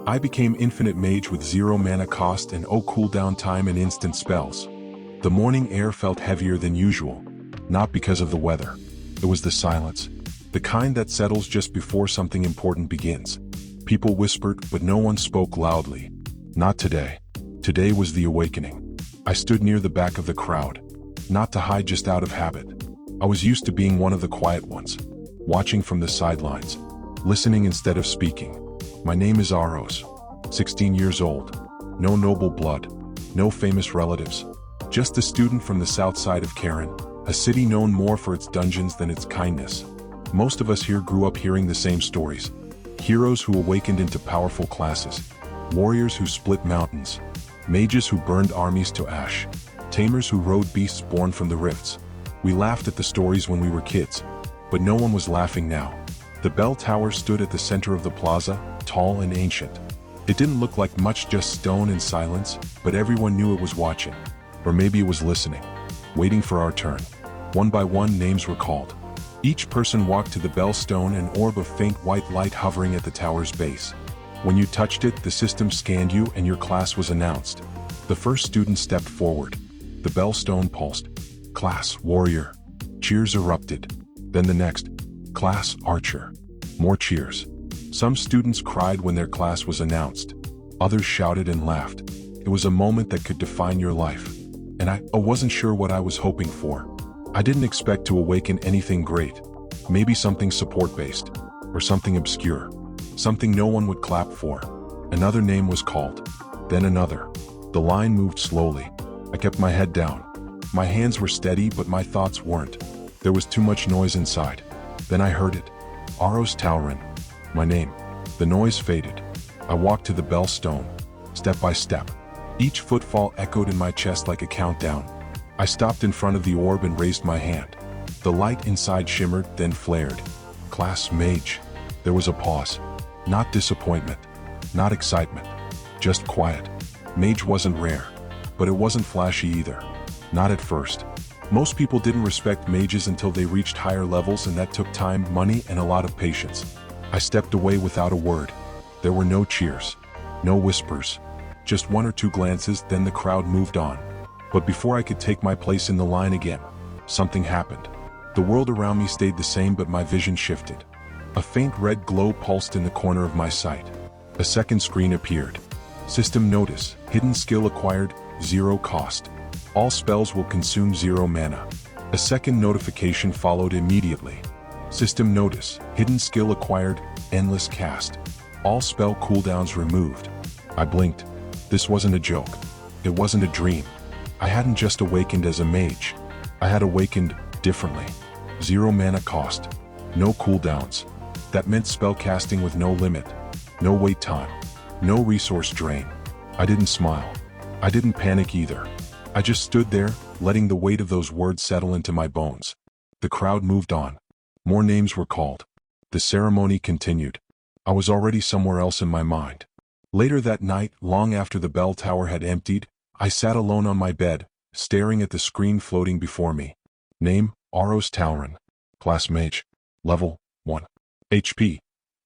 I became infinite mage with 0 mana cost and cooldown time and instant spells. The morning air felt heavier than usual, not because of the weather. It was the silence, the kind that settles just before something important begins. People whispered, but no one spoke loudly. Not today. Today was the awakening. I stood near the back of the crowd, not to hide, just out of habit. I was used to being one of the quiet ones, watching from the sidelines, listening instead of speaking. My name is Aros, 16 years old. No noble blood, no famous relatives. Just a student from the south side of Karen, a city known more for its dungeons than its kindness. Most of us here grew up hearing the same stories. Heroes who awakened into powerful classes, warriors who split mountains, mages who burned armies to ash, tamers who rode beasts born from the rifts. We laughed at the stories when we were kids, but no one was laughing now. The bell tower stood at the center of the plaza, tall and ancient. It didn't look like much, just stone and silence, but everyone knew it was watching. Or maybe it was listening, waiting for our turn. One by one, names were called. Each person walked to the bell stone, an orb of faint white light hovering at the tower's base. When you touched it, the system scanned you and your class was announced. The first student stepped forward. The bell stone pulsed. Class, warrior. Cheers erupted. Then the next. Class, archer. More cheers. Some students cried when their class was announced. Others shouted and laughed. It was a moment that could define your life. And I wasn't sure what I was hoping for. I didn't expect to awaken anything great. Maybe something support-based. Or something obscure. Something no one would clap for. Another name was called. Then another. The line moved slowly. I kept my head down. My hands were steady, but my thoughts weren't. There was too much noise inside. Then I heard it. Aros Tauren. My name. The noise faded. I walked to the bell stone, step by step. Each footfall echoed in my chest like a countdown. I stopped in front of the orb and raised my hand. The light inside shimmered, then flared. Class, mage. There was a pause. Not disappointment. Not excitement. Just quiet. Mage wasn't rare, but it wasn't flashy either. Not at first. Most people didn't respect mages until they reached higher levels, and that took time, money, and a lot of patience. I stepped away without a word. There were no cheers. No whispers. Just one or two glances, then the crowd moved on. But before I could take my place in the line again, something happened. The world around me stayed the same, but my vision shifted. A faint red glow pulsed in the corner of my sight. A second screen appeared. System notice, hidden skill acquired, 0 cost. All spells will consume 0 mana. A second notification followed immediately. System notice, hidden skill acquired, endless cast. All spell cooldowns removed. I blinked. This wasn't a joke. It wasn't a dream. I hadn't just awakened as a mage. I had awakened differently. 0 mana cost. No cooldowns. That meant spell casting with no limit. No wait time. No resource drain. I didn't smile. I didn't panic either. I just stood there, letting the weight of those words settle into my bones. The crowd moved on. More names were called. The ceremony continued. I was already somewhere else in my mind. Later that night, long after the bell tower had emptied, I sat alone on my bed, staring at the screen floating before me. Name, Aros Tauren. Class Mage. Level, 1. HP,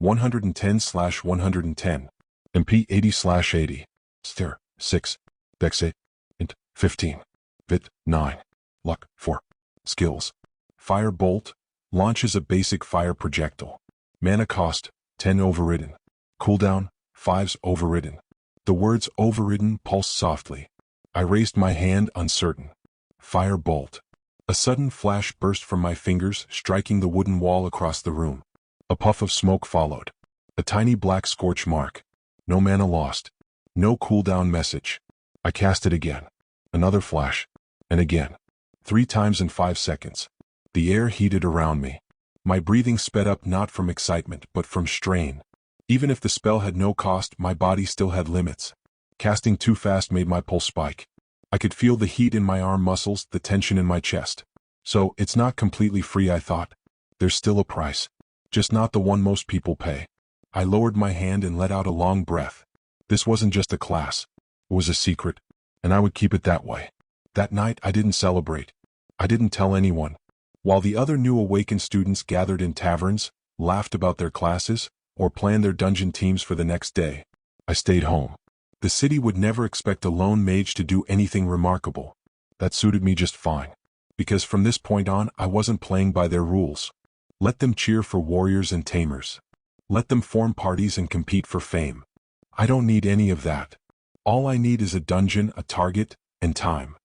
110/110. MP 80/80. Stir, 6. Dex 8. Int, 15. Vit, 9. Luck, 4. Skills. Fire Bolt. Launches a basic fire projectile. Mana cost, 10 overridden. Cooldown, 5s overridden. The words overridden pulsed softly. I raised my hand, uncertain. Fire Bolt. A sudden flash burst from my fingers, striking the wooden wall across the room. A puff of smoke followed. A tiny black scorch mark. No mana lost. No cooldown message. I cast it again. Another flash. And again. 3 times in 5 seconds. The air heated around me. My breathing sped up, not from excitement but from strain. Even if the spell had no cost, my body still had limits. Casting too fast made my pulse spike. I could feel the heat in my arm muscles, the tension in my chest. So, it's not completely free, I thought. There's still a price. Just not the one most people pay. I lowered my hand and let out a long breath. This wasn't just a class. It was a secret. And I would keep it that way. That night, I didn't celebrate. I didn't tell anyone. While the other new awakened students gathered in taverns, laughed about their classes, or planned their dungeon teams for the next day, I stayed home. The city would never expect a lone mage to do anything remarkable. That suited me just fine. Because from this point on, I wasn't playing by their rules. Let them cheer for warriors and tamers. Let them form parties and compete for fame. I don't need any of that. All I need is a dungeon, a target, and time.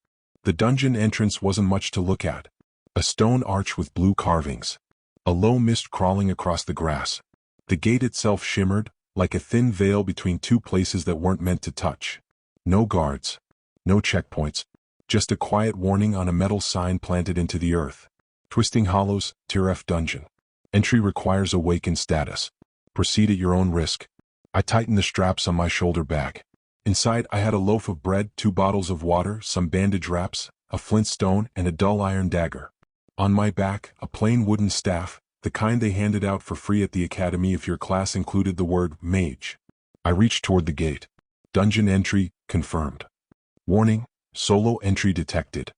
The dungeon entrance wasn't much to look at. A stone arch with blue carvings. A low mist crawling across the grass. The gate itself shimmered, like a thin veil between two places that weren't meant to touch. No guards. No checkpoints. Just a quiet warning on a metal sign planted into the earth. Twisting Hollows, Tier F Dungeon. Entry requires awakened status. Proceed at your own risk. I tightened the straps on my shoulder bag. Inside I had a loaf of bread, 2 bottles of water, some bandage wraps, a flint stone, and a dull iron dagger. On my back, a plain wooden staff, the kind they handed out for free at the academy if your class included the word mage. I reached toward the gate. Dungeon entry confirmed. Warning, solo entry detected.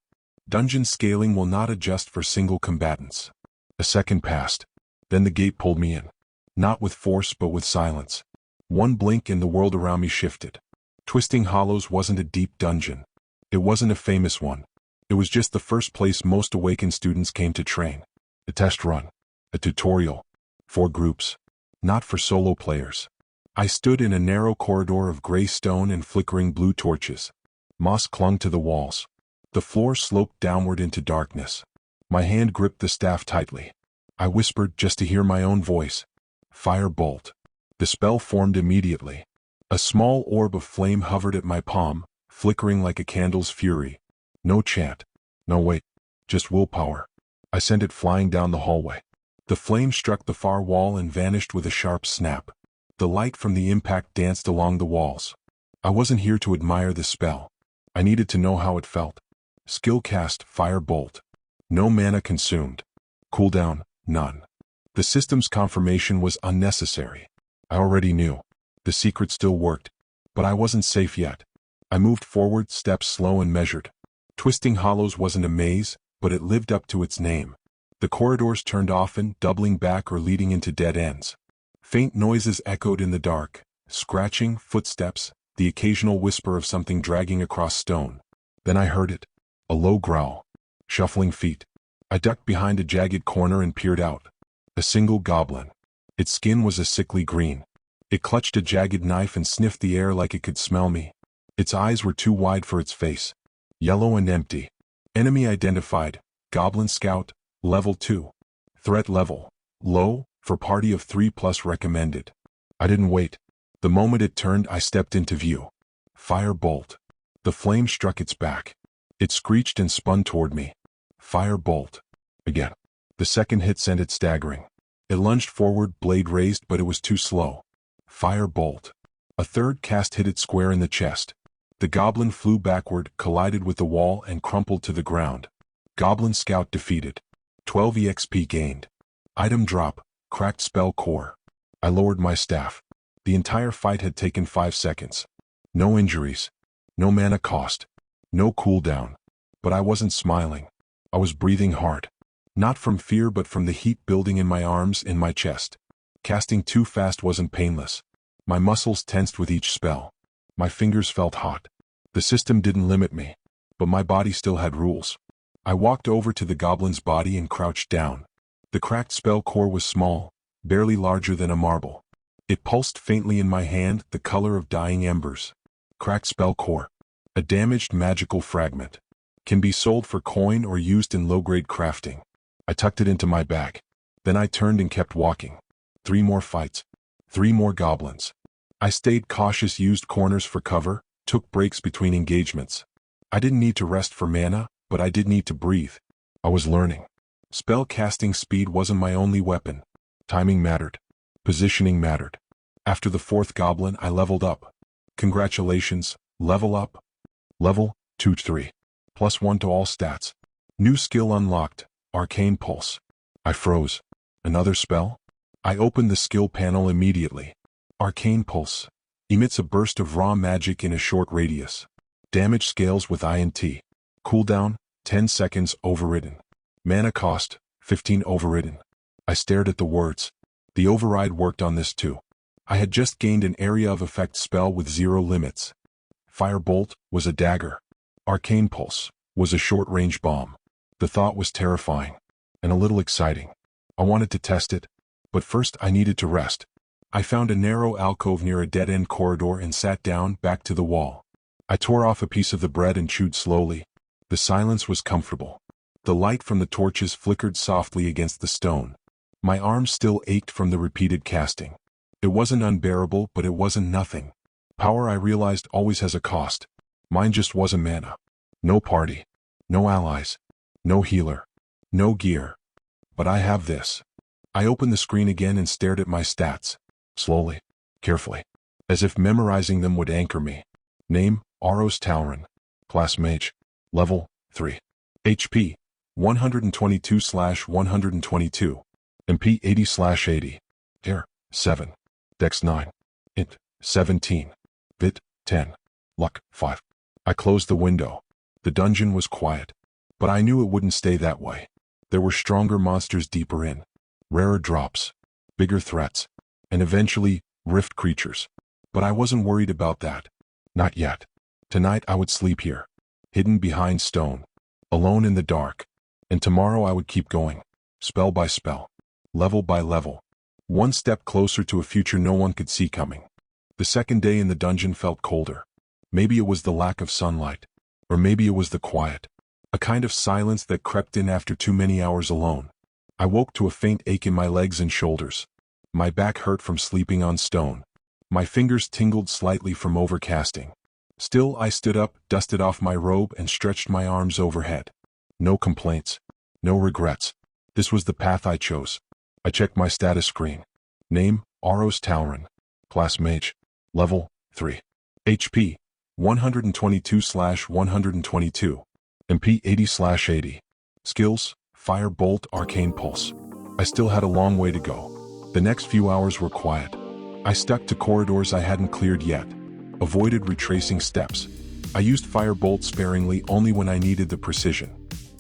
Dungeon scaling will not adjust for single combatants. A second passed. Then the gate pulled me in. Not with force but with silence. One blink and the world around me shifted. Twisting Hollows wasn't a deep dungeon. It wasn't a famous one. It was just the first place most awakened students came to train. A test run. A tutorial. For groups. Not for solo players. I stood in a narrow corridor of gray stone and flickering blue torches. Moss clung to the walls. The floor sloped downward into darkness. My hand gripped the staff tightly. I whispered just to hear my own voice. Fire bolt. The spell formed immediately. A small orb of flame hovered at my palm, flickering like a candle's fury. No chant. No wait. Just willpower. I sent it flying down the hallway. The flame struck the far wall and vanished with a sharp snap. The light from the impact danced along the walls. I wasn't here to admire the spell. I needed to know how it felt. Skill cast, Fire Bolt. No mana consumed. Cooldown, none. The system's confirmation was unnecessary. I already knew. The secret still worked. But I wasn't safe yet. I moved forward, steps slow and measured. Twisting Hollows wasn't a maze, but it lived up to its name. The corridors turned often, doubling back or leading into dead ends. Faint noises echoed in the dark, scratching, footsteps, the occasional whisper of something dragging across stone. Then I heard it. A low growl. Shuffling feet. I ducked behind a jagged corner and peered out. A single goblin. Its skin was a sickly green. It clutched a jagged knife and sniffed the air like it could smell me. Its eyes were too wide for its face. Yellow and empty. Enemy identified. Goblin Scout. Level 2. Threat level. Low, for party of 3+ recommended. I didn't wait. The moment it turned, I stepped into view. Fire bolt. The flame struck its back. It screeched and spun toward me. Fire bolt. Again. The second hit sent it staggering. It lunged forward, blade raised, but it was too slow. Fire bolt. A third cast hit it square in the chest. The goblin flew backward, collided with the wall, and crumpled to the ground. Goblin Scout defeated. 12 EXP gained. Item drop. Cracked spell core. I lowered my staff. The entire fight had taken 5 seconds. No injuries. No mana cost. No cooldown. But I wasn't smiling. I was breathing hard. Not from fear but from the heat building in my arms, in my chest. Casting too fast wasn't painless. My muscles tensed with each spell. My fingers felt hot. The system didn't limit me. But my body still had rules. I walked over to the goblin's body and crouched down. The cracked spell core was small, barely larger than a marble. It pulsed faintly in my hand, the color of dying embers. Cracked spell core. A damaged magical fragment. Can be sold for coin or used in low-grade crafting. I tucked it into my bag. Then I turned and kept walking. 3 more fights. 3 more goblins. I stayed cautious, used corners for cover, took breaks between engagements. I didn't need to rest for mana, but I did need to breathe. I was learning. Spell casting speed wasn't my only weapon. Timing mattered. Positioning mattered. After the 4th goblin, I leveled up. Congratulations, level up. Level 2-3. +1 to all stats. New skill unlocked, Arcane Pulse. I froze. Another spell? I opened the skill panel immediately. Arcane Pulse. Emits a burst of raw magic in a short radius. Damage scales with INT. Cooldown, 10 seconds overridden. Mana cost, 15 overridden. I stared at the words. The override worked on this too. I had just gained an area of effect spell with 0 limits. Firebolt was a dagger. Arcane Pulse was a short-range bomb. The thought was terrifying and a little exciting. I wanted to test it, but first I needed to rest. I found a narrow alcove near a dead-end corridor and sat down, back to the wall. I tore off a piece of the bread and chewed slowly. The silence was comfortable. The light from the torches flickered softly against the stone. My arms still ached from the repeated casting. It wasn't unbearable, but it wasn't nothing. Power, I realized, always has a cost. Mine just wasn't mana. No party. No allies. No healer. No gear. But I have this. I opened the screen again and stared at my stats. Slowly. Carefully. As if memorizing them would anchor me. Name, Aros Talron. Class Mage. Level 3. HP 122/122. MP 80/80. Air 7. Dex 9. Int 17. Vit 10. Luck 5. I closed the window. The dungeon was quiet. But I knew it wouldn't stay that way. There were stronger monsters deeper in. Rarer drops. Bigger threats. And eventually, rift creatures. But I wasn't worried about that. Not yet. Tonight I would sleep here. Hidden behind stone. Alone in the dark. And tomorrow I would keep going. Spell by spell. Level by level. One step closer to a future no one could see coming. The second day in the dungeon felt colder. Maybe it was the lack of sunlight. Or maybe it was the quiet. A kind of silence that crept in after too many hours alone. I woke to a faint ache in my legs and shoulders. My back hurt from sleeping on stone. My fingers tingled slightly from overcasting. Still, I stood up, dusted off my robe, and stretched my arms overhead. No complaints. No regrets. This was the path I chose. I checked my status screen. Name, Aros Talron. Class Mage. Level 3. HP 122/122. MP 80/80. Skills, Firebolt, Arcane Pulse. I still had a long way to go. The next few hours were quiet. I stuck to corridors I hadn't cleared yet. Avoided retracing steps. I used Firebolt sparingly only when I needed the precision.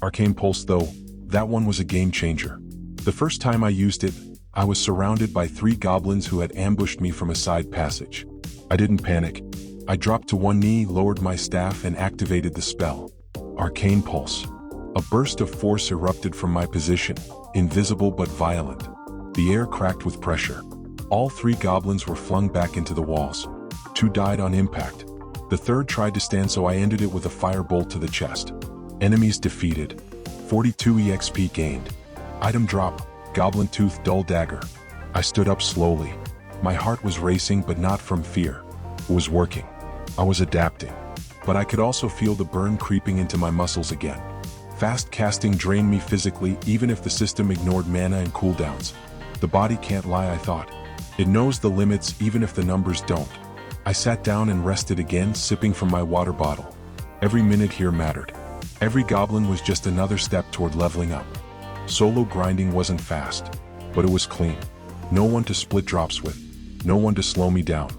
Arcane Pulse though, that one was a game changer. The first time I used it, I was surrounded by 3 goblins who had ambushed me from a side passage. I didn't panic. I dropped to one knee, lowered my staff, and activated the spell. Arcane Pulse. A burst of force erupted from my position, invisible but violent. The air cracked with pressure. All 3 goblins were flung back into the walls. 2 died on impact. The third tried to stand, so I ended it with a firebolt to the chest. Enemies defeated. 42 EXP gained. Item drop, Goblin Tooth Dull Dagger. I stood up slowly. My heart was racing, but not from fear. It was working. I was adapting. But I could also feel the burn creeping into my muscles again. Fast casting drained me physically, even if the system ignored mana and cooldowns. The body can't lie, I thought. It knows the limits even if the numbers don't. I sat down and rested again, sipping from my water bottle. Every minute here mattered. Every goblin was just another step toward leveling up. Solo grinding wasn't fast, but it was clean. No one to split drops with. No one to slow me down.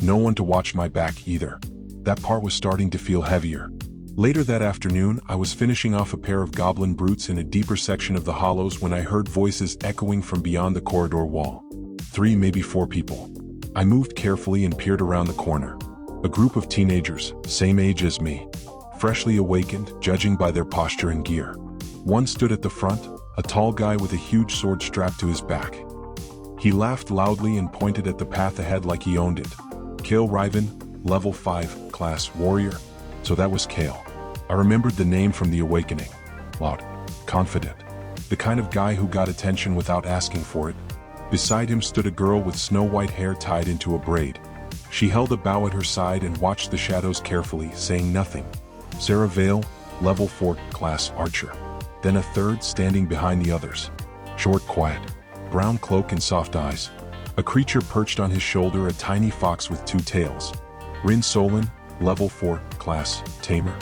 No one to watch my back either. That part was starting to feel heavier. Later that afternoon, I was finishing off a pair of goblin brutes in a deeper section of the hollows when I heard voices echoing from beyond the corridor wall. 3, maybe 4 people. I moved carefully and peered around the corner. A group of teenagers, same age as me. Freshly awakened, judging by their posture and gear. One stood at the front, a tall guy with a huge sword strapped to his back. He laughed loudly and pointed at the path ahead like he owned it. Kale Riven, level 5, class warrior. So that was Kale. I remembered the name from the awakening. Loud, confident. The kind of guy who got attention without asking for it. Beside him stood a girl with snow-white hair tied into a braid. She held a bow at her side and watched the shadows carefully, saying nothing. Sarah Vale, level 4, class archer. Then a third standing behind the others. Short, quiet, brown cloak and soft eyes. A creature perched on his shoulder, a tiny fox with 2 tails. Rin Solon, level 4, class tamer.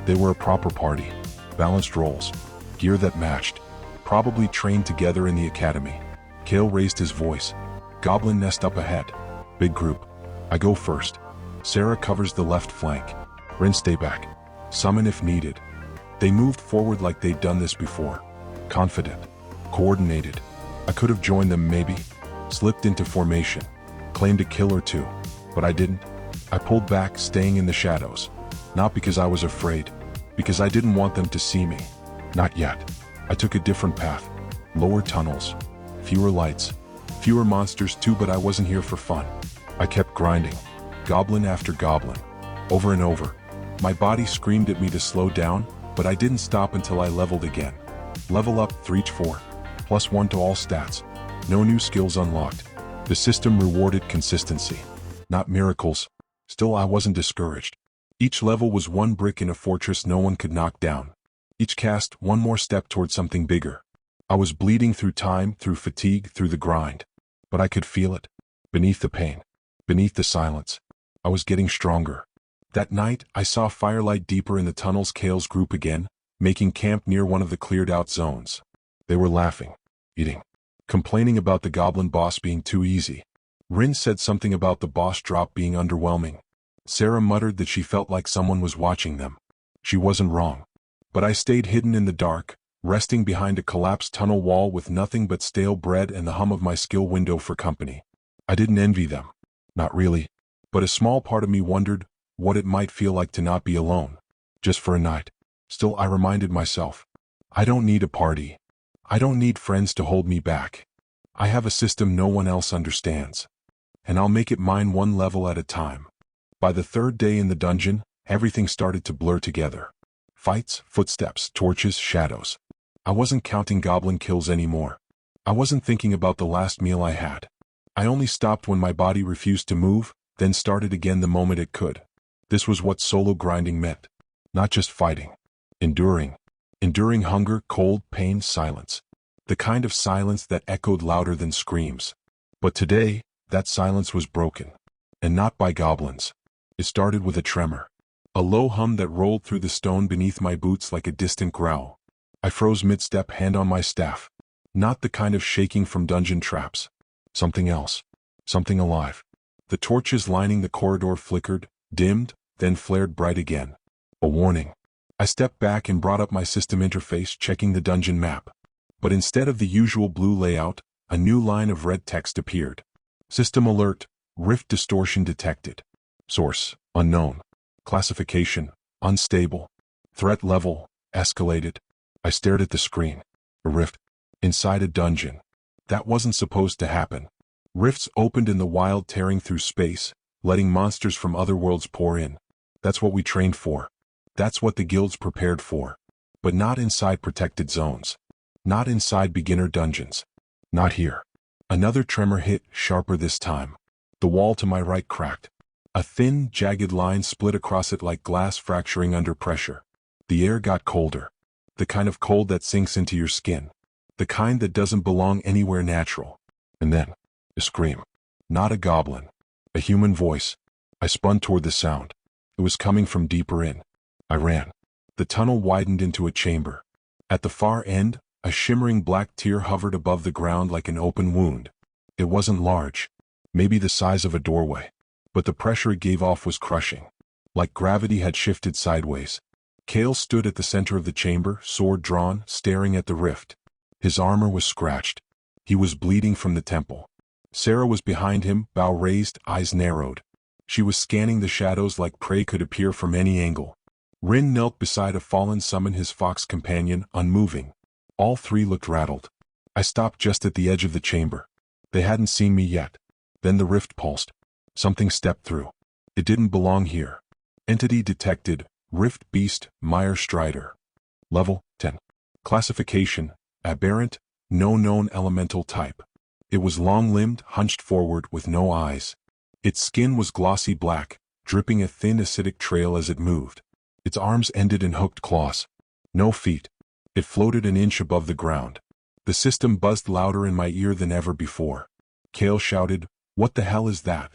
They were a proper party. Balanced roles. Gear that matched. Probably trained together in the academy. Kale raised his voice. Goblin nest up ahead. Big group. I go first. Sarah covers the left flank. Rin stay back. Summon if needed. They moved forward like they'd done this before. Confident. Coordinated. I could have joined them maybe. Slipped into formation. claimed a kill or two, but I didn't. I pulled back, staying in the shadows. Not because I was afraid, because I didn't want them to see me. Not yet. I took a different path. Lower tunnels. Fewer lights. Fewer monsters too, but I wasn't here for fun. I kept grinding. Goblin after goblin. Over and over. My body screamed at me to slow down, but I didn't stop until I leveled again. Level up, reach 4. +1 to all stats. No new skills unlocked. The system rewarded consistency, not miracles. Still, I wasn't discouraged. Each level was one brick in a fortress no one could knock down. Each cast one more step toward something bigger. I was bleeding through time, through fatigue, through the grind. But I could feel it. Beneath the pain. Beneath the silence. I was getting stronger. That night, I saw firelight deeper in the tunnel's Kale's group again, making camp near one of the cleared-out zones. They were laughing, eating, complaining about the goblin boss being too easy. Rin said something about the boss drop being underwhelming. Sarah muttered that she felt like someone was watching them. She wasn't wrong. But I stayed hidden in the dark, resting behind a collapsed tunnel wall with nothing but stale bread and the hum of my skill window for company. I didn't envy them. Not really. But a small part of me wondered what it might feel like to not be alone. Just for a night. Still, I reminded myself. I don't need a party. I don't need friends to hold me back. I have a system no one else understands. And I'll make it mine one level at a time. By the third day in the dungeon, everything started to blur together. Fights, footsteps, torches, shadows. I wasn't counting goblin kills anymore. I wasn't thinking about the last meal I had. I only stopped when my body refused to move, then started again the moment it could. This was what solo grinding meant. Not just fighting. Enduring. Enduring hunger, cold, pain, silence. The kind of silence that echoed louder than screams. But today, that silence was broken. And not by goblins. It started with a tremor. A low hum that rolled through the stone beneath my boots like a distant growl. I froze mid-step, hand on my staff. Not the kind of shaking from dungeon traps. Something else. Something alive. The torches lining the corridor flickered, dimmed, then flared bright again. A warning. I stepped back and brought up my system interface, checking the dungeon map. But instead of the usual blue layout, a new line of red text appeared. System alert, rift distortion detected. Source, unknown. Classification, unstable. Threat level, escalated. I stared at the screen. A rift. Inside a dungeon. That wasn't supposed to happen. Rifts opened in the wild, tearing through space, letting monsters from other worlds pour in. That's what we trained for. That's what the guilds prepared for. But not inside protected zones. Not inside beginner dungeons. Not here. Another tremor hit, sharper this time. The wall to my right cracked. A thin, jagged line split across it like glass fracturing under pressure. The air got colder. The kind of cold that sinks into your skin. The kind that doesn't belong anywhere natural. And then, a scream. Not a goblin. A human voice. I spun toward the sound. It was coming from deeper in. I ran. The tunnel widened into a chamber. At the far end, a shimmering black tear hovered above the ground like an open wound. It wasn't large. Maybe the size of a doorway. But the pressure it gave off was crushing. Like gravity had shifted sideways. Kale stood at the center of the chamber, sword drawn, staring at the rift. His armor was scratched. He was bleeding from the temple. Sarah was behind him, bow raised, eyes narrowed. She was scanning the shadows like prey could appear from any angle. Rin knelt beside a fallen summon, his fox companion, unmoving. All three looked rattled. I stopped just at the edge of the chamber. They hadn't seen me yet. Then the rift pulsed. Something stepped through. It didn't belong here. Entity detected, Rift Beast, Meyer Strider. Level 10. Classification, aberrant, no known elemental type. It was long-limbed, hunched forward, with no eyes. Its skin was glossy black, dripping a thin acidic trail as it moved. Its arms ended in hooked claws. No feet. It floated an inch above the ground. The system buzzed louder in my ear than ever before. Kale shouted, "What the hell is that?"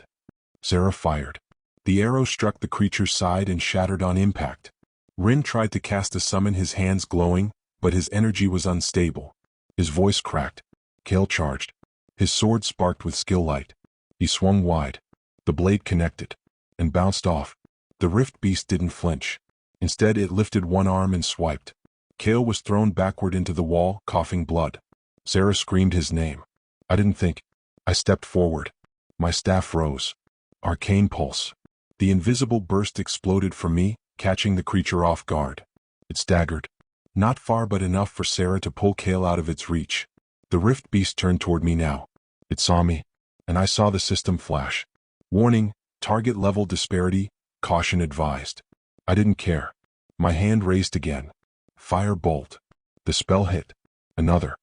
Sarah fired. The arrow struck the creature's side and shattered on impact. Rin tried to cast a summon, his hands glowing, but his energy was unstable. His voice cracked. Kale charged. His sword sparked with skill light. He swung wide. The blade connected. And bounced off. The rift beast didn't flinch. Instead, it lifted one arm and swiped. Kale was thrown backward into the wall, coughing blood. Sarah screamed his name. I didn't think. I stepped forward. My staff rose. Arcane pulse. The invisible burst exploded from me, catching the creature off guard. It staggered. Not far but enough for Sarah to pull Kale out of its reach. The rift beast turned toward me now. It saw me, and I saw the system flash. Warning, target level disparity, caution advised. I didn't care. My hand raised again. Fire bolt. The spell hit. Another.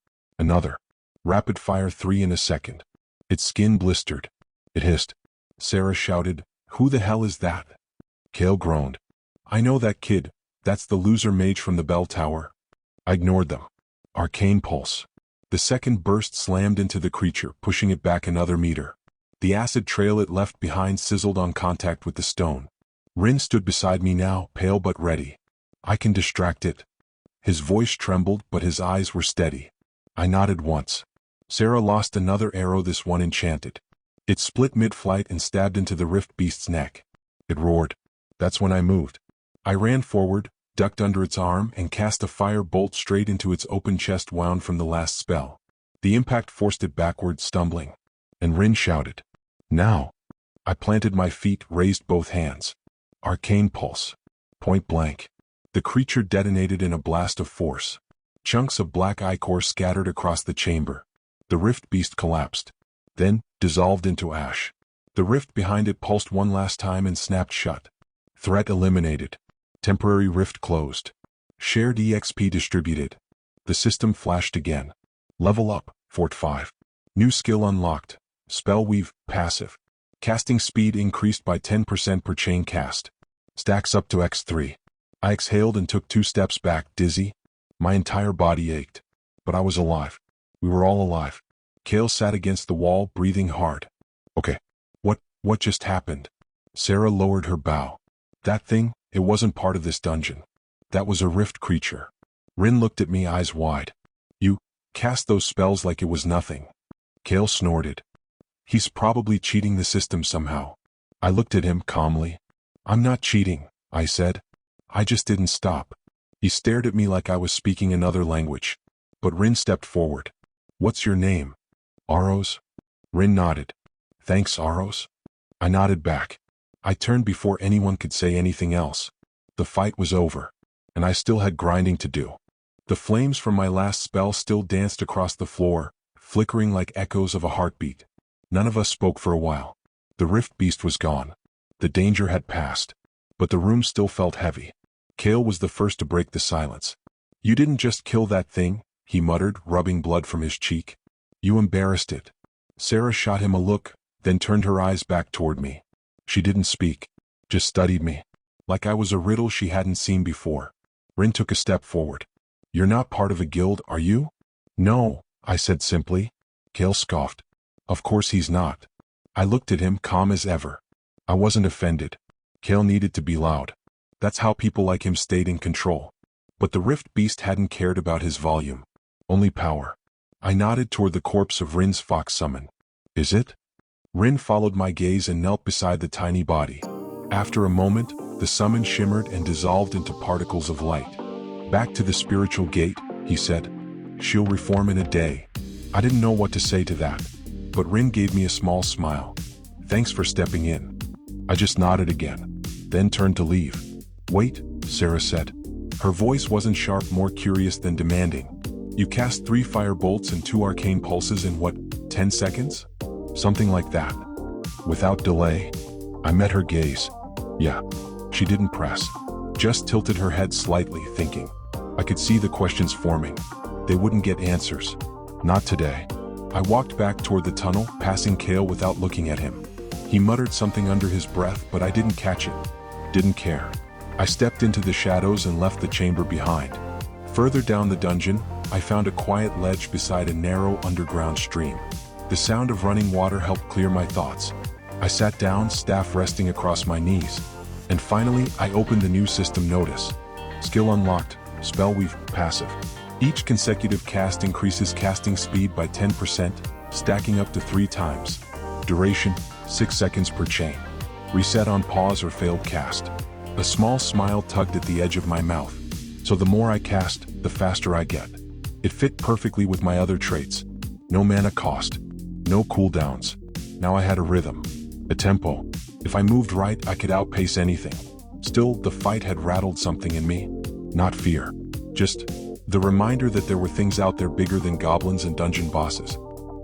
Rapid fire 3 in a second. Its skin blistered. It hissed. Sarah shouted, "Who the hell is that?" Kale groaned. "I know that kid. That's the loser mage from the bell tower." I ignored them. Arcane pulse. The second burst slammed into the creature, pushing it back another meter. The acid trail it left behind sizzled on contact with the stone. Rin stood beside me now, pale but ready. "I can distract it." His voice trembled, but his eyes were steady. I nodded once. Sarah lost another arrow, this one enchanted. It split mid-flight and stabbed into the rift beast's neck. It roared. That's when I moved. I ran forward, ducked under its arm, and cast a fire bolt straight into its open chest wound from the last spell. The impact forced it backward, stumbling. And Rin shouted, "Now!" I planted my feet, raised both hands. Arcane pulse. Point blank. The creature detonated in a blast of force. Chunks of black ichor scattered across the chamber. The rift beast collapsed. Then, dissolved into ash. The rift behind it pulsed one last time and snapped shut. Threat eliminated. Temporary rift closed. Shared EXP distributed. The system flashed again. Level up, Fort 5. New skill unlocked. Spellweave, passive. Casting speed increased by 10% per chain cast. Stacks up to X3. I exhaled and took 2 steps back, dizzy. My entire body ached. But I was alive. We were all alive. Kale sat against the wall, breathing hard. "Okay. What just happened?" Sarah lowered her bow. "That thing, it wasn't part of this dungeon. That was a rift creature." Rin looked at me, eyes wide. "You cast those spells like it was nothing." Kale snorted. "He's probably cheating the system somehow." I looked at him calmly. "I'm not cheating," I said. "I just didn't stop." He stared at me like I was speaking another language. But Rin stepped forward. "What's your name?" "Aros." Rin nodded. "Thanks, Aros." I nodded back. I turned before anyone could say anything else. The fight was over, and I still had grinding to do. The flames from my last spell still danced across the floor, flickering like echoes of a heartbeat. None of us spoke for a while. The rift beast was gone. The danger had passed. But the room still felt heavy. Kale was the first to break the silence. "You didn't just kill that thing," he muttered, rubbing blood from his cheek. "You embarrassed it." Sarah shot him a look, then turned her eyes back toward me. She didn't speak, just studied me, like I was a riddle she hadn't seen before. Rin took a step forward. "You're not part of a guild, are you?" "No," I said simply. Kale scoffed. "Of course he's not." I looked at him, calm as ever. I wasn't offended. Kale needed to be loud. That's how people like him stayed in control. But the rift beast hadn't cared about his volume. Only power. I nodded toward the corpse of Rin's fox summon. "Is it?" Rin followed my gaze and knelt beside the tiny body. After a moment, the summon shimmered and dissolved into particles of light. "Back to the spiritual gate," he said. "She'll reform in a day." I didn't know what to say to that. But Rin gave me a small smile. "Thanks for stepping in." I just nodded again, then turned to leave. "Wait," Sarah said. Her voice wasn't sharp, more curious than demanding. "You cast 3 fire bolts and 2 arcane pulses in what, 10 seconds? Something like that." Without delay, I met her gaze. Yeah. She didn't press. Just tilted her head slightly, thinking. I could see the questions forming. They wouldn't get answers. Not today. I walked back toward the tunnel, passing Kale without looking at him. He muttered something under his breath, but I didn't catch it. Didn't care. I stepped into the shadows and left the chamber behind. Further down the dungeon, I found a quiet ledge beside a narrow underground stream. The sound of running water helped clear my thoughts. I sat down, staff resting across my knees. And finally, I opened the new system notice. Skill unlocked, Spellweave, passive. Each consecutive cast increases casting speed by 10%, stacking up to 3 times. Duration, 6 seconds per chain. Reset on pause or failed cast. A small smile tugged at the edge of my mouth. So the more I cast, the faster I get. It fit perfectly with my other traits. No mana cost. No cooldowns. Now I had a rhythm, a tempo. If I moved right, I could outpace anything. Still, the fight had rattled something in me. Not fear. Just the reminder that there were things out there bigger than goblins and dungeon bosses.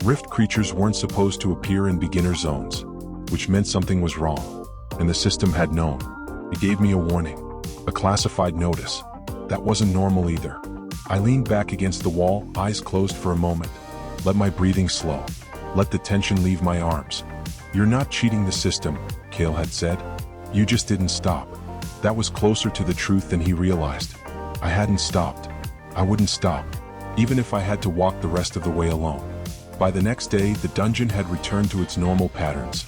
Rift creatures weren't supposed to appear in beginner zones, which meant something was wrong. And the system had known. It gave me a warning, a classified notice. That wasn't normal either. I leaned back against the wall, eyes closed for a moment. Let my breathing slow. Let the tension leave my arms. You're not cheating the system, Kale had said. You just didn't stop. That was closer to the truth than he realized. I hadn't stopped. I wouldn't stop, even if I had to walk the rest of the way alone. By the next day, the dungeon had returned to its normal patterns.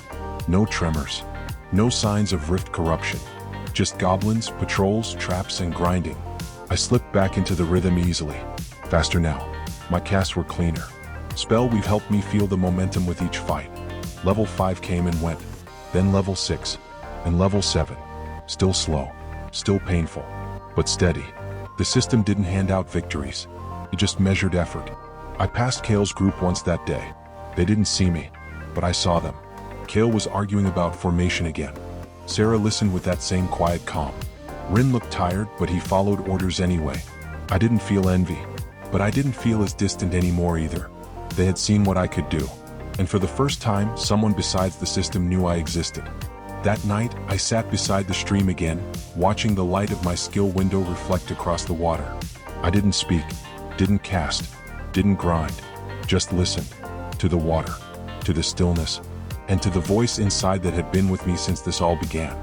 No tremors. No signs of rift corruption. Just goblins, patrols, traps, and grinding. I slipped back into the rhythm easily. Faster now. My casts were cleaner. Spell weave helped me feel the momentum with each fight. Level 5 came and went. Then level 6. And level 7. Still slow. Still painful. But steady. The system didn't hand out victories. It just measured effort. I passed Kale's group once that day. They didn't see me, but I saw them. Kale was arguing about formation again. Sarah listened with that same quiet calm. Rin looked tired, but he followed orders anyway. I didn't feel envy, but I didn't feel as distant anymore either. They had seen what I could do, and for the first time, someone besides the system knew I existed. That night, I sat beside the stream again, watching the light of my skill window reflect across the water. I didn't speak, didn't cast, didn't grind, just listened. To the water, to the stillness, and to the voice inside that had been with me since this all began.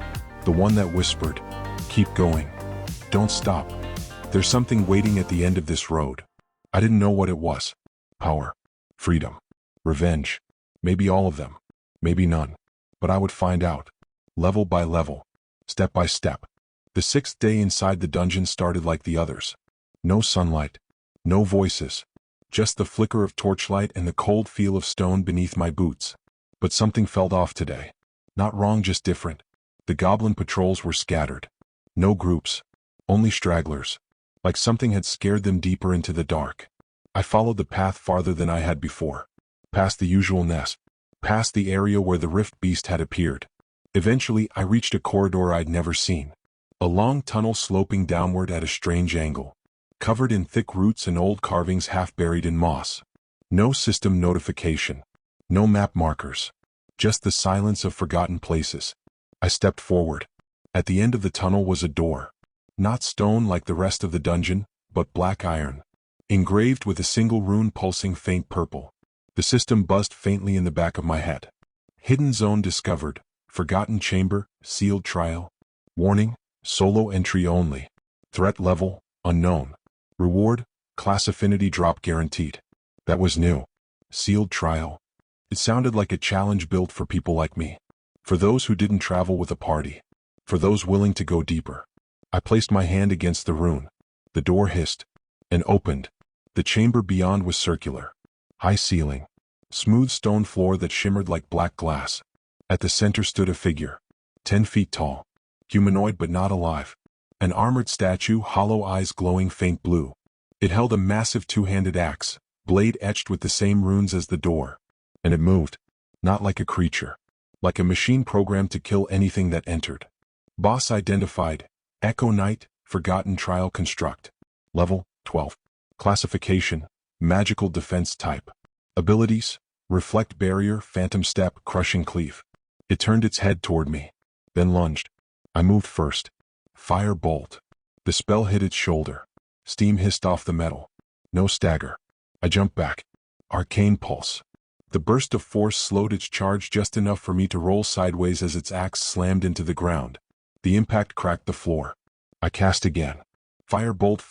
The one that whispered, "Keep going. Don't stop. There's something waiting at the end of this road." I didn't know what it was. Power, freedom, revenge, maybe all of them, maybe none. But I would find out. Level by level, step by step. The 6th day inside the dungeon started like the others. No sunlight, no voices, just the flicker of torchlight and the cold feel of stone beneath my boots. But something felt off today. Not wrong, just different. The goblin patrols were scattered. No groups, only stragglers. Like something had scared them deeper into the dark. I followed the path farther than I had before. Past the usual nest, past the area where the rift beast had appeared. Eventually, I reached a corridor I'd never seen. A long tunnel sloping downward at a strange angle, covered in thick roots and old carvings half buried in moss. No system notification, no map markers, just the silence of forgotten places. I stepped forward. At the end of the tunnel was a door. Not stone like the rest of the dungeon, but black iron, engraved with a single rune pulsing faint purple. The system buzzed faintly in the back of my head. Hidden zone discovered. Forgotten chamber, sealed trial. Warning, solo entry only. Threat level, unknown. Reward, class affinity drop guaranteed. That was new. Sealed trial. It sounded like a challenge built for people like me. For those who didn't travel with a party. For those willing to go deeper. I placed my hand against the rune. The door hissed. And opened. The chamber beyond was circular. High ceiling. Smooth stone floor that shimmered like black glass. At the center stood a figure, 10 feet tall, humanoid but not alive. An armored statue, hollow eyes glowing faint blue. It held a massive two-handed axe, blade etched with the same runes as the door. And it moved, not like a creature, like a machine programmed to kill anything that entered. Boss identified, Echo Knight, Forgotten Trial Construct. Level, 12. Classification, Magical Defense Type. Abilities, Reflect Barrier, Phantom Step, Crushing Cleave. It turned its head toward me, then lunged. I moved first. Fire Bolt. The spell hit its shoulder. Steam hissed off the metal. No stagger. I jumped back. Arcane Pulse. The burst of force slowed its charge just enough for me to roll sideways as its axe slammed into the ground. The impact cracked the floor. I cast again. Fire Bolt,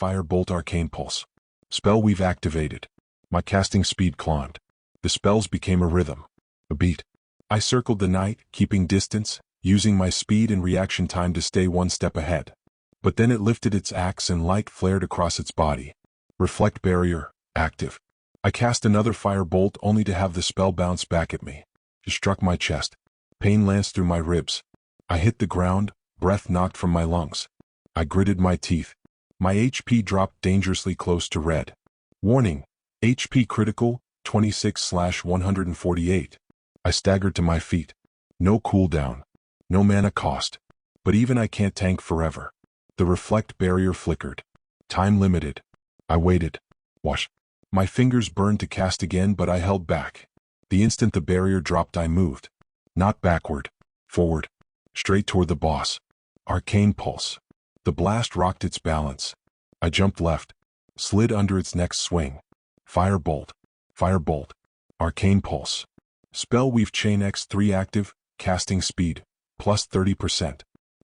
Arcane Pulse. Spell weave activated. My casting speed climbed. The spells became a rhythm. A beat. I circled the knight, keeping distance, using my speed and reaction time to stay one step ahead. But then it lifted its axe and light flared across its body. Reflect Barrier, active. I cast another fire bolt only to have the spell bounce back at me. It struck my chest. Pain lanced through my ribs. I hit the ground, breath knocked from my lungs. I gritted my teeth. My HP dropped dangerously close to red. Warning, HP critical, 26/148. I staggered to my feet. No cooldown. No mana cost. But even I can't tank forever. The reflect barrier flickered. Time limited. I waited. Wash. My fingers burned to cast again, but I held back. The instant the barrier dropped, I moved. Not backward. Forward. Straight toward the boss. Arcane pulse. The blast rocked its balance. I jumped left. Slid under its next swing. Firebolt. Firebolt. Arcane pulse. Spellweave chain X3 active, casting speed, plus 30%.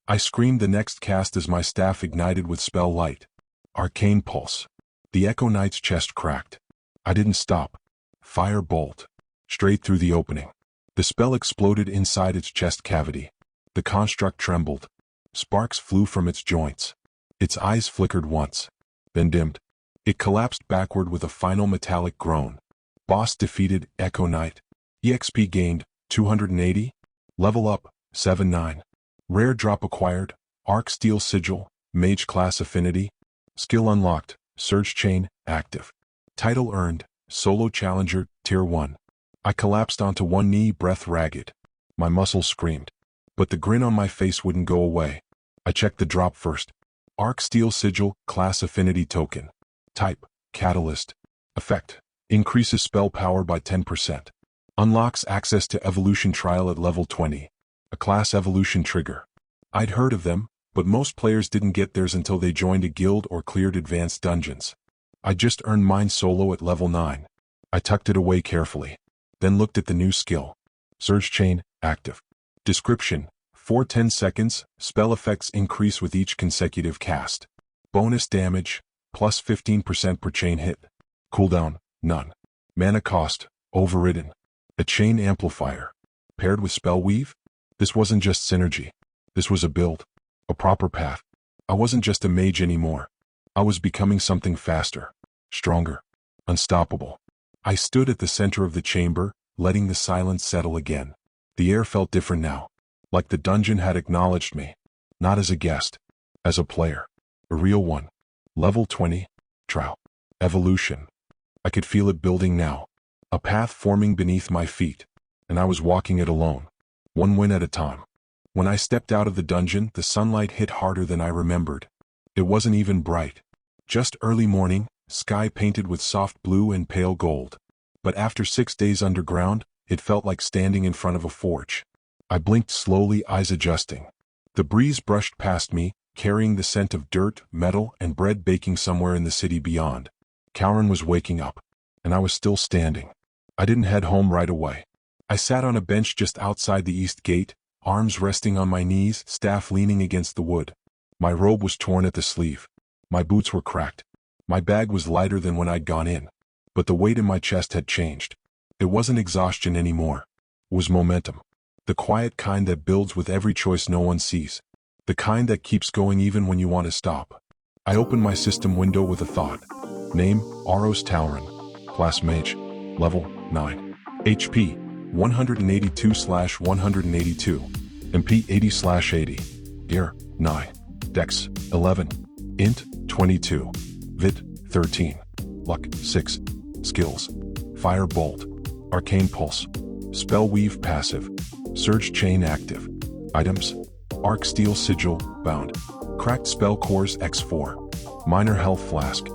I screamed the next cast as my staff ignited with spell light. Arcane pulse. The Echo Knight's chest cracked. I didn't stop. Firebolt. Straight through the opening. The spell exploded inside its chest cavity. The construct trembled. Sparks flew from its joints. Its eyes flickered once, then dimmed. It collapsed backward with a final metallic groan. Boss defeated, Echo Knight. EXP gained, 280. Level up, 7-9. Rare drop acquired, Arc Steel Sigil, Mage class affinity. Skill unlocked, Surge Chain, active. Title earned, Solo Challenger, Tier 1. I collapsed onto one knee, breath ragged. My muscles screamed. But the grin on my face wouldn't go away. I checked the drop first. Arc Steel Sigil, class affinity token. Type, Catalyst. Effect, increases spell power by 10%. Unlocks access to Evolution Trial at level 20. A class evolution trigger. I'd heard of them, but most players didn't get theirs until they joined a guild or cleared advanced dungeons. I just earned mine solo at level 9. I tucked it away carefully. Then looked at the new skill. Surge Chain, active. Description, for 10 seconds, spell effects increase with each consecutive cast. Bonus damage, plus 15% per chain hit. Cooldown, none. Mana cost, overridden. A chain amplifier. Paired with Spellweave? This wasn't just synergy. This was a build. A proper path. I wasn't just a mage anymore. I was becoming something faster. Stronger. Unstoppable. I stood at the center of the chamber, letting the silence settle again. The air felt different now. Like the dungeon had acknowledged me. Not as a guest. As a player. A real one. Level 20. Trial. Evolution. I could feel it building now. A path forming beneath my feet. And I was walking it alone. One win at a time. When I stepped out of the dungeon, the sunlight hit harder than I remembered. It wasn't even bright. Just early morning, sky painted with soft blue and pale gold. But after 6 days underground, it felt like standing in front of a forge. I blinked slowly, eyes adjusting. The breeze brushed past me, carrying the scent of dirt, metal, and bread baking somewhere in the city beyond. Kauren was waking up, and I was still standing. I didn't head home right away. I sat on a bench just outside the east gate, arms resting on my knees, staff leaning against the wood. My robe was torn at the sleeve. My boots were cracked. My bag was lighter than when I'd gone in. But the weight in my chest had changed. It wasn't exhaustion anymore. It was momentum. The quiet kind that builds with every choice no one sees. The kind that keeps going even when you want to stop. I opened my system window with a thought. Name, Aros Talron. Class Mage. Level, 9. HP, 182/182. MP, 80/80. Gear, 9. Dex, 11. Int, 22. Vit, 13. Luck, 6. Skills. Firebolt. Arcane Pulse. Spellweave passive. Surge Chain active. Items. Arc Steel Sigil, bound. Cracked Spell Cores X4. Minor Health Flask.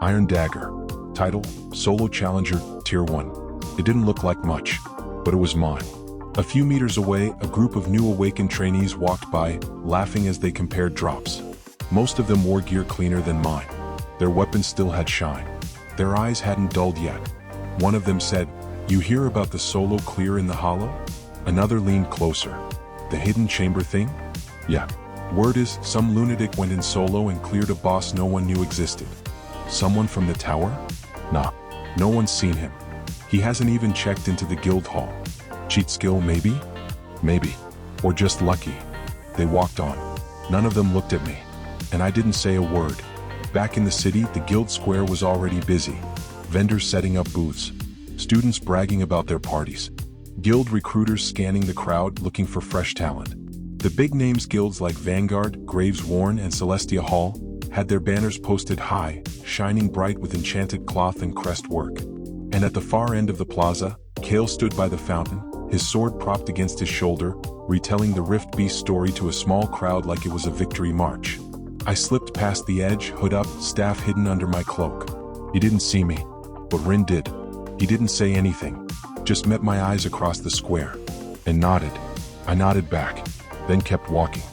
Iron Dagger. Title, Solo Challenger, Tier 1. It didn't look like much, but it was mine. A few meters away, a group of new awakened trainees walked by, laughing as they compared drops. Most of them wore gear cleaner than mine. Their weapons still had shine. Their eyes hadn't dulled yet. One of them said, "You hear about the solo clear in the hollow?" Another leaned closer. "The hidden chamber thing?" "Yeah. Word is, some lunatic went in solo and cleared a boss no one knew existed." "Someone from the tower?" "Nah. No one's seen him. He hasn't even checked into the guild hall." "Cheat skill maybe?" "Maybe. Or just lucky." They walked on. None of them looked at me. And I didn't say a word. Back in the city, the guild square was already busy. Vendors setting up booths. Students bragging about their parties. Guild recruiters scanning the crowd looking for fresh talent. The big names guilds like Vanguard, Graves Worn, and Celestia Hall had their banners posted high, shining bright with enchanted cloth and crest work. And at the far end of the plaza, Kale stood by the fountain, his sword propped against his shoulder, retelling the Rift Beast story to a small crowd like it was a victory march. I slipped past the edge, hood up, staff hidden under my cloak. He didn't see me, but Rin did. He didn't say anything, just met my eyes across the square, and nodded. I nodded back, then kept walking.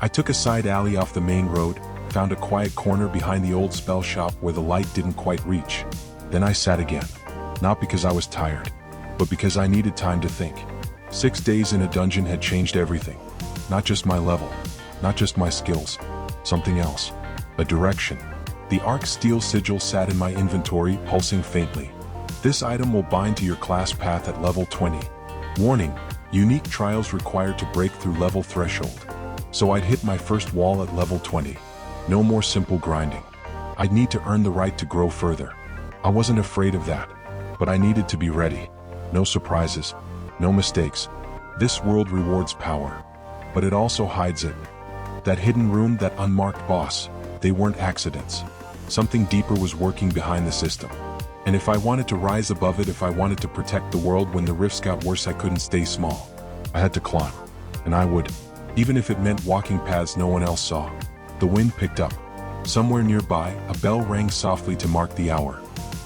I took a side alley off the main road, found a quiet corner behind the old spell shop where the light didn't quite reach. Then I sat again, not because I was tired, but because I needed time to think. 6 days in a dungeon had changed everything. Not just my level, not just my skills, something else. A direction. The Arc Steel Sigil sat in my inventory, pulsing faintly. This item will bind to your class path at level 20. Warning, unique trials required to break through level threshold. So I'd hit my first wall at level 20. No more simple grinding. I'd need to earn the right to grow further. I wasn't afraid of that, but I needed to be ready. No surprises, no mistakes. This world rewards power, but it also hides it. That hidden room, that unmarked boss, they weren't accidents. Something deeper was working behind the system. And if I wanted to rise above it, if I wanted to protect the world when the rifts got worse, I couldn't stay small. I had to climb, and I would, even if it meant walking paths no one else saw. The wind picked up. Somewhere nearby, a bell rang softly to mark the hour.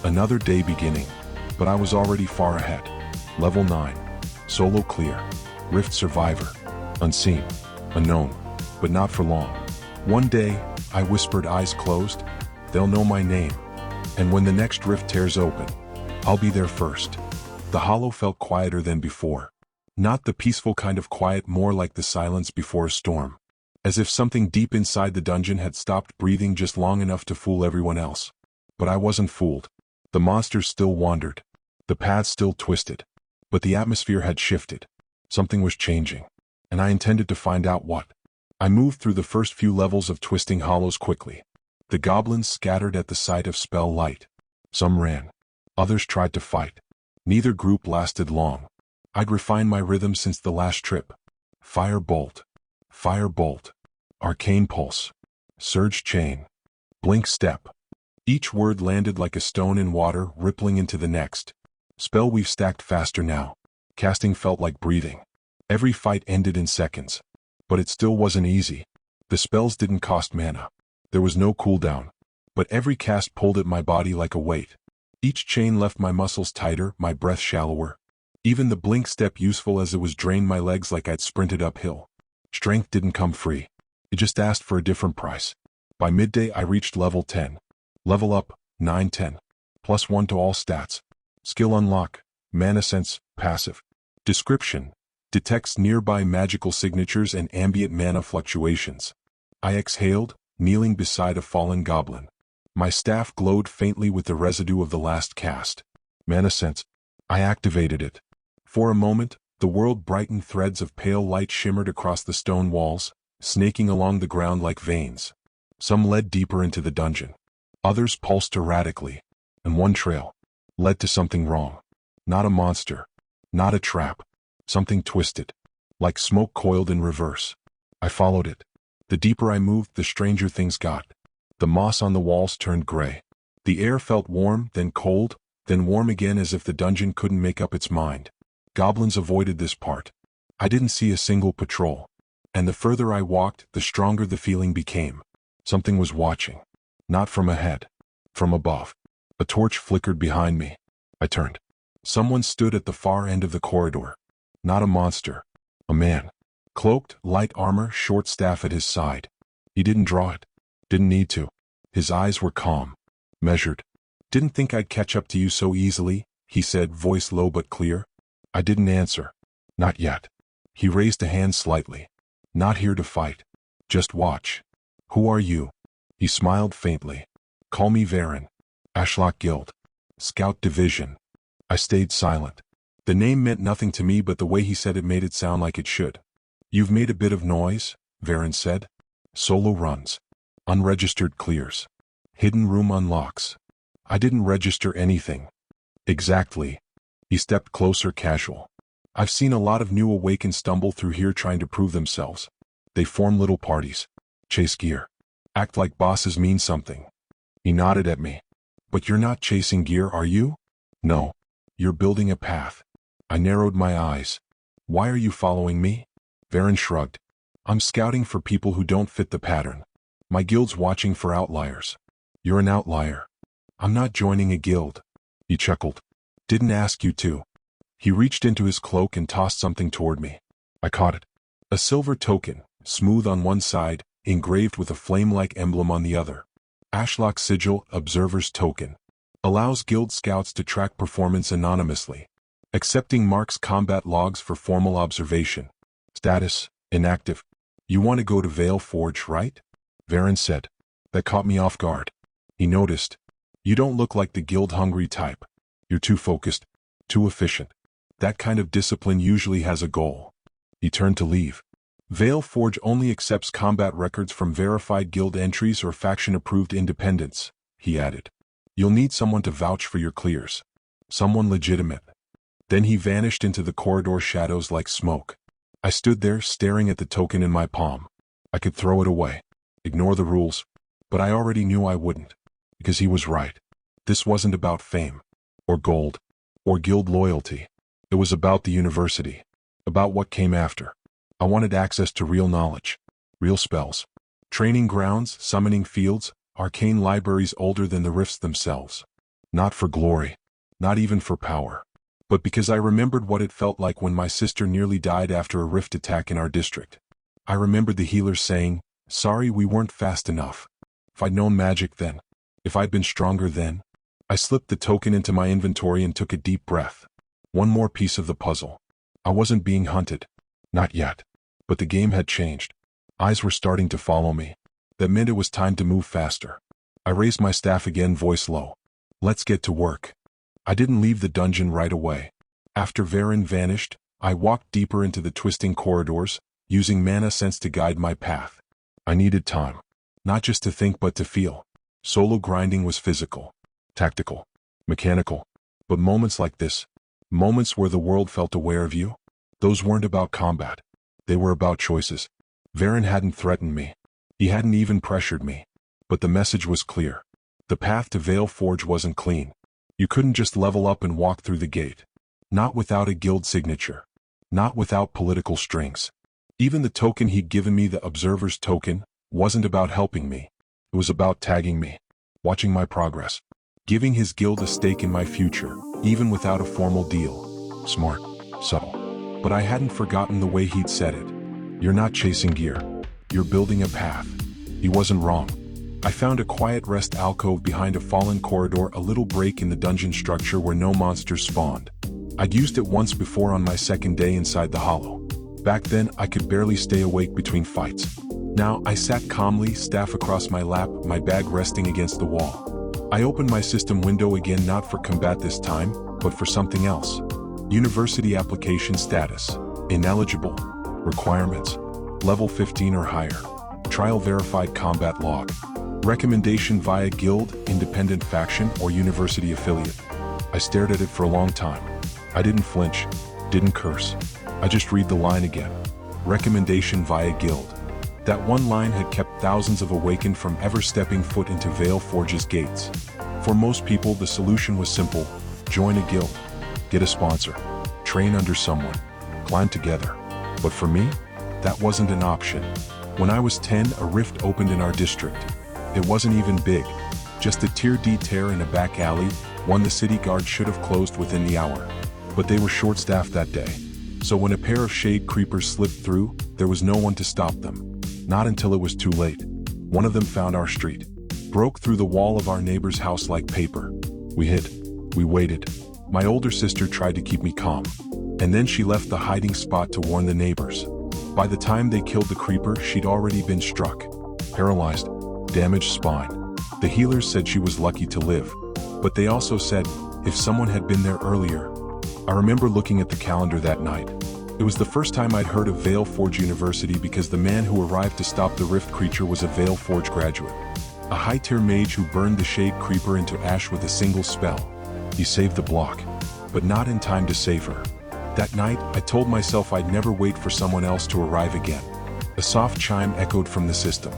Another day beginning, but I was already far ahead. Level 9. Solo clear. Rift survivor. Unseen. Unknown. But not for long. One day, I whispered, eyes closed, they'll know my name. And when the next rift tears open, I'll be there first. The hollow felt quieter than before. Not the peaceful kind of quiet, more like the silence before a storm. As if something deep inside the dungeon had stopped breathing just long enough to fool everyone else. But I wasn't fooled. The monsters still wandered. The paths still twisted. But the atmosphere had shifted. Something was changing. And I intended to find out what. I moved through the first few levels of twisting hollows quickly. The goblins scattered at the sight of spell light. Some ran. Others tried to fight. Neither group lasted long. I'd refined my rhythm since the last trip. Fire bolt. Fire bolt. Arcane pulse. Surge chain. Blink step. Each word landed like a stone in water, rippling into the next. Spell weave stacked faster now. Casting felt like breathing. Every fight ended in seconds. But it still wasn't easy. The spells didn't cost mana. There was no cooldown. But every cast pulled at my body like a weight. Each chain left my muscles tighter, my breath shallower. Even the blink step, useful as it was, drained my legs like I'd sprinted uphill. Strength didn't come free. It just asked for a different price. By midday I reached level 10. Level up, 9-10. +1 to all stats. Skill unlock, mana sense, passive. Description: detects nearby magical signatures and ambient mana fluctuations. I exhaled, kneeling beside a fallen goblin. My staff glowed faintly with the residue of the last cast. Mana sense. I activated it. For a moment, the world brightened. Threads of pale light shimmered across the stone walls, snaking along the ground like veins. Some led deeper into the dungeon. Others pulsed erratically, and one trail led to something wrong. Not a monster. Not a trap. Something twisted. Like smoke coiled in reverse. I followed it. The deeper I moved, the stranger things got. The moss on the walls turned gray. The air felt warm, then cold, then warm again, as if the dungeon couldn't make up its mind. Goblins avoided this part. I didn't see a single patrol. And the further I walked, the stronger the feeling became. Something was watching. Not from ahead. From above. A torch flickered behind me. I turned. Someone stood at the far end of the corridor. Not a monster. A man. Cloaked, light armor, short staff at his side. He didn't draw it. Didn't need to. His eyes were calm. Measured. Didn't think I'd catch up to you so easily, he said, voice low but clear. I didn't answer. Not yet. He raised a hand slightly. Not here to fight. Just watch. Who are you? He smiled faintly. Call me Varen. Ashlock Guild. Scout Division. I stayed silent. The name meant nothing to me, but the way he said it made it sound like it should. You've made a bit of noise, Varen said. Solo runs. Unregistered clears. Hidden room unlocks. I didn't register anything. Exactly. He stepped closer, casual. I've seen a lot of new awakens stumble through here trying to prove themselves. They form little parties. Chase gear. Act like bosses mean something. He nodded at me. But you're not chasing gear, are you? No. You're building a path. I narrowed my eyes. Why are you following me? Varen shrugged. I'm scouting for people who don't fit the pattern. My guild's watching for outliers. You're an outlier. I'm not joining a guild. He chuckled. Didn't ask you to. He reached into his cloak and tossed something toward me. I caught it. A silver token, smooth on one side, engraved with a flame-like emblem on the other. Ashlock Sigil, Observer's Token. Allows guild scouts to track performance anonymously. Accepting marks combat logs for formal observation. Status, inactive. You want to go to Vale Forge, right? Varen said. That caught me off guard. He noticed. You don't look like the guild-hungry type. You're too focused, too efficient. That kind of discipline usually has a goal. He turned to leave. Vale Forge only accepts combat records from verified guild entries or faction-approved independents, he added. You'll need someone to vouch for your clears. Someone legitimate. Then he vanished into the corridor shadows like smoke. I stood there staring at the token in my palm. I could throw it away, ignore the rules, but I already knew I wouldn't. Because he was right. This wasn't about fame, or gold, or guild loyalty. It was about the university. About what came after. I wanted access to real knowledge, real spells, training grounds, summoning fields, arcane libraries older than the rifts themselves. Not for glory, not even for power, but because I remembered what it felt like when my sister nearly died after a rift attack in our district. I remembered the healers saying, sorry we weren't fast enough. If I'd known magic then, if I'd been stronger then. I slipped the token into my inventory and took a deep breath. One more piece of the puzzle. I wasn't being hunted. Not yet. But the game had changed. Eyes were starting to follow me. That meant it was time to move faster. I raised my staff again, voice low. Let's get to work. I didn't leave the dungeon right away. After Varen vanished, I walked deeper into the twisting corridors, using mana sense to guide my path. I needed time. Not just to think but to feel. Solo grinding was physical, tactical, mechanical. But moments like this, moments where the world felt aware of you, those weren't about combat. They were about choices. Varen hadn't threatened me. He hadn't even pressured me. But the message was clear. The path to Vale Forge wasn't clean. You couldn't just level up and walk through the gate. Not without a guild signature. Not without political strings. Even the token he'd given me, the Observer's Token, wasn't about helping me. It was about tagging me, watching my progress, giving his guild a stake in my future, even without a formal deal. Smart, subtle. But I hadn't forgotten the way he'd said it. You're not chasing gear. You're building a path. He wasn't wrong. I found a quiet rest alcove behind a fallen corridor, a little break in the dungeon structure where no monsters spawned. I'd used it once before on my second day inside the hollow. Back then, I could barely stay awake between fights. Now, I sat calmly, staff across my lap, my bag resting against the wall. I opened my system window again, not for combat this time, but for something else. University application status. Ineligible. Requirements. Level 15 or higher. Trial verified combat log. Recommendation via guild, independent faction, or university affiliate. I stared at it for a long time. I didn't flinch, didn't curse. I just read the line again. Recommendation via guild. That one line had kept thousands of awakened from ever stepping foot into Vale Forge's gates. For most people, the solution was simple. Join a guild. Get a sponsor. Train under someone. Climb together. But for me, that wasn't an option. When I was 10, a rift opened in our district. It wasn't even big. Just a tier D tear in a back alley, one the city guard should have closed within the hour. But they were short-staffed that day. So when a pair of shade creepers slipped through, there was no one to stop them. Not until it was too late. One of them found our street. Broke through the wall of our neighbor's house like paper. We hid. We waited. My older sister tried to keep me calm. And then she left the hiding spot to warn the neighbors. By the time they killed the creeper, she'd already been struck. Paralyzed. Damaged spine. The healers said she was lucky to live. But they also said, if someone had been there earlier. I remember looking at the calendar that night. It was the first time I'd heard of Vale Forge University because the man who arrived to stop the rift creature was a Vale Forge graduate. A high-tier mage who burned the shade creeper into ash with a single spell. He saved the block, but not in time to save her. That night, I told myself I'd never wait for someone else to arrive again. A soft chime echoed from the system.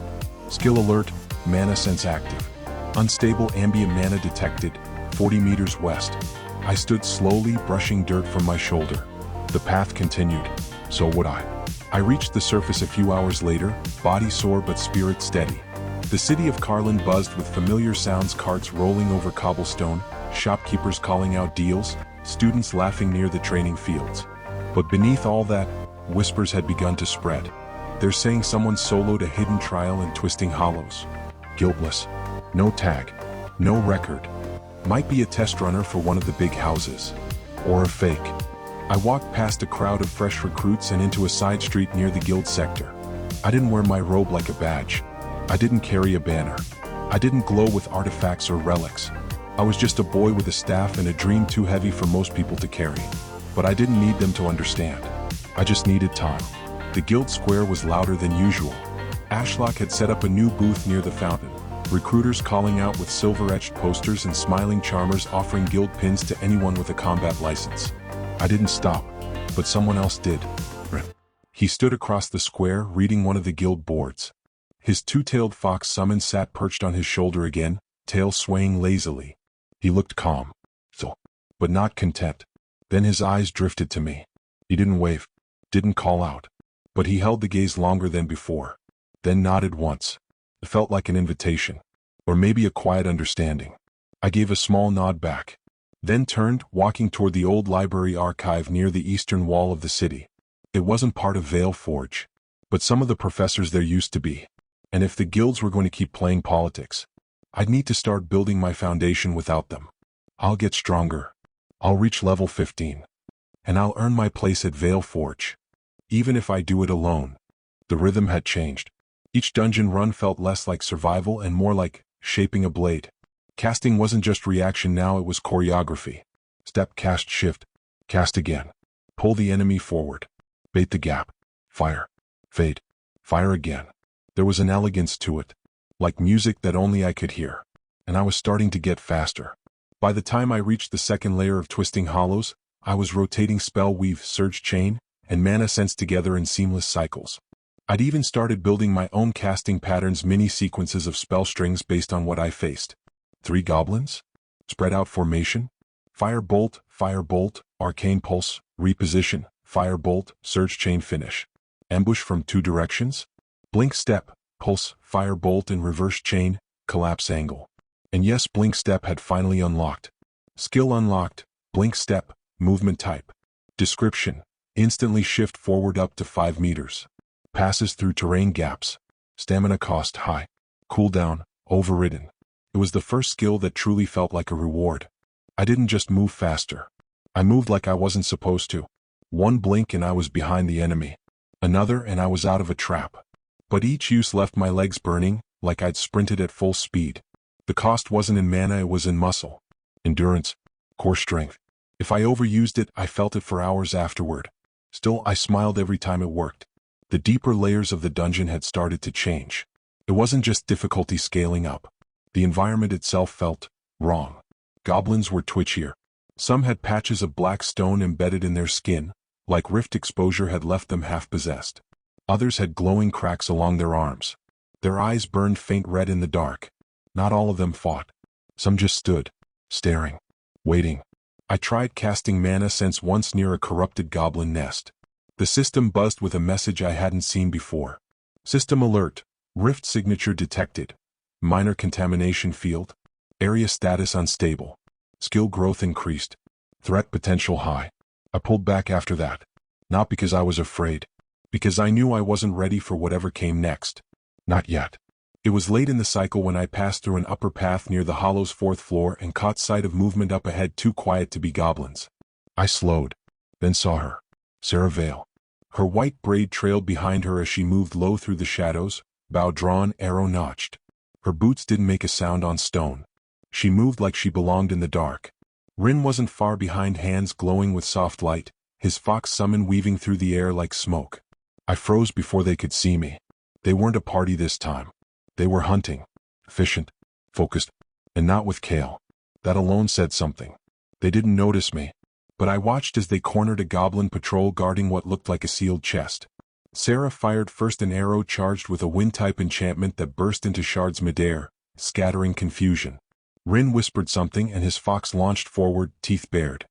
Skill alert, mana sense active. Unstable ambient mana detected, 40 meters west. I stood slowly, brushing dirt from my shoulder. The path continued. So would I. I reached the surface a few hours later, body sore but spirit steady. The city of Carlin buzzed with familiar sounds, carts rolling over cobblestone, shopkeepers calling out deals, students laughing near the training fields. But beneath all that, whispers had begun to spread. They're saying someone soloed a hidden trial in Twisting Hollows. Guiltless. No tag. No record. Might be a test runner for one of the big houses. Or a fake. I walked past a crowd of fresh recruits and into a side street near the guild sector. I didn't wear my robe like a badge. I didn't carry a banner. I didn't glow with artifacts or relics. I was just a boy with a staff and a dream too heavy for most people to carry. But I didn't need them to understand. I just needed time. The guild square was louder than usual. Ashlock had set up a new booth near the fountain. Recruiters calling out with silver-etched posters and smiling charmers offering guild pins to anyone with a combat license. I didn't stop, but someone else did. He stood across the square reading one of the guild boards. His two-tailed fox summon sat perched on his shoulder again, tail swaying lazily. He looked calm, but not content. Then his eyes drifted to me. He didn't wave, didn't call out, but he held the gaze longer than before. Then nodded once. It felt like an invitation, or maybe a quiet understanding. I gave a small nod back, then turned, walking toward the old library archive near the eastern wall of the city. It wasn't part of Vale Forge, but some of the professors there used to be. And if the guilds were going to keep playing politics, I'd need to start building my foundation without them. I'll get stronger. I'll reach level 15. And I'll earn my place at Vale Forge. Even if I do it alone. The rhythm had changed. Each dungeon run felt less like survival and more like shaping a blade. Casting wasn't just reaction now, it was choreography. Step, cast, shift, cast again. Pull the enemy forward. Bait the gap. Fire. Fade. Fire again. There was an elegance to it. Like music that only I could hear. And I was starting to get faster. By the time I reached the second layer of Twisting Hollows, I was rotating spell weave, surge chain, and mana sense together in seamless cycles. I'd even started building my own casting patterns, mini sequences of spell strings based on what I faced. 3 goblins? Spread out formation? Fire bolt, arcane pulse, reposition, fire bolt, surge chain finish. Ambush from 2 directions? Blink step, pulse, fire bolt and reverse chain, collapse angle. And yes, blink step had finally unlocked. Skill unlocked, blink step, movement type. Description, instantly shift forward up to 5 meters. Passes through terrain gaps. Stamina cost high. Cooldown, overridden. It was the first skill that truly felt like a reward. I didn't just move faster. I moved like I wasn't supposed to. One blink and I was behind the enemy. Another and I was out of a trap. But each use left my legs burning, like I'd sprinted at full speed. The cost wasn't in mana, it was in muscle. Endurance. Core strength. If I overused it, I felt it for hours afterward. Still, I smiled every time it worked. The deeper layers of the dungeon had started to change. It wasn't just difficulty scaling up. The environment itself felt wrong. Goblins were twitchier. Some had patches of black stone embedded in their skin, like rift exposure had left them half-possessed. Others had glowing cracks along their arms. Their eyes burned faint red in the dark. Not all of them fought. Some just stood, staring, waiting. I tried casting mana sense once near a corrupted goblin nest. The system buzzed with a message I hadn't seen before. System alert. Rift signature detected. Minor contamination field. Area status unstable. Skill growth increased. Threat potential high. I pulled back after that. Not because I was afraid. Because I knew I wasn't ready for whatever came next. Not yet. It was late in the cycle when I passed through an upper path near the hollow's 4th floor and caught sight of movement up ahead too quiet to be goblins. I slowed. Then saw her. Sarah Vale. Her white braid trailed behind her as she moved low through the shadows, bow drawn, arrow notched. Her boots didn't make a sound on stone. She moved like she belonged in the dark. Rin wasn't far behind, hands glowing with soft light, his fox summon weaving through the air like smoke. I froze before they could see me. They weren't a party this time. They were hunting. Efficient. Focused. And not with Kale. That alone said something. They didn't notice me. But I watched as they cornered a goblin patrol guarding what looked like a sealed chest. Sarah fired first, an arrow charged with a wind-type enchantment that burst into shards midair, scattering confusion. Rin whispered something and his fox launched forward, teeth bared.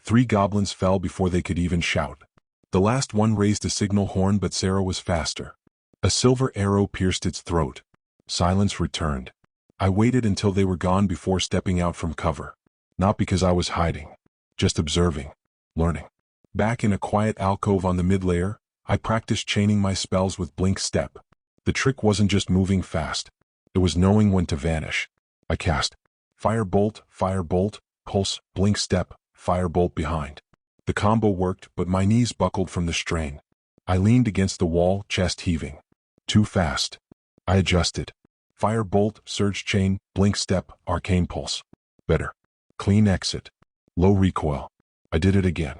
3 goblins fell before they could even shout. The last one raised a signal horn, but Sarah was faster. A silver arrow pierced its throat. Silence returned. I waited until they were gone before stepping out from cover. Not because I was hiding. Just observing. Learning. Back in a quiet alcove on the mid-layer, I practiced chaining my spells with blink step. The trick wasn't just moving fast. It was knowing when to vanish. I cast firebolt, pulse, blink step, firebolt behind. The combo worked, but my knees buckled from the strain. I leaned against the wall, chest heaving. Too fast. I adjusted. Firebolt, surge chain, blink step, arcane pulse. Better. Clean exit. Low recoil. I did it again.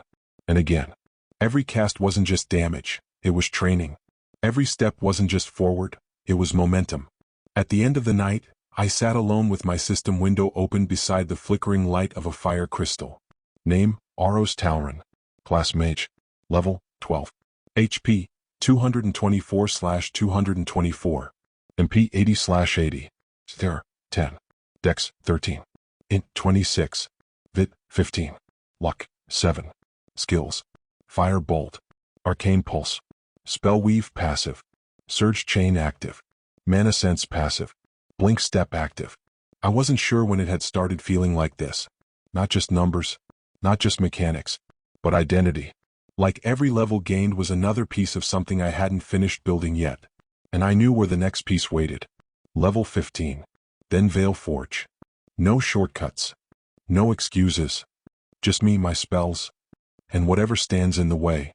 And again. Every cast wasn't just damage, it was training. Every step wasn't just forward, it was momentum. At the end of the night, I sat alone with my system window open beside the flickering light of a fire crystal. Name, Aros Talron. Class Mage. Level, 12. HP, 224/224. MP 80/80. There, 10. Dex, 13. Int, 26. Vit, 15. Luck, 7. Skills. Firebolt. Arcane Pulse. Spellweave passive. Surge Chain active. Mana Sense passive. Blink Step active. I wasn't sure when it had started feeling like this. Not just numbers, not just mechanics, but identity. Like every level gained was another piece of something I hadn't finished building yet. And I knew where the next piece waited. Level 15. Then Veil Forge. No shortcuts. No excuses. Just me, my spells, and whatever stands in the way.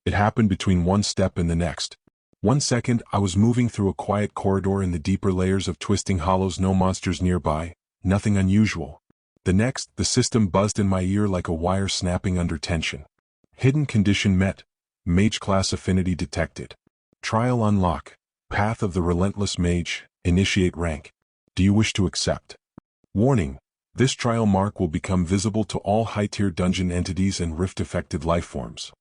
It happened between one step and the next. 1 second, I was moving through a quiet corridor in the deeper layers of twisting hollows, no monsters nearby, nothing unusual. The next, the system buzzed in my ear like a wire snapping under tension. Hidden condition met. Mage class affinity detected. Trial unlock. Path of the Relentless Mage. Initiate rank. Do you wish to accept? Warning. This trial mark will become visible to all high-tier dungeon entities and rift-affected lifeforms.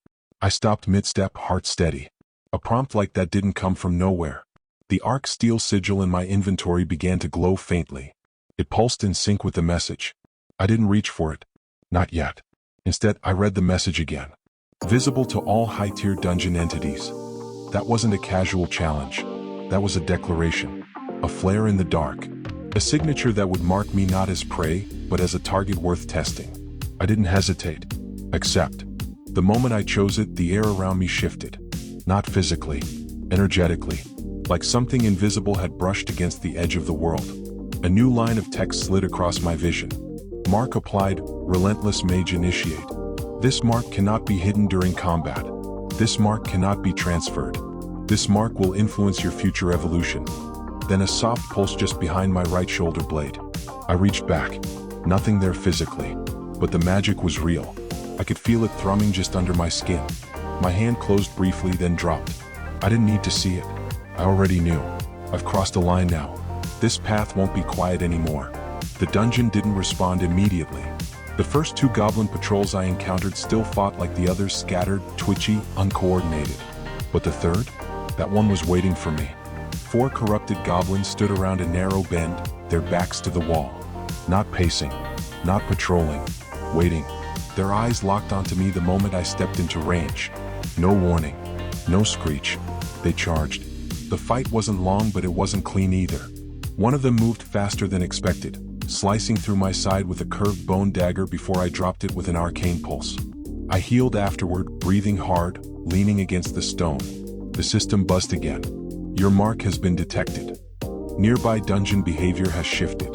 I stopped mid-step, heart steady. A prompt like that didn't come from nowhere. The arc steel sigil in my inventory began to glow faintly. It pulsed in sync with the message. I didn't reach for it. Not yet. Instead, I read the message again. Visible to all high-tier dungeon entities. That wasn't a casual challenge. That was a declaration. A flare in the dark. A signature that would mark me not as prey, but as a target worth testing. I didn't hesitate. Accept. The moment I chose it, the air around me shifted. Not physically, energetically. Like something invisible had brushed against the edge of the world. A new line of text slid across my vision. Mark applied, Relentless Mage initiate. This mark cannot be hidden during combat. This mark cannot be transferred. This mark will influence your future evolution. Then a soft pulse just behind my right shoulder blade. I reached back. Nothing there physically, but the magic was real. I could feel it thrumming just under my skin. My hand closed briefly, then dropped. I didn't need to see it. I already knew. I've crossed a line now. This path won't be quiet anymore. The dungeon didn't respond immediately. The first 2 goblin patrols I encountered still fought like the others, scattered, twitchy, uncoordinated. But the third? That one was waiting for me. 4 corrupted goblins stood around a narrow bend, their backs to the wall. Not pacing, not patrolling, waiting. Their eyes locked onto me the moment I stepped into range. No warning, no screech. They charged. The fight wasn't long, but it wasn't clean either. One of them moved faster than expected, slicing through my side with a curved bone dagger before I dropped it with an arcane pulse. I healed afterward, breathing hard, leaning against the stone. The system buzzed again. Your mark has been detected. Nearby dungeon behavior has shifted.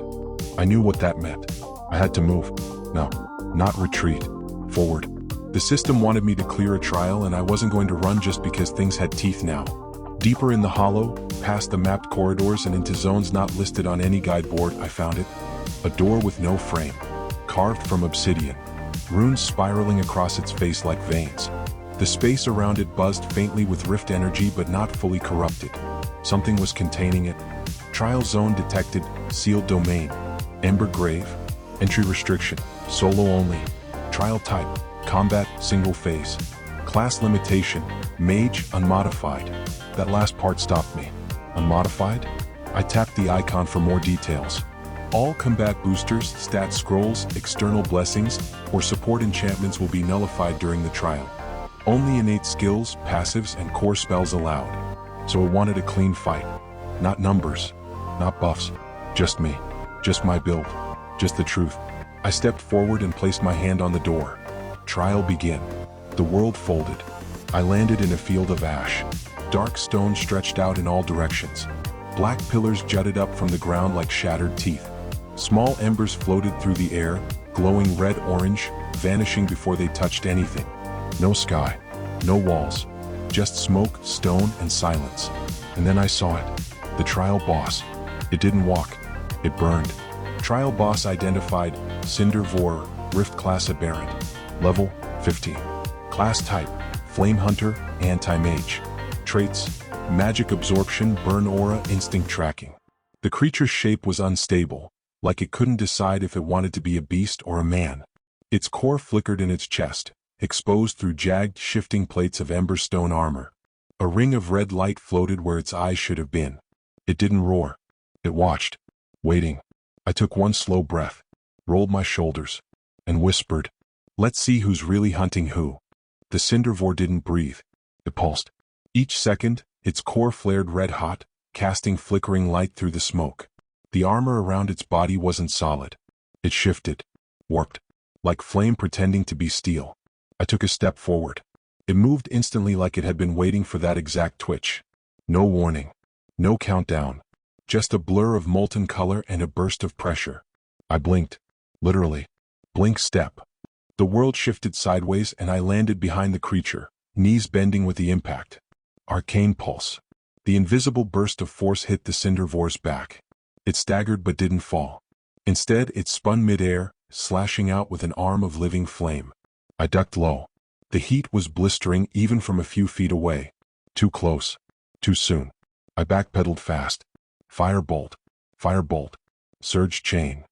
I knew what that meant. I had to move. No, not retreat. Forward. The system wanted me to clear a trial, and I wasn't going to run just because things had teeth now. Deeper in the hollow, past the mapped corridors and into zones not listed on any guide board, I found it. A door with no frame. Carved from obsidian. Runes spiraling across its face like veins. The space around it buzzed faintly with rift energy, but not fully corrupted. Something was containing it. Trial zone detected, sealed domain. Ember grave. Entry restriction, solo only. Trial type, combat, single phase. Class limitation, mage, unmodified. That last part stopped me. Unmodified? I tapped the icon for more details. All combat boosters, stat scrolls, external blessings, or support enchantments will be nullified during the trial. Only innate skills, passives, and core spells allowed. So it wanted a clean fight. Not numbers, not buffs, just me, just my build, just the truth. I stepped forward and placed my hand on the door. Trial begin. The world folded. I landed in a field of ash. Dark stone stretched out in all directions. Black pillars jutted up from the ground like shattered teeth. Small embers floated through the air, glowing red-orange, vanishing before they touched anything. No sky, no walls, just smoke, stone, and silence. And then I saw it. The trial boss. It didn't walk. It burned. Trial boss identified, Cinder Vor, Rift class aberrant. Level, 15. Class type, Flame Hunter, Anti-Mage. Traits, Magic Absorption, Burn Aura, Instinct Tracking. The creature's shape was unstable, like it couldn't decide if it wanted to be a beast or a man. Its core flickered in its chest, exposed through jagged, shifting plates of ember stone armor. A ring of red light floated where its eyes should have been. It didn't roar. It watched, waiting. I took one slow breath, rolled my shoulders, and whispered, "Let's see who's really hunting who." The Cindervore didn't breathe. It pulsed. Each second, its core flared red-hot, casting flickering light through the smoke. The armor around its body wasn't solid. It shifted, warped, like flame pretending to be steel. I took a step forward. It moved instantly like it had been waiting for that exact twitch. No warning. No countdown. Just a blur of molten color and a burst of pressure. I blinked. Literally. Blink step. The world shifted sideways and I landed behind the creature, knees bending with the impact. Arcane pulse. The invisible burst of force hit the Cindervore's back. It staggered but didn't fall. Instead, it spun mid-air, slashing out with an arm of living flame. I ducked low. The heat was blistering even from a few feet away. Too close. Too soon. I backpedaled fast. Firebolt. Firebolt. Surge chain.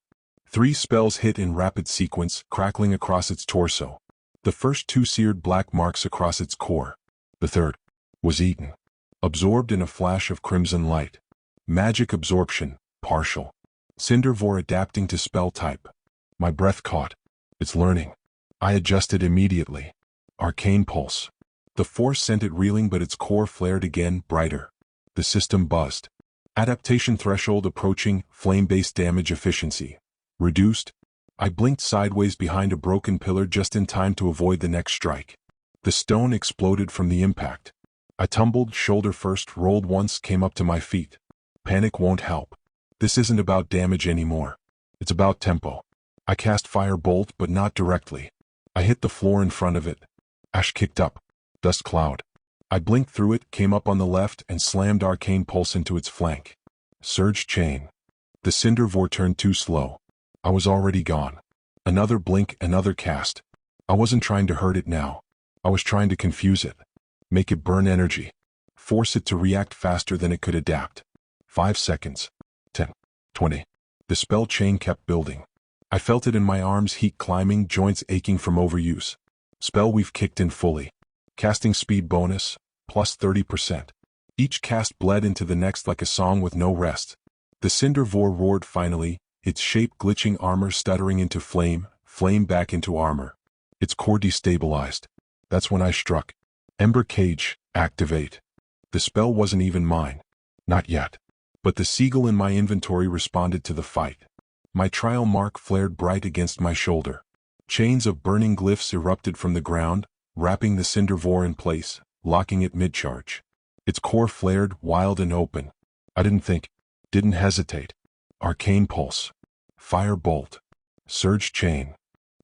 3 spells hit in rapid sequence, crackling across its torso. The first 2 seared black marks across its core. The third was eaten. Absorbed in a flash of crimson light. Magic absorption, partial. Cindervore adapting to spell type. My breath caught. It's learning. I adjusted immediately. Arcane pulse. The force sent it reeling but its core flared again, brighter. The system buzzed. Adaptation threshold approaching, flame-based damage efficiency. Reduced. I blinked sideways behind a broken pillar just in time to avoid the next strike. The stone exploded from the impact. I tumbled, shoulder first, rolled once, came up to my feet. Panic won't help. This isn't about damage anymore. It's about tempo. I cast Firebolt, but not directly. I hit the floor in front of it. Ash kicked up. Dust cloud. I blinked through it, came up on the left, and slammed Arcane Pulse into its flank. Surge chain. The Cindervore turned too slow. I was already gone. Another blink, another cast. I wasn't trying to hurt it now. I was trying to confuse it. Make it burn energy. Force it to react faster than it could adapt. 5 seconds. 10. 20. The spell chain kept building. I felt it in my arms, heat climbing, joints aching from overuse. Spell weave kicked in fully. Casting speed bonus, plus 30%. Each cast bled into the next like a song with no rest. The Cindervore roared finally, its shape glitching, armor stuttering into flame, flame back into armor. Its core destabilized. That's when I struck. Ember Cage, activate. The spell wasn't even mine. Not yet. But the seagull in my inventory responded to the fight. My trial mark flared bright against my shoulder. Chains of burning glyphs erupted from the ground, wrapping the Cindervore in place, locking it mid-charge. Its core flared, wild and open. I didn't think. Didn't hesitate. Arcane Pulse. Firebolt. Surge chain.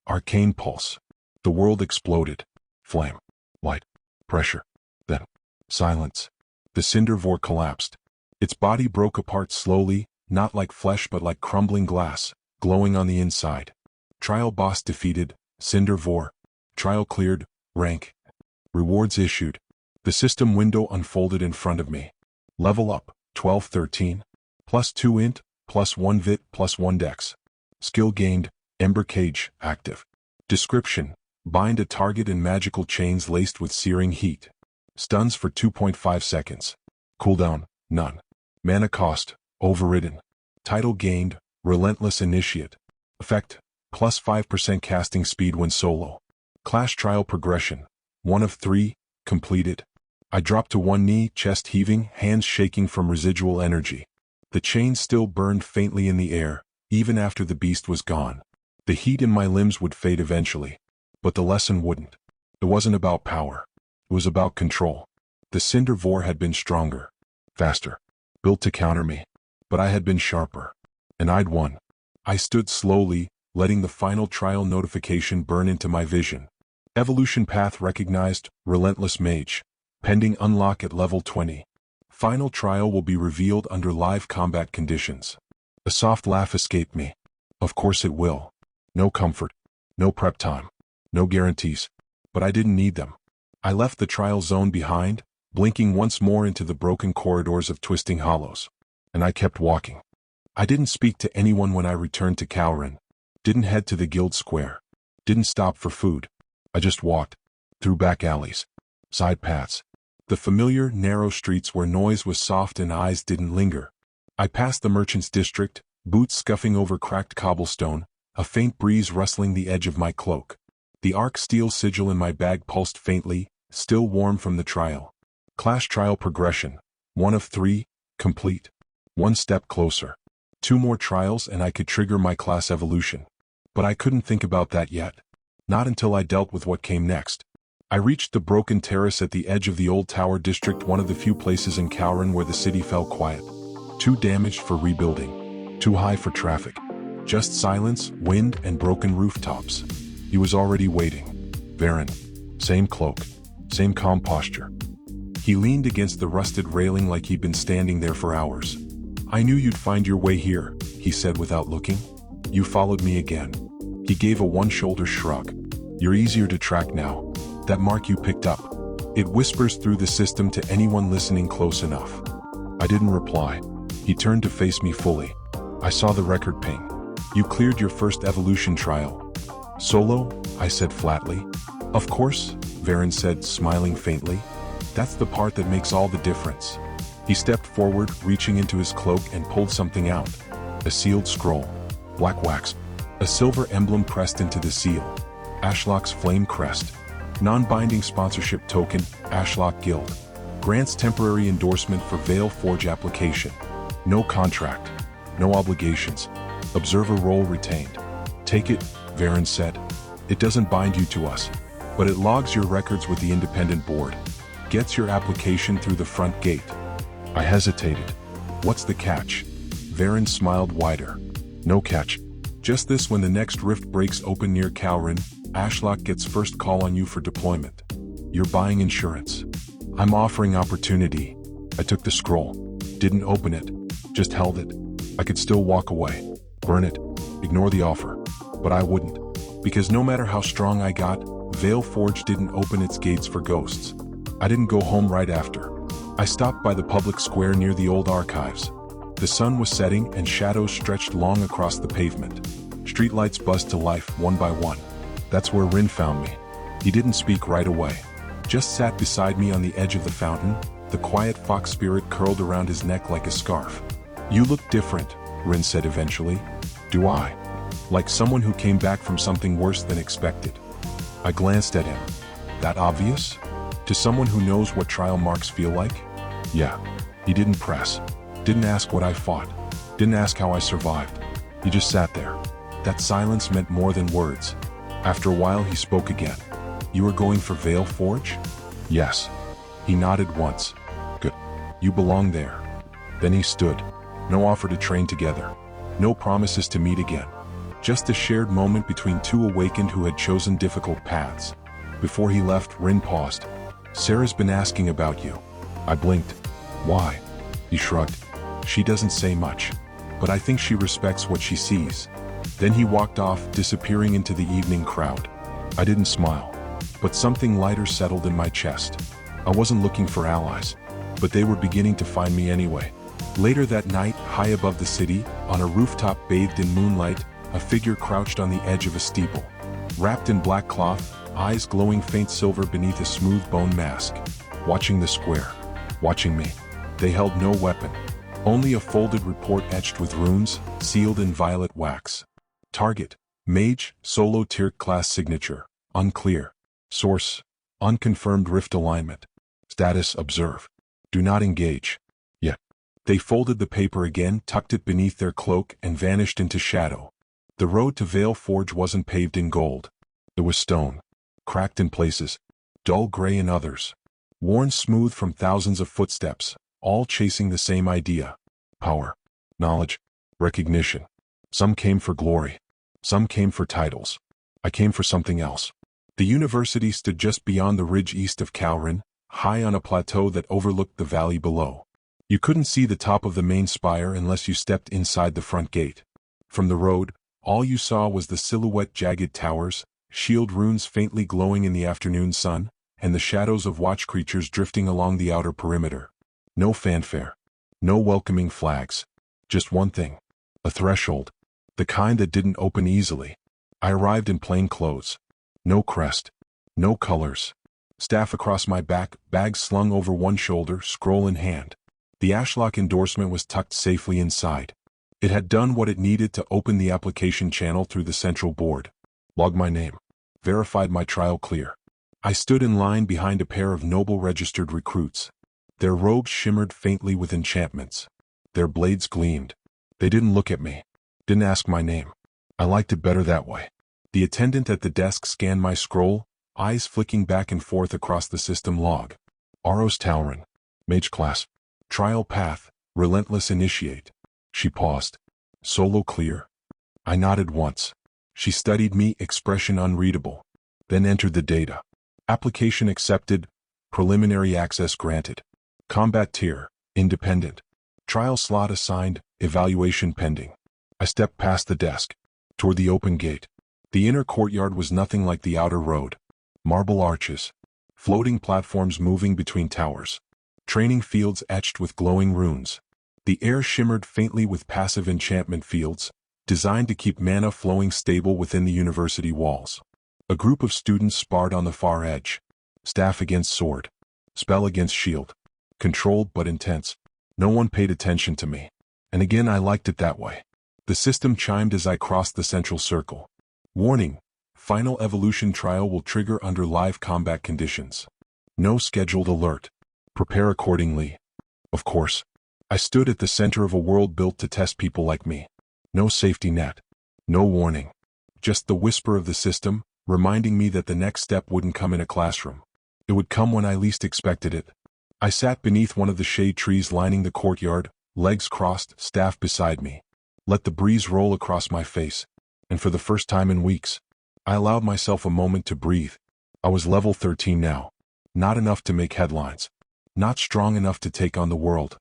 Arcane Pulse. The world exploded. Flame. Light. Pressure. Then. Silence. The Cindervore collapsed. Its body broke apart slowly, not like flesh but like crumbling glass, glowing on the inside. Trial boss defeated. Cindervore. Trial cleared. Rank. Rewards issued. The system window unfolded in front of me. Level up, 12-13. Plus 2 int, plus 1 vit, plus 1 dex. Skill gained, Ember Cage, active. Description: bind a target in magical chains laced with searing heat. Stuns for 2.5 seconds. Cooldown, none. Mana cost, overridden. Title gained, Relentless Initiate. Effect, plus 5% casting speed when solo. Clash Trial Progression. 1 of 3, completed. I dropped to one knee, chest heaving, hands shaking from residual energy. The chain still burned faintly in the air, even after the beast was gone. The heat in my limbs would fade eventually. But the lesson wouldn't. It wasn't about power. It was about control. The Cinder Vor had been stronger, faster, built to counter me. But I had been sharper. And I'd won. I stood slowly, letting the final trial notification burn into my vision. Evolution path recognized, Relentless Mage. Pending unlock at level 20. Final trial will be revealed under live combat conditions. A soft laugh escaped me. Of course it will. No comfort. No prep time. No guarantees. But I didn't need them. I left the trial zone behind, blinking once more into the broken corridors of twisting hollows. And I kept walking. I didn't speak to anyone when I returned to Kalrin. Didn't head to the guild square. Didn't stop for food. I just walked. Through back alleys. Side paths. The familiar, narrow streets where noise was soft and eyes didn't linger. I passed the merchant's district, boots scuffing over cracked cobblestone, a faint breeze rustling the edge of my cloak. The arc steel sigil in my bag pulsed faintly, still warm from the trial. Clash Trial Progression. 1 of 3, complete. 1 step closer. 2 more trials and I could trigger my class evolution. But I couldn't think about that yet. Not until I dealt with what came next. I reached the broken terrace at the edge of the old tower district, one of the few places in Kalrin where the city fell quiet. Too damaged for rebuilding. Too high for traffic. Just silence, wind, and broken rooftops. He was already waiting. Varen. Same cloak. Same calm posture. He leaned against the rusted railing like he'd been standing there for hours. I knew you'd find your way here, he said without looking. You followed me again. He gave a one-shoulder shrug. You're easier to track now. That mark you picked up. It whispers through the system to anyone listening close enough. I didn't reply. He turned to face me fully. I saw the record ping. You cleared your first evolution trial. Solo? I said flatly. Of course, Varen said, smiling faintly. That's the part that makes all the difference. He stepped forward, reaching into his cloak and pulled something out. A sealed scroll. Black wax. A silver emblem pressed into the seal. Ashlock's flame crest. Non-binding sponsorship token, Ashlock Guild. Grants temporary endorsement for Veil Forge application. No contract. No obligations. Observer role retained. Take it, Varen said. It doesn't bind you to us, but it logs your records with the independent board. Gets your application through the front gate. I hesitated. What's the catch? Varen smiled wider. No catch. Just this: when the next rift breaks open near Kalrin, Ashlock gets first call on you for deployment. You're buying insurance. I'm offering opportunity. I took the scroll. Didn't open it. Just held it. I could still walk away. Burn it. Ignore the offer. But I wouldn't. Because no matter how strong I got, Veil Forge didn't open its gates for ghosts. I didn't go home right after. I stopped by the public square near the old archives. The sun was setting and shadows stretched long across the pavement. Streetlights buzzed to life one by one. That's where Rin found me. He didn't speak right away. Just sat beside me on the edge of the fountain, the quiet fox spirit curled around his neck like a scarf. You look different, Rin said eventually. Do I? Like someone who came back from something worse than expected. I glanced at him. That obvious? To someone who knows what trial marks feel like? Yeah. He didn't press. Didn't ask what I fought. Didn't ask how I survived. He just sat there. That silence meant more than words. After a while he spoke again. You were going for Veil Forge? Yes. He nodded once. Good. You belong there. Then he stood. No offer to train together. No promises to meet again. Just a shared moment between two awakened who had chosen difficult paths. Before he left, Rin paused. Sarah's been asking about you. I blinked. Why? He shrugged. She doesn't say much. But I think she respects what she sees. Then he walked off, disappearing into the evening crowd. I didn't smile. But something lighter settled in my chest. I wasn't looking for allies. But they were beginning to find me anyway. Later that night, high above the city, on a rooftop bathed in moonlight, a figure crouched on the edge of a steeple. Wrapped in black cloth, eyes glowing faint silver beneath a smooth bone mask. Watching the square. Watching me. They held no weapon. Only a folded report etched with runes, sealed in violet wax. Target: Mage, Solo Tier Class Signature. Unclear. Source: Unconfirmed Rift Alignment. Status: Observe. Do not engage. Yet. They folded the paper again, tucked it beneath their cloak, and vanished into shadow. The road to Vale Forge wasn't paved in gold. It was stone. Cracked in places. Dull gray in others. Worn smooth from thousands of footsteps, all chasing the same idea. Power. Knowledge. Recognition. Some came for glory. Some came for titles. I came for something else. The university stood just beyond the ridge east of Calrin, high on a plateau that overlooked the valley below. You couldn't see the top of the main spire unless you stepped inside the front gate. From the road, all you saw was the silhouette jagged towers, shield runes faintly glowing in the afternoon sun, and the shadows of watch creatures drifting along the outer perimeter. No fanfare. No welcoming flags. Just one thing. A threshold. The kind that didn't open easily. I arrived in plain clothes. No crest. No colors. Staff across my back, bag slung over one shoulder, scroll in hand. The Ashlock endorsement was tucked safely inside. It had done what it needed to open the application channel through the central board. Logged my name. Verified my trial clear. I stood in line behind a pair of noble registered recruits. Their robes shimmered faintly with enchantments. Their blades gleamed. They didn't look at me. Didn't ask my name. I liked it better that way. The attendant at the desk scanned my scroll, eyes flicking back and forth across the system log. Aros Talrin. Mage class. Trial path. Relentless initiate. She paused. Solo clear. I nodded once. She studied me, expression unreadable. Then entered the data. Application accepted. Preliminary access granted. Combat tier. Independent. Trial slot assigned. Evaluation pending. I stepped past the desk. Toward the open gate. The inner courtyard was nothing like the outer road. Marble arches. Floating platforms moving between towers. Training fields etched with glowing runes. The air shimmered faintly with passive enchantment fields, designed to keep mana flowing stable within the university walls. A group of students sparred on the far edge. Staff against sword. Spell against shield. Controlled but intense. No one paid attention to me. And again I liked it that way. The system chimed as I crossed the central circle. Warning. Final evolution trial will trigger under live combat conditions. No scheduled alert. Prepare accordingly. Of course. I stood at the center of a world built to test people like me. No safety net. No warning. Just the whisper of the system, reminding me that the next step wouldn't come in a classroom. It would come when I least expected it. I sat beneath one of the shade trees lining the courtyard, legs crossed, staff beside me. Let the breeze roll across my face. And for the first time in weeks, I allowed myself a moment to breathe. I was level 13 now. Not enough to make headlines. Not strong enough to take on the world.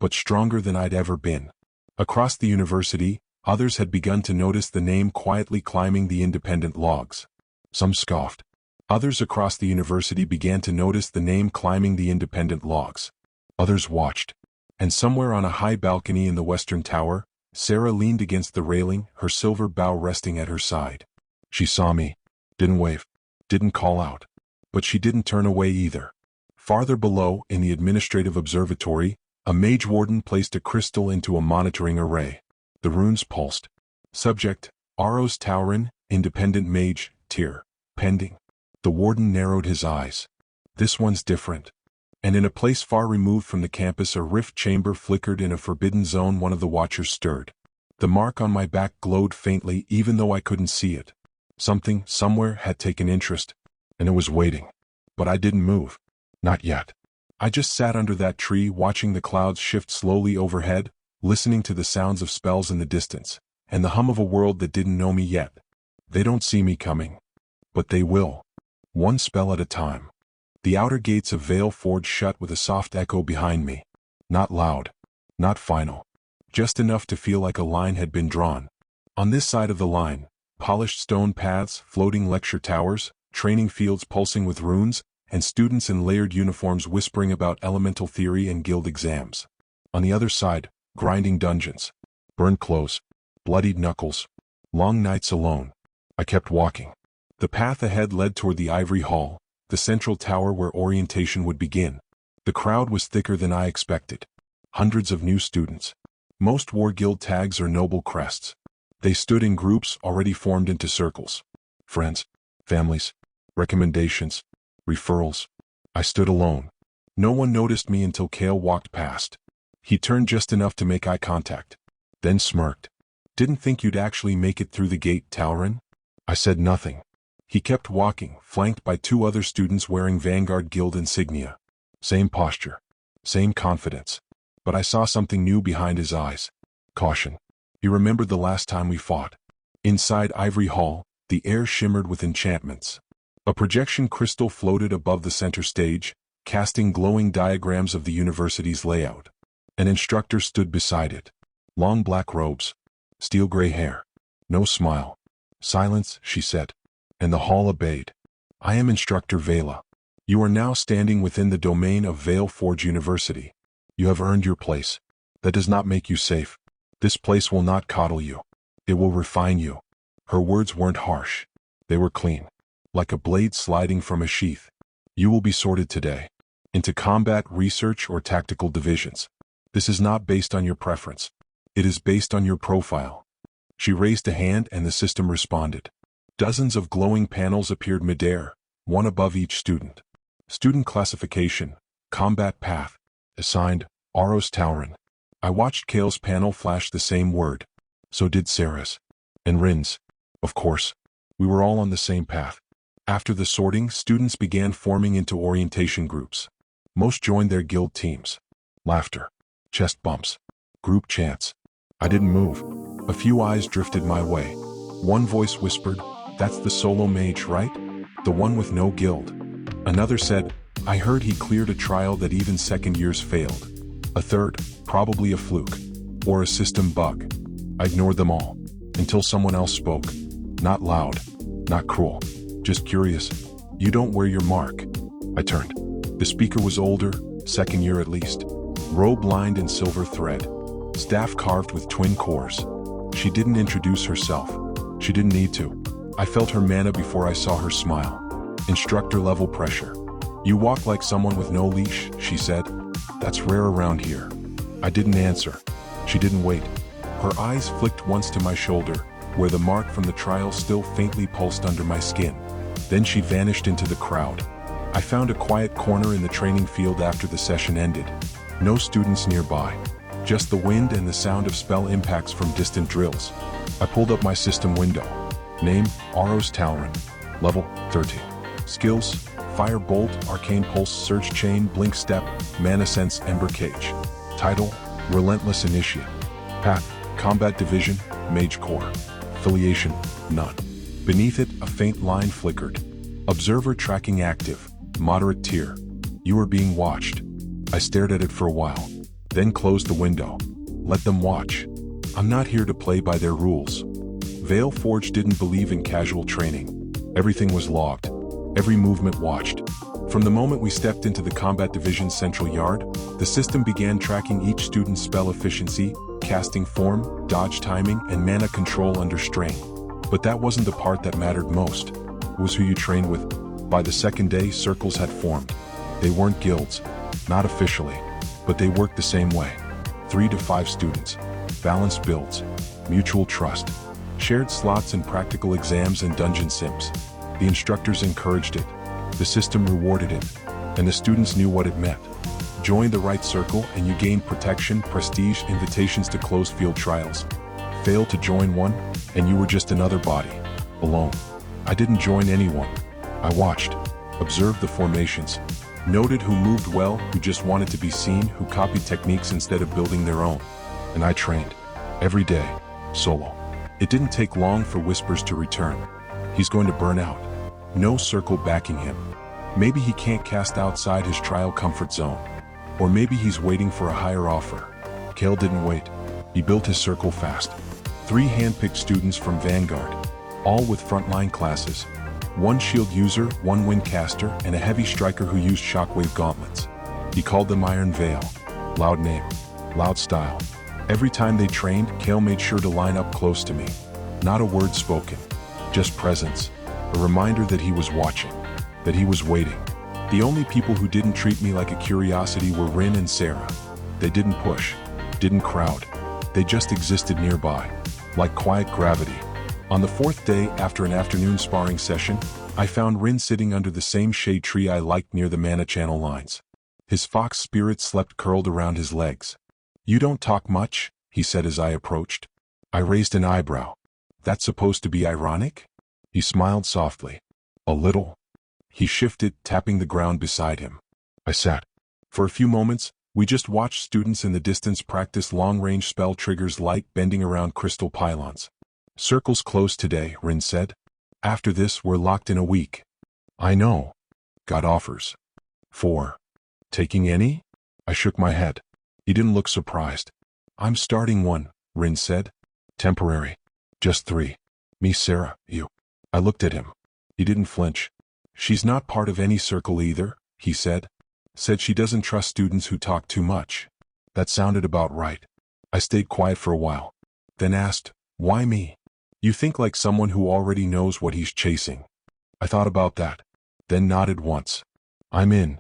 But stronger than I'd ever been. Across the university, others had begun to notice the name quietly climbing the independent logs. Some scoffed. Others across the university began to notice the name climbing the independent logs. Others watched. And somewhere on a high balcony in the western tower, Sarah leaned against the railing, her silver bow resting at her side. She saw me. Didn't wave. Didn't call out. But she didn't turn away either. Farther below, in the administrative observatory, a mage warden placed a crystal into a monitoring array. The runes pulsed. Subject: Aros Talrin, independent mage, tier, pending. The warden narrowed his eyes. This one's different. And in a place far removed from the campus, a rift chamber flickered in a forbidden zone. One of the watchers stirred. The mark on my back glowed faintly even though I couldn't see it. Something, somewhere, had taken interest, and it was waiting. But I didn't move. Not yet. I just sat under that tree watching the clouds shift slowly overhead, listening to the sounds of spells in the distance, and the hum of a world that didn't know me yet. They don't see me coming. But they will. One spell at a time. The outer gates of Vale Forge shut with a soft echo behind me. Not loud. Not final. Just enough to feel like a line had been drawn. On this side of the line, polished stone paths, floating lecture towers, training fields pulsing with runes, and students in layered uniforms whispering about elemental theory and guild exams. On the other side, grinding dungeons. Burned clothes. Bloodied knuckles. Long nights alone. I kept walking. The path ahead led toward the ivory hall, the central tower where orientation would begin. The crowd was thicker than I expected. Hundreds of new students. Most wore guild tags or noble crests. They stood in groups already formed into circles. Friends, families, recommendations, referrals. I stood alone. No one noticed me until Kale walked past. He turned just enough to make eye contact, then smirked. Didn't think you'd actually make it through the gate, Talrin? I said nothing. He kept walking, flanked by 2 other students wearing Vanguard Guild insignia. Same posture, same confidence. But I saw something new behind his eyes. Caution. He remembered the last time we fought. Inside Ivory Hall, the air shimmered with enchantments. A projection crystal floated above the center stage, casting glowing diagrams of the university's layout. An instructor stood beside it. Long black robes, steel gray hair. No smile. Silence, she said. And the hall obeyed. I am Instructor Vela. You are now standing within the domain of Veil Forge University. You have earned your place. That does not make you safe. This place will not coddle you. It will refine you. Her words weren't harsh. They were clean. Like a blade sliding from a sheath. You will be sorted today. Into combat, research, or tactical divisions. This is not based on your preference. It is based on your profile. She raised a hand and the system responded. Dozens of glowing panels appeared midair, one above each student. Student classification, combat path, assigned, Aros Talrin. I watched Kale's panel flash the same word. So did Sarah's. And Rin's. Of course. We were all on the same path. After the sorting, students began forming into orientation groups. Most joined their guild teams. Laughter. Chest bumps. Group chants. I didn't move. A few eyes drifted my way. One voice whispered, "That's the solo mage, right? The one with no guild." Another said, "I heard he cleared a trial that even second years failed." A third, "Probably a fluke. Or a system bug." I ignored them all. Until someone else spoke. Not loud. Not cruel. Just curious. "You don't wear your mark." I turned. The speaker was older, second year at least. Robe lined in silver thread. Staff carved with twin cores. She didn't introduce herself. She didn't need to. I felt her mana before I saw her smile. Instructor level pressure. "You walk like someone with no leash," she said. "That's rare around here." I didn't answer. She didn't wait. Her eyes flicked once to my shoulder, where the mark from the trial still faintly pulsed under my skin. Then she vanished into the crowd. I found a quiet corner in the training field after the session ended. No students nearby. Just the wind and the sound of spell impacts from distant drills. I pulled up my system window. Name, Aros Talrin. Level, 13. Skills, Fire Bolt, Arcane Pulse, Surge Chain, Blink Step, Mana Sense, Ember Cage. Title, Relentless Initiate. Path, Combat Division, Mage Core. Affiliation, none. Beneath it, a faint line flickered. Observer tracking active, moderate tier. You are being watched. I stared at it for a while, then closed the window. Let them watch. I'm not here to play by their rules. Veil Forge didn't believe in casual training. Everything was logged. Every movement watched. From the moment we stepped into the Combat Division's central yard, the system began tracking each student's spell efficiency, casting form, dodge timing, and mana control under strain. But that wasn't the part that mattered most. It was who you trained with. By the second day, circles had formed. They weren't guilds. Not officially. But they worked the same way. 3 to 5 students. Balanced builds. Mutual trust. Shared slots in practical exams and dungeon sims. The instructors encouraged it. The system rewarded it. And the students knew what it meant. Join the right circle and you gain protection, prestige, invitations to closed field trials. Fail to join one, and you were just another body. Alone. I didn't join anyone. I watched. Observed the formations. Noted who moved well, who just wanted to be seen, who copied techniques instead of building their own. And I trained. Every day. Solo. It didn't take long for whispers to return. He's going to burn out. No circle backing him. Maybe he can't cast outside his trial comfort zone. Or maybe he's waiting for a higher offer. Kale didn't wait. He built his circle fast. 3 handpicked students from Vanguard. All with frontline classes. 1 shield user, 1 wind caster, and a heavy striker who used shockwave gauntlets. He called them Iron Veil. Loud name. Loud style. Every time they trained, Kale made sure to line up close to me. Not a word spoken. Just presence. A reminder that he was watching. That he was waiting. The only people who didn't treat me like a curiosity were Rin and Sarah. They didn't push, didn't crowd. They just existed nearby, like quiet gravity. On the fourth day after an afternoon sparring session, I found Rin sitting under the same shade tree I liked near the mana channel lines. His fox spirit slept curled around his legs. "You don't talk much," he said as I approached. I raised an eyebrow. "That's supposed to be ironic?" He smiled softly. "A little." He shifted, tapping the ground beside him. I sat. For a few moments, we just watched students in the distance practice long-range spell triggers light bending around crystal pylons. "Circle's closed today," Rin said. "After this, we're locked in a week." "I know." "Got offers." "For taking any?" I shook my head. He didn't look surprised. "I'm starting one," Rin said. "Temporary. Just 3. Me, Sarah, you." I looked at him. He didn't flinch. "She's not part of any circle either," he said. "Said she doesn't trust students who talk too much." That sounded about right. I stayed quiet for a while, then asked, "Why me?" "You think like someone who already knows what he's chasing." I thought about that, then nodded once. "I'm in."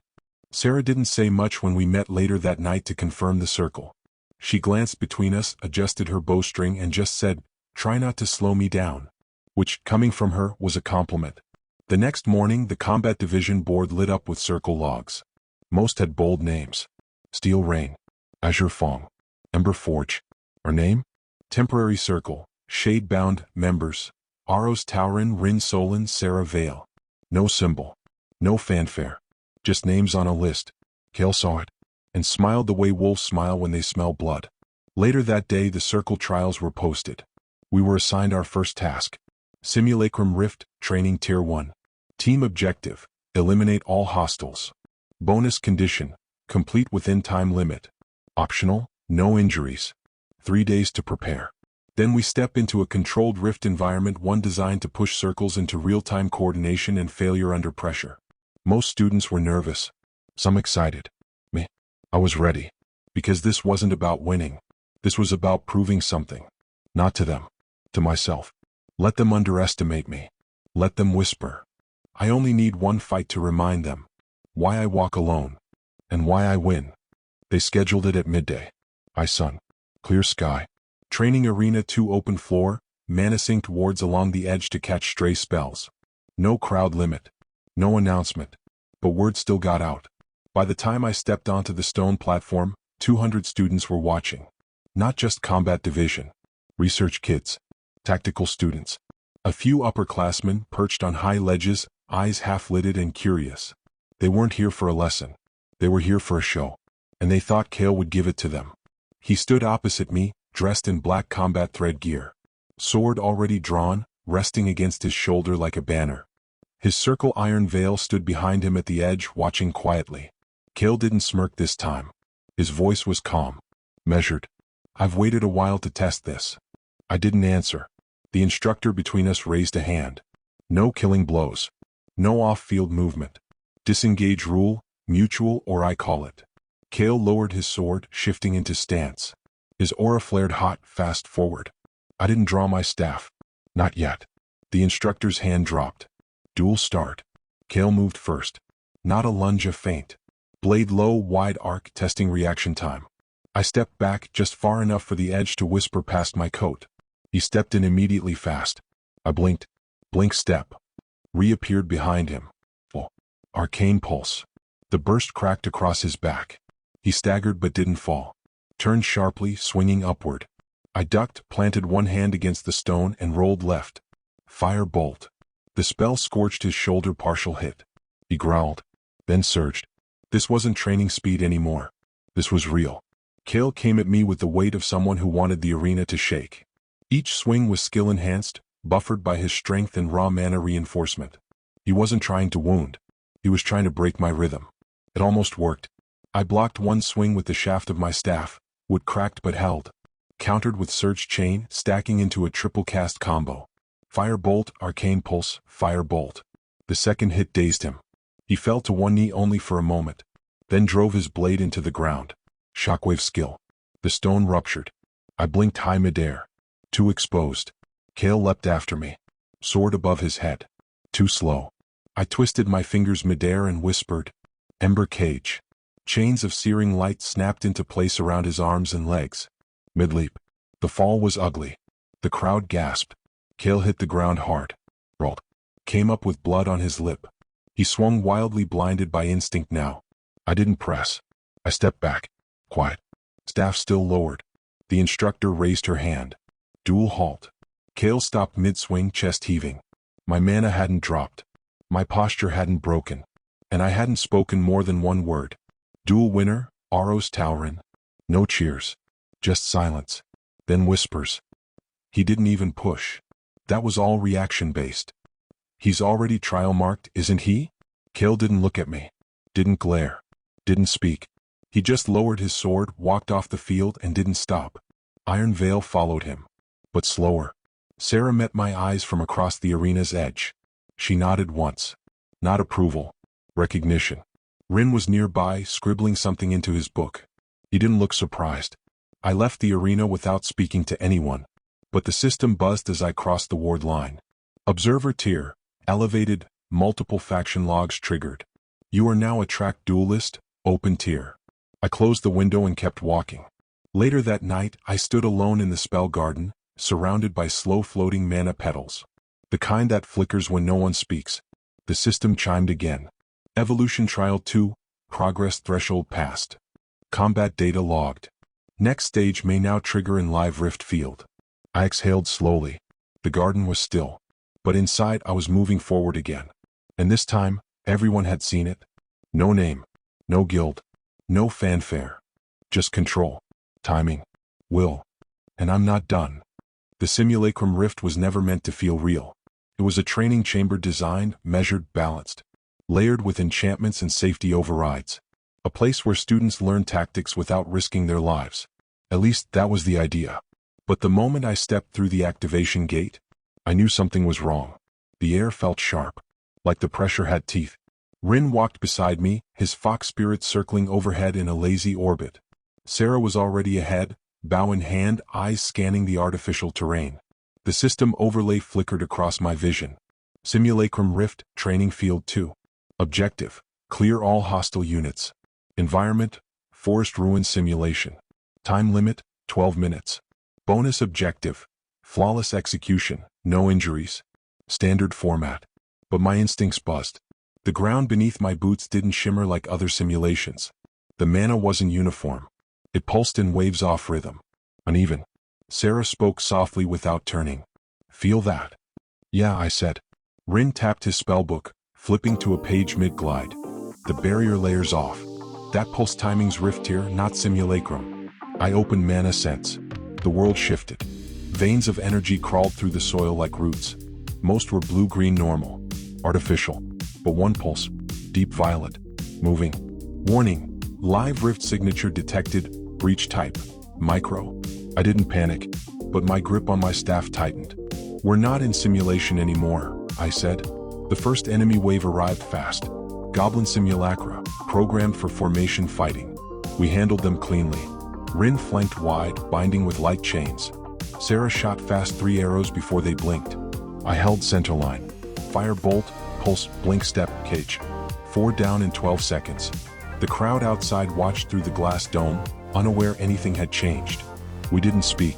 Sarah didn't say much when we met later that night to confirm the circle. She glanced between us, adjusted her bowstring, and just said, "Try not to slow me down," which, coming from her, was a compliment. The next morning, the combat division board lit up with circle logs. Most had bold names. Steel Rain, Azure Fong, Ember Forge. Our name? Temporary Circle, Shade-Bound, Members, Aros Taurin, Rin Solon, Sarah Vale. No symbol. No fanfare. Just names on a list. Kale saw it, and smiled the way wolves smile when they smell blood. Later that day, the circle trials were posted. We were assigned our first task. Simulacrum Rift, Training Tier 1. Team Objective, eliminate all hostiles. Bonus condition, complete within time limit. Optional, no injuries. 3 days to prepare. Then we step into a controlled rift environment, one designed to push circles into real-time coordination and failure under pressure. Most students were nervous, some excited. Me, I was ready. Because this wasn't about winning. This was about proving something. Not to them. To myself. Let them underestimate me. Let them whisper. I only need one fight to remind them why I walk alone, and why I win. They scheduled it at midday. High sun. Clear sky. Training arena 2 open floor, mana-synced wards along the edge to catch stray spells. No crowd limit. No announcement. But word still got out. By the time I stepped onto the stone platform, 200 students were watching. Not just combat division. Research kids. Tactical students. A few upperclassmen perched on high ledges, eyes half-lidded and curious. They weren't here for a lesson. They were here for a show. And they thought Kale would give it to them. He stood opposite me, dressed in black combat thread gear. Sword already drawn, resting against his shoulder like a banner. His circle iron veil stood behind him at the edge, watching quietly. Kale didn't smirk this time. His voice was calm, measured. "I've waited a while to test this." I didn't answer. The instructor between us raised a hand. "No killing blows. No off-field movement. Disengage rule, mutual or I call it." Kale lowered his sword, shifting into stance. His aura flared hot, fast forward. I didn't draw my staff. Not yet. The instructor's hand dropped. Duel start. Kale moved first. Not a lunge, a feint. Blade low, wide arc, testing reaction time. I stepped back just far enough for the edge to whisper past my coat. He stepped in immediately fast. I blinked. Blink step. Reappeared behind him. Oh. Arcane pulse. The burst cracked across his back. He staggered but didn't fall. Turned sharply, swinging upward. I ducked, planted one hand against the stone, and rolled left. Fire bolt. The spell scorched his shoulder, partial hit. He growled. Then surged. This wasn't training speed anymore. This was real. Kale came at me with the weight of someone who wanted the arena to shake. Each swing was skill-enhanced, buffered by his strength and raw mana reinforcement. He wasn't trying to wound. He was trying to break my rhythm. It almost worked. I blocked one swing with the shaft of my staff. Wood cracked but held. Countered with Surge Chain, stacking into a triple cast combo. Fire Bolt, Arcane Pulse, Fire Bolt. The second hit dazed him. He fell to one knee only for a moment, then drove his blade into the ground. Shockwave skill. The stone ruptured. I blinked high midair. Too exposed. Kale leapt after me. Sword above his head. Too slow. I twisted my fingers midair and whispered, "Ember Cage." Chains of searing light snapped into place around his arms and legs. Mid-leap. The fall was ugly. The crowd gasped. Kale hit the ground hard. Rolled. Came up with blood on his lip. He swung wildly, blinded by instinct now. I didn't press. I stepped back. Quiet. Staff still lowered. The instructor raised her hand. Duel halt. Kale stopped mid-swing, chest heaving. My mana hadn't dropped. My posture hadn't broken. And I hadn't spoken more than one word. Duel winner, Aros Tauren. No cheers. Just silence. Then whispers. He didn't even push. That was all reaction-based. He's already trial-marked, isn't he? Kale didn't look at me. Didn't glare. Didn't speak. He just lowered his sword, walked off the field, and didn't stop. Iron Veil followed him. But slower. Sarah met my eyes from across the arena's edge. She nodded once. Not approval. Recognition. Rin was nearby, scribbling something into his book. He didn't look surprised. I left the arena without speaking to anyone. But the system buzzed as I crossed the ward line. Observer tier. Elevated. Multiple faction logs triggered. You are now a track duelist. Open tier. I closed the window and kept walking. Later that night, I stood alone in the spell garden, surrounded by slow-floating mana petals. The kind that flickers when no one speaks. The system chimed again. Evolution Trial 2, Progress Threshold passed. Combat data logged. Next stage may now trigger in live rift field. I exhaled slowly. The garden was still. But inside I was moving forward again. And this time, everyone had seen it. No name. No guild. No fanfare. Just control. Timing. Will. And I'm not done. The simulacrum rift was never meant to feel real. It was a training chamber designed, measured, balanced. Layered with enchantments and safety overrides. A place where students learn tactics without risking their lives. At least that was the idea. But the moment I stepped through the activation gate, I knew something was wrong. The air felt sharp. Like the pressure had teeth. Rin walked beside me, his fox spirit circling overhead in a lazy orbit. Sarah was already ahead, bow in hand, eyes scanning the artificial terrain. The system overlay flickered across my vision. Simulacrum Rift, Training Field 2. Objective: clear all hostile units. Environment: Forest Ruin Simulation. Time limit: 12 minutes. Bonus objective: flawless execution, no injuries. Standard format. But my instincts buzzed. The ground beneath my boots didn't shimmer like other simulations. The mana wasn't uniform. It pulsed in waves off rhythm. Uneven. Sarah spoke softly without turning. Feel that? Yeah, I said. Rin tapped his spellbook, flipping to a page mid-glide. The barrier layers off. That pulse timing's rift tier, not simulacrum. I opened mana sense. The world shifted. Veins of energy crawled through the soil like roots. Most were blue-green normal. Artificial. But one pulse. Deep violet. Moving. Warning. Live rift signature detected. Breach type. Micro. I didn't panic, but my grip on my staff tightened. We're not in simulation anymore, I said. The first enemy wave arrived fast. Goblin simulacra, programmed for formation fighting. We handled them cleanly. Rin flanked wide, binding with light chains. Sarah shot fast 3 arrows before they blinked. I held centerline. Fire bolt, pulse, blink step, cage. 4 down in 12 seconds. The crowd outside watched through the glass dome, unaware anything had changed. We didn't speak,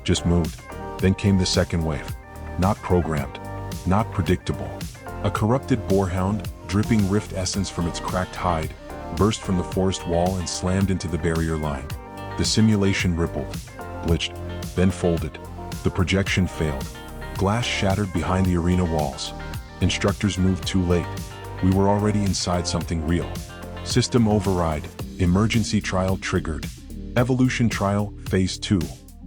just moved. Then came the second wave. Not programmed. Not predictable. A corrupted boarhound, dripping rift essence from its cracked hide, burst from the forest wall and slammed into the barrier line. The simulation rippled, glitched, then folded. The projection failed. Glass shattered behind the arena walls. Instructors moved too late. We were already inside something real. System override. Emergency trial triggered. Evolution trial, phase 2.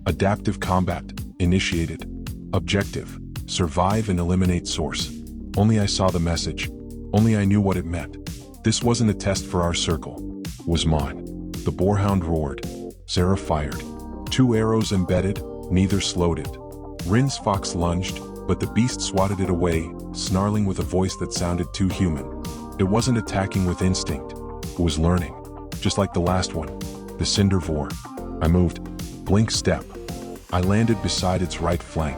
Adaptive combat, initiated. Objective: survive and eliminate source. Only I saw the message. Only I knew what it meant. This wasn't a test for our circle. It was mine. The boarhound roared. Sarah fired. 2 arrows embedded, neither slowed it. Rin's fox lunged, but the beast swatted it away, snarling with a voice that sounded too human. It wasn't attacking with instinct. It was learning. Just like the last one. The cinder vor. I moved. Blink step. I landed beside its right flank.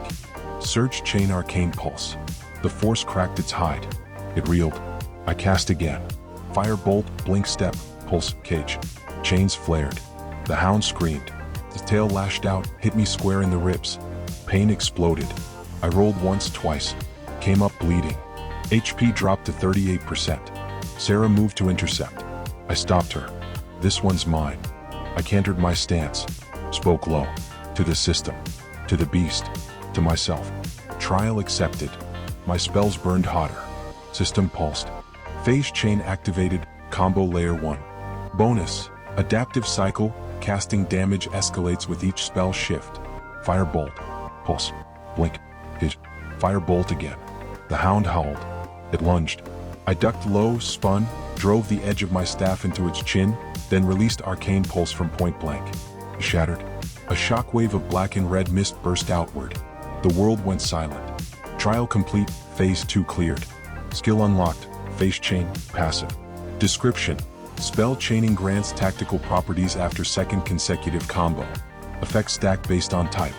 Surge chain arcane pulse. The force cracked its hide. It reeled. I cast again. Fire bolt, blink step, pulse, cage. Chains flared. The hound screamed. His tail lashed out, hit me square in the ribs. Pain exploded. I rolled once, twice. Came up bleeding. HP dropped to 38%. Sarah moved to intercept. I stopped her. This one's mine. I cantered my stance. Spoke low. To the system. To the beast. To myself. Trial accepted. My spells burned hotter. System pulsed. Phase chain activated. Combo layer 1. Bonus. Adaptive cycle. Casting damage escalates with each spell shift. Firebolt. Pulse. Blink. Hit. Firebolt again. The hound howled. It lunged. I ducked low, spun, drove the edge of my staff into its chin, then released arcane pulse from point blank. It shattered. A shockwave of black and red mist burst outward. The world went silent. Trial complete. Phase 2 cleared. Skill unlocked. Phase chain. Passive. Description. Spell chaining grants tactical properties after second consecutive combo. Effect stack based on type.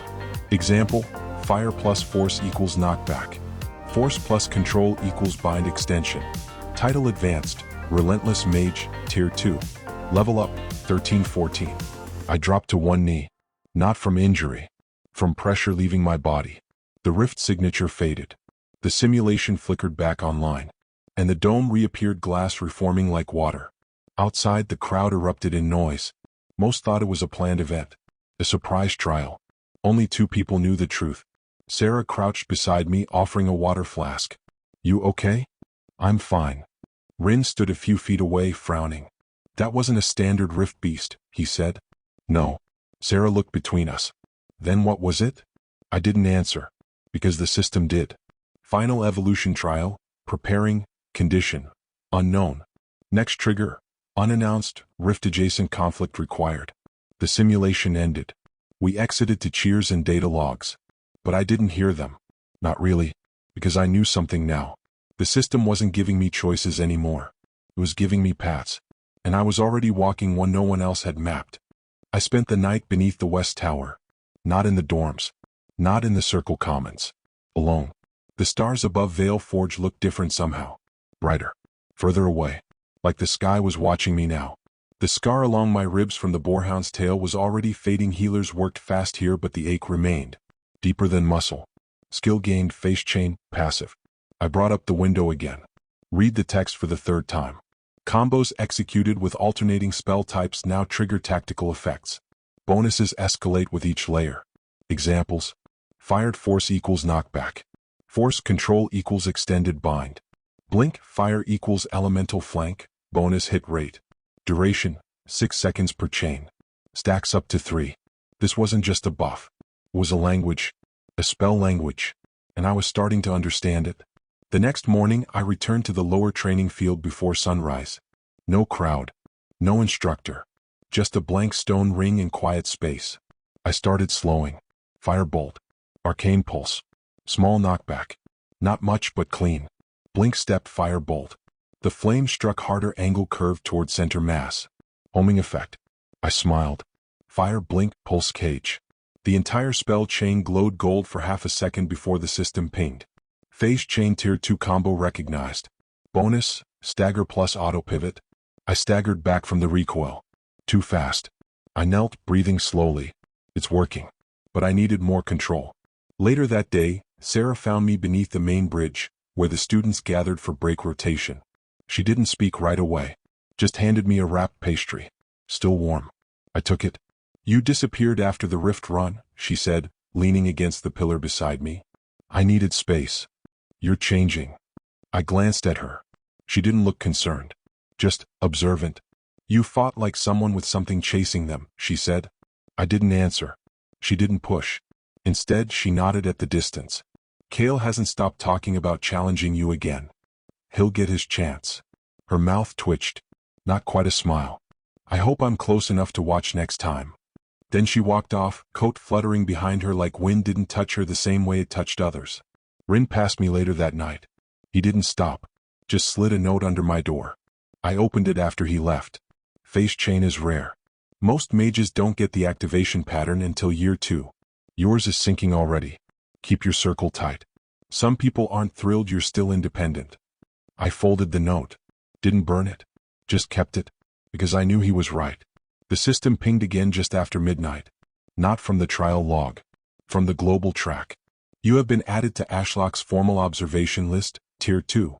Example, fire plus force equals knockback. Force plus control equals bind extension. Title advanced, relentless mage, tier 2. Level up, 13-14. I dropped to one knee. Not from injury. From pressure leaving my body. The rift signature faded. The simulation flickered back online. And the dome reappeared, glass reforming like water. Outside, the crowd erupted in noise. Most thought it was a planned event. A surprise trial. Only 2 people knew the truth. Sarah crouched beside me, offering a water flask. You okay? I'm fine. Rin stood a few feet away, frowning. That wasn't a standard rift beast, he said. No. Sarah looked between us. Then what was it? I didn't answer. Because the system did. Final evolution trial. Preparing. Condition. Unknown. Next trigger. Unannounced, rift-adjacent conflict required. The simulation ended. We exited to cheers and data logs. But I didn't hear them. Not really. Because I knew something now. The system wasn't giving me choices anymore. It was giving me paths. And I was already walking one no one else had mapped. I spent the night beneath the West Tower. Not in the dorms. Not in the Circle Commons. Alone. The stars above Vale Forge looked different somehow. Brighter. Further away. Like the sky was watching me now. The scar along my ribs from the boarhound's tail was already fading. Healers worked fast here, but the ache remained. Deeper than muscle. Skill gained. Phase chain. Passive. I brought up the window again. Read the text for the 3rd time. Combos executed with alternating spell types now trigger tactical effects. Bonuses escalate with each layer. Examples. Fired force equals knockback. Force control equals extended bind. Blink, fire equals elemental flank, bonus hit rate. Duration, 6 seconds per chain. Stacks up to 3. This wasn't just a buff. It was a language. A spell language. And I was starting to understand it. The next morning, I returned to the lower training field before sunrise. No crowd. No instructor. Just a blank stone ring in quiet space. I started slowing. Firebolt. Arcane pulse. Small knockback. Not much but clean. Blink stepped firebolt. The flame struck harder, angle curved toward center mass. Homing effect. I smiled. Fire, blink, pulse, cage. The entire spell chain glowed gold for half a second before the system pinged. Phase chain tier 2 combo recognized. Bonus, stagger plus auto pivot. I staggered back from the recoil. Too fast. I knelt, breathing slowly. It's working. But I needed more control. Later that day, Sarah found me beneath the main bridge, where the students gathered for break rotation. She didn't speak right away. Just handed me a wrapped pastry. Still warm. I took it. You disappeared after the rift run, she said, leaning against the pillar beside me. I needed space. You're changing. I glanced at her. She didn't look concerned. Just observant. You fought like someone with something chasing them, she said. I didn't answer. She didn't push. Instead, she nodded at the distance. Kale hasn't stopped talking about challenging you again. He'll get his chance. Her mouth twitched. Not quite a smile. I hope I'm close enough to watch next time. Then she walked off, coat fluttering behind her like wind didn't touch her the same way it touched others. Rin passed me later that night. He didn't stop. Just slid a note under my door. I opened it after he left. Phase chain is rare. Most mages don't get the activation pattern until year 2. Yours is sinking already. Keep your circle tight. Some people aren't thrilled you're still independent. I folded the note. Didn't burn it. Just kept it. because I knew he was right. The system pinged again just after midnight. Not from the trial log. From the global track. You have been added to Ashlock's formal observation list, Tier 2.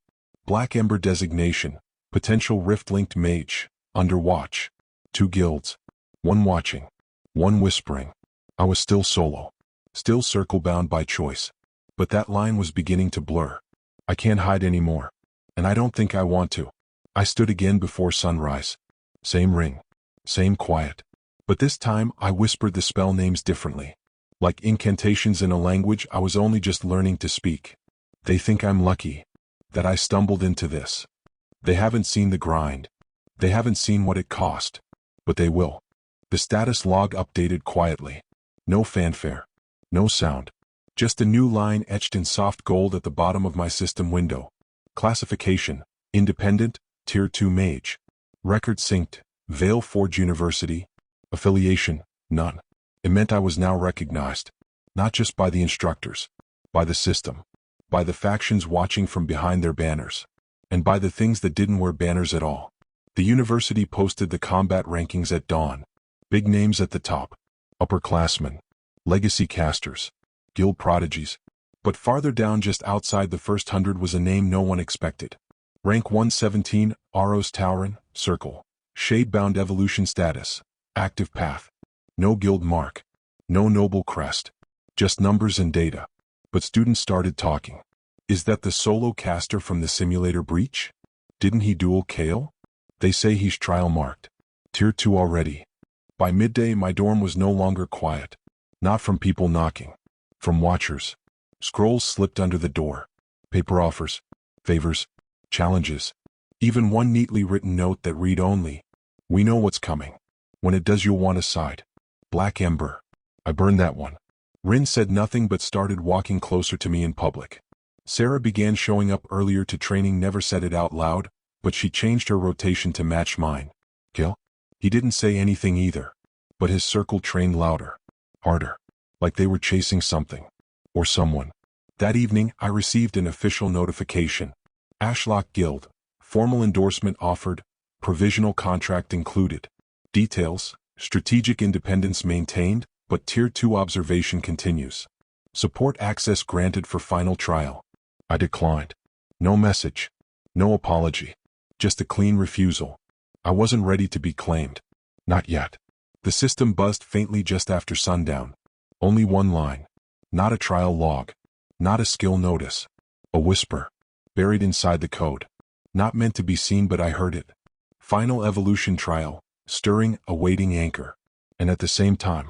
Black Ember designation. Potential rift-linked mage. Under watch. 2 guilds. 1 watching. 1 whispering. I was still solo. Still circle-bound by choice. But that line was beginning to blur. I can't hide anymore. And I don't think I want to. I stood again before sunrise. Same ring. Same quiet. But this time I whispered the spell names differently. Like incantations in a language I was only just learning to speak. They think I'm lucky. That I stumbled into this. They haven't seen the grind. They haven't seen what it cost. But they will. The status log updated quietly. No fanfare. No sound. Just a new line etched in soft gold at the bottom of my system window. Classification. Independent. Tier 2 mage. Record synced. Vale Forge University. Affiliation. None. It meant I was now recognized. Not just by the instructors. By the system. By the factions watching from behind their banners. And by the things that didn't wear banners at all. The university posted the combat rankings at dawn. Big names at the top. Upperclassmen. Legacy casters. Guild prodigies. But farther down just outside the first 100 was a name no one expected. Rank 117, Aros Tauren, Circle. Shade-bound evolution status. Active path. No guild mark. No noble crest. Just numbers and data. But students started talking. Is that the solo caster from the simulator breach? Didn't he duel Kale? They say he's trial marked. Tier 2 already. By midday my dorm was no longer quiet. Not from people knocking. From watchers. Scrolls slipped under the door. Paper offers. Favors. Challenges. Even one neatly written note that read only. We know what's coming. When it does you'll want a side. Black Ember. I burned that one. Rin said nothing but started walking closer to me in public. Sarah began showing up earlier to training, never said it out loud, but she changed her rotation to match mine. Kill? He didn't say anything either. But his circle trained louder. Harder. Like they were chasing something. Or someone. That evening I received an official notification. Ashlock Guild. Formal endorsement offered. Provisional contract included. Details. Strategic independence maintained, but Tier 2 observation continues. Support access granted for final trial. I declined. No message. No apology. Just a clean refusal. I wasn't ready to be claimed. Not yet. The system buzzed faintly just after sundown. Only one line. Not a trial log. Not a skill notice. A whisper. Buried inside the code. Not meant to be seen, but I heard it. Final evolution trial. Stirring, awaiting anchor. And at the same time,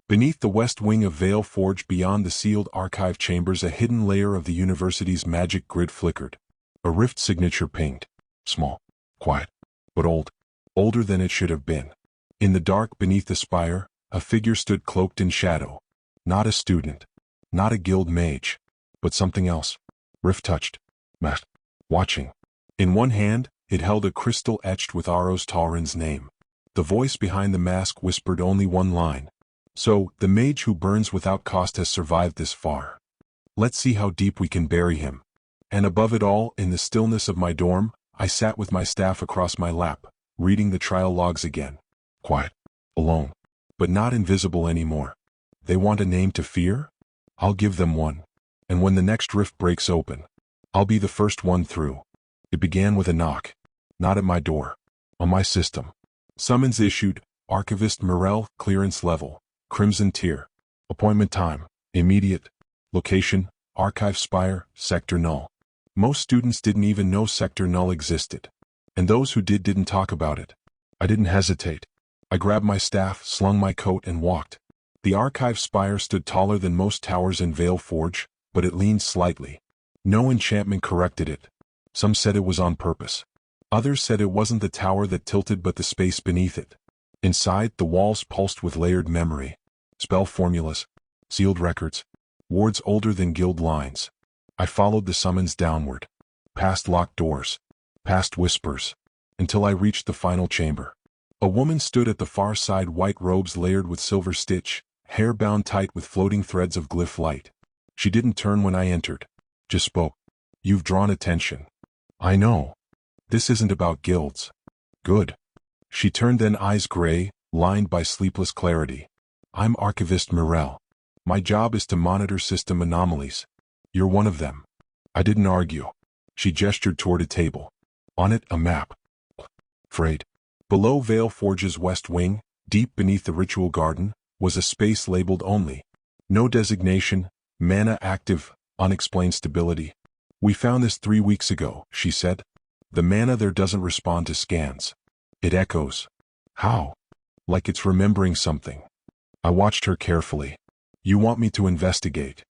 beneath the west wing of Vale Forge, beyond the sealed archive chambers, a hidden layer of the university's magic grid flickered. A rift signature pinged. Small. Quiet. But old. Older than it should have been. In the dark beneath the spire, a figure stood cloaked in shadow. Not a student. Not a guild mage. But something else. Rift touched. Mat. Watching. In one hand, it held a crystal etched with Aros Tauren's name. The voice behind the mask whispered only one line. So, the mage who burns without cost has survived this far. Let's see how deep we can bury him. And above it all, in the stillness of my dorm, I sat with my staff across my lap, reading the trial logs again. Quiet. Alone. But not invisible anymore. They want a name to fear? I'll give them one. And when the next rift breaks open, I'll be the first one through. It began with a knock. Not at my door. On my system. Summons issued. Archivist Morel, clearance level. Crimson tier. Appointment time. Immediate. Location. Archive Spire, Sector Null. Most students didn't even know Sector Null existed. And those who did didn't talk about it. I didn't hesitate. I grabbed my staff, slung my coat, and walked. The archive spire stood taller than most towers in Vale Forge, but it leaned slightly. No enchantment corrected it. Some said it was on purpose. Others said it wasn't the tower that tilted but the space beneath it. Inside, the walls pulsed with layered memory. Spell formulas. Sealed records. Wards older than guild lines. I followed the summons downward. Past locked doors. Past whispers. Until I reached the final chamber. A woman stood at the far side, white robes layered with silver stitch, hair bound tight with floating threads of glyph light. She didn't turn when I entered. Just spoke. You've drawn attention. I know. This isn't about guilds. Good. She turned, then eyes gray, lined by sleepless clarity. I'm Archivist Morel. My job is to monitor system anomalies. You're one of them. I didn't argue. She gestured toward a table. On it, a map. Frayed. Below Veil Forge's west wing, deep beneath the ritual garden, was a space labeled only. No designation, mana active, unexplained stability. We found this 3 weeks ago, she said. The mana there doesn't respond to scans. It echoes. How? Like it's remembering something. I watched her carefully. You want me to investigate?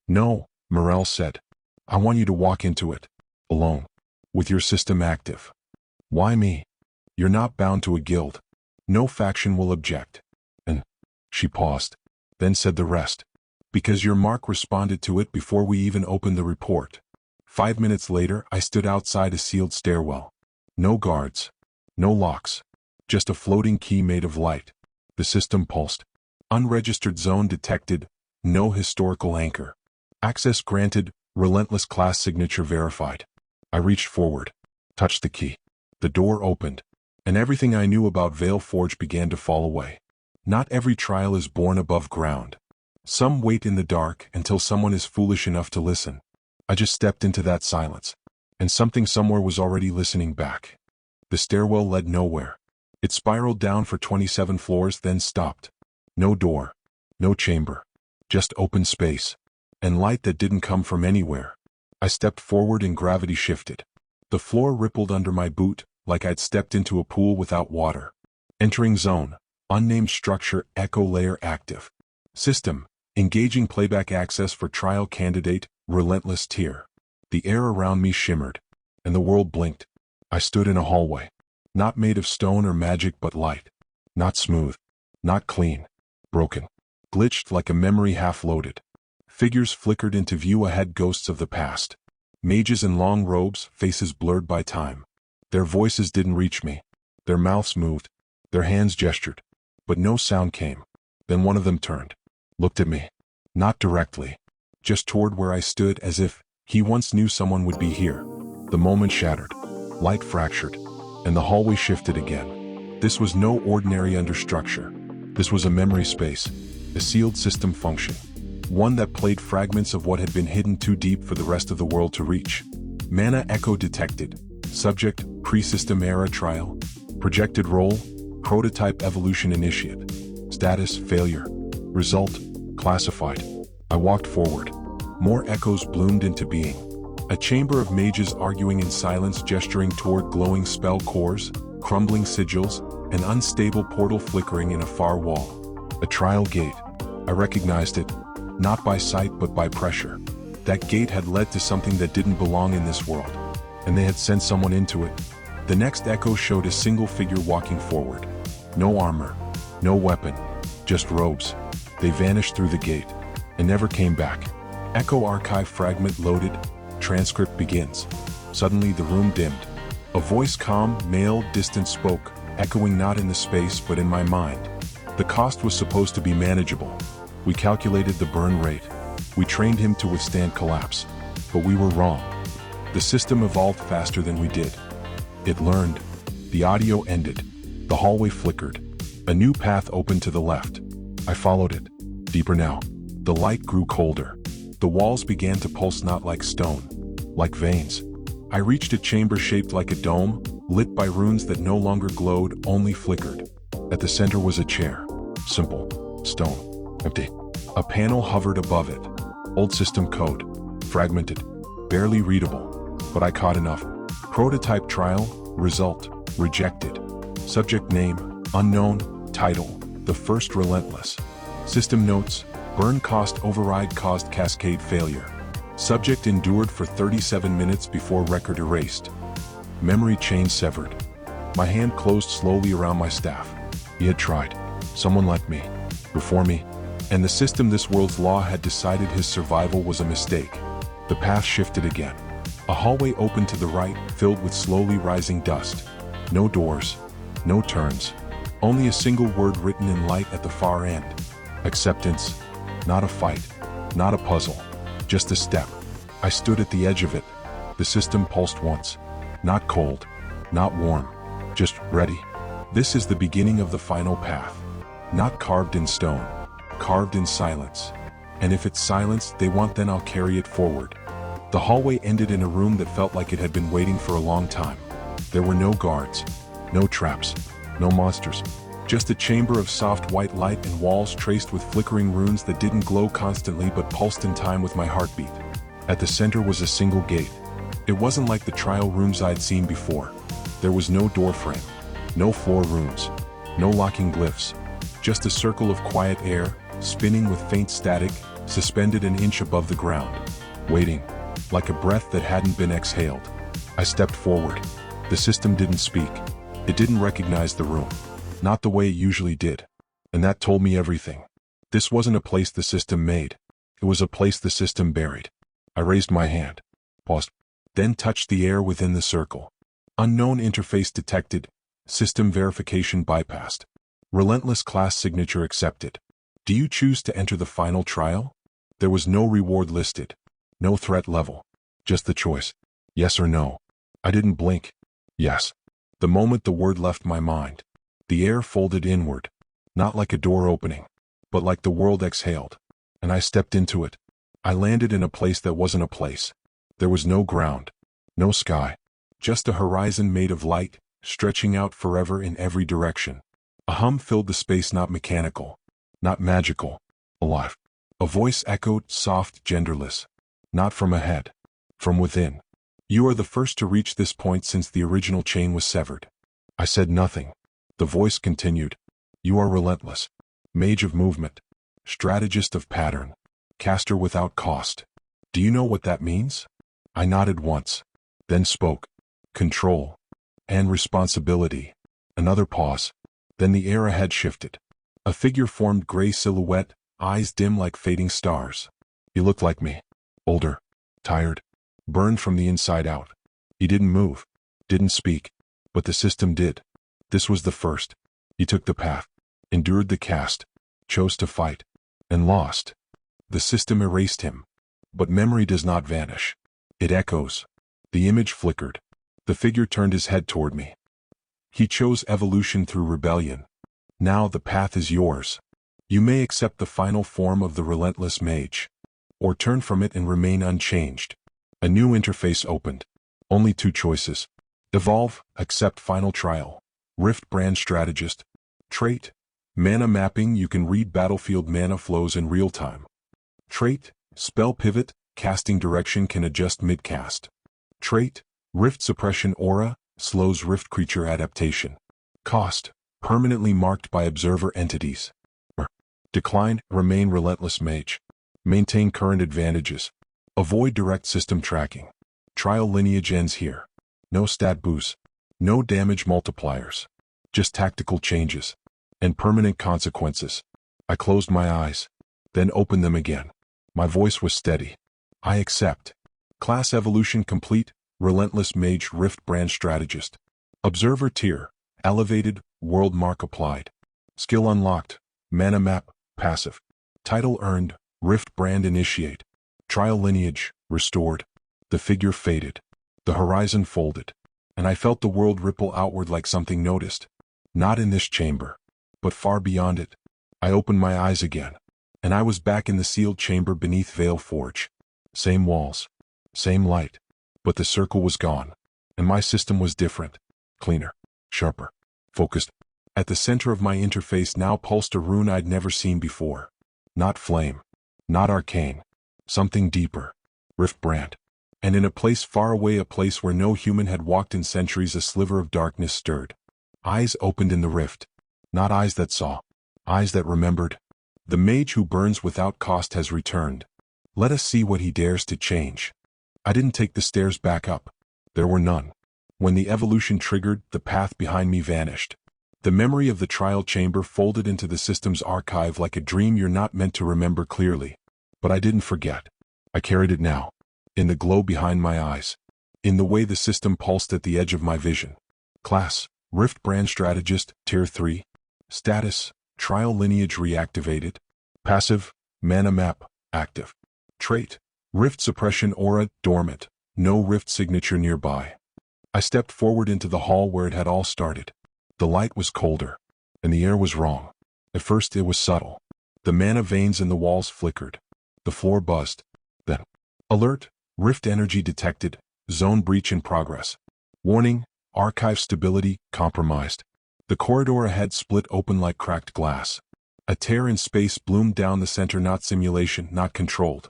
No, Morel said. I want you to walk into it. Alone. With your system active. Why me? You're not bound to a guild. No faction will object. And she paused, then said the rest. Because your mark responded to it before we even opened the report. 5 minutes later, I stood outside a sealed stairwell. No guards. No locks. Just a floating key made of light. The system pulsed. Unregistered zone detected. No historical anchor. Access granted. Relentless class signature verified. I reached forward. Touched the key. The door opened. And everything I knew about Veil Forge began to fall away. Not every trial is born above ground. Some wait in the dark until someone is foolish enough to listen. I just stepped into that silence. And something somewhere was already listening back. The stairwell led nowhere. It spiraled down for 27 floors, then stopped. No door. No chamber. Just open space. And light that didn't come from anywhere. I stepped forward and gravity shifted. The floor rippled under my boot, like I'd stepped into a pool without water. Entering zone. Unnamed structure, echo layer active. System. Engaging playback access for trial candidate, relentless tier. The air around me shimmered. And the world blinked. I stood in a hallway. Not made of stone or magic but light. Not smooth. Not clean. Broken. Glitched like a memory half-loaded. Figures flickered into view ahead, ghosts of the past. Mages in long robes, faces blurred by time. Their voices didn't reach me. Their mouths moved. Their hands gestured. But no sound came. Then one of them turned. Looked at me. Not directly. Just toward where I stood, as if he once knew someone would be here. The moment shattered. Light fractured. And the hallway shifted again. This was no ordinary understructure. This was a memory space. A sealed system function. One that played fragments of what had been hidden too deep for the rest of the world to reach. Mana echo detected. Subject, pre-system era trial. Projected role, prototype evolution initiate. Status, failure. Result, classified. I walked forward. More echoes bloomed into being. A chamber of mages arguing in silence, gesturing toward glowing spell cores, crumbling sigils, an unstable portal flickering in a far wall. A trial gate. I recognized it. Not by sight but by pressure. That gate had led to something that didn't belong in this world. And they had sent someone into it. The next echo showed a single figure walking forward. No armor. No weapon. Just robes. They vanished through the gate. And never came back. Echo archive fragment loaded. Transcript begins. Suddenly the room dimmed. A voice, calm, male, distant, spoke, echoing not in the space but in my mind. The cost was supposed to be manageable. We calculated the burn rate. We trained him to withstand collapse. But we were wrong. The system evolved faster than we did. It learned. The audio ended. The hallway flickered. A new path opened to the left. I followed it. Deeper now. The light grew colder. The walls began to pulse, not like stone, like veins. I reached a chamber shaped like a dome, lit by runes that no longer glowed, only flickered. At the center was a chair. Simple. Stone. Empty. A panel hovered above it. Old system code. Fragmented. Barely readable. But I caught enough. Prototype trial. Result. Rejected. Subject name. Unknown. Title. The first relentless. System notes. Burn cost override caused cascade failure. Subject endured for 37 minutes before record erased. Memory chain severed. My hand closed slowly around my staff. He had tried. Someone like me. Before me. And the system, this world's law, had decided his survival was a mistake. The path shifted again. A hallway opened to the right, filled with slowly rising dust. No doors. No turns. Only a single word written in light at the far end. Acceptance. Not a fight. Not a puzzle. Just a step. I stood at the edge of it. The system pulsed once. Not cold. Not warm. Just ready. This is the beginning of the final path. Not carved in stone, carved in silence. And if it's silence they want, then I'll carry it forward. The hallway ended in a room that felt like it had been waiting for a long time. There were no guards, no traps, no monsters. Just a chamber of soft white light and walls traced with flickering runes that didn't glow constantly but pulsed in time with my heartbeat. At the center was a single gate. It wasn't like the trial rooms I'd seen before. There was no door frame, no floor runes, no locking glyphs. Just a circle of quiet air, spinning with faint static, suspended an inch above the ground. Waiting, like a breath that hadn't been exhaled. I stepped forward. The system didn't speak. It didn't recognize the room. Not the way it usually did. And that told me everything. This wasn't a place the system made. It was a place the system buried. I raised my hand, paused, then touched the air within the circle. Unknown interface detected. System verification bypassed. Relentless class signature accepted. Do you choose to enter the final trial? There was no reward listed. No threat level. Just the choice. Yes or no. I didn't blink. Yes. The moment the word left my mind, the air folded inward, not like a door opening, but like the world exhaled. And I stepped into it. I landed in a place that wasn't a place. There was no ground, no sky, just a horizon made of light, stretching out forever in every direction. A hum filled the space, not mechanical, not magical, alive. A voice echoed, soft, genderless. Not from ahead, from within. You are the first to reach this point since the original chain was severed. I said nothing. The voice continued. You are relentless. Mage of movement. Strategist of pattern. Caster without cost. Do you know what that means? I nodded once, then spoke. Control. And responsibility. Another pause. Then the air ahead shifted. A figure formed, gray silhouette, eyes dim like fading stars. He looked like me. Older. Tired. Burned from the inside out. He didn't move. Didn't speak. But the system did. This was the first. He took the path. Endured the cast. Chose to fight. And lost. The system erased him. But memory does not vanish. It echoes. The image flickered. The figure turned his head toward me. He chose evolution through rebellion. Now the path is yours. You may accept the final form of the relentless mage, or turn from it and remain unchanged. A new interface opened. Only two choices. Evolve, accept final trial. Rift brand strategist. Trait. Mana mapping, you can read battlefield mana flows in real time. Trait. Spell pivot, casting direction can adjust mid-cast. Trait. Rift suppression aura, slows rift creature adaptation. Cost. Permanently marked by observer entities. Decline, remain relentless mage. Maintain current advantages. Avoid direct system tracking. Trial lineage ends here. No stat boosts. No damage multipliers. Just tactical changes. And permanent consequences. I closed my eyes. Then opened them again. My voice was steady. I accept. Class evolution complete. Relentless mage rift brand strategist. Observer tier. Elevated. World mark applied. Skill unlocked. Mana map. Passive. Title earned. Rift brand initiate. Trial lineage. Restored. The figure faded. The horizon folded. And I felt the world ripple outward like something noticed. Not in this chamber, but far beyond it. I opened my eyes again. And I was back in the sealed chamber beneath Veil Forge. Same walls. Same light. But the circle was gone. And my system was different. Cleaner. Sharper. Focused. At the center of my interface now pulsed a rune I'd never seen before. Not flame. Not arcane. Something deeper. Rift brand. And in a place far away, a place where no human had walked in centuries, a sliver of darkness stirred. Eyes opened in the rift. Not eyes that saw. Eyes that remembered. The mage who burns without cost has returned. Let us see what he dares to change. I didn't take the stairs back up. There were none. When the evolution triggered, the path behind me vanished. The memory of the trial chamber folded into the system's archive like a dream you're not meant to remember clearly. But I didn't forget. I carried it now. In the glow behind my eyes. In the way the system pulsed at the edge of my vision. Class, Rift Brand Strategist, Tier 3. Status, Trial Lineage reactivated. Passive, Mana Map, active. Trait, Rift Suppression Aura, dormant. No rift signature nearby. I stepped forward into the hall where it had all started. The light was colder, and the air was wrong. At first it was subtle. The mana veins in the walls flickered. The floor buzzed. Then, alert, rift energy detected, zone breach in progress. Warning, archive stability compromised. The corridor ahead split open like cracked glass. A tear in space bloomed down the center, not simulation, not controlled.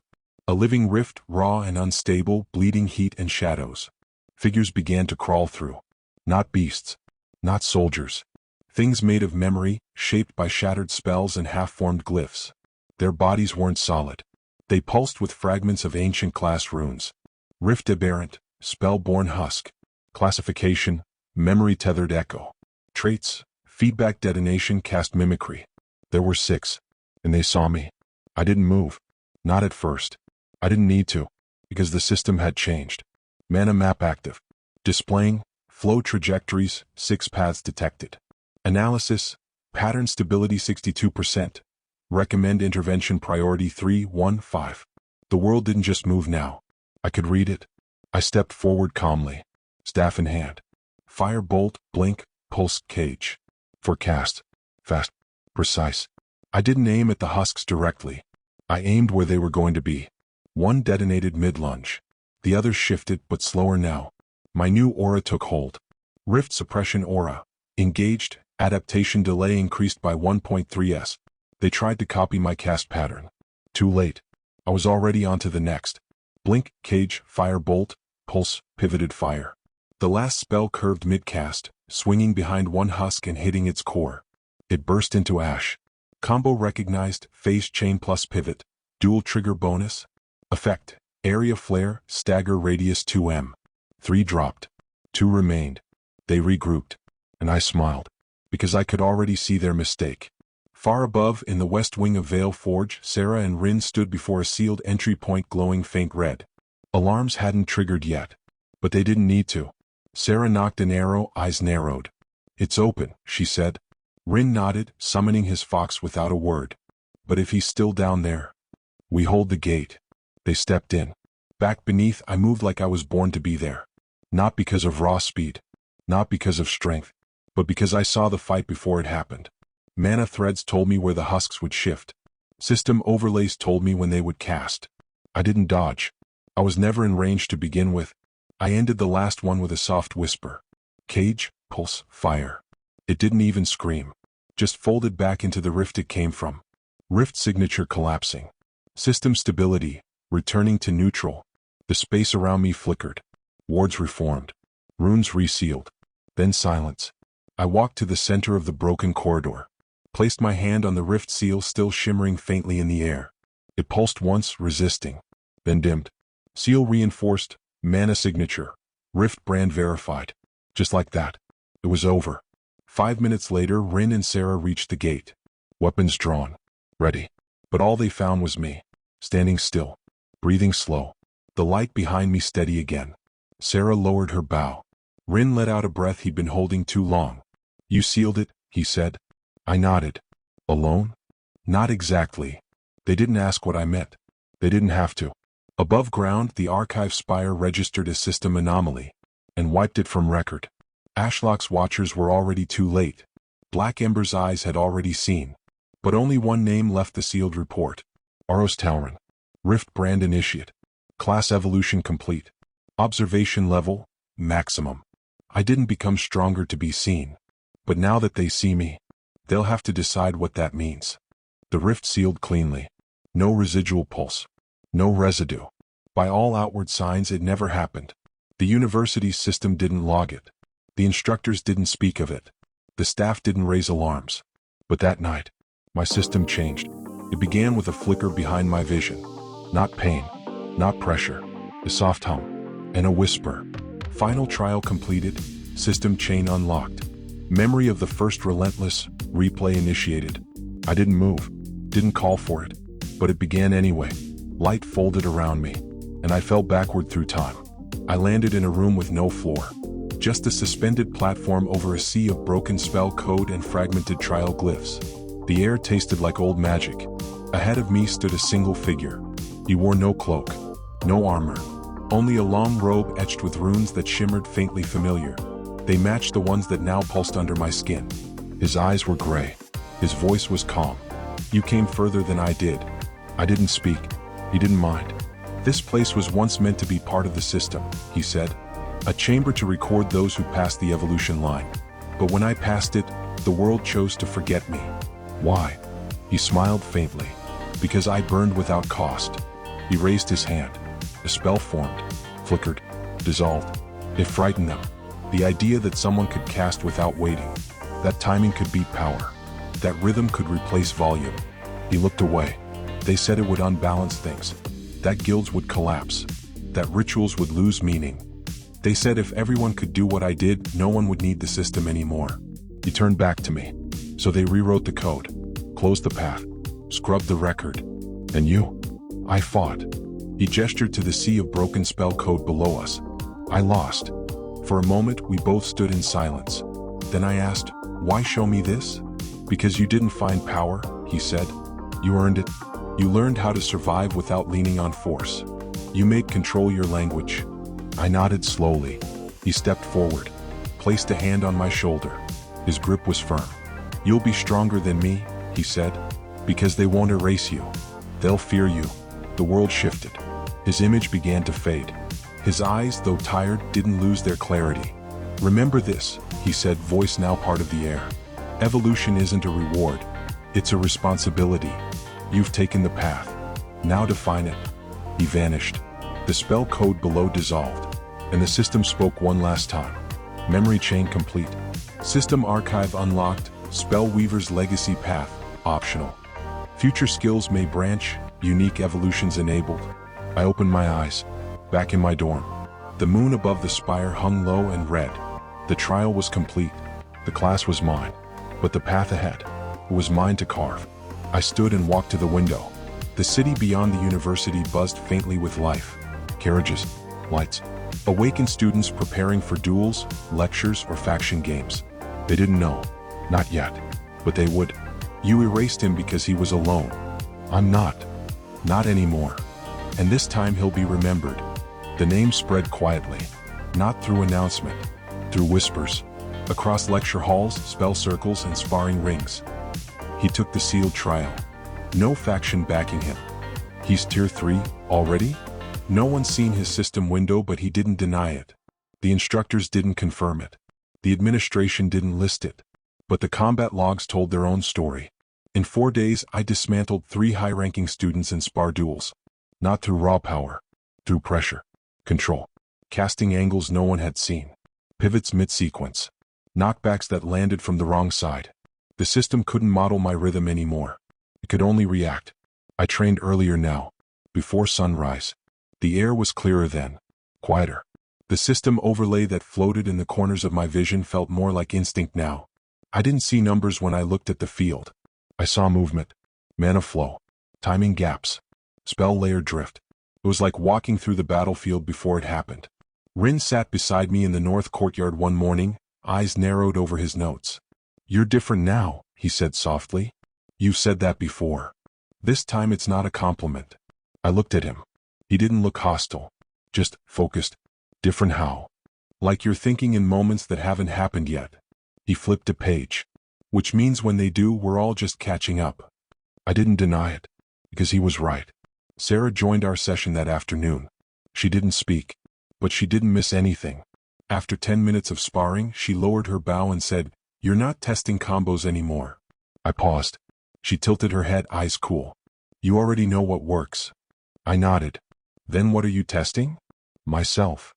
A living rift, raw and unstable, bleeding heat and shadows. Figures began to crawl through. Not beasts. Not soldiers. Things made of memory, shaped by shattered spells and half-formed glyphs. Their bodies weren't solid. They pulsed with fragments of ancient class runes. Rift aberrant, spell-born husk. Classification, memory-tethered echo. Traits, feedback detonation, cast mimicry. There were 6, and they saw me. I didn't move. Not at first. I didn't need to, because the system had changed. Mana map active. Displaying, flow trajectories, 6 paths detected. Analysis, pattern stability 62%. Recommend intervention priority 315. The world didn't just move now. I could read it. I stepped forward calmly, staff in hand. Fire bolt, blink, pulse, cage. Forecast. Fast. Precise. I didn't aim at the husks directly. I aimed where they were going to be. One detonated mid-lunge. The others shifted, but slower now. My new aura took hold. Rift suppression aura. Engaged, adaptation delay increased by 1.3s. They tried to copy my cast pattern. Too late. I was already on to the next. Blink, cage, fire bolt, pulse, pivoted fire. The last spell curved mid-cast, swinging behind one husk and hitting its core. It burst into ash. Combo recognized, phase chain plus pivot. Dual trigger bonus. Effect, area flare, stagger radius 2m. 3 dropped. 2 remained. They regrouped. And I smiled, because I could already see their mistake. Far above, in the west wing of Vale Forge, Sarah and Rin stood before a sealed entry point glowing faint red. Alarms hadn't triggered yet, but they didn't need to. Sarah knocked an arrow, eyes narrowed. "It's open," she said. Rin nodded, summoning his fox without a word. "But if he's still down there?" "We hold the gate." They stepped in. Back beneath, I moved like I was born to be there. Not because of raw speed. Not because of strength. But because I saw the fight before it happened. Mana threads told me where the husks would shift. System overlays told me when they would cast. I didn't dodge. I was never in range to begin with. I ended the last one with a soft whisper. Cage, pulse, fire. It didn't even scream. Just folded back into the rift it came from. Rift signature collapsing. System stability, returning to neutral. The space around me flickered. Wards reformed. Runes resealed. Then silence. I walked to the center of the broken corridor. Placed my hand on the rift seal still shimmering faintly in the air. It pulsed once, resisting. Then dimmed. Seal reinforced, mana signature. Rift brand verified. Just like that. It was over. 5 minutes later, Rin and Sarah reached the gate. Weapons drawn. Ready. But all they found was me. Standing still. Breathing slow. The light behind me steady again. Sarah lowered her bow. Rin let out a breath he'd been holding too long. "You sealed it," he said. I nodded. "Alone?" "Not exactly." They didn't ask what I meant. They didn't have to. Above ground, the archive spire registered a system anomaly and wiped it from record. Ashlock's watchers were already too late. Black Ember's eyes had already seen. But only one name left the sealed report. Aros Talron. Rift brand initiate. Class evolution complete. Observation level, maximum. I didn't become stronger to be seen. But now that they see me, they'll have to decide what that means. The rift sealed cleanly. No residual pulse. No residue. By all outward signs, it never happened. The university's system didn't log it. The instructors didn't speak of it. The staff didn't raise alarms. But that night, my system changed. It began with a flicker behind my vision. Not pain. Not pressure. A soft hum. And a whisper. Final trial completed. System chain unlocked. Memory of the first relentless replay initiated. I didn't move. Didn't call for it. But it began anyway. Light folded around me. And I fell backward through time. I landed in a room with no floor. Just a suspended platform over a sea of broken spell code and fragmented trial glyphs. The air tasted like old magic. Ahead of me stood a single figure. He wore no cloak. No armor. Only a long robe etched with runes that shimmered faintly familiar. They matched the ones that now pulsed under my skin. His eyes were gray. His voice was calm. You came further than I did. I didn't speak. He didn't mind. This place was once meant to be part of the system, he said. A chamber to record those who passed the evolution line. But when I passed it, the world chose to forget me. Why? He smiled faintly. Because I burned without cost. He raised his hand. A spell formed, flickered, dissolved. It frightened them. The idea that someone could cast without waiting. That timing could beat power. That rhythm could replace volume. He looked away. They said it would unbalance things. That guilds would collapse. That rituals would lose meaning. They said if everyone could do what I did, no one would need the system anymore. He turned back to me. So they rewrote the code, closed the path, scrubbed the record. And you? I fought. He gestured to the sea of broken spell code below us. I lost. For a moment, we both stood in silence. Then I asked, why show me this? Because you didn't find power, he said. You earned it. You learned how to survive without leaning on force. You made control your language. I nodded slowly. He stepped forward, placed a hand on my shoulder. His grip was firm. You'll be stronger than me, he said, because they won't erase you. They'll fear you. The world shifted. His image began to fade. His eyes, though tired, didn't lose their clarity. Remember this, he said, voice now part of the air. Evolution isn't a reward. It's a responsibility. You've taken the path. Now define it. He vanished. The spell code below dissolved, and the system spoke one last time. Memory chain complete. System archive unlocked. Spellweaver's legacy path, optional. Future skills may branch, unique evolutions enabled. I opened my eyes. Back in my dorm. The moon above the spire hung low and red. The trial was complete. The class was mine. But the path ahead, it was mine to carve. I stood and walked to the window. The city beyond the university buzzed faintly with life. Carriages, lights. Awakened students preparing for duels, lectures, or faction games. They didn't know. Not yet. But they would. You erased him because he was alone. I'm not. Not anymore. And this time he'll be remembered. The name spread quietly. Not through announcement. Through whispers. Across lecture halls, spell circles, and sparring rings. He took the sealed trial. No faction backing him. He's tier 3, already? No one's seen his system window, but he didn't deny it. The instructors didn't confirm it. The administration didn't list it. But the combat logs told their own story. In 4 days, I dismantled 3 high-ranking students in spar duels. Not through raw power. Through pressure. Control. Casting angles no one had seen. Pivots mid-sequence. Knockbacks that landed from the wrong side. The system couldn't model my rhythm anymore. It could only react. I trained earlier now. Before sunrise. The air was clearer then. Quieter. The system overlay that floated in the corners of my vision felt more like instinct now. I didn't see numbers when I looked at the field. I saw movement. Mana flow. Timing gaps. Spell layer drift. It was like walking through the battlefield before it happened. Rin sat beside me in the north courtyard one morning, eyes narrowed over his notes. You're different now, he said softly. You've said that before. This time it's not a compliment. I looked at him. He didn't look hostile. Just focused. Different how? Like you're thinking in moments that haven't happened yet. He flipped a page. Which means when they do, we're all just catching up. I didn't deny it. Because he was right. Sarah joined our session that afternoon. She didn't speak. But she didn't miss anything. After 10 minutes of sparring, she lowered her bow and said, "You're not testing combos anymore." I paused. She tilted her head, eyes cool. "You already know what works." I nodded. "Then what are you testing?" "Myself."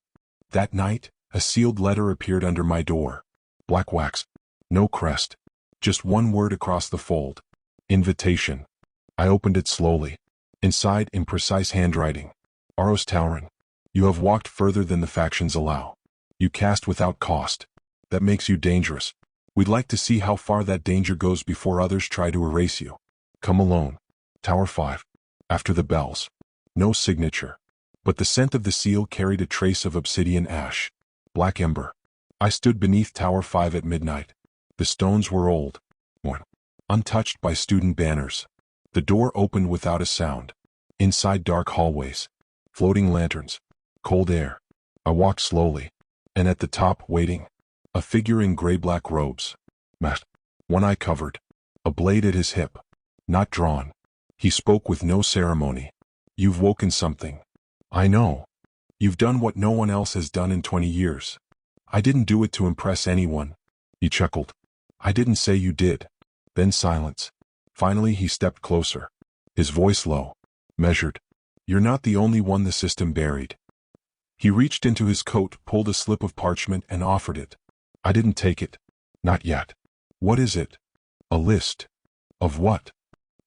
That night, a sealed letter appeared under my door. Black wax. No crest. Just one word across the fold. Invitation. I opened it slowly. Inside, in precise handwriting. Aros Tauren. You have walked further than the factions allow. You cast without cost. That makes you dangerous. We'd like to see how far that danger goes before others try to erase you. Come alone. Tower 5. After the bells. No signature. But the scent of the seal carried a trace of obsidian ash. Black ember. I stood beneath Tower 5 at midnight. The stones were old. Worn. Untouched by student banners. The door opened without a sound. Inside, dark hallways. Floating lanterns. Cold air. I walked slowly. And at the top, waiting. A figure in gray-black robes. Masked. One eye covered. A blade at his hip. Not drawn. He spoke with no ceremony. You've woken something. I know. You've done what no one else has done in 20 years. I didn't do it to impress anyone. He chuckled. I didn't say you did. Then silence. Finally he stepped closer. His voice low. Measured. You're not the only one the system buried. He reached into his coat, pulled a slip of parchment and offered it. I didn't take it. Not yet. What is it? A list. Of what?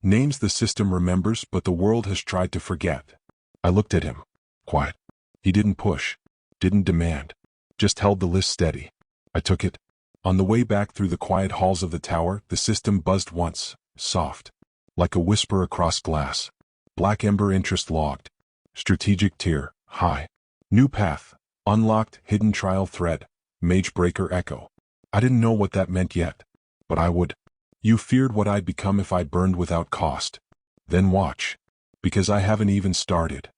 Names the system remembers but the world has tried to forget. I looked at him. Quiet. He didn't push. Didn't demand. Just held the list steady. I took it. On the way back through the quiet halls of the tower, the system buzzed once, soft. Like a whisper across glass. Black Ember interest logged. Strategic tier, high. New path, unlocked, hidden trial thread, mage breaker echo. I didn't know what that meant yet. But I would. You feared what I'd become if I burned without cost. Then watch. Because I haven't even started.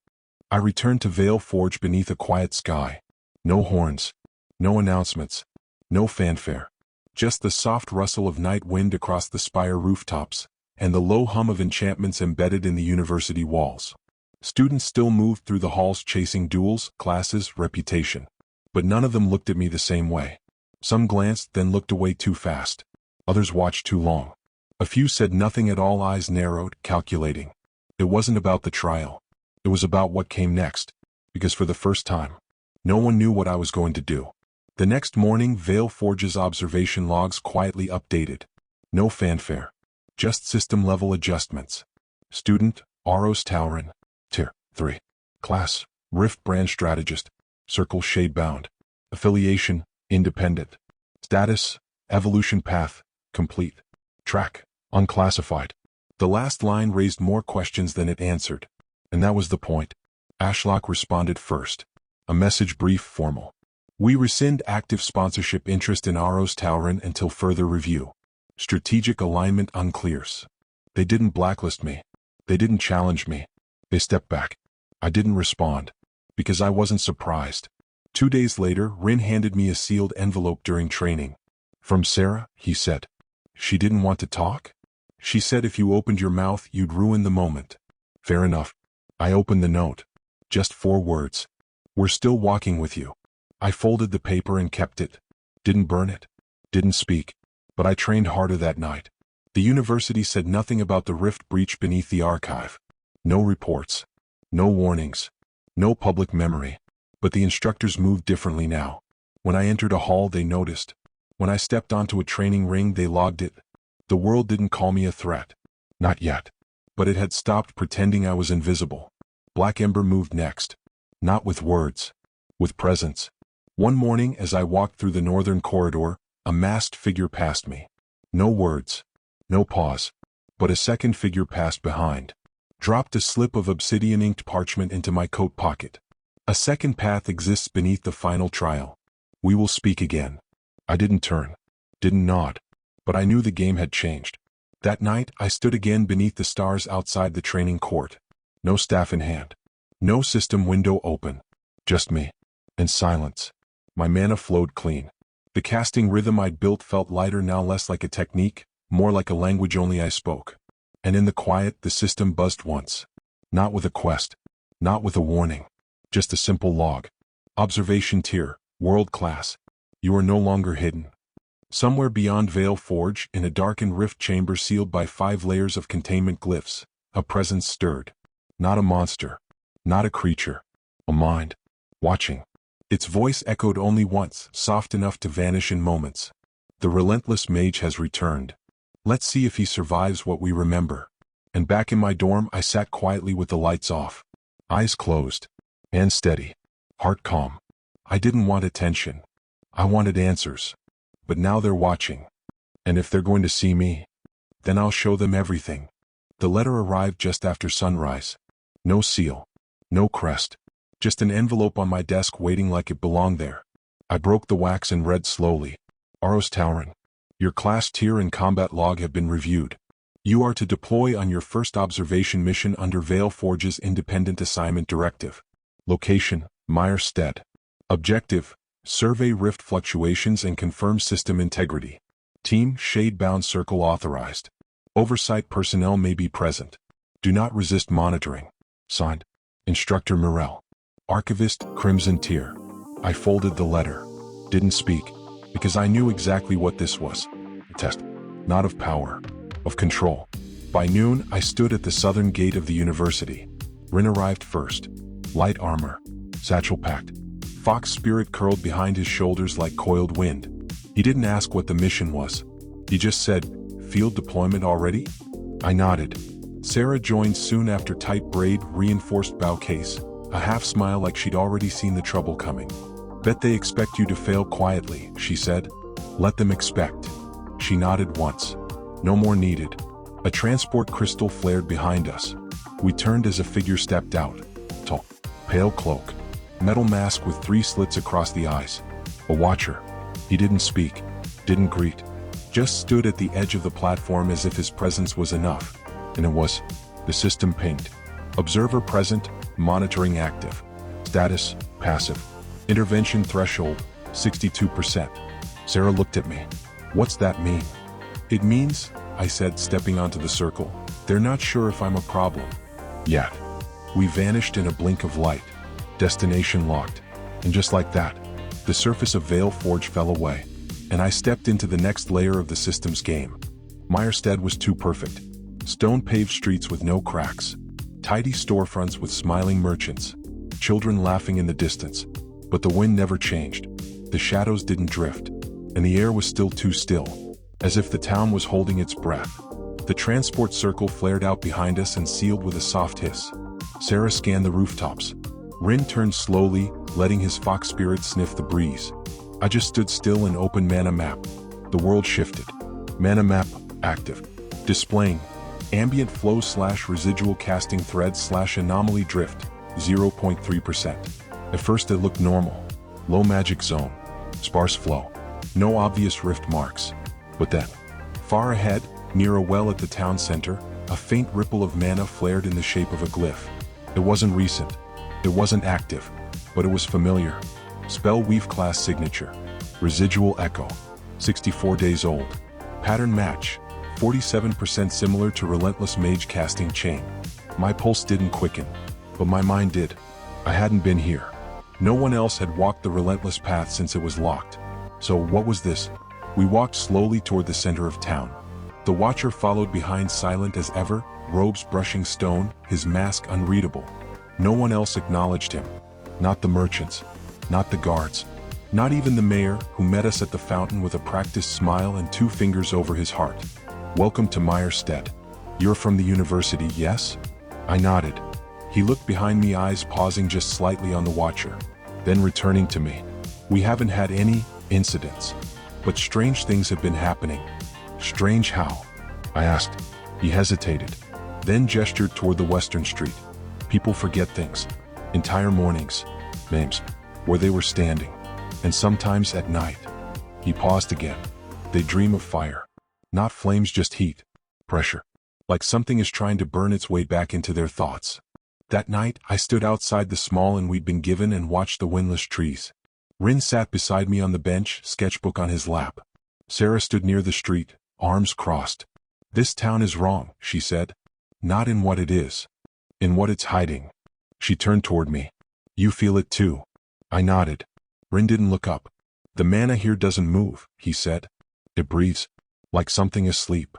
I returned to Vale Forge beneath a quiet sky. No horns. No announcements. No fanfare. Just the soft rustle of night wind across the spire rooftops, and the low hum of enchantments embedded in the university walls. Students still moved through the halls chasing duels, classes, reputation. But none of them looked at me the same way. Some glanced, then looked away too fast. Others watched too long. A few said nothing at all, eyes narrowed, calculating. It wasn't about the trial. It was about what came next. Because for the first time, no one knew what I was going to do. The next morning, Vale Forge's observation logs quietly updated. No fanfare. Just system-level adjustments. Student, Aros Tauren. Tier 3. Class, Rift Brand Strategist. Circle Shadebound. Affiliation, Independent. Status, Evolution Path, Complete. Track, Unclassified. The last line raised more questions than it answered. And that was the point. Ashlock responded first. A message brief, formal. We rescind active sponsorship interest in Aros Tauren until further review. Strategic alignment unclears. They didn't blacklist me. They didn't challenge me. They stepped back. I didn't respond. Because I wasn't surprised. 2 days later, Rin handed me a sealed envelope during training. From Sarah, he said. She didn't want to talk? She said if you opened your mouth, you'd ruin the moment. Fair enough. I opened the note. Just 4 words. We're still walking with you. I folded the paper and kept it. Didn't burn it. Didn't speak. But I trained harder that night. The university said nothing about the rift breach beneath the archive. No reports. No warnings. No public memory. But the instructors moved differently now. When I entered a hall, they noticed. When I stepped onto a training ring, they logged it. The world didn't call me a threat. Not yet. But it had stopped pretending I was invisible. Black Ember moved next. Not with words. With presence. One morning, as I walked through the northern corridor, a masked figure passed me. No words. No pause. But a second figure passed behind. Dropped a slip of obsidian-inked parchment into my coat pocket. A second path exists beneath the final trial. We will speak again. I didn't turn. Didn't nod. But I knew the game had changed. That night, I stood again beneath the stars outside the training court. No staff in hand. No system window open. Just me. And silence. My mana flowed clean. The casting rhythm I'd built felt lighter now, less like a technique, more like a language only I spoke. And in the quiet, the system buzzed once. Not with a quest. Not with a warning. Just a simple log. Observation tier, world class. You are no longer hidden. Somewhere beyond Vale Forge, in a darkened rift chamber sealed by 5 layers of containment glyphs, a presence stirred. Not a monster. Not a creature. A mind. Watching. Its voice echoed only once, soft enough to vanish in moments. The relentless mage has returned. Let's see if he survives what we remember. And back in my dorm, I sat quietly with the lights off. Eyes closed. Hand steady. Heart calm. I didn't want attention. I wanted answers. But now they're watching. And if they're going to see me, then I'll show them everything. The letter arrived just after sunrise. No seal. No crest. Just an envelope on my desk waiting like it belonged there. I broke the wax and read slowly. Aros Tauren. Your class tier and combat log have been reviewed. You are to deploy on your first observation mission under Vale Forge's Independent Assignment Directive. Location, Meyerstead. Objective, Survey rift fluctuations and confirm system integrity. Team Shade-bound Circle authorized. Oversight personnel may be present. Do not resist monitoring. Signed, Instructor Morel. Archivist Crimson Tear. I folded the letter. Didn't speak, because I knew exactly what this was. A test, not of power, of control. By noon, I stood at the southern gate of the university. Rin arrived first. Light armor, satchel packed. Fox spirit curled behind his shoulders like coiled wind. He didn't ask what the mission was. He just said, "Field deployment already?" I nodded. Sarah joined soon after, tight braid, reinforced bow case, a half smile like she'd already seen the trouble coming. "Bet they expect you to fail quietly," she said. "Let them expect." She nodded once. No more needed. A transport crystal flared behind us. We turned as a figure stepped out. Tall, pale cloak, metal mask with 3 slits across the eyes. A watcher. He didn't speak, didn't greet. Just stood at the edge of the platform as if his presence was enough. And it was. The system pinged. Observer present, monitoring active. Status, passive. Intervention threshold, 62%. Sarah looked at me. "What's that mean?" "It means," I said, stepping onto the circle, "they're not sure if I'm a problem. Yet." We vanished in a blink of light. Destination locked. And just like that, the surface of Veil Forge fell away. And I stepped into the next layer of the system's game. Meyerstead was too perfect. Stone-paved streets with no cracks. Tidy storefronts with smiling merchants. Children laughing in the distance. But the wind never changed. The shadows didn't drift. And the air was still too still. As if the town was holding its breath. The transport circle flared out behind us and sealed with a soft hiss. Sarah scanned the rooftops. Rin turned slowly, letting his fox spirit sniff the breeze. I just stood still and opened Mana Map. The world shifted. Mana Map, active. Displaying. Ambient flow / residual casting thread / anomaly drift, 0.3%. At first it looked normal. Low magic zone. Sparse flow. No obvious rift marks. But then, far ahead, near a well at the town center, a faint ripple of mana flared in the shape of a glyph. It wasn't recent. It wasn't active. But it was familiar. Spell Weave class signature. Residual echo. 64 days old. Pattern match. 47% similar to Relentless Mage casting chain. My pulse didn't quicken. But my mind did. I hadn't been here. No one else had walked the Relentless path since it was locked. So what was this? We walked slowly toward the center of town. The Watcher followed behind, silent as ever, robes brushing stone, his mask unreadable. No one else acknowledged him. Not the merchants. Not the guards. Not even the mayor, who met us at the fountain with a practiced smile and 2 fingers over his heart. "Welcome to Meyerstead. You're from the university, yes?" I nodded. He looked behind me, eyes pausing just slightly on the Watcher, then returning to me. "We haven't had any incidents. But strange things have been happening." "Strange how?" I asked. He hesitated, then gestured toward the western street. "People forget things. Entire mornings. Names. Where they were standing. And sometimes at night." He paused again. "They dream of fire. Not flames, just heat. Pressure. Like something is trying to burn its way back into their thoughts." That night, I stood outside the small inn we'd been given and watched the windless trees. Rin sat beside me on the bench, sketchbook on his lap. Sarah stood near the street, arms crossed. "This town is wrong," she said. "Not in what it is. In what it's hiding." She turned toward me. "You feel it too?" I nodded. Rin didn't look up. "The mana here doesn't move," he said. "It breathes. Like something asleep."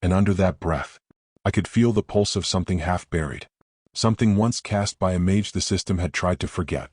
And under that breath, I could feel the pulse of something half buried. Something once cast by a mage the system had tried to forget.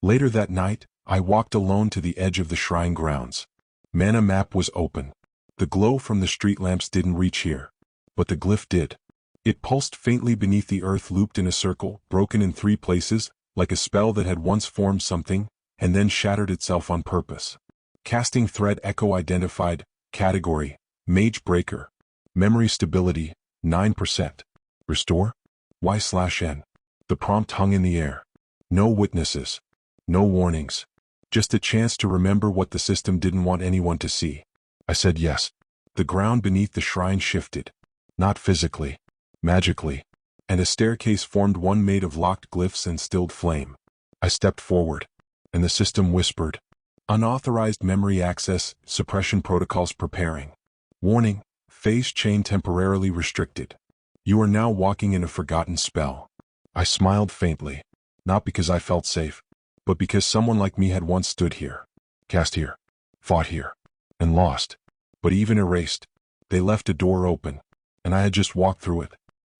Later that night, I walked alone to the edge of the shrine grounds. Mana Map was open. The glow from the street lamps didn't reach here. But the glyph did. It pulsed faintly beneath the earth, looped in a circle, broken in 3 places, like a spell that had once formed something, and then shattered itself on purpose. Casting thread echo identified. Category: Mage Breaker. Memory stability: 9%. Restore? Y/N. The prompt hung in the air. No witnesses. No warnings. Just a chance to remember what the system didn't want anyone to see. I said yes. The ground beneath the shrine shifted. Not physically. Magically. And a staircase formed, one made of locked glyphs and stilled flame. I stepped forward. And the system whispered, Unauthorized memory access, suppression protocols preparing. Warning, phase chain temporarily restricted. You are now walking in a forgotten spell. I smiled faintly, not because I felt safe, but because someone like me had once stood here, cast here, fought here, and lost. But even erased, they left a door open, and I had just walked through it.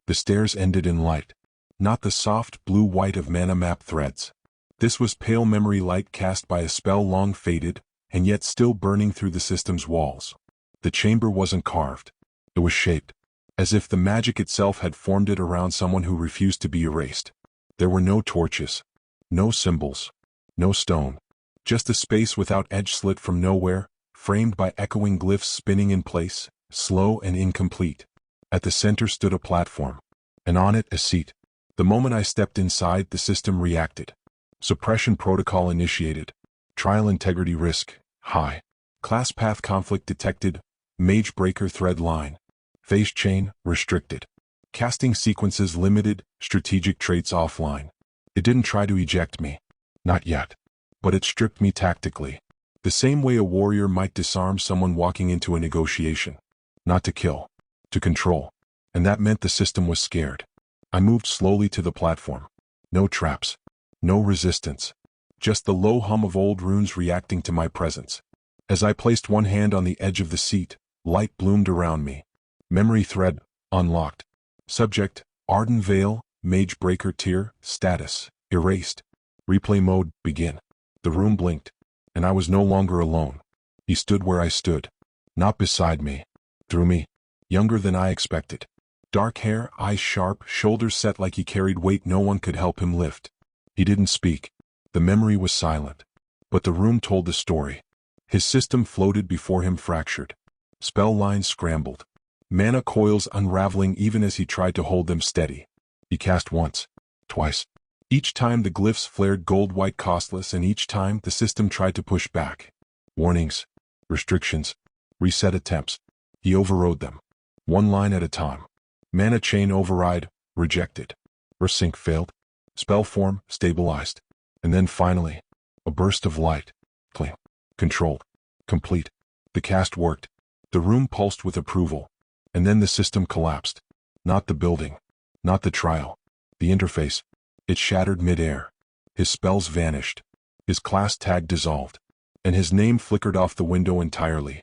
The stairs ended in light, not the soft blue-white of mana map threads. This was pale memory light cast by a spell long faded, and yet still burning through the system's walls. The chamber wasn't carved. It was shaped, as if the magic itself had formed it around someone who refused to be erased. There were no torches, no symbols, no stone, just a space without edge slit from nowhere, framed by echoing glyphs spinning in place, slow and incomplete. At the center stood a platform, and on it a seat. The moment I stepped inside, the system reacted. Suppression protocol initiated. Trial integrity risk, high. Class path conflict detected. Mage breaker thread line. Phase chain, restricted. Casting sequences limited, strategic traits offline. It didn't try to eject me. Not yet. But it stripped me tactically. The same way a warrior might disarm someone walking into a negotiation. Not to kill. To control. And that meant the system was scared. I moved slowly to the platform. No traps. No resistance. Just the low hum of old runes reacting to my presence. As I placed one hand on the edge of the seat, light bloomed around me. Memory thread, unlocked. Subject, Arden Vale, Mage Breaker Tier, status, erased. Replay mode, begin. The room blinked, and I was no longer alone. He stood where I stood. Not beside me. Through me. Younger than I expected. Dark hair, eyes sharp, shoulders set like he carried weight no one could help him lift. He didn't speak. The memory was silent. But the room told the story. His system floated before him fractured. Spell lines scrambled. Mana coils unraveling even as he tried to hold them steady. He cast once. Twice. Each time the glyphs flared gold-white costless, and each time the system tried to push back. Warnings. Restrictions. Reset attempts. He overrode them. One line at a time. Mana chain override. Rejected. Resync failed. Spell form stabilized. And then finally, a burst of light. Clean. Controlled. Complete. The cast worked. The room pulsed with approval. And then the system collapsed. Not the building. Not the trial. The interface. It shattered mid-air. His spells vanished. His class tag dissolved. And his name flickered off the window entirely.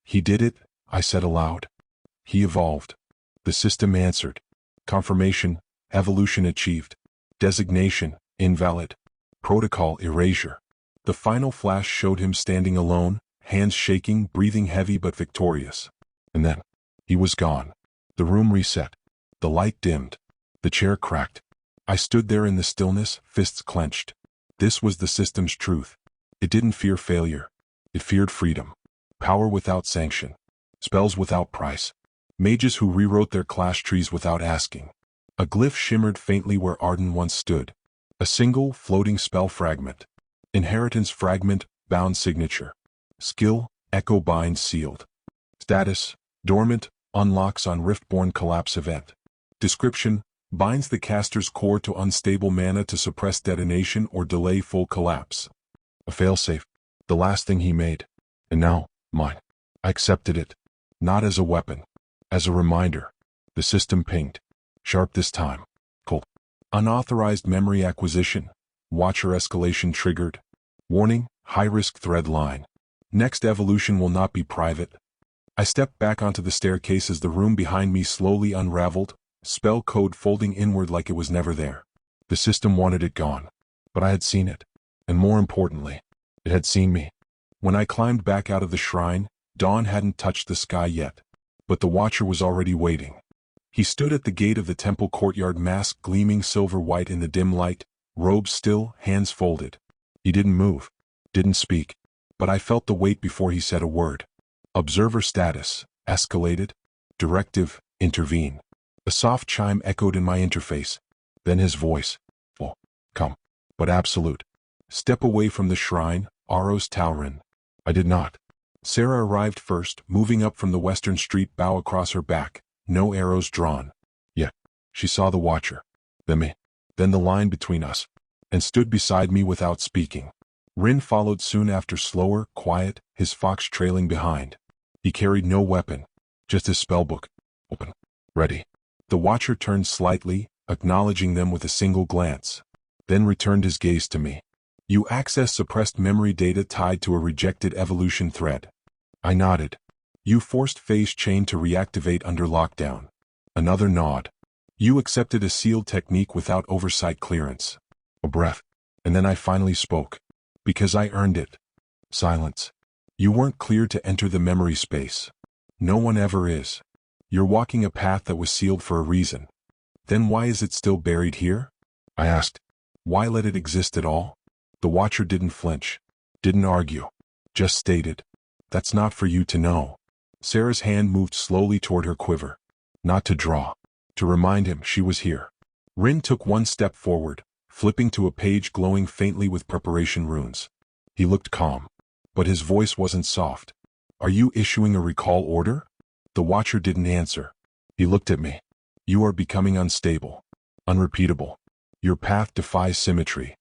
He did it, I said aloud. He evolved. The system answered. Confirmation, evolution achieved. Designation, invalid. Protocol erasure. The final flash showed him standing alone, hands shaking, breathing heavy but victorious. And then, he was gone. The room reset. The light dimmed. The chair cracked. I stood there in the stillness, fists clenched. This was the system's truth. It didn't fear failure. It feared freedom. Power without sanction. Spells without price. Mages who rewrote their class trees without asking. A glyph shimmered faintly where Arden once stood. A single, floating spell fragment. Inheritance fragment, bound signature. Skill, echo bind sealed. Status, dormant, unlocks on Riftborn collapse event. Description, binds the caster's core to unstable mana to suppress detonation or delay full collapse. A failsafe, the last thing he made. And now, mine. I accepted it. Not as a weapon. As a reminder. The system pinged. Sharp this time. Cool. Unauthorized memory acquisition. Watcher escalation triggered. Warning, high-risk thread line. Next evolution will not be private. I stepped back onto the staircase as the room behind me slowly unraveled, spell code folding inward like it was never there. The system wanted it gone. But I had seen it. And more importantly, it had seen me. When I climbed back out of the shrine, dawn hadn't touched the sky yet. But the Watcher was already waiting. He stood at the gate of the temple courtyard, mask gleaming silver-white in the dim light, robes still, hands folded. He didn't move, didn't speak, but I felt the weight before he said a word. Observer status, escalated. Directive, intervene. A soft chime echoed in my interface. Then his voice. Oh, come. But absolute. Step away from the shrine, Aros Taurin. I did not. Sarah arrived first, moving up from the western street, bow across her back, no arrows drawn. Yet, she saw the Watcher. Then me. Then the line between us. And stood beside me without speaking. Rin followed soon after, slower, quiet, his fox trailing behind. He carried no weapon, just his spellbook. Open. Ready. The watcher turned slightly, acknowledging them with a single glance, then returned his gaze to me. You access suppressed memory data tied to a rejected evolution thread. I nodded. You forced phase chain to reactivate under lockdown. Another nod. You accepted a sealed technique without oversight clearance. A breath. And then I finally spoke. Because I earned it. Silence. You weren't cleared to enter the memory space. No one ever is. You're walking a path that was sealed for a reason. Then why is it still buried here? I asked. Why let it exist at all? The watcher didn't flinch. Didn't argue. Just stated. That's not for you to know. Sarah's hand moved slowly toward her quiver. Not to draw. To remind him she was here. Rin took one step forward, flipping to a page glowing faintly with preparation runes. He looked calm, but his voice wasn't soft. Are you issuing a recall order? The watcher didn't answer. He looked at me. You are becoming unstable. Unrepeatable. Your path defies symmetry.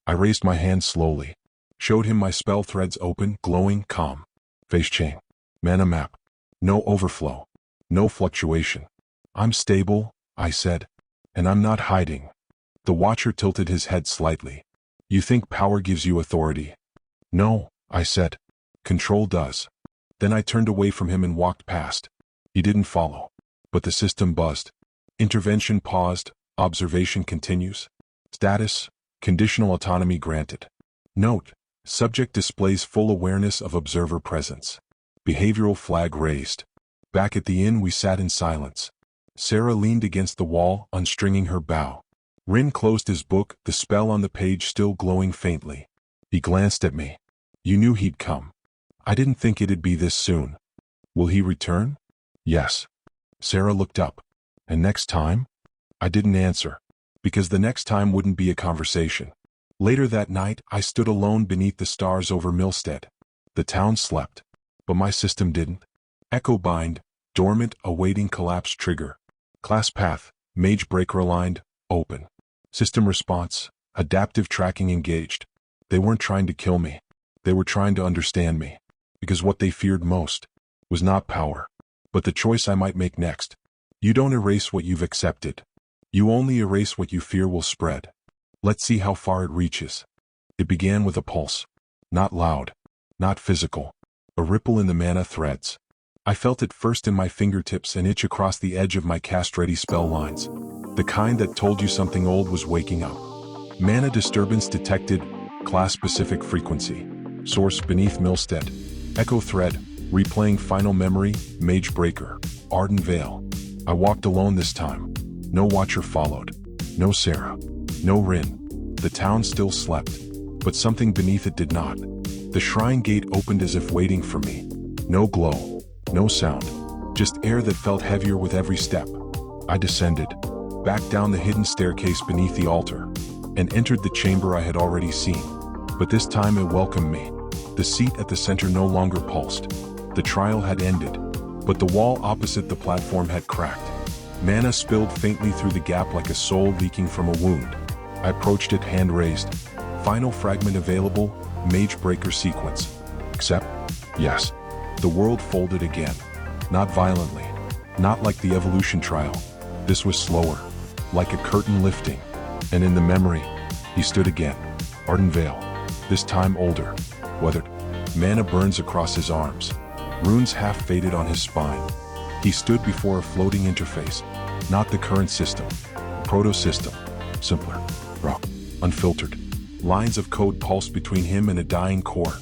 I raised my hand slowly. Showed him my spell threads open, glowing, calm. Phase chain. Mana map. No overflow. No fluctuation. I'm stable, I said. And I'm not hiding. The watcher tilted his head slightly. You think power gives you authority? No, I said. Control does. Then I turned away from him and walked past. He didn't follow. But the system buzzed. Intervention paused. Observation continues. Status, conditional autonomy granted. Note, subject displays full awareness of observer presence. Behavioral flag raised. Back at the inn we sat in silence. Sarah leaned against the wall, unstringing her bow. Rin closed his book, the spell on the page still glowing faintly. He glanced at me. You knew he'd come. I didn't think it'd be this soon. Will he return? Yes. Sarah looked up. And next time? I didn't answer. Because the next time wouldn't be a conversation. Later that night, I stood alone beneath the stars over Milstead. The town slept. But my system didn't. Echo bind, dormant, awaiting collapse trigger. Class path, mage breaker aligned, open. System response, adaptive tracking engaged. They weren't trying to kill me. They were trying to understand me. Because what they feared most was not power, but the choice I might make next. You don't erase what you've accepted. You only erase what you fear will spread. Let's see how far it reaches. It began with a pulse. Not loud. Not physical. A ripple in the mana threads. I felt it first in my fingertips and itch across the edge of my cast-ready spell lines. The kind that told you something old was waking up. Mana disturbance detected, class-specific frequency. Source beneath Milstead. Echo thread, replaying final memory, mage breaker, Arden Vale. I walked alone this time. No watcher followed. No Sarah. No Rin. The town still slept, but something beneath it did not. The shrine gate opened as if waiting for me. No glow. No sound. Just air that felt heavier with every step. I descended. Back down the hidden staircase beneath the altar, and entered the chamber I had already seen. But this time it welcomed me. The seat at the center no longer pulsed. The trial had ended, but the wall opposite the platform had cracked. Mana spilled faintly through the gap like a soul leaking from a wound. I approached it, hand raised. Final fragment available, mage breaker sequence. Accept? Yes. The world folded again. Not violently. Not like the evolution trial. This was slower. Like a curtain lifting. And in the memory, he stood again. Arden Vale. This time older. Weathered. Mana burns across his arms. Runes half faded on his spine. He stood before a floating interface. Not the current system. A proto-system. Simpler. Raw. Unfiltered. Lines of code pulsed between him and a dying core.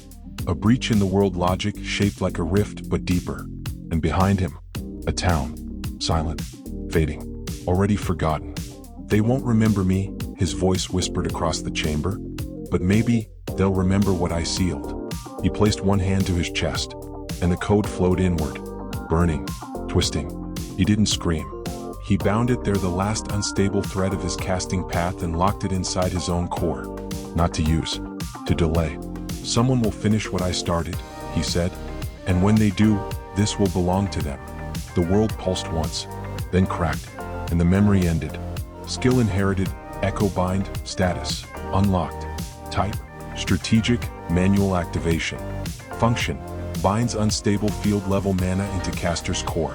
A breach in the world logic shaped like a rift but deeper. And behind him, a town. Silent. Fading. Already forgotten. They won't remember me, his voice whispered across the chamber. But maybe they'll remember what I sealed. He placed one hand to his chest, and the code flowed inward. Burning. Twisting. He didn't scream. He bound it there, the last unstable thread of his casting path, and locked it inside his own core. Not to use. To delay. Someone will finish what I started, he said. And when they do, this will belong to them. The world pulsed once, then cracked, and the memory ended. Skill inherited, echo bind, status, unlocked. Type, Strategic, manual activation. Function: binds unstable field-level mana into caster's core.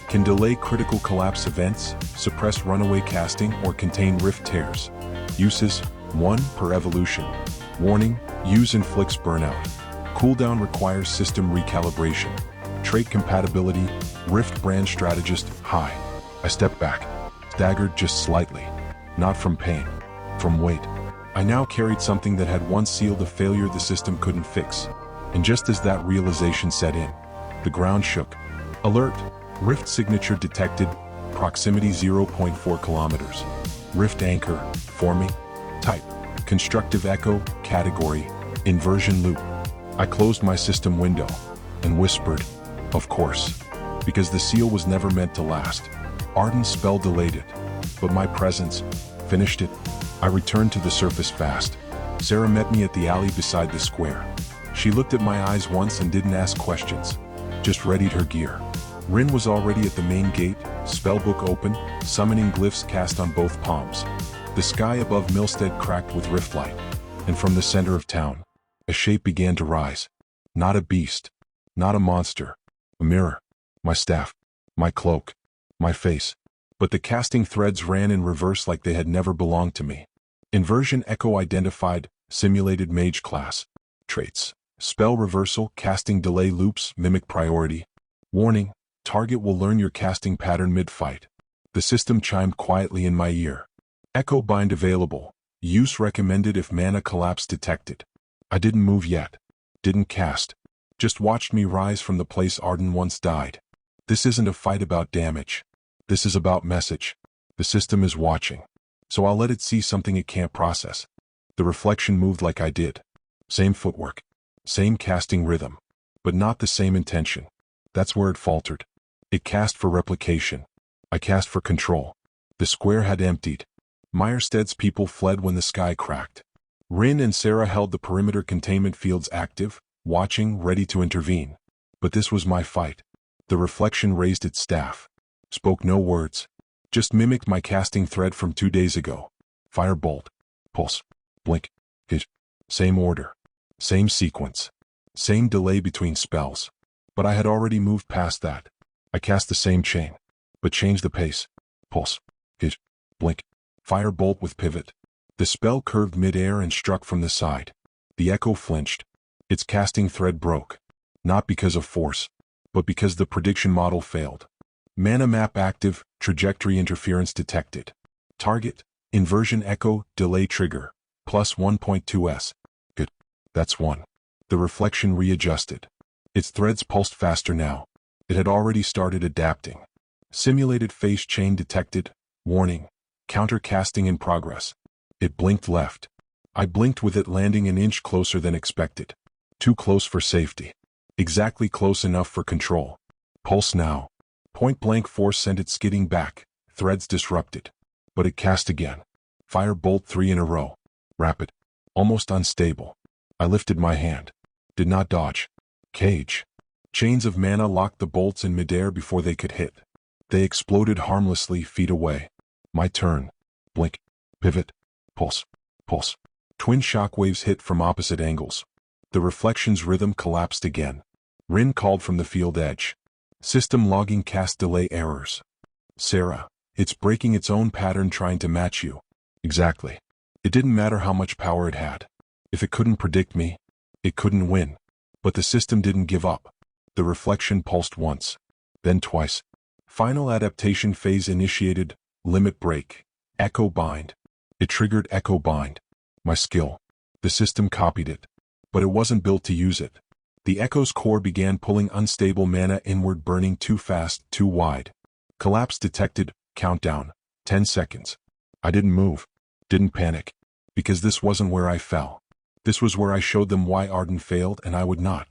Can delay critical collapse events, suppress runaway casting, or contain rift tears. Uses: 1 per evolution. Warning: use inflicts burnout. Cooldown requires system recalibration. Trait compatibility: Rift brand strategist, high. I stepped back, staggered just slightly. Not from pain, from weight. I now carried something that had once sealed a failure the system couldn't fix. And just as that realization set in, the ground shook. Alert! Rift signature detected. Proximity 0.4 kilometers. Rift anchor, forming. Type: constructive echo. Category: inversion loop. I closed my system window and whispered, of course, because the seal was never meant to last. Arden's spell delayed it, but my presence finished it. I returned to the surface fast. Sarah met me at the alley beside the square. She looked at my eyes once and didn't ask questions, just readied her gear. Rin was already at the main gate, spellbook open, summoning glyphs cast on both palms. The sky above Milstead cracked with riftlight, and from the center of town, a shape began to rise. Not a beast, not a monster, a mirror. My staff, my cloak, my face. But the casting threads ran in reverse like they had never belonged to me. Inversion echo identified, simulated mage class. Traits: spell reversal, casting delay loops, mimic priority. Warning: target will learn your casting pattern mid-fight. The system chimed quietly in my ear. Echo bind available. Use recommended if mana collapse detected. I didn't move yet. Didn't cast. Just watched me rise from the place Arden once died. This isn't a fight about damage. This is about message. The system is watching. So I'll let it see something it can't process. The reflection moved like I did. Same footwork. Same casting rhythm. But not the same intention. That's where it faltered. It cast for replication. I cast for control. The square had emptied. Meyerstead's people fled when the sky cracked. Rin and Sarah held the perimeter containment fields active, watching, ready to intervene. But this was my fight. The reflection raised its staff. Spoke no words. Just mimicked my casting thread from 2 days ago. Firebolt. Pulse. Blink. Hit. Same order. Same sequence. Same delay between spells. But I had already moved past that. I cast the same chain. But changed the pace. Pulse. Hit. Blink. Firebolt with pivot. The spell curved mid-air and struck from the side. The echo flinched. Its casting thread broke. Not because of force, but because the prediction model failed. Mana map active, trajectory interference detected. Target: inversion echo, delay trigger, plus 1.2s. Good. That's 1. The reflection readjusted. Its threads pulsed faster now. It had already started adapting. Simulated phase chain detected. Warning: counter casting in progress. It blinked left. I blinked with it landing an inch closer than expected. Too close for safety. Exactly close enough for control. Pulse now. Point-blank force sent it skidding back, threads disrupted. But it cast again. Firebolt 3 in a row. Rapid. Almost unstable. I lifted my hand. Did not dodge. Cage. Chains of mana locked the bolts in midair before they could hit. They exploded harmlessly feet away. My turn. Blink. Pivot. Pulse. Pulse. Twin shockwaves hit from opposite angles. The reflection's rhythm collapsed again. Rin called from the field edge. System logging cast delay errors. Sarah, it's breaking its own pattern trying to match you. Exactly. It didn't matter how much power it had. If it couldn't predict me, it couldn't win. But the system didn't give up. The reflection pulsed once, then twice. Final adaptation phase initiated. Limit break. Echo bind. It triggered echo bind. My skill. The system copied it. But it wasn't built to use it. The echo's core began pulling unstable mana inward, burning too fast, too wide. Collapse detected. Countdown. 10 seconds. I didn't move. Didn't panic. Because this wasn't where I fell. This was where I showed them why Arden failed and I would not.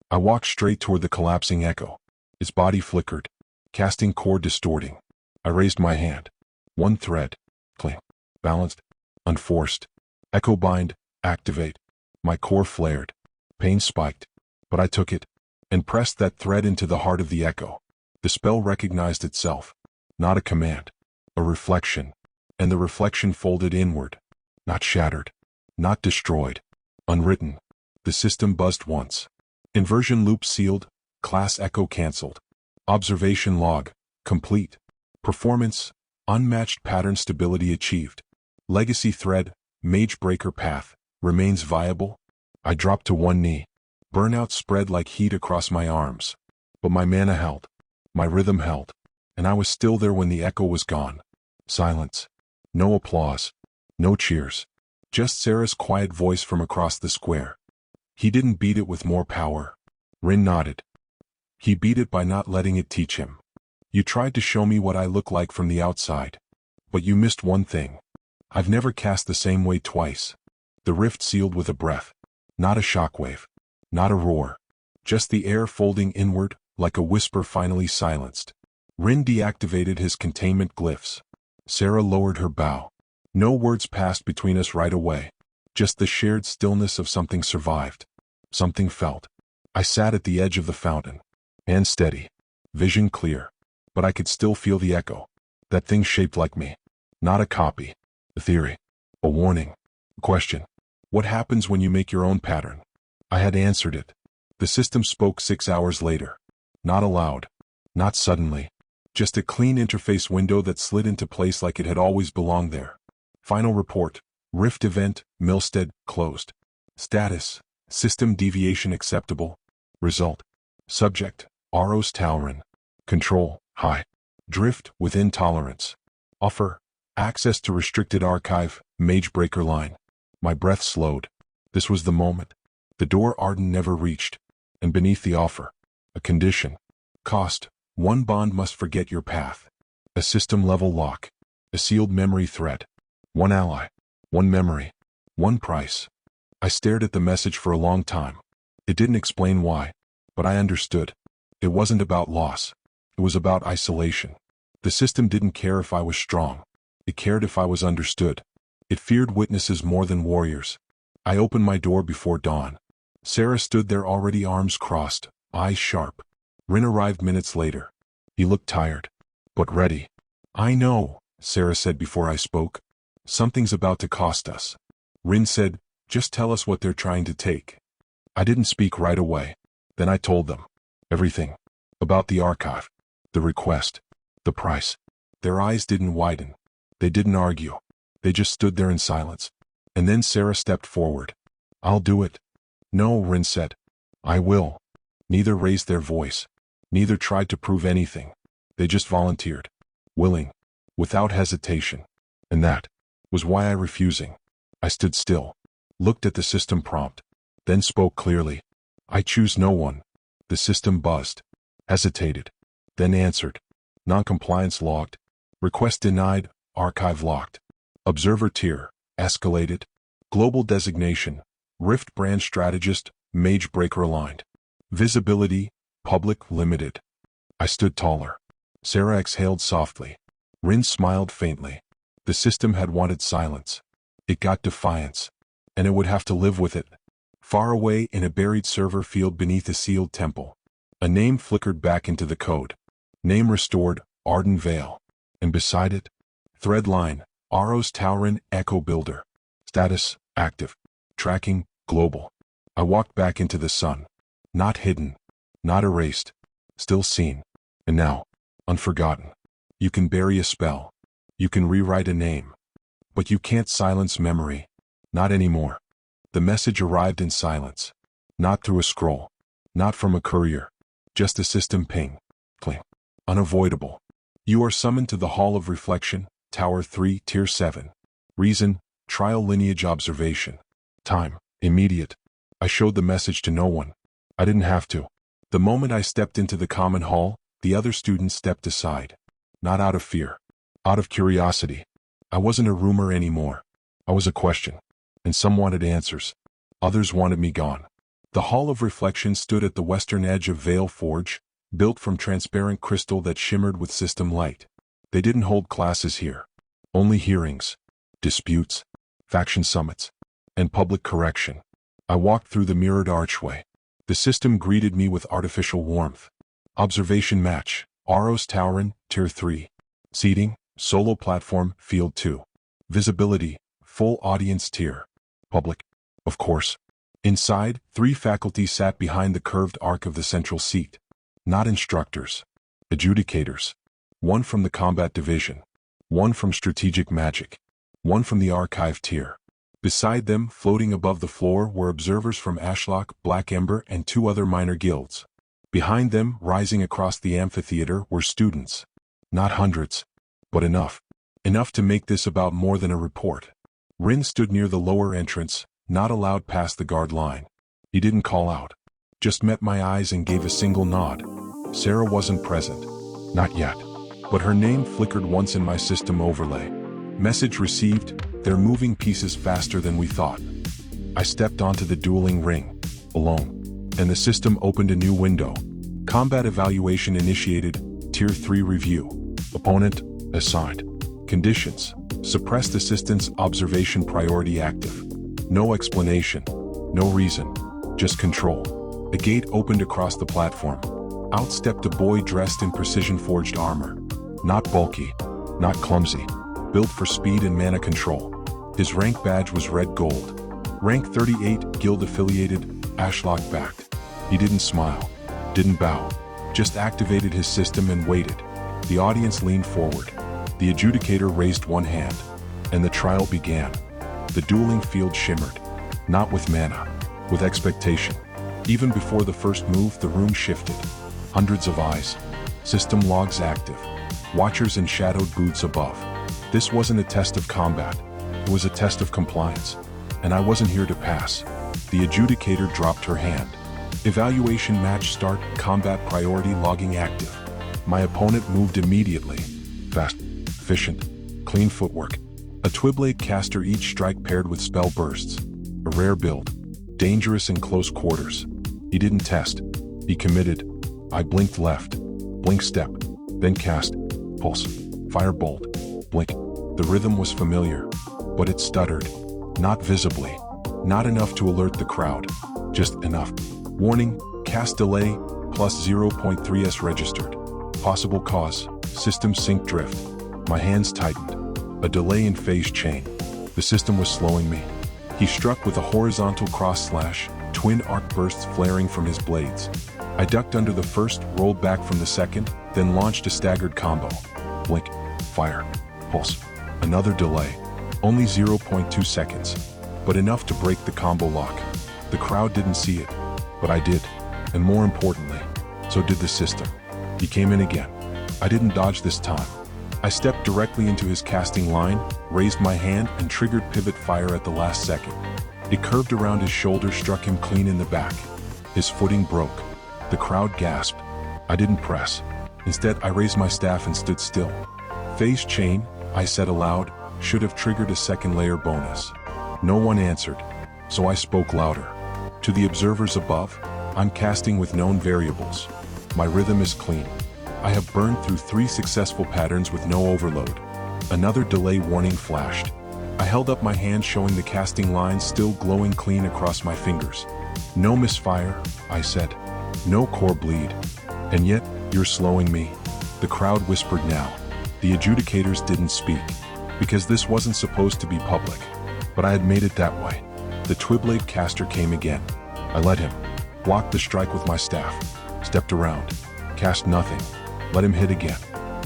I walked straight toward the collapsing echo. Its body flickered. Casting core distorting. I raised my hand. One thread. Cling. Balanced. Unforced. Echo bind. Activate. My core flared. Pain spiked. But I took it, and pressed that thread into the heart of the echo. The spell recognized itself. Not a command. A reflection. And the reflection folded inward. Not shattered. Not destroyed. Unwritten. The system buzzed once. Inversion loop sealed. Class echo cancelled. Observation log. Complete. Performance. Unmatched pattern stability achieved. Legacy thread. Mage breaker path. Remains viable. I dropped to one knee. Burnout spread like heat across my arms. But my mana held. My rhythm held. And I was still there when the echo was gone. Silence. No applause. No cheers. Just Sarah's quiet voice from across the square. He didn't beat it with more power. Rin nodded. He beat it by not letting it teach him. You tried to show me what I look like from the outside. But you missed one thing. I've never cast the same way twice. The rift sealed with a breath. Not a shockwave. Not a roar. Just the air folding inward, like a whisper finally silenced. Rin deactivated his containment glyphs. Sarah lowered her bow. No words passed between us right away. Just the shared stillness of something survived. Something felt. I sat at the edge of the fountain. Hand steady. Vision clear. But I could still feel the echo. That thing shaped like me. Not a copy. A theory. A warning. A question. What happens when you make your own pattern? I had answered it. The system spoke 6 hours later. Not aloud. Not suddenly. Just a clean interface window that slid into place like it had always belonged there. Final report. Rift event, Milstead, closed. Status. System deviation acceptable. Result. Subject. Aros Talrin. Control. High. Drift, within tolerance. Offer. Access to restricted archive, Magebreaker line. My breath slowed. This was the moment. The door Arden never reached. And beneath the offer. A condition. Cost. 1 bond must forget your path. A system-level lock. A sealed memory thread. 1 ally. 1 memory. 1 price. I stared at the message for a long time. It didn't explain why. But I understood. It wasn't about loss. It was about isolation. The system didn't care if I was strong. It cared if I was understood. It feared witnesses more than warriors. I opened my door before dawn. Sarah stood there already, arms crossed, eyes sharp. Rin arrived minutes later. He looked tired. But ready. I know, Sarah said before I spoke. Something's about to cost us. Rin said, just tell us what they're trying to take. I didn't speak right away. Then I told them. Everything. About the archive. The request. The price. Their eyes didn't widen. They didn't argue. They just stood there in silence. And then Sarah stepped forward. I'll do it. No, Rin said. I will. Neither raised their voice. Neither tried to prove anything. They just volunteered. Willing. Without hesitation. And that was why I refusing. I stood still. Looked at the system prompt. Then spoke clearly. I choose no one. The system buzzed. Hesitated. Then answered. Non-compliance logged. Request denied. Archive locked. Observer tier. Escalated. Global designation. Rift brand strategist. Mage breaker aligned. Visibility. Public limited. I stood taller. Sarah exhaled softly. Rin smiled faintly. The system had wanted silence. It got defiance. And it would have to live with it. Far away in a buried server field beneath a sealed temple. A name flickered back into the code. Name restored, Arden Vale. And beside it, thread line, Aros Talrin Echo Builder. Status, active. Tracking, global. I walked back into the sun. Not hidden. Not erased. Still seen. And now, unforgotten. You can bury a spell. You can rewrite a name. But you can't silence memory. Not anymore. The message arrived in silence. Not through a scroll. Not from a courier. Just a system ping. Cling. Unavoidable. You are summoned to the Hall of Reflection, Tower 3, Tier 7. Reason, trial lineage observation. Time, immediate. I showed the message to no one. I didn't have to. The moment I stepped into the common hall, the other students stepped aside. Not out of fear. Out of curiosity. I wasn't a rumor anymore. I was a question. And some wanted answers. Others wanted me gone. The Hall of Reflection stood at the western edge of Vale Forge, built from transparent crystal that shimmered with system light. They didn't hold classes here. Only hearings, disputes, faction summits, and public correction. I walked through the mirrored archway. The system greeted me with artificial warmth. Observation match, Aros Talrin, Tier 3. Seating, solo platform, Field 2. Visibility, full audience tier. Public, of course. Inside, 3 faculty sat behind the curved arc of the central seat. Not instructors. Adjudicators. 1 from the combat division. 1 from strategic magic. 1 from the archive tier. Beside them, floating above the floor, were observers from Ashlock, Black Ember, and 2 other minor guilds. Behind them, rising across the amphitheater, were students. Not hundreds, but enough. Enough to make this about more than a report. Rin stood near the lower entrance, not allowed past the guard line. He didn't call out. Just met my eyes and gave a single nod. Sarah wasn't present. Not yet. But her name flickered once in my system overlay. Message received, they're moving pieces faster than we thought. I stepped onto the dueling ring, alone. And the system opened a new window. Combat evaluation initiated, Tier 3 review. Opponent, assigned. Conditions, suppressed assistance observation priority active. No explanation, no reason, just control. A gate opened across the platform. Out stepped a boy dressed in precision-forged armor. Not bulky, not clumsy, built for speed and mana control. His rank badge was red gold. Rank 38, guild-affiliated, Ashlock-backed. He didn't smile, didn't bow, just activated his system and waited. The audience leaned forward. The adjudicator raised one hand, and the trial began. The dueling field shimmered, not with mana, with expectation. Even before the first move, the room shifted. Hundreds of eyes. System logs active. Watchers in shadowed booths above. This wasn't a test of combat. It was a test of compliance. And I wasn't here to pass. The adjudicator dropped her hand. Evaluation match start, combat priority logging active. My opponent moved immediately. Fast, efficient, clean footwork. A Twiblade caster, each strike paired with spell bursts. A rare build. Dangerous in close quarters. He didn't test. He committed. I blinked left. Blink step. Then cast. Pulse. Firebolt. Blink. The rhythm was familiar. But it stuttered. Not visibly. Not enough to alert the crowd. Just enough. Warning. Cast delay. Plus 0.3s registered. Possible cause. System sync drift. My hands tightened. A delay in phase chain. The system was slowing me. He struck with a horizontal cross slash, twin arc bursts flaring from his blades. I ducked under the first, rolled back from the second, then launched a staggered combo. Blink, fire, pulse. Another delay. Only 0.2 seconds. But enough to break the combo lock. The crowd didn't see it, but I did. And more importantly, so did the system. He came in again. I didn't dodge this time. I stepped directly into his casting line, raised my hand, and triggered pivot fire at the last second. It curved around his shoulder, struck him clean in the back. His footing broke. The crowd gasped. I didn't press. Instead, I raised my staff and stood still. Phase chain, I said aloud, should have triggered a second layer bonus. No one answered, so I spoke louder. To the observers above, I'm casting with known variables. My rhythm is clean. I have burned through 3 successful patterns with no overload. Another delay warning flashed. I held up my hand, showing the casting lines still glowing clean across my fingers. No misfire, I said. No core bleed. And yet, you're slowing me. The crowd whispered now. The adjudicators didn't speak, because this wasn't supposed to be public. But I had made it that way. The Twiblade caster came again. I let him. Blocked the strike with my staff. Stepped around. Cast nothing. Let him hit again.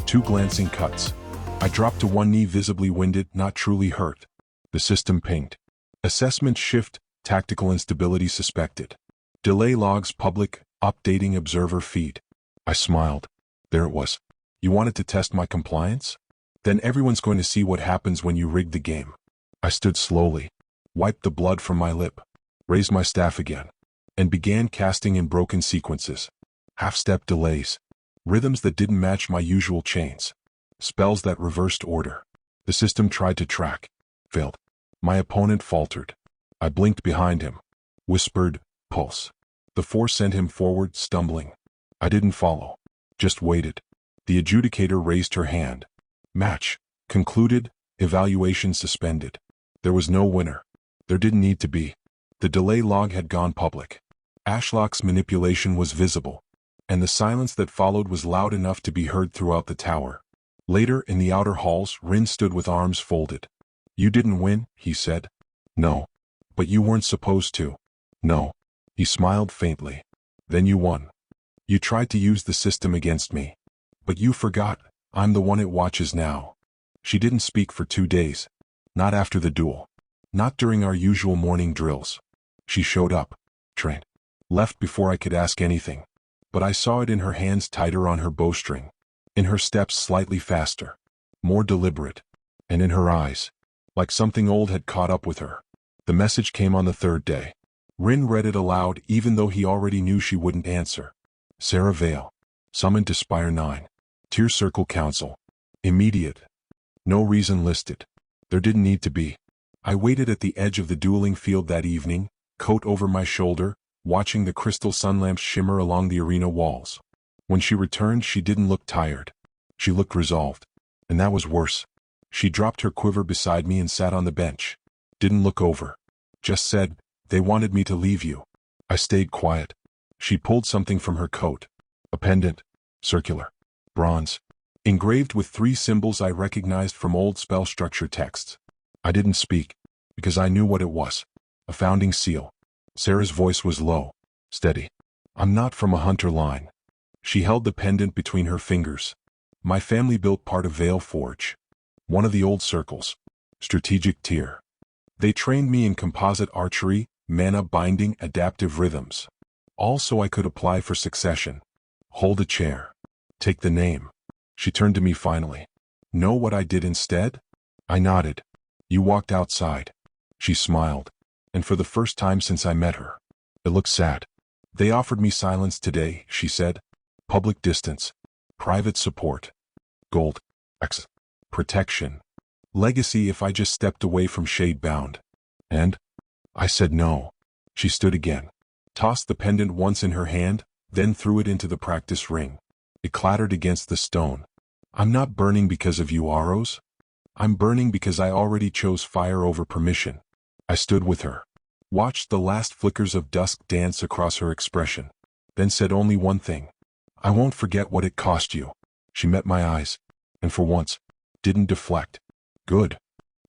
2 glancing cuts. I dropped to one knee, visibly winded, not truly hurt. The system pinged. Assessment shift, tactical instability suspected. Delay logs public, updating observer feed. I smiled. There it was. You wanted to test my compliance? Then everyone's going to see what happens when you rig the game. I stood slowly, wiped the blood from my lip, raised my staff again, and began casting in broken sequences. Half-step delays. Rhythms that didn't match my usual chains. Spells that reversed order. The system tried to track. Failed. My opponent faltered. I blinked behind him. Whispered, pulse. The force sent him forward, stumbling. I didn't follow. Just waited. The adjudicator raised her hand. Match. Concluded. Evaluation suspended. There was no winner. There didn't need to be. The delay log had gone public. Ashlock's manipulation was visible. And the silence that followed was loud enough to be heard throughout the tower. Later, in the outer halls, Rin stood with arms folded. You didn't win, he said. No. But you weren't supposed to. No. He smiled faintly. Then you won. You tried to use the system against me. But you forgot, I'm the one it watches now. She didn't speak for 2 days. Not after the duel. Not during our usual morning drills. She showed up. Trained. Left before I could ask anything. But I saw it in her hands tighter on her bowstring. In her steps slightly faster. More deliberate. And in her eyes. Like something old had caught up with her. The message came on the 3rd day. Rin read it aloud even though he already knew she wouldn't answer. Sarah Vale. Summoned to Spire 9. Tier Circle Council. Immediate. No reason listed. There didn't need to be. I waited at the edge of the dueling field that evening, coat over my shoulder, watching the crystal sunlamps shimmer along the arena walls. When she returned, she didn't look tired. She looked resolved. And that was worse. She dropped her quiver beside me and sat on the bench. Didn't look over. Just said, "They wanted me to leave you." I stayed quiet. She pulled something from her coat. A pendant. Circular. Bronze. Engraved with 3 symbols I recognized from old spell structure texts. I didn't speak, because I knew what it was. A founding seal. Sarah's voice was low. Steady. I'm not from a hunter line. She held the pendant between her fingers. My family built part of Vale Forge. One of the old circles. Strategic tier. They trained me in composite archery, mana binding, adaptive rhythms. All so I could apply for succession. Hold a chair. Take the name. She turned to me finally. Know what I did instead? I nodded. You walked outside. She smiled. And for the first time since I met her. It looked sad. They offered me silence today, she said. Public distance. Private support. Gold. X. Protection. Legacy if I just stepped away from Shadebound. And? I said no. She stood again. Tossed the pendant once in her hand, then threw it into the practice ring. It clattered against the stone. I'm not burning because of you, Aros. I'm burning because I already chose fire over permission. I stood with her. Watched the last flickers of dusk dance across her expression. Then said only one thing. I won't forget what it cost you. She met my eyes. And for once, didn't deflect. Good.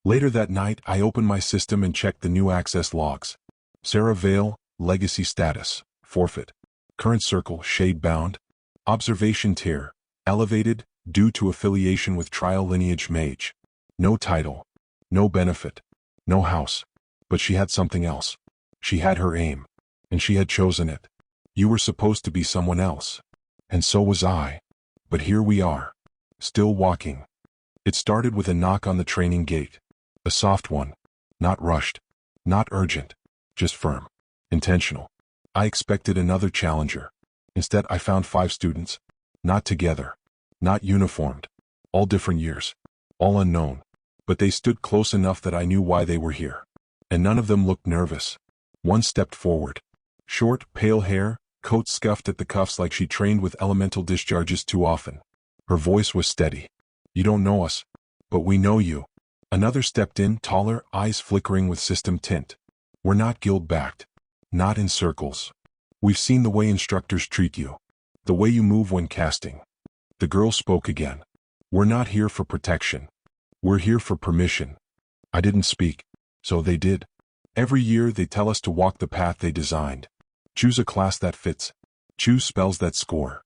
Later that night, I opened my system and checked the new access logs. Sarah Vale, legacy status, forfeit. Current circle, shade-bound. Observation tier, elevated, due to affiliation with trial lineage mage. No title. No benefit. No house. But she had something else. She had her aim. And she had chosen it. You were supposed to be someone else. And so was I. But here we are. Still walking. It started with a knock on the training gate. A soft one. Not rushed. Not urgent. Just firm. Intentional. I expected another challenger. Instead, I found 5 students. Not together. Not uniformed. All different years. All unknown. But they stood close enough that I knew why they were here. And none of them looked nervous. One stepped forward. Short, pale hair, coat scuffed at the cuffs like she trained with elemental discharges too often. Her voice was steady. You don't know us. But we know you. Another stepped in, taller, eyes flickering with system tint. We're not guild-backed. Not in circles. We've seen the way instructors treat you. The way you move when casting. The girl spoke again. We're not here for protection. We're here for permission. I didn't speak. So they did. Every year they tell us to walk the path they designed. Choose a class that fits. Choose spells that score.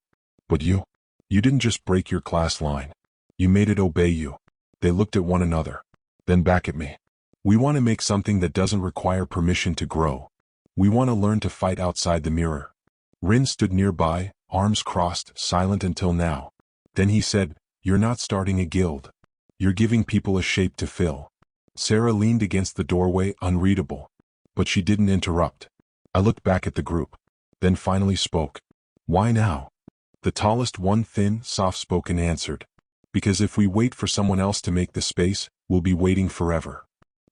But you didn't just break your class line. You made it obey you. They looked at one another. Then back at me. We want to make something that doesn't require permission to grow. We want to learn to fight outside the mirror. Rin stood nearby, arms crossed, silent until now. Then he said, You're not starting a guild. You're giving people a shape to fill. Sarah leaned against the doorway, unreadable. But she didn't interrupt. I looked back at the group. Then finally spoke. Why now? The tallest one, thin, soft-spoken, answered. Because if we wait for someone else to make the space, we'll be waiting forever.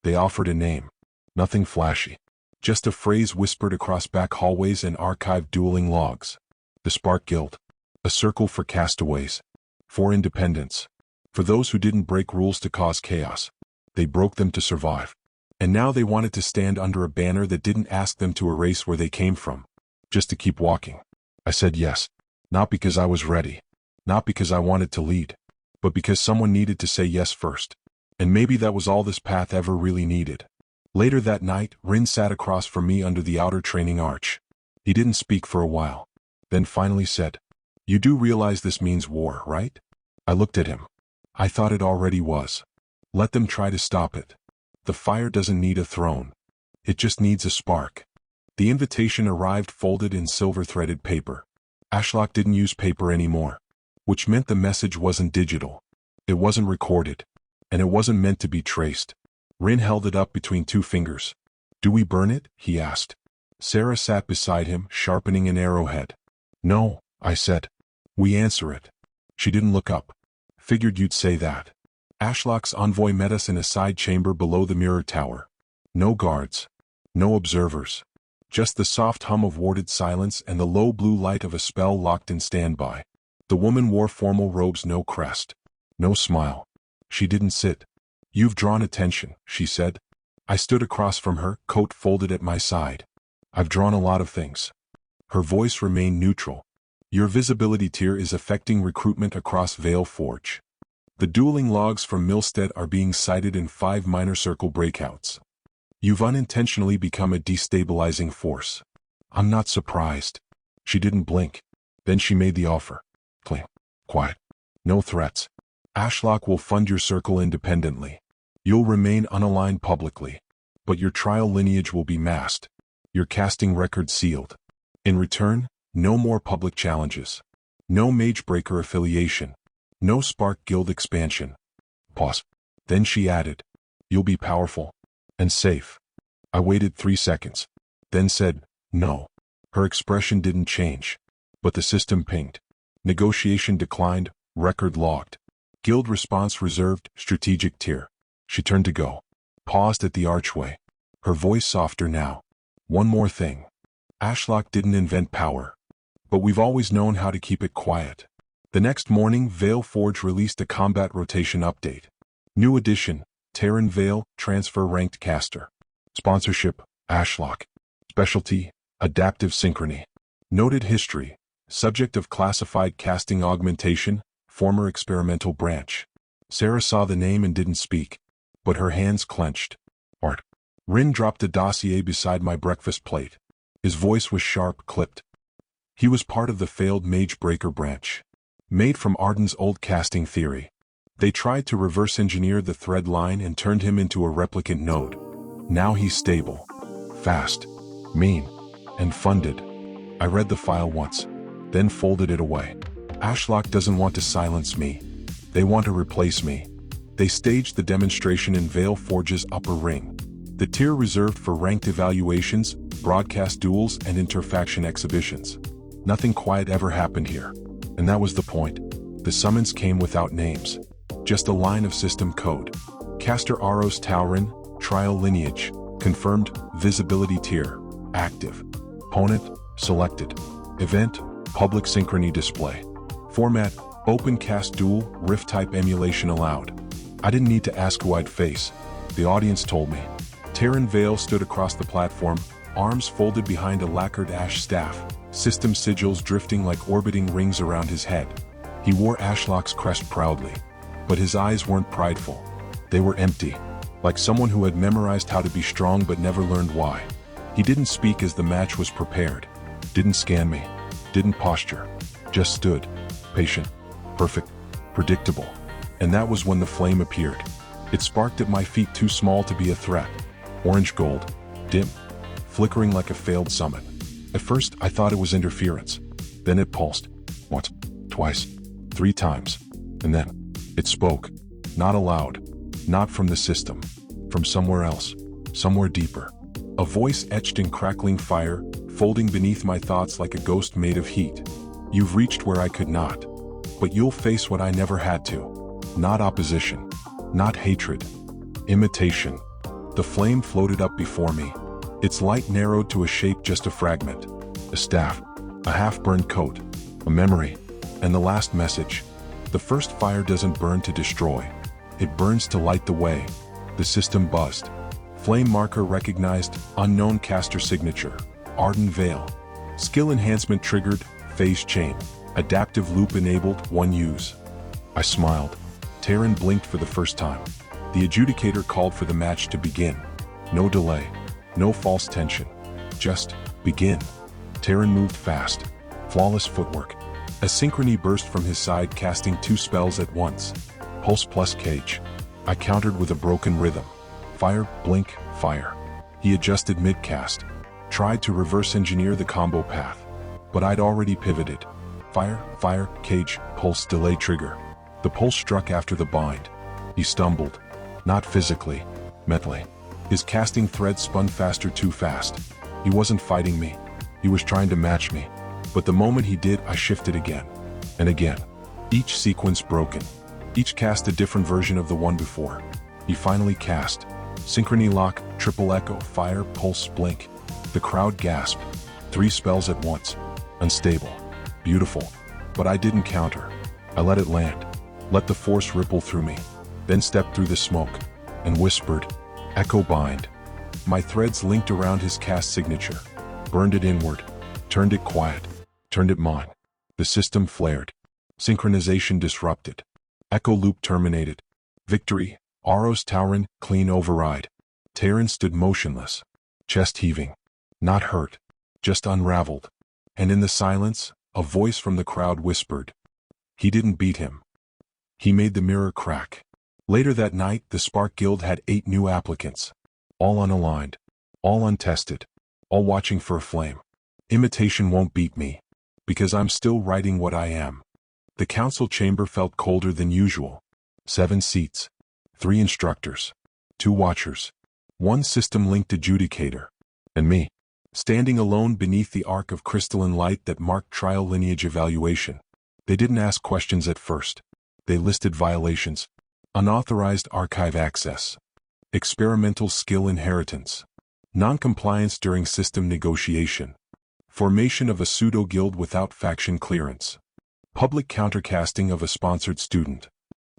They offered a name. Nothing flashy. Just a phrase whispered across back hallways and archived dueling logs. The Spark Guild. A circle for castaways. For independence. For those who didn't break rules to cause chaos. They broke them to survive. And now they wanted to stand under a banner that didn't ask them to erase where they came from. Just to keep walking. I said yes. Not because I was ready. Not because I wanted to lead. But because someone needed to say yes first. And maybe that was all this path ever really needed. Later that night, Rin sat across from me under the outer training arch. He didn't speak for a while, then finally said, "You do realize this means war, right?" I looked at him. "I thought it already was. Let them try to stop it. The fire doesn't need a throne. It just needs a spark." The invitation arrived folded in silver-threaded paper. Ashlock didn't use paper anymore, which meant the message wasn't digital. It wasn't recorded, and it wasn't meant to be traced. Rin held it up between two fingers. "Do we burn it?" he asked. Sarah sat beside him, sharpening an arrowhead. "No," I said. "We answer it." She didn't look up. "Figured you'd say that." Ashlock's envoy met us in a side chamber below the mirror tower. No guards. No observers. Just the soft hum of warded silence and the low blue light of a spell locked in standby. The woman wore formal robes, no crest. No smile. She didn't sit. "You've drawn attention," she said. I stood across from her, coat folded at my side. "I've drawn a lot of things." Her voice remained neutral. "Your visibility tier is affecting recruitment across Vale Forge. The dueling logs from Milstead are being cited in 5 minor circle breakouts. You've unintentionally become a destabilizing force." "I'm not surprised." She didn't blink. Then she made the offer. Clean. Quiet. No threats. "Ashlock will fund your circle independently. You'll remain unaligned publicly. But your trial lineage will be masked. Your casting record sealed. In return, no more public challenges. No Magebreaker affiliation. No Spark Guild expansion." Pause. Then she added, "You'll be powerful. And safe." I waited 3 seconds. Then said, "No." Her expression didn't change. But the system pinged. Negotiation declined, record logged. Guild response reserved, strategic tier. She turned to go. Paused at the archway. Her voice softer now. "One more thing. Ashlock didn't invent power. But we've always known how to keep it quiet." The next morning, Vale Forge released a combat rotation update. New edition, Terran Vale, transfer ranked caster. Sponsorship, Ashlock. Specialty, adaptive synchrony. Noted history, subject of classified casting augmentation, former experimental branch. Sarah saw the name and didn't speak, but her hands clenched. "Art." Rin dropped a dossier beside my breakfast plate. His voice was sharp, clipped. He was part of the failed Magebreaker branch. Made from Arden's old casting theory. They tried to reverse engineer the thread line and turned him into a replicant node. Now he's stable, fast, mean, and funded. I read the file once, then folded it away. Ashlock doesn't want to silence me. They want to replace me. They staged the demonstration in Vale Forge's upper ring. The tier reserved for ranked evaluations, broadcast duels, and interfaction exhibitions. Nothing quiet ever happened here. And that was the point. The summons came without names. Just a line of system code. Caster Aros Taurin, trial lineage, confirmed, visibility tier, active. Opponent, selected. Event, public synchrony display. Format, open cast duel, rift type emulation allowed. I didn't need to ask who I'd face. The audience told me. Terran Vale stood across the platform, arms folded behind a lacquered ash staff, system sigils drifting like orbiting rings around his head. He wore Ashlock's crest proudly. But his eyes weren't prideful. They were empty, like someone who had memorized how to be strong but never learned why. He didn't speak as the match was prepared. Didn't scan me. Didn't posture. Just stood. Patient. Perfect. Predictable. And that was when the flame appeared. It sparked at my feet, too small to be a threat. Orange gold. Dim. Flickering like a failed summon. At first, I thought it was interference. Then it pulsed. Once. Twice. 3 times. And then it spoke. Not aloud. Not from the system. From somewhere else. Somewhere deeper. A voice etched in crackling fire, folding beneath my thoughts like a ghost made of heat. "You've reached where I could not. But you'll face what I never had to. Not opposition. Not hatred. Imitation." The flame floated up before me. Its light narrowed to a shape, just a fragment. A staff. A half-burned coat. A memory. And the last message. The first fire doesn't burn to destroy. It burns to light the way. The system buzzed. Flame marker recognized, unknown caster signature. Arden Vale. Skill enhancement triggered, phase chain. Adaptive loop enabled, 1 use. I smiled. Terran blinked for the first time. The adjudicator called for the match to begin. No delay. No false tension. Just begin. Terran moved fast. Flawless footwork. A synchrony burst from his side, casting 2 spells at once. Pulse plus cage. I countered with a broken rhythm. Fire, blink, fire. He adjusted mid-cast. Tried to reverse engineer the combo path. But I'd already pivoted. Fire, fire, cage, pulse, delay, trigger. The pulse struck after the bind. He stumbled. Not physically, mentally. His casting thread spun faster, too fast. He wasn't fighting me. He was trying to match me. But the moment he did, I shifted again. And again. Each sequence broken. Each cast a different version of the one before. He finally cast. Synchrony lock, triple echo, fire, pulse, blink. The crowd gasped. 3 spells at once. Unstable. Beautiful. But I didn't counter. I let it land. Let the force ripple through me. Then stepped through the smoke. And whispered. Echo bind. My threads linked around his cast signature. Burned it inward. Turned it quiet. Turned it mine. The system flared. Synchronization disrupted. Echo loop terminated. Victory. Aros Tauren, clean override. Terran stood motionless. Chest heaving. Not hurt. Just unraveled. And in the silence, a voice from the crowd whispered. He didn't beat him. He made the mirror crack. Later that night, the Spark Guild had 8 new applicants. All unaligned. All untested. All watching for a flame. Imitation won't beat me. Because I'm still writing what I am. The council chamber felt colder than usual. 7 seats. 3 instructors. 2 watchers. 1 system-linked adjudicator. And me. Standing alone beneath the arc of crystalline light that marked trial lineage evaluation. They didn't ask questions at first. They listed violations. Unauthorized archive access. Experimental skill inheritance. Non-compliance during system negotiation. Formation of a pseudo-guild without faction clearance. Public countercasting of a sponsored student.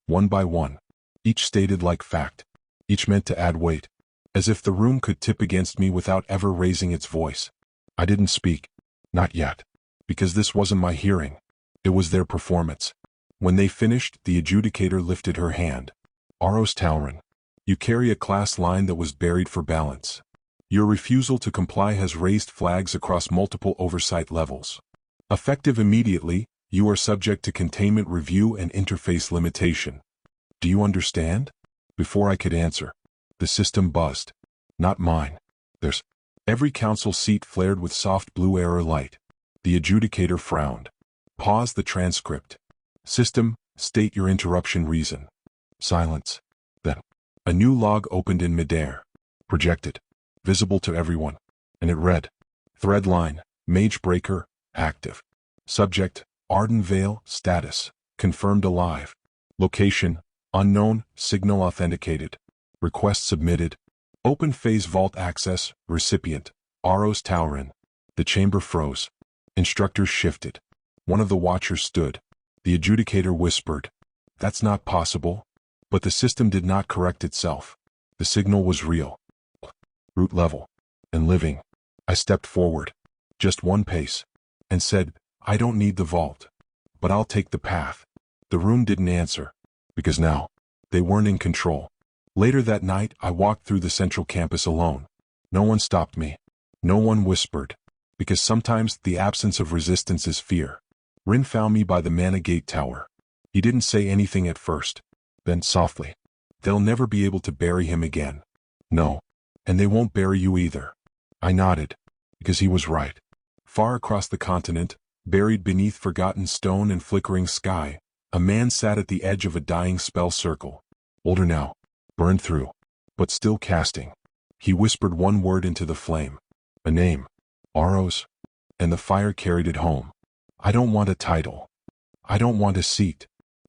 1 by 1. Each stated like fact. Each meant to add weight. As if the room could tip against me without ever raising its voice. I didn't speak. Not yet. Because this wasn't my hearing. It was their performance. When they finished, the adjudicator lifted her hand. Aros Tauren. You carry a class line that was buried for balance. Your refusal to comply has raised flags across multiple oversight levels. Effective immediately, you are subject to containment review and interface limitation. Do you understand? Before I could answer, the system buzzed. Not mine. There's. Every council seat flared with soft blue error light. The adjudicator frowned. Pause the transcript. System, state your interruption reason. Silence. Then, a new log opened in midair. Projected. Visible to everyone. And it read. Thread line, mage breaker, active. Subject, Arden Vale, status, confirmed alive. Location, unknown, signal authenticated. Request submitted. Open phase vault access, recipient, Aros Tauren. The chamber froze. Instructors shifted. One of the watchers stood. The adjudicator whispered. That's not possible. But the system did not correct itself. The signal was real. Root level. And living. I stepped forward. Just 1 pace. And said, I don't need the vault. But I'll take the path. The room didn't answer. Because now, they weren't in control. Later that night, I walked through the central campus alone. No one stopped me. No one whispered. Because sometimes the absence of resistance is fear. Rin found me by the Mana Gate Tower. He didn't say anything at first. Then softly. They'll never be able to bury him again. No. And they won't bury you either. I nodded. Because he was right. Far across the continent, buried beneath forgotten stone and flickering sky, a man sat at the edge of a dying spell circle. Older now. Burned through. But still casting. He whispered 1 word into the flame. A name. Aros. And the fire carried it home. I don't want a title. I don't want a seat.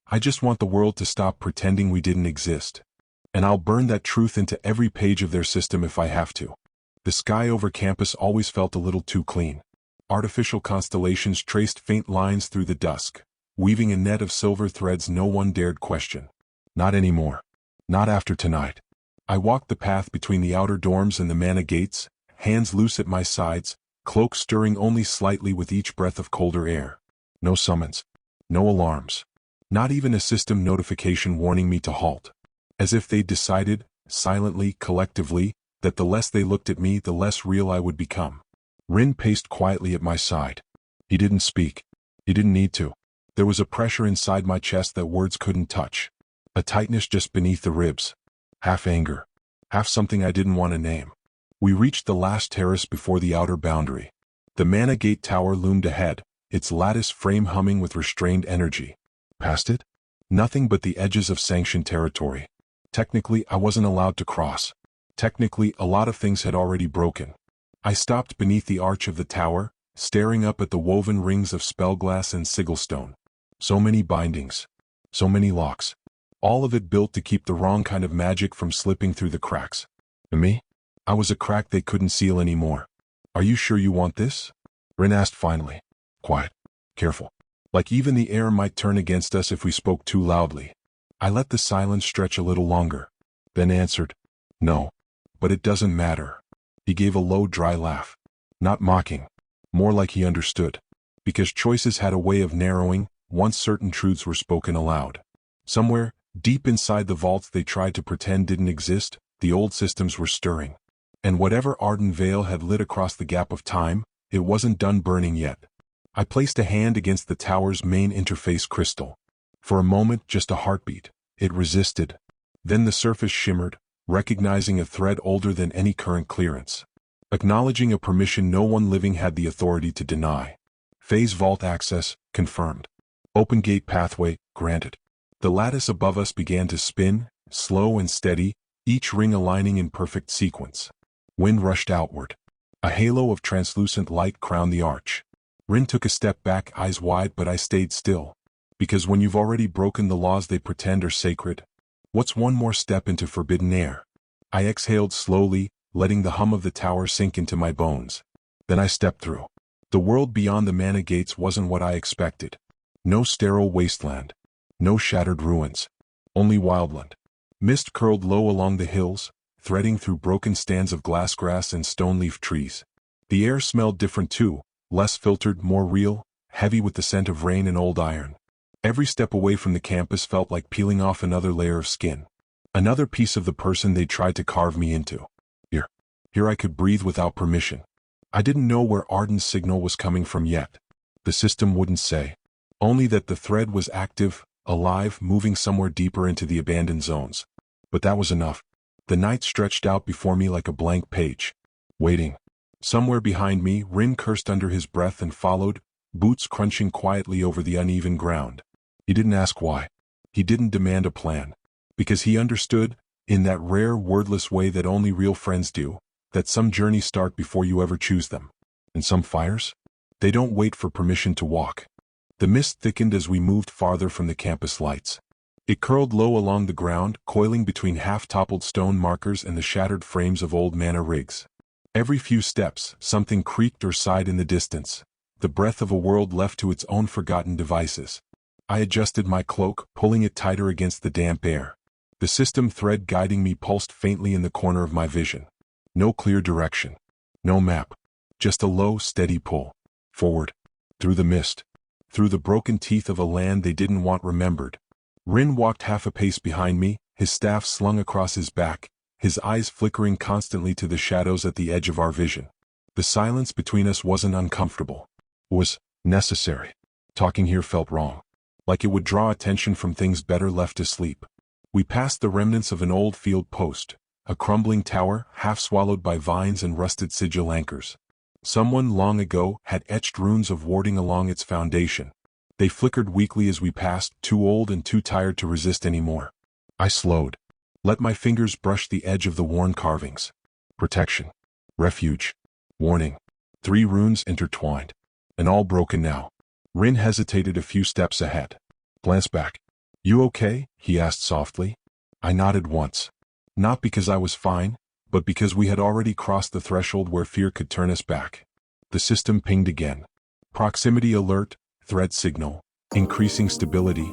I just want the world to stop pretending we didn't exist. And I'll burn that truth into every page of their system if I have to. The sky over campus always felt a little too clean. Artificial constellations traced faint lines through the dusk, weaving a net of silver threads no one dared question. Not anymore. Not after tonight. I walked the path between the outer dorms and the Mana Gates, hands loose at my sides, cloak stirring only slightly with each breath of colder air. No summons. No alarms. Not even a system notification warning me to halt. As if they'd decided, silently, collectively, that the less they looked at me, the less real I would become. Rin paced quietly at my side. He didn't speak. He didn't need to. There was a pressure inside my chest that words couldn't touch. A tightness just beneath the ribs. Half anger. Half something I didn't want to name. We reached the last terrace before the outer boundary. The Mana Gate Tower loomed ahead, its lattice frame humming with restrained energy. Past it? Nothing but the edges of sanctioned territory. Technically, I wasn't allowed to cross. Technically, a lot of things had already broken. I stopped beneath the arch of the tower, staring up at the woven rings of spellglass and sigilstone. So many bindings. So many locks. All of it built to keep the wrong kind of magic from slipping through the cracks. And me? I was a crack they couldn't seal anymore. Are you sure you want this? Rin asked finally. Quiet. Careful. Like even the air might turn against us if we spoke too loudly. I let the silence stretch a little longer, then answered, no. But it doesn't matter. He gave a low, dry laugh. Not mocking. More like he understood. Because choices had a way of narrowing once certain truths were spoken aloud. Somewhere, deep inside the vaults they tried to pretend didn't exist, the old systems were stirring. And whatever Arden Veil had lit across the gap of time, it wasn't done burning yet. I placed a hand against the tower's main interface crystal. For a moment, just a heartbeat. It resisted. Then the surface shimmered, recognizing a thread older than any current clearance. Acknowledging a permission no one living had the authority to deny. Phase vault access, confirmed. Open gate pathway, granted. The lattice above us began to spin, slow and steady, each ring aligning in perfect sequence. Wind rushed outward. A halo of translucent light crowned the arch. Rin took a step back, eyes wide, but I stayed still. Because when you've already broken the laws they pretend are sacred, what's one more step into forbidden air? I exhaled slowly, letting the hum of the tower sink into my bones. Then I stepped through. The world beyond the Mana Gates wasn't what I expected. No sterile wasteland. No shattered ruins. Only wildland. Mist curled low along the hills, threading through broken stands of glassgrass and stone-leaf trees. The air smelled different too, less filtered, more real, heavy with the scent of rain and old iron. Every step away from the campus felt like peeling off another layer of skin. Another piece of the person they tried to carve me into. Here I could breathe without permission. I didn't know where Arden's signal was coming from yet. The system wouldn't say. Only that the thread was active, alive, moving somewhere deeper into the abandoned zones. But that was enough. The night stretched out before me like a blank page. Waiting. Somewhere behind me, Rin cursed under his breath and followed, boots crunching quietly over the uneven ground. He didn't ask why. He didn't demand a plan. Because he understood, in that rare, wordless way that only real friends do, that some journeys start before you ever choose them. And some fires? They don't wait for permission to walk. The mist thickened as we moved farther from the campus lights. It curled low along the ground, coiling between half-toppled stone markers and the shattered frames of old mana rigs. Every few steps, something creaked or sighed in the distance, the breath of a world left to its own forgotten devices. I adjusted my cloak, pulling it tighter against the damp air. The system thread guiding me pulsed faintly in the corner of my vision. No clear direction. No map. Just a low, steady pull. Forward. Through the mist. Through the broken teeth of a land they didn't want remembered. Rin walked half a pace behind me, his staff slung across his back, his eyes flickering constantly to the shadows at the edge of our vision. The silence between us wasn't uncomfortable. It was necessary. Talking here felt wrong. Like it would draw attention from things better left asleep. We passed the remnants of an old field post, a crumbling tower, half swallowed by vines and rusted sigil anchors. Someone long ago had etched runes of warding along its foundation. They flickered weakly as we passed, too old and too tired to resist anymore. I slowed. Let my fingers brush the edge of the worn carvings. Protection. Refuge. Warning. 3 runes intertwined. And all broken now. Rin hesitated a few steps ahead. Glanced back. You okay? He asked softly. I nodded once. Not because I was fine, but because we had already crossed the threshold where fear could turn us back. The system pinged again. Proximity alert, thread signal, increasing stability,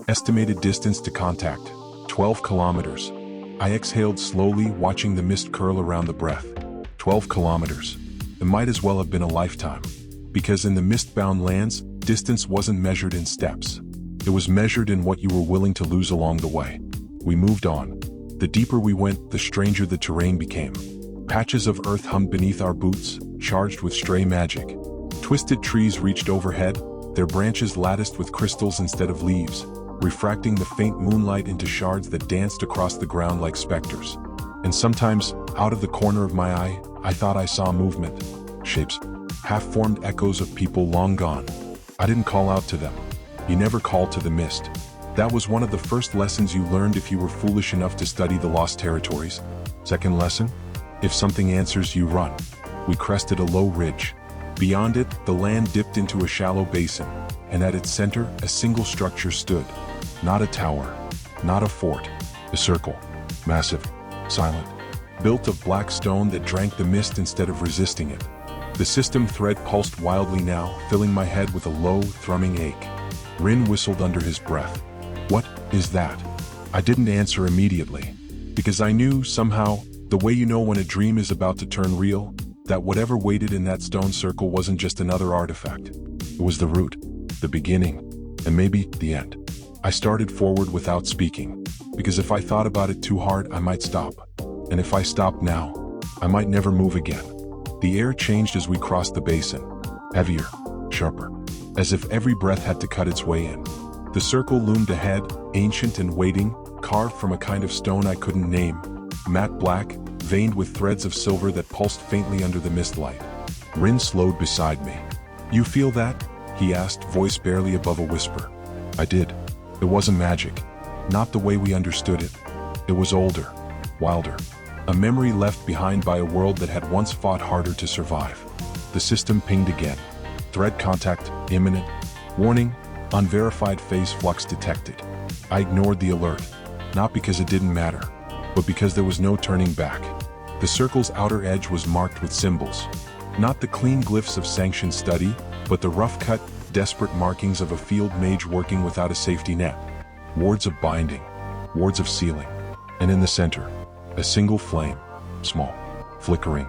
estimated distance to contact, 12 kilometers. I exhaled slowly, watching the mist curl around the breath. 12 kilometers. It might as well have been a lifetime. Because in the mist-bound lands, distance wasn't measured in steps. It was measured in what you were willing to lose along the way. We moved on. The deeper we went, the stranger the terrain became. Patches of earth hummed beneath our boots, charged with stray magic. Twisted trees reached overhead, their branches latticed with crystals instead of leaves, refracting the faint moonlight into shards that danced across the ground like specters. And sometimes, out of the corner of my eye, I thought I saw movement. Shapes. Half-formed echoes of people long gone. I didn't call out to them. You never called to the mist. That was one of the first lessons you learned if you were foolish enough to study the lost territories. Second lesson? If something answers, you run. We crested a low ridge. Beyond it, the land dipped into a shallow basin, and at its center, a single structure stood. Not a tower, not a fort, a circle. Massive, silent, built of black stone that drank the mist instead of resisting it. The system thread pulsed wildly now, filling my head with a low, thrumming ache. Rin whistled under his breath. What is that? I didn't answer immediately, because I knew, somehow, the way you know when a dream is about to turn real, that whatever waited in that stone circle wasn't just another artifact. It was the root, the beginning, and maybe the end. I started forward without speaking, because if I thought about it too hard, I might stop. And if I stopped now, I might never move again. The air changed as we crossed the basin. Heavier, sharper, as if every breath had to cut its way in. The circle loomed ahead, ancient and waiting, carved from a kind of stone I couldn't name. Matte black, veined with threads of silver that pulsed faintly under the mist light. Rin slowed beside me. You feel that? He asked, voice barely above a whisper. I did. It wasn't magic. Not the way we understood it. It was older, wilder. A memory left behind by a world that had once fought harder to survive. The system pinged again. Thread contact, imminent. Warning, unverified phase flux detected. I ignored the alert, not because it didn't matter, but because there was no turning back. The circle's outer edge was marked with symbols. Not the clean glyphs of sanctioned study, but the rough-cut, desperate markings of a field mage working without a safety net. Wards of binding, wards of sealing, and in the center, a single flame, small, flickering,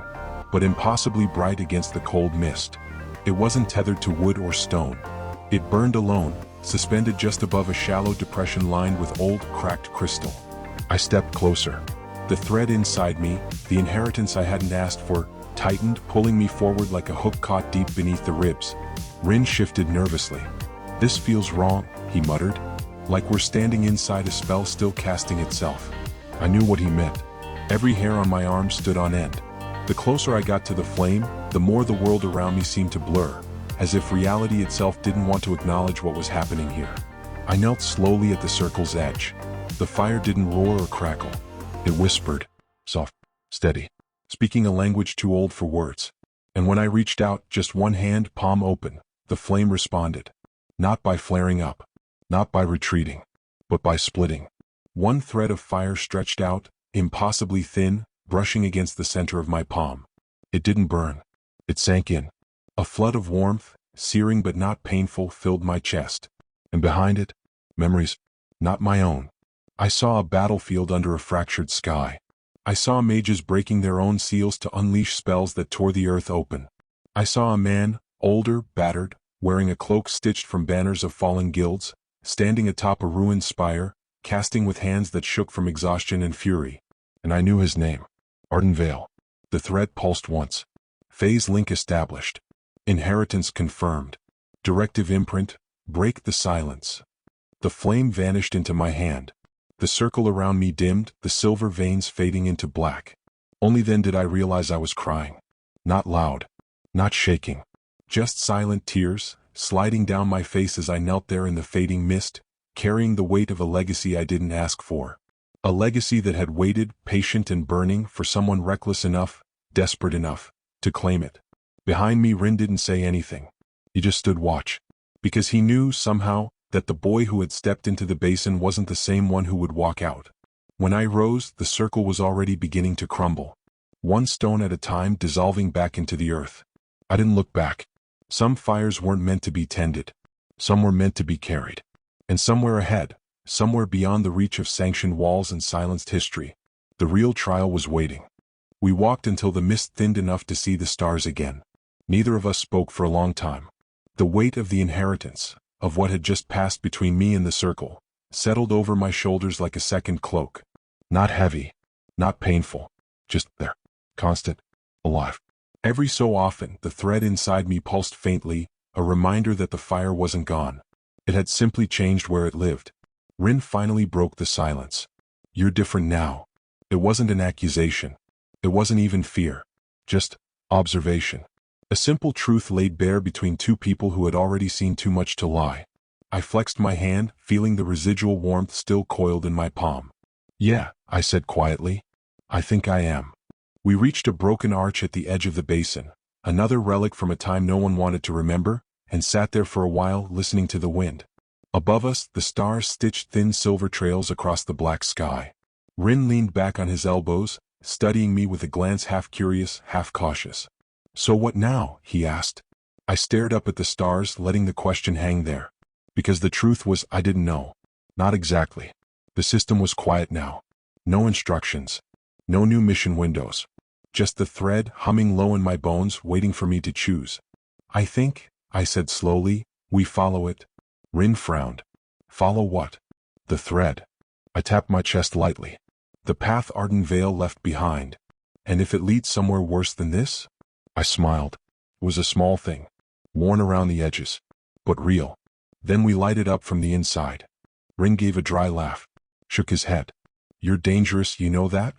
but impossibly bright against the cold mist. It wasn't tethered to wood or stone. It burned alone, suspended just above a shallow depression lined with old, cracked crystal. I stepped closer. The thread inside me, the inheritance I hadn't asked for, tightened, pulling me forward like a hook caught deep beneath the ribs. Rin shifted nervously. This feels wrong, he muttered, like we're standing inside a spell still casting itself. I knew what he meant. Every hair on my arm stood on end. The closer I got to the flame, the more the world around me seemed to blur, as if reality itself didn't want to acknowledge what was happening here. I knelt slowly at the circle's edge. The fire didn't roar or crackle. It whispered, soft, steady, speaking a language too old for words. And when I reached out, just one hand, palm open, the flame responded. Not by flaring up, not by retreating, but by splitting. One thread of fire stretched out, impossibly thin, brushing against the center of my palm. It didn't burn. It sank in. A flood of warmth, searing but not painful, filled my chest. And behind it, memories, not my own. I saw a battlefield under a fractured sky. I saw mages breaking their own seals to unleash spells that tore the earth open. I saw a man, older, battered, wearing a cloak stitched from banners of fallen guilds, standing atop a ruined spire, casting with hands that shook from exhaustion and fury. And I knew his name. Ardenvale. The thread pulsed once. Phase link established. Inheritance confirmed. Directive imprint, break the silence. The flame vanished into my hand. The circle around me dimmed, the silver veins fading into black. Only then did I realize I was crying. Not loud. Not shaking. Just silent tears, sliding down my face as I knelt there in the fading mist, carrying the weight of a legacy I didn't ask for. A legacy that had waited, patient and burning, for someone reckless enough, desperate enough, to claim it. Behind me, Rin didn't say anything. He just stood watch. Because he knew, somehow, that the boy who had stepped into the basin wasn't the same one who would walk out. When I rose, the circle was already beginning to crumble. One stone at a time, dissolving back into the earth. I didn't look back. Some fires weren't meant to be tended. Some were meant to be carried. And somewhere ahead, somewhere beyond the reach of sanctioned walls and silenced history, the real trial was waiting. We walked until the mist thinned enough to see the stars again. Neither of us spoke for a long time. The weight of the inheritance, of what had just passed between me and the circle, settled over my shoulders like a second cloak. Not heavy, not painful, just there. constant, alive. Every so often, the thread inside me pulsed faintly, a reminder that the fire wasn't gone. It had simply changed where it lived. Rin finally broke the silence. You're different now. It wasn't an accusation. It wasn't even fear. Just observation. A simple truth laid bare between two people who had already seen too much to lie. I flexed my hand, feeling the residual warmth still coiled in my palm. Yeah, I said quietly. I think I am. We reached a broken arch at the edge of the basin, another relic from a time no one wanted to remember, and sat there for a while listening to the wind. Above us, the stars stitched thin silver trails across the black sky. Rin leaned back on his elbows, studying me with a glance half curious, half cautious. So what now? He asked. I stared up at the stars, letting the question hang there. Because the truth was I didn't know. Not exactly. The system was quiet now. No instructions. No new mission windows. Just the thread humming low in my bones, waiting for me to choose. I think, I said slowly, we follow it. Rin frowned. Follow what? The thread. I tapped my chest lightly. The path Arden Vale left behind. And if it leads somewhere worse than this? I smiled. It was a small thing. Worn around the edges. But real. Then we lighted up from the inside. Rin gave a dry laugh. Shook his head. You're dangerous, you know that?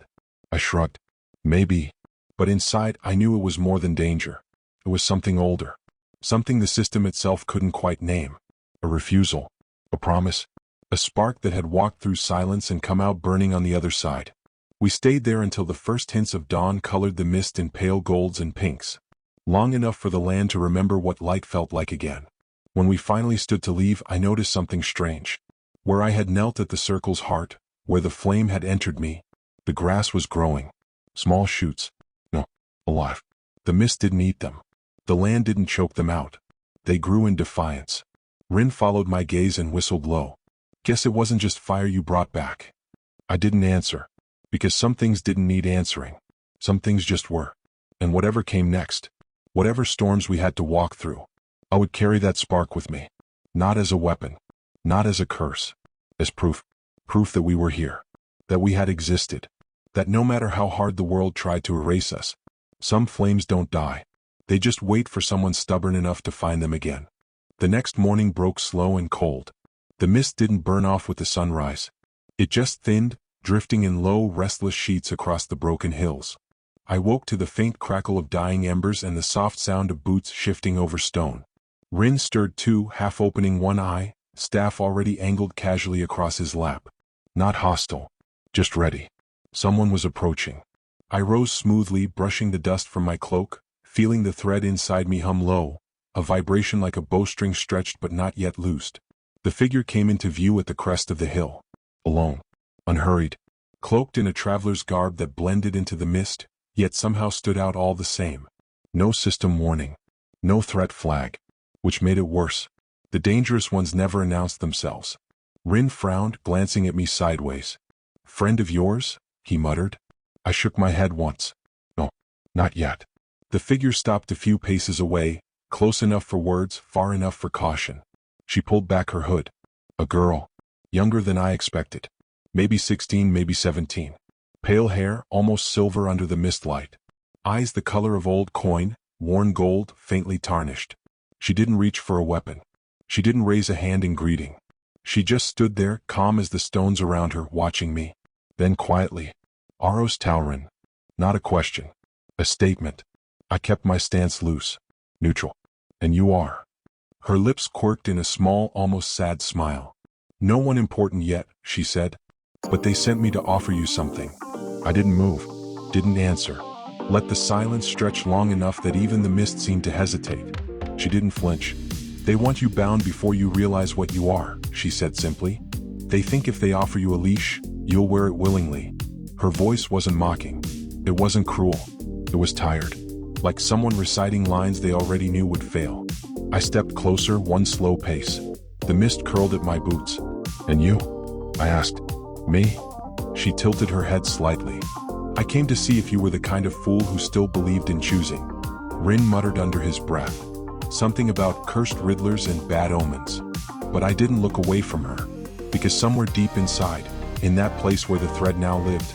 I shrugged. Maybe. But inside I knew it was more than danger. It was something older. Something the system itself couldn't quite name. A refusal. A promise. A spark that had walked through silence and come out burning on the other side. We stayed there until the first hints of dawn colored the mist in pale golds and pinks. Long enough for the land to remember what light felt like again. When we finally stood to leave, I noticed something strange. Where I had knelt at the circle's heart, where the flame had entered me, the grass was growing. Small shoots. No, alive. The mist didn't eat them. The land didn't choke them out. They grew in defiance. Rin followed my gaze and whistled low. Guess it wasn't just fire you brought back. I didn't answer. Because some things didn't need answering. Some things just were. And whatever came next, whatever storms we had to walk through, I would carry that spark with me. Not as a weapon. Not as a curse. As proof. Proof that we were here. That we had existed. That no matter how hard the world tried to erase us, some flames don't die. They just wait for someone stubborn enough to find them again. The next morning broke slow and cold. The mist didn't burn off with the sunrise. It just thinned, drifting in low, restless sheets across the broken hills. I woke to the faint crackle of dying embers and the soft sound of boots shifting over stone. Rin stirred too, half opening one eye, staff already angled casually across his lap. Not hostile. Just ready. Someone was approaching. I rose smoothly, brushing the dust from my cloak, feeling the thread inside me hum low, a vibration like a bowstring stretched but not yet loosed. The figure came into view at the crest of the hill. Alone. Unhurried. Cloaked in a traveler's garb that blended into the mist, yet somehow stood out all the same. No system warning. No threat flag. Which made it worse. The dangerous ones never announced themselves. Rin frowned, glancing at me sideways. Friend of yours? He muttered. I shook my head once. No, not yet. The figure stopped a few paces away, close enough for words, far enough for caution. She pulled back her hood. A girl. Younger than I expected. Maybe 16, maybe 17. Pale hair, almost silver under the mist light. Eyes the color of old coin, worn gold, faintly tarnished. She didn't reach for a weapon. She didn't raise a hand in greeting. She just stood there, calm as the stones around her, watching me. Then quietly. Aros Taurin. Not a question. A statement. I kept my stance loose. Neutral. And you are. Her lips quirked in a small, almost sad smile. No one important yet, she said. But they sent me to offer you something. I didn't move. Didn't answer. Let the silence stretch long enough that even the mist seemed to hesitate. She didn't flinch. They want you bound before you realize what you are, she said simply. They think if they offer you a leash, you'll wear it willingly. Her voice wasn't mocking. It wasn't cruel. It was tired. Like someone reciting lines they already knew would fail. I stepped closer, one slow pace. The mist curled at my boots. And you? I asked. Me? She tilted her head slightly. I came to see if you were the kind of fool who still believed in choosing. Rin muttered under his breath. Something about cursed riddlers and bad omens. But I didn't look away from her. Because somewhere deep inside, in that place where the thread now lived,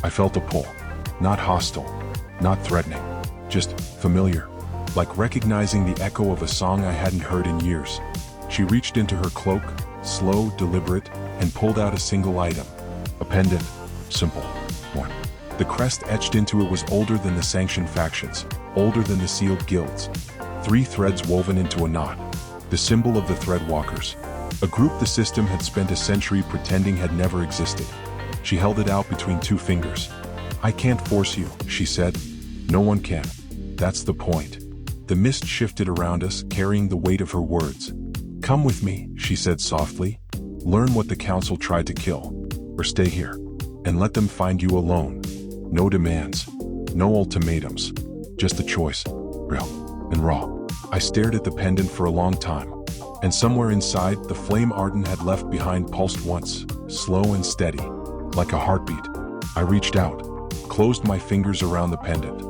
I felt a pull. Not hostile. Not threatening, just familiar, like recognizing the echo of a song I hadn't heard in years. She reached into her cloak, slow, deliberate, and pulled out a single item. A pendant. Simple. One. The crest etched into it was older than the sanctioned factions, older than the sealed guilds. 3 threads woven into a knot. The symbol of the Threadwalkers. A group the system had spent a century pretending had never existed. She held it out between 2 fingers. "I can't force you," she said. "No one can. That's the point." The mist shifted around us, carrying the weight of her words. "Come with me," she said softly. "Learn what the council tried to kill. Or stay here. And let them find you alone. No demands. No ultimatums. Just a choice. Real and raw." I stared at the pendant for a long time. And somewhere inside, the flame Arden had left behind pulsed once, slow and steady, like a heartbeat. I reached out, closed my fingers around the pendant.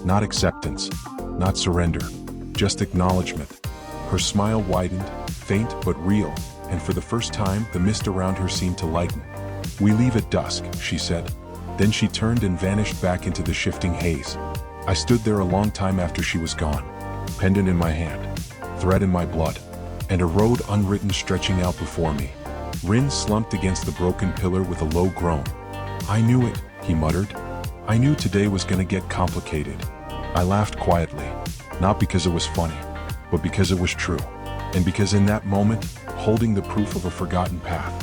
Not acceptance, not surrender, just acknowledgement. Her smile widened, faint but real, and for the first time, the mist around her seemed to lighten. "We leave at dusk," she said. Then she turned and vanished back into the shifting haze. I stood there a long time after she was gone. Pendant in my hand, thread in my blood, and a road unwritten stretching out before me. Rin slumped against the broken pillar with a low groan. "I knew it," he muttered. "I knew today was gonna get complicated." I laughed quietly, not because it was funny, but because it was true. And because in that moment, holding the proof of a forgotten path,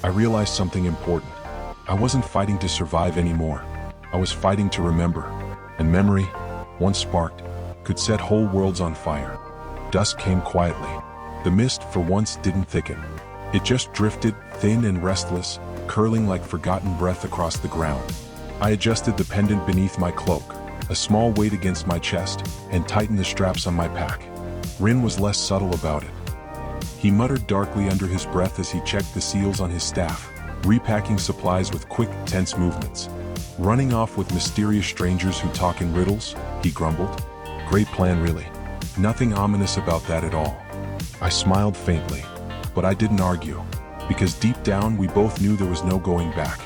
I realized something important. I wasn't fighting to survive anymore. I was fighting to remember. And memory, once sparked, could set whole worlds on fire. Dusk came quietly. The mist, for once, didn't thicken. It just drifted, thin and restless, curling like forgotten breath across the ground. I adjusted the pendant beneath my cloak, a small weight against my chest, and tightened the straps on my pack. Rin was less subtle about it. He muttered darkly under his breath as he checked the seals on his staff, repacking supplies with quick, tense movements. "Running off with mysterious strangers who talk in riddles," he grumbled. "Great plan, really. Nothing ominous about that at all." I smiled faintly, but I didn't argue, because deep down we both knew there was no going back.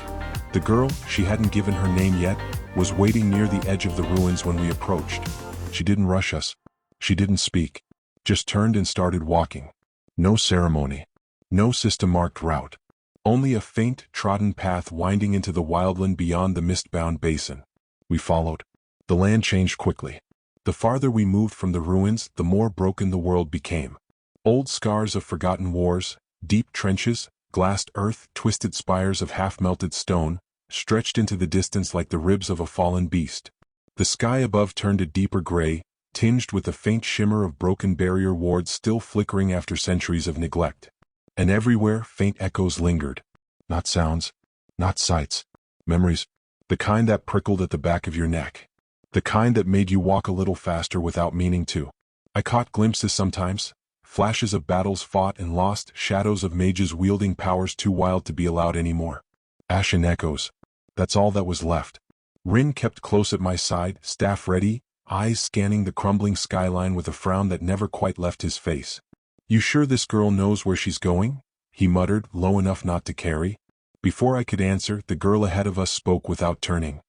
The girl, she hadn't given her name yet, was waiting near the edge of the ruins when we approached. She didn't rush us. She didn't speak. Just turned and started walking. No ceremony. No system-marked route. Only a faint, trodden path winding into the wildland beyond the mist-bound basin. We followed. The land changed quickly. The farther we moved from the ruins, the more broken the world became. Old scars of forgotten wars, deep trenches, glassed earth, twisted spires of half-melted stone, stretched into the distance like the ribs of a fallen beast. The sky above turned a deeper gray, tinged with a faint shimmer of broken barrier wards still flickering after centuries of neglect. And everywhere, faint echoes lingered. Not sounds, not sights, memories, the kind that prickled at the back of your neck. The kind that made you walk a little faster without meaning to. I caught glimpses sometimes, flashes of battles fought and lost, shadows of mages wielding powers too wild to be allowed anymore. Ashen echoes. That's all that was left. Rin kept close at my side, staff ready, eyes scanning the crumbling skyline with a frown that never quite left his face. "You sure this girl knows where she's going?" he muttered, low enough not to carry. Before I could answer, the girl ahead of us spoke without turning.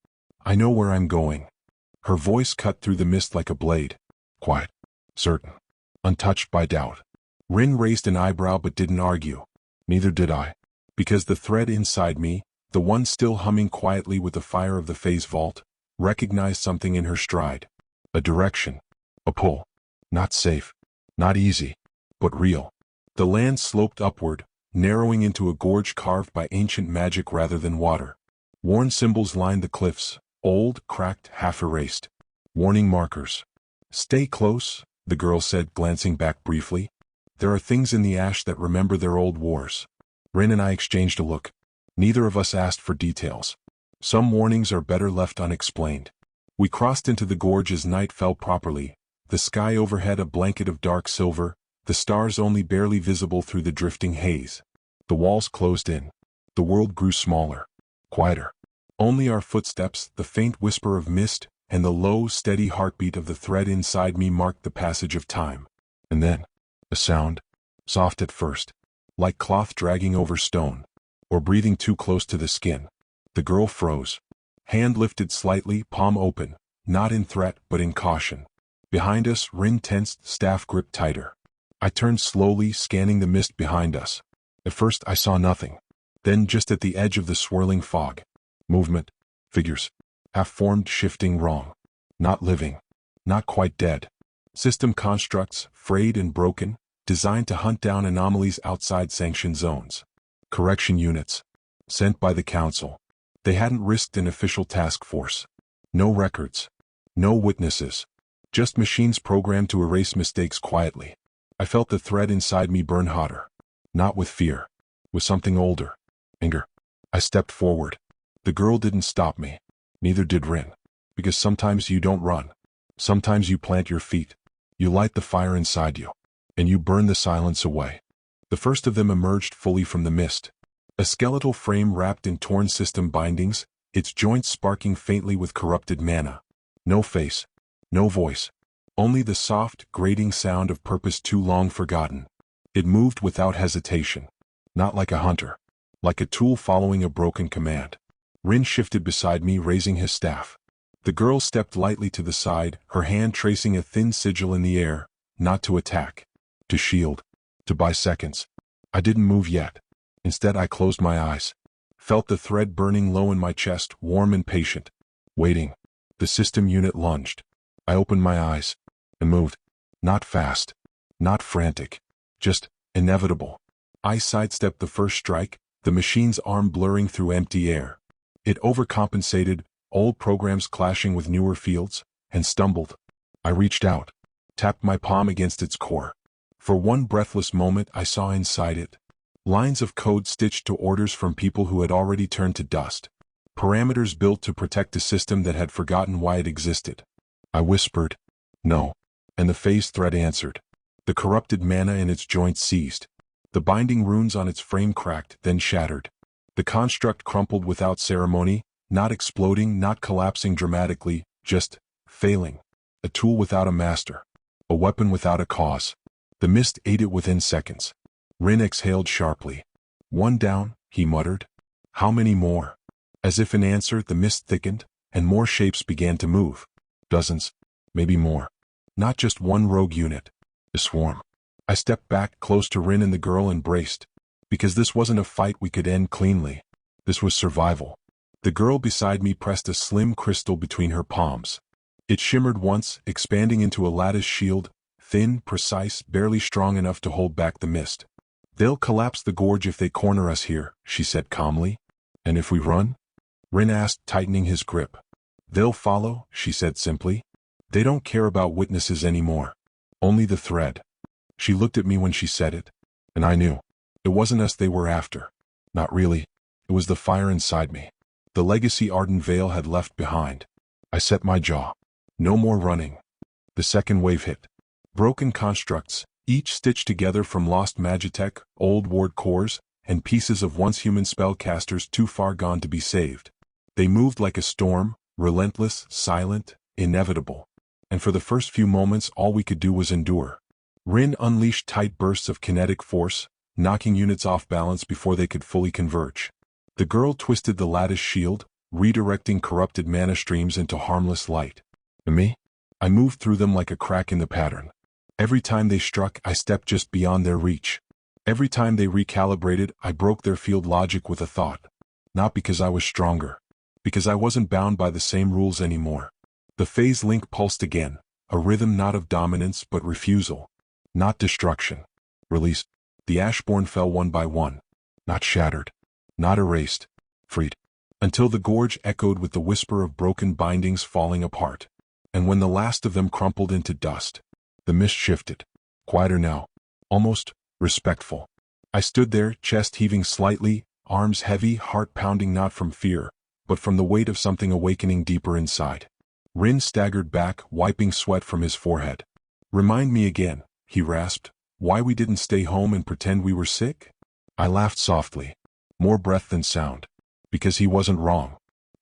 "I know where I'm going." Her voice cut through the mist like a blade. Quiet. Certain. Untouched by doubt. Rin raised an eyebrow but didn't argue. Neither did I. Because the thread inside me, the one still humming quietly with the fire of the phase vault, recognized something in her stride. A direction. A pull. Not safe. Not easy. But real. The land sloped upward, narrowing into a gorge carved by ancient magic rather than water. Worn symbols lined the cliffs, old, cracked, half-erased. Warning markers. "Stay close," the girl said, glancing back briefly. "There are things in the ash that remember their old wars." Rin and I exchanged a look. Neither of us asked for details. Some warnings are better left unexplained. We crossed into the gorge as night fell properly, the sky overhead a blanket of dark silver, the stars only barely visible through the drifting haze. The walls closed in. The world grew smaller. Quieter. Only our footsteps, the faint whisper of mist, and the low, steady heartbeat of the thread inside me marked the passage of time. And then, a sound, soft at first, like cloth dragging over stone, or breathing too close to the skin. The girl froze. Hand lifted slightly, palm open, not in threat but in caution. Behind us, Rin tensed, staff gripped tighter. I turned slowly, scanning the mist behind us. At first I saw nothing. Then just at the edge of the swirling fog. Movement. Figures. Half-formed, shifting, wrong. Not living. Not quite dead. System constructs, frayed and broken, designed to hunt down anomalies outside sanctioned zones. Correction units. Sent by the Council. They hadn't risked an official task force. No records. No witnesses. Just machines programmed to erase mistakes quietly. I felt the thread inside me burn hotter. Not with fear. With something older. Anger. I stepped forward. The girl didn't stop me. Neither did Rin. Because sometimes you don't run. Sometimes you plant your feet. You light the fire inside you. And you burn the silence away. The first of them emerged fully from the mist. A skeletal frame wrapped in torn system bindings, its joints sparking faintly with corrupted mana. No face. No voice. Only the soft, grating sound of purpose too long forgotten. It moved without hesitation. Not like a hunter. Like a tool following a broken command. Rin shifted beside me, raising his staff. The girl stepped lightly to the side, her hand tracing a thin sigil in the air, not to attack. To shield. To buy seconds. I didn't move yet. Instead I closed my eyes. Felt the thread burning low in my chest, warm and patient. Waiting. The system unit lunged. I opened my eyes. And moved. Not fast. Not frantic. Just inevitable. I sidestepped the first strike, the machine's arm blurring through empty air. It overcompensated, old programs clashing with newer fields, and stumbled. I reached out. Tapped my palm against its core. For one breathless moment I saw inside it. Lines of code stitched to orders from people who had already turned to dust. Parameters built to protect a system that had forgotten why it existed. I whispered, "No." And the phase thread answered. The corrupted mana in its joints seized. The binding runes on its frame cracked, then shattered. The construct crumpled without ceremony, not exploding, not collapsing dramatically, just failing. A tool without a master. A weapon without a cause. The mist ate it within seconds. Rin exhaled sharply. "One down," he muttered. "How many more?" As if in answer, the mist thickened, and more shapes began to move. Dozens. Maybe more. Not just one rogue unit. A swarm. I stepped back, close to Rin and the girl, and braced. Because this wasn't a fight we could end cleanly. This was survival. The girl beside me pressed a slim crystal between her palms. It shimmered once, expanding into a lattice shield, thin, precise, barely strong enough to hold back the mist. "They'll collapse the gorge if they corner us here," she said calmly. "And if we run?" Rin asked, tightening his grip. "They'll follow," she said simply. "They don't care about witnesses anymore. Only the thread." She looked at me when she said it, and I knew. It wasn't us they were after. Not really. It was the fire inside me. The legacy Arden Vale had left behind. I set my jaw. No more running. The second wave hit. Broken constructs, each stitched together from lost magitech, old ward cores, and pieces of once human spellcasters too far gone to be saved. They moved like a storm, relentless, silent, inevitable. And for the first few moments all we could do was endure. Rin unleashed tight bursts of kinetic force, knocking units off balance before they could fully converge. The girl twisted the lattice shield, redirecting corrupted mana streams into harmless light. And me? I moved through them like a crack in the pattern. Every time they struck, I stepped just beyond their reach. Every time they recalibrated, I broke their field logic with a thought. Not because I was stronger. Because I wasn't bound by the same rules anymore. The phase link pulsed again, a rhythm not of dominance but refusal. Not destruction. Release. The Ashborn fell one by one. Not shattered. Not erased. Freed. Until the gorge echoed with the whisper of broken bindings falling apart. And when the last of them crumpled into dust, the mist shifted. Quieter now. Almost respectful. I stood there, chest heaving slightly, arms heavy, heart pounding not from fear, but from the weight of something awakening deeper inside. Rin staggered back, wiping sweat from his forehead. "Remind me again," he rasped, "why we didn't stay home and pretend we were sick?" I laughed softly. More breath than sound. Because he wasn't wrong.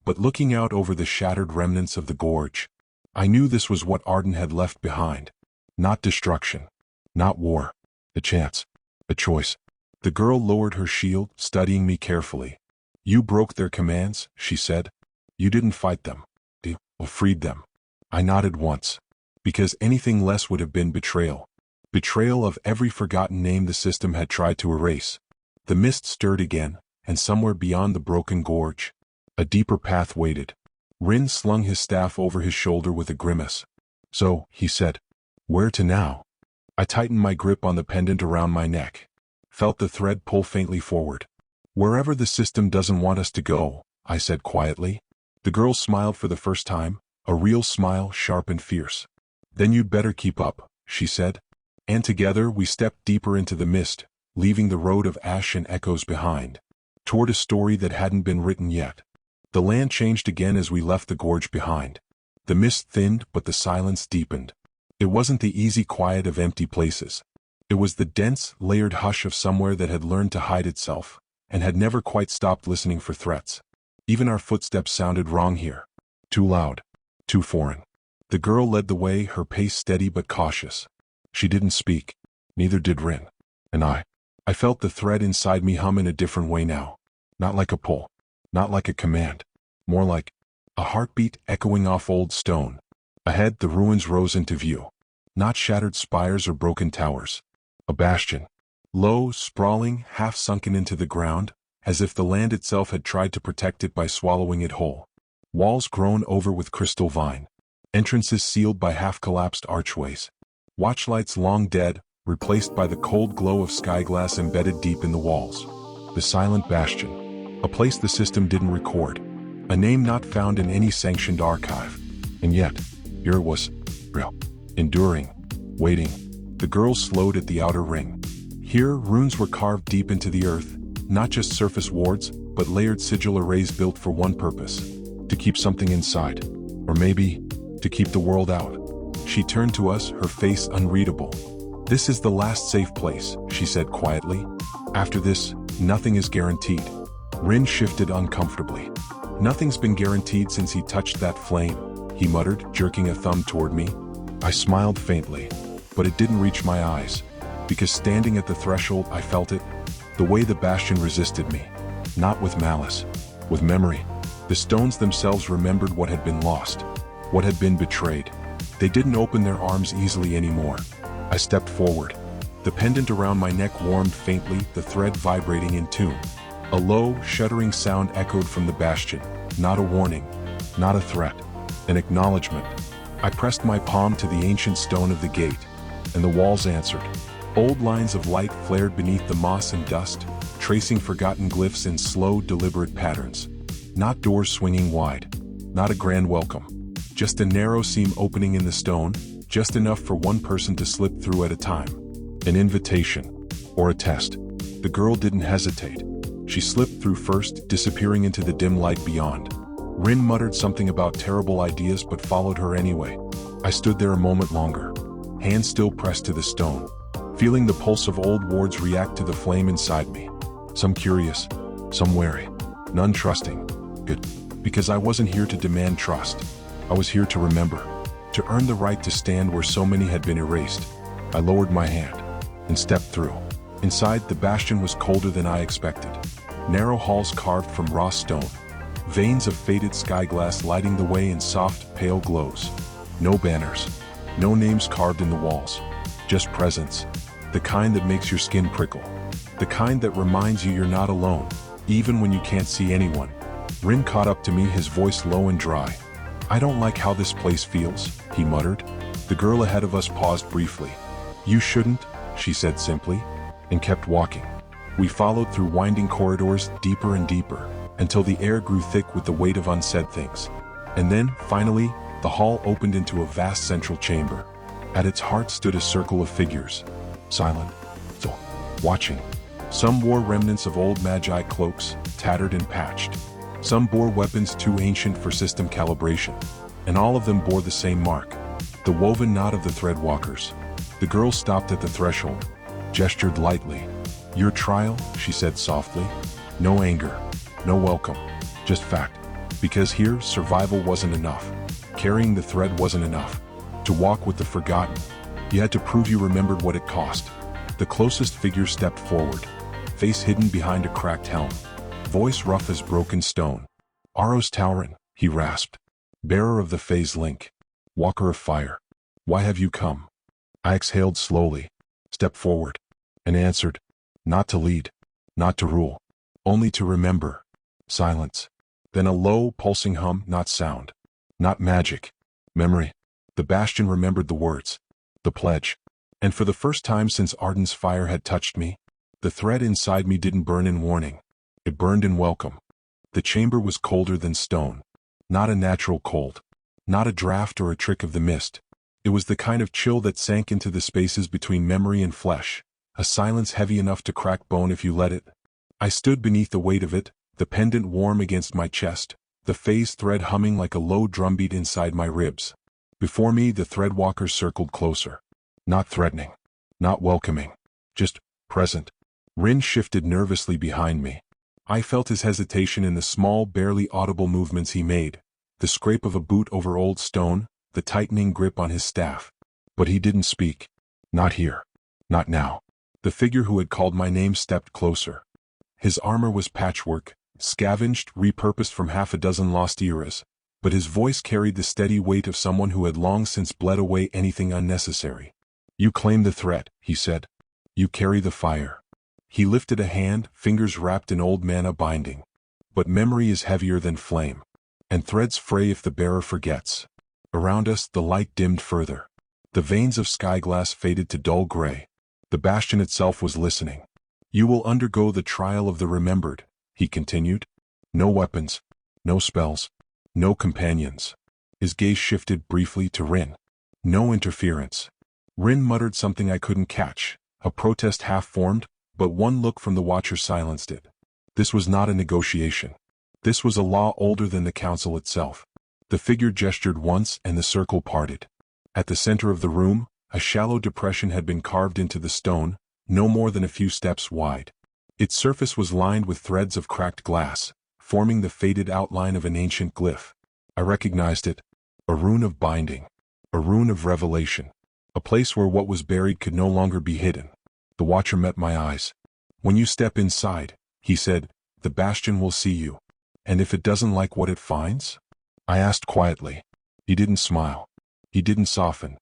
But looking out over the shattered remnants of the gorge, I knew this was what Arden had left behind. Not destruction. Not war. A chance. A choice. The girl lowered her shield, studying me carefully. "You broke their commands," she said. "You didn't fight them. You freed them. I nodded once. Because anything less would have been betrayal. Betrayal of every forgotten name the system had tried to erase. The mist stirred again, and somewhere beyond the broken gorge, a deeper path waited. Rin slung his staff over his shoulder with a grimace. So, he said, where to now? I tightened my grip on the pendant around my neck. Felt the thread pull faintly forward. Wherever the system doesn't want us to go, I said quietly. The girl smiled for the first time, a real smile, sharp and fierce. Then you'd better keep up, she said. And together we stepped deeper into the mist, leaving the road of ash and echoes behind, toward a story that hadn't been written yet. The land changed again as we left the gorge behind. The mist thinned, but the silence deepened. It wasn't the easy quiet of empty places. It was the dense, layered hush of somewhere that had learned to hide itself, and had never quite stopped listening for threats. Even our footsteps sounded wrong here. Too loud. Too foreign. The girl led the way, her pace steady but cautious. She didn't speak. Neither did Rin. And I felt the thread inside me hum in a different way now. Not like a pull. Not like a command. More like a heartbeat echoing off old stone. Ahead, the ruins rose into view. Not shattered spires or broken towers. A bastion. Low, sprawling, half sunken into the ground, as if the land itself had tried to protect it by swallowing it whole. Walls grown over with crystal vine. Entrances sealed by half-collapsed archways. Watchlights long dead, replaced by the cold glow of skyglass embedded deep in the walls. The silent bastion. A place the system didn't record. A name not found in any sanctioned archive. And yet, here it was. Real. Enduring. Waiting. The girl slowed at the outer ring. Here, runes were carved deep into the earth, not just surface wards, but layered sigil arrays built for one purpose. To keep something inside. Or maybe, to keep the world out. She turned to us, her face unreadable. This is the last safe place, she said quietly. After this, nothing is guaranteed. Rin shifted uncomfortably. Nothing's been guaranteed since he touched that flame, he muttered, jerking a thumb toward me. I smiled faintly, but it didn't reach my eyes. Because standing at the threshold, I felt it. The way the bastion resisted me. Not with malice. With memory. The stones themselves remembered what had been lost. What had been betrayed. They didn't open their arms easily anymore. I stepped forward. The pendant around my neck warmed faintly, the thread vibrating in tune. A low, shuddering sound echoed from the bastion. Not a warning. Not a threat. An acknowledgement. I pressed my palm to the ancient stone of the gate, and the walls answered. Old lines of light flared beneath the moss and dust, tracing forgotten glyphs in slow, deliberate patterns. Not doors swinging wide. Not a grand welcome. Just a narrow seam opening in the stone, just enough for one person to slip through at a time. An invitation. Or a test. The girl didn't hesitate. She slipped through first, disappearing into the dim light beyond. Rin muttered something about terrible ideas but followed her anyway. I stood there a moment longer. Hands still pressed to the stone. Feeling the pulse of old wards react to the flame inside me. Some curious. Some wary. None trusting. Good. Because I wasn't here to demand trust. I was here to remember, to earn the right to stand where so many had been erased. I lowered my hand and stepped through. Inside, the bastion was colder than I expected. Narrow halls carved from raw stone. Veins of faded skyglass lighting the way in soft, pale glows. No banners. No names carved in the walls. Just presence. The kind that makes your skin prickle. The kind that reminds you you're not alone, even when you can't see anyone. Rin caught up to me, his voice low and dry. I don't like how this place feels, he muttered. The girl ahead of us paused briefly. You shouldn't, she said simply, and kept walking. We followed through winding corridors, deeper and deeper, until the air grew thick with the weight of unsaid things. And then, finally, the hall opened into a vast central chamber. At its heart stood a circle of figures. Silent. So, watching. Some wore remnants of old magi cloaks, tattered and patched. Some bore weapons too ancient for system calibration, and all of them bore the same mark, the woven knot of the threadwalkers. The girl stopped at the threshold, gestured lightly. Your trial, she said softly. No anger, no welcome, just fact. Because here, survival wasn't enough. Carrying the thread wasn't enough. To walk with the forgotten, you had to prove you remembered what it cost. The closest figure stepped forward, face hidden behind a cracked helm. Voice rough as broken stone. Aros Tauren, he rasped. Bearer of the phase link. Walker of fire, why have you come? I exhaled slowly, stepped forward, and answered, not to lead, not to rule, only to remember. Silence. Then a low, pulsing hum, not sound, not magic, memory. The bastion remembered the words, the pledge. And for the first time since Arden's fire had touched me, the thread inside me didn't burn in warning. It burned in welcome. The chamber was colder than stone. Not a natural cold. Not a draft or a trick of the mist. It was the kind of chill that sank into the spaces between memory and flesh, a silence heavy enough to crack bone if you let it. I stood beneath the weight of it, the pendant warm against my chest, the phase thread humming like a low drumbeat inside my ribs. Before me the threadwalkers circled closer. Not threatening. Not welcoming. Just present. Rin shifted nervously behind me. I felt his hesitation in the small, barely audible movements he made, the scrape of a boot over old stone, the tightening grip on his staff. But he didn't speak. Not here. Not now. The figure who had called my name stepped closer. His armor was patchwork, scavenged, repurposed from half a dozen lost eras, but his voice carried the steady weight of someone who had long since bled away anything unnecessary. You claim the threat, he said. You carry the fire. He lifted a hand, fingers wrapped in old mana binding. But memory is heavier than flame, and threads fray if the bearer forgets. Around us the light dimmed further. The veins of skyglass faded to dull gray. The bastion itself was listening. You will undergo the trial of the remembered, he continued. No weapons, no spells, no companions. His gaze shifted briefly to Rin. No interference. Rin muttered something I couldn't catch, a protest half-formed, but one look from the watcher silenced it. This was not a negotiation. This was a law older than the council itself. The figure gestured once and the circle parted. At the center of the room, a shallow depression had been carved into the stone, no more than a few steps wide. Its surface was lined with threads of cracked glass, forming the faded outline of an ancient glyph. I recognized it. A rune of binding. A rune of revelation. A place where what was buried could no longer be hidden. The watcher met my eyes. When you step inside, he said, the bastion will see you. And if it doesn't like what it finds? I asked quietly. He didn't smile. He didn't soften.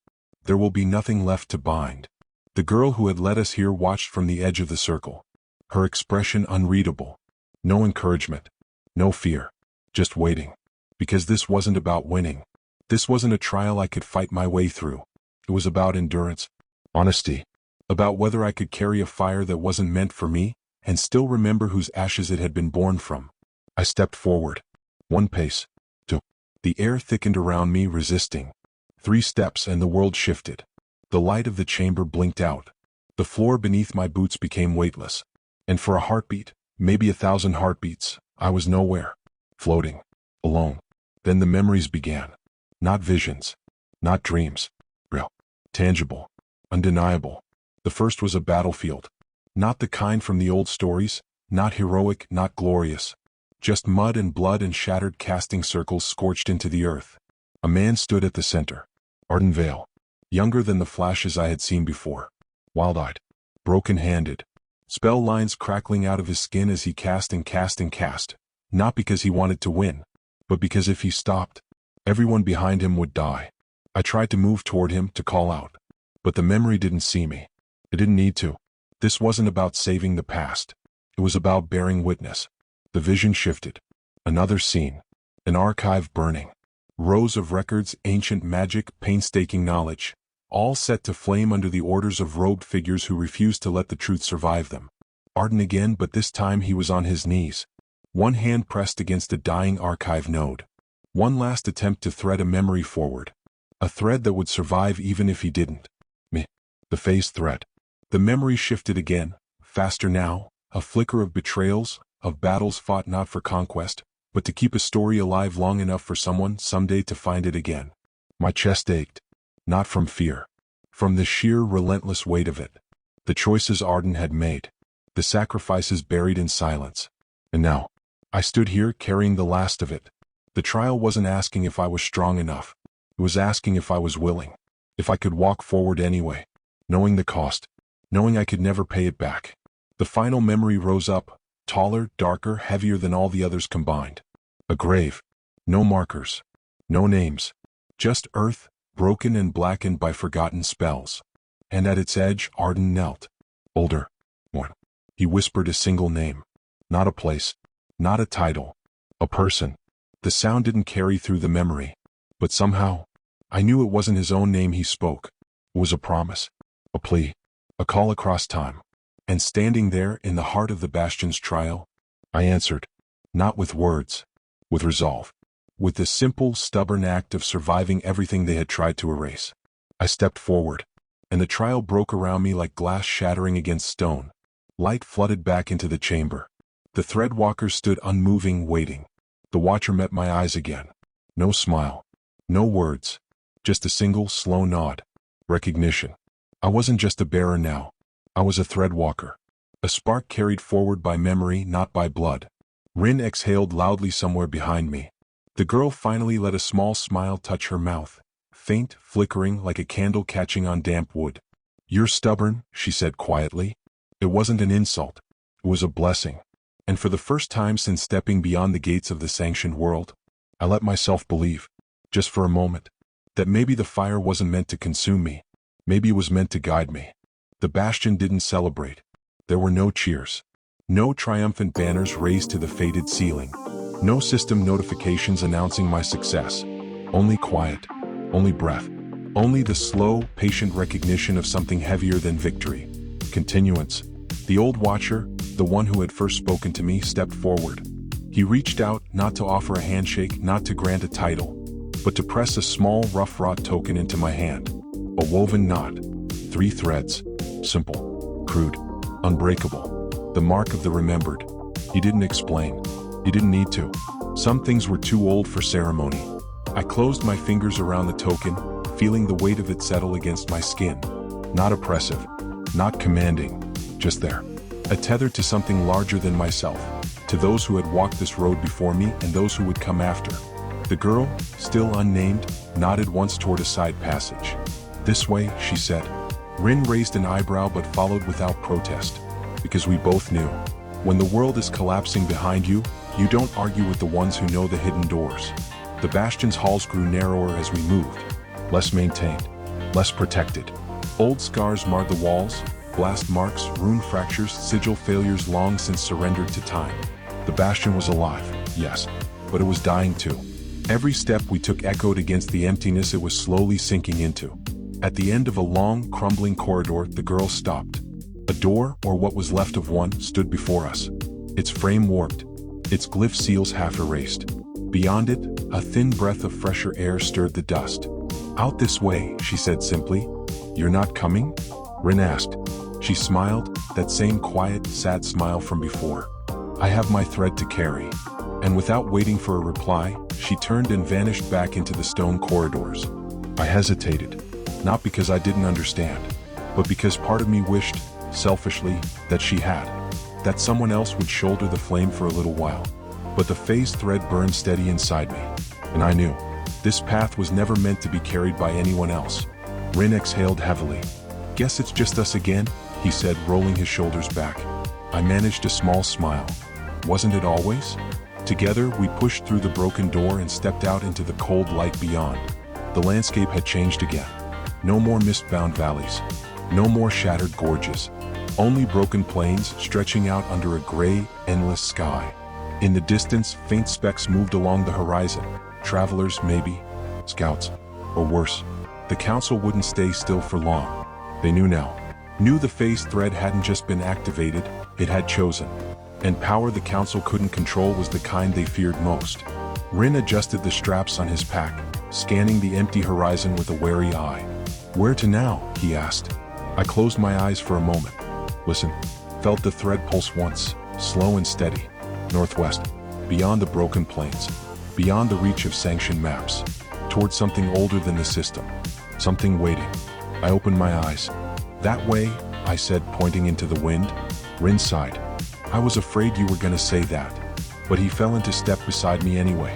There will be nothing left to bind. The girl who had led us here watched from the edge of the circle. Her expression unreadable. No encouragement. No fear. Just waiting. Because this wasn't about winning. This wasn't a trial I could fight my way through. It was about endurance. Honesty. About whether I could carry a fire that wasn't meant for me, and still remember whose ashes it had been born from. I stepped forward. 1 pace. 2. The air thickened around me, resisting. 3 steps and the world shifted. The light of the chamber blinked out. The floor beneath my boots became weightless. And for a heartbeat, maybe 1,000 heartbeats, I was nowhere. Floating. Alone. Then the memories began. Not visions. Not dreams. Real. Tangible. Undeniable. The first was a battlefield. Not the kind from the old stories, not heroic, not glorious. Just mud and blood and shattered casting circles scorched into the earth. A man stood at the center. Arden Vale. Younger than the flashes I had seen before. Wild-eyed. Broken-handed. Spell lines crackling out of his skin as he cast and cast and cast. Not because he wanted to win, but because if he stopped, everyone behind him would die. I tried to move toward him, to call out. But the memory didn't see me. It didn't need to. This wasn't about saving the past. It was about bearing witness. The vision shifted. Another scene. An archive burning. Rows of records, ancient magic, painstaking knowledge, all set to flame under the orders of robed figures who refused to let the truth survive them. Arden again, but this time he was on his knees. One hand pressed against a dying archive node. One last attempt to thread a memory forward. A thread that would survive even if he didn't. Me. The phase thread. The memory shifted again, faster now, a flicker of betrayals, of battles fought not for conquest, but to keep a story alive long enough for someone someday to find it again. My chest ached. Not from fear. From the sheer relentless weight of it. The choices Arden had made. The sacrifices buried in silence. And now, I stood here carrying the last of it. The trial wasn't asking if I was strong enough. It was asking if I was willing. If I could walk forward anyway. Knowing the cost. Knowing I could never pay it back. The final memory rose up, taller, darker, heavier than all the others combined. A grave. No markers. No names. Just earth, broken and blackened by forgotten spells. And at its edge, Arden knelt. Older. One. He whispered a single name. Not a place. Not a title. A person. The sound didn't carry through the memory. But somehow, I knew it wasn't his own name he spoke. It was a promise. A plea. A call across time. And standing there in the heart of the Bastion's trial, I answered. Not with words. With resolve. With the simple, stubborn act of surviving everything they had tried to erase. I stepped forward, and the trial broke around me like glass shattering against stone. Light flooded back into the chamber. The threadwalkers stood unmoving, waiting. The watcher met my eyes again. No smile. No words. Just a single, slow nod. Recognition. I wasn't just a bearer now. I was a threadwalker. A spark carried forward by memory, not by blood. Rin exhaled loudly somewhere behind me. The girl finally let a small smile touch her mouth, faint, flickering like a candle catching on damp wood. You're stubborn, she said quietly. It wasn't an insult. It was a blessing. And for the first time since stepping beyond the gates of the sanctioned world, I let myself believe, just for a moment, that maybe the fire wasn't meant to consume me. Maybe it was meant to guide me. The Bastion didn't celebrate. There were no cheers. No triumphant banners raised to the faded ceiling. No system notifications announcing my success. Only quiet. Only breath. Only the slow, patient recognition of something heavier than victory. Continuance. The old watcher, the one who had first spoken to me, stepped forward. He reached out, not to offer a handshake, not to grant a title, but to press a small, rough-wrought token into my hand. A woven knot. 3 threads. Simple. Crude. Unbreakable. The mark of the remembered. He didn't explain. He didn't need to. Some things were too old for ceremony. I closed my fingers around the token, feeling the weight of it settle against my skin. Not oppressive. Not commanding. Just there. Tethered to something larger than myself. To those who had walked this road before me and those who would come after. The girl, still unnamed, nodded once toward a side passage. This way, she said. Rin raised an eyebrow but followed without protest. Because we both knew. When the world is collapsing behind you, you don't argue with the ones who know the hidden doors. The Bastion's halls grew narrower as we moved. Less maintained. Less protected. Old scars marred the walls. Blast marks, rune fractures, sigil failures long since surrendered to time. The Bastion was alive, yes, but it was dying too. Every step we took echoed against the emptiness it was slowly sinking into. At the end of a long, crumbling corridor, the girl stopped. A door, or what was left of one, stood before us. Its frame warped, its glyph seals half erased. Beyond it, a thin breath of fresher air stirred the dust. Out this way, she said simply. You're not coming? Rin asked. She smiled, that same quiet, sad smile from before. I have my thread to carry. And without waiting for a reply, she turned and vanished back into the stone corridors. I hesitated, not because I didn't understand, but because part of me wished, selfishly, that she had. That someone else would shoulder the flame for a little while. But the phase thread burned steady inside me. And I knew, this path was never meant to be carried by anyone else. Rin exhaled heavily. Guess it's just us again, he said, rolling his shoulders back. I managed a small smile. Wasn't it always? Together, we pushed through the broken door and stepped out into the cold light beyond. The landscape had changed again. No more mist-bound valleys. No more shattered gorges. Only broken plains stretching out under a gray, endless sky. In the distance, faint specks moved along the horizon. Travelers, maybe. Scouts. Or worse. The council wouldn't stay still for long. They knew now. Knew the phase thread hadn't just been activated, it had chosen. And power the council couldn't control was the kind they feared most. Rin adjusted the straps on his pack, scanning the empty horizon with a wary eye. Where to now? He asked. I closed my eyes for a moment. Listen. Felt the thread pulse once, slow and steady. Northwest. Beyond the broken plains. Beyond the reach of sanctioned maps. Towards something older than the system. Something waiting. I opened my eyes. That way, I said, pointing into the wind. Rin sighed. I was afraid you were gonna say that. But he fell into step beside me anyway.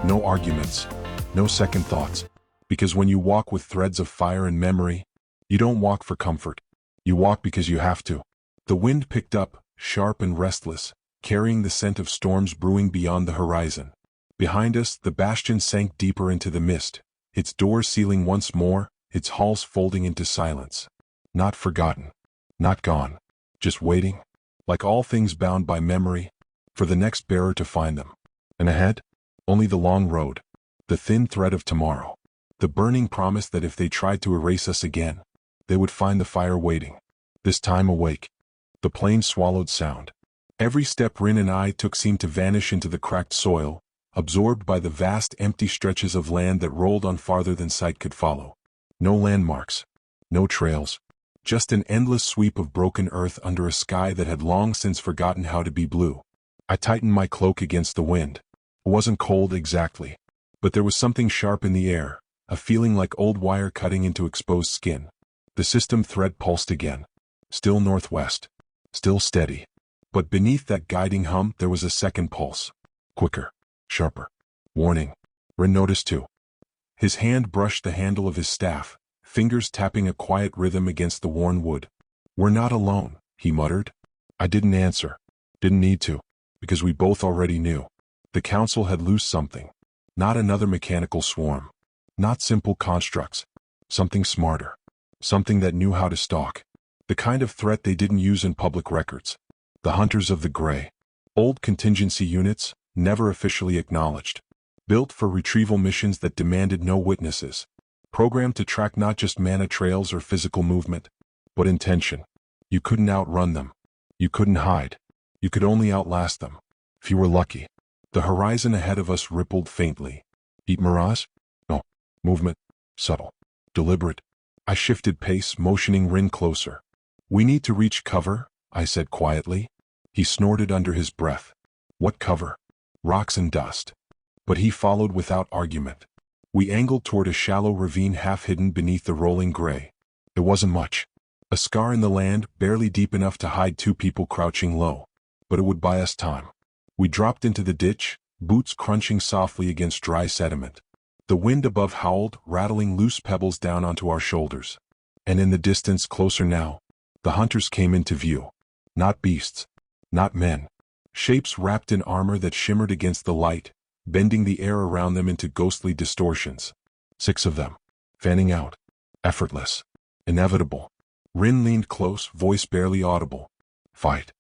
No arguments. No second thoughts. Because when you walk with threads of fire and memory, you don't walk for comfort. You walk because you have to. The wind picked up, sharp and restless, carrying the scent of storms brewing beyond the horizon. Behind us, the Bastion sank deeper into the mist, its doors sealing once more, its halls folding into silence. Not forgotten. Not gone. Just waiting, like all things bound by memory, for the next bearer to find them. And ahead, only the long road, the thin thread of tomorrow, the burning promise that if they tried to erase us again, they would find the fire waiting. This time awake. The plain swallowed sound. Every step Rin and I took seemed to vanish into the cracked soil, absorbed by the vast empty stretches of land that rolled on farther than sight could follow. No landmarks. No trails. Just an endless sweep of broken earth under a sky that had long since forgotten how to be blue. I tightened my cloak against the wind. It wasn't cold exactly, but there was something sharp in the air, a feeling like old wire cutting into exposed skin. The system thread pulsed again. Still northwest. Still steady. But beneath that guiding hum there was a second pulse. Quicker. Sharper. Warning. Rin noticed too. His hand brushed the handle of his staff, fingers tapping a quiet rhythm against the worn wood. "We're not alone," he muttered. I didn't answer. Didn't need to, because we both already knew. The council had loosed something. Not another mechanical swarm. Not simple constructs. Something smarter. Something that knew how to stalk. The kind of threat they didn't use in public records. The Hunters of the Gray. Old contingency units, never officially acknowledged. Built for retrieval missions that demanded no witnesses. Programmed to track not just mana trails or physical movement, but intention. You couldn't outrun them. You couldn't hide. You could only outlast them. If you were lucky. The horizon ahead of us rippled faintly. Eat mirage? No. Movement. Subtle. Deliberate. I shifted pace, motioning Rin closer. "We need to reach cover," I said quietly. He snorted under his breath. What cover? Rocks and dust. But he followed without argument. We angled toward a shallow ravine half hidden beneath the rolling gray. It wasn't much. A scar in the land, barely deep enough to hide two people crouching low. But it would buy us time. We dropped into the ditch, boots crunching softly against dry sediment. The wind above howled, rattling loose pebbles down onto our shoulders. And in the distance, closer now, the hunters came into view. Not beasts. Not men. Shapes wrapped in armor that shimmered against the light, bending the air around them into ghostly distortions. 6 of them. Fanning out. Effortless. Inevitable. Rin leaned close, voice barely audible. "Fight."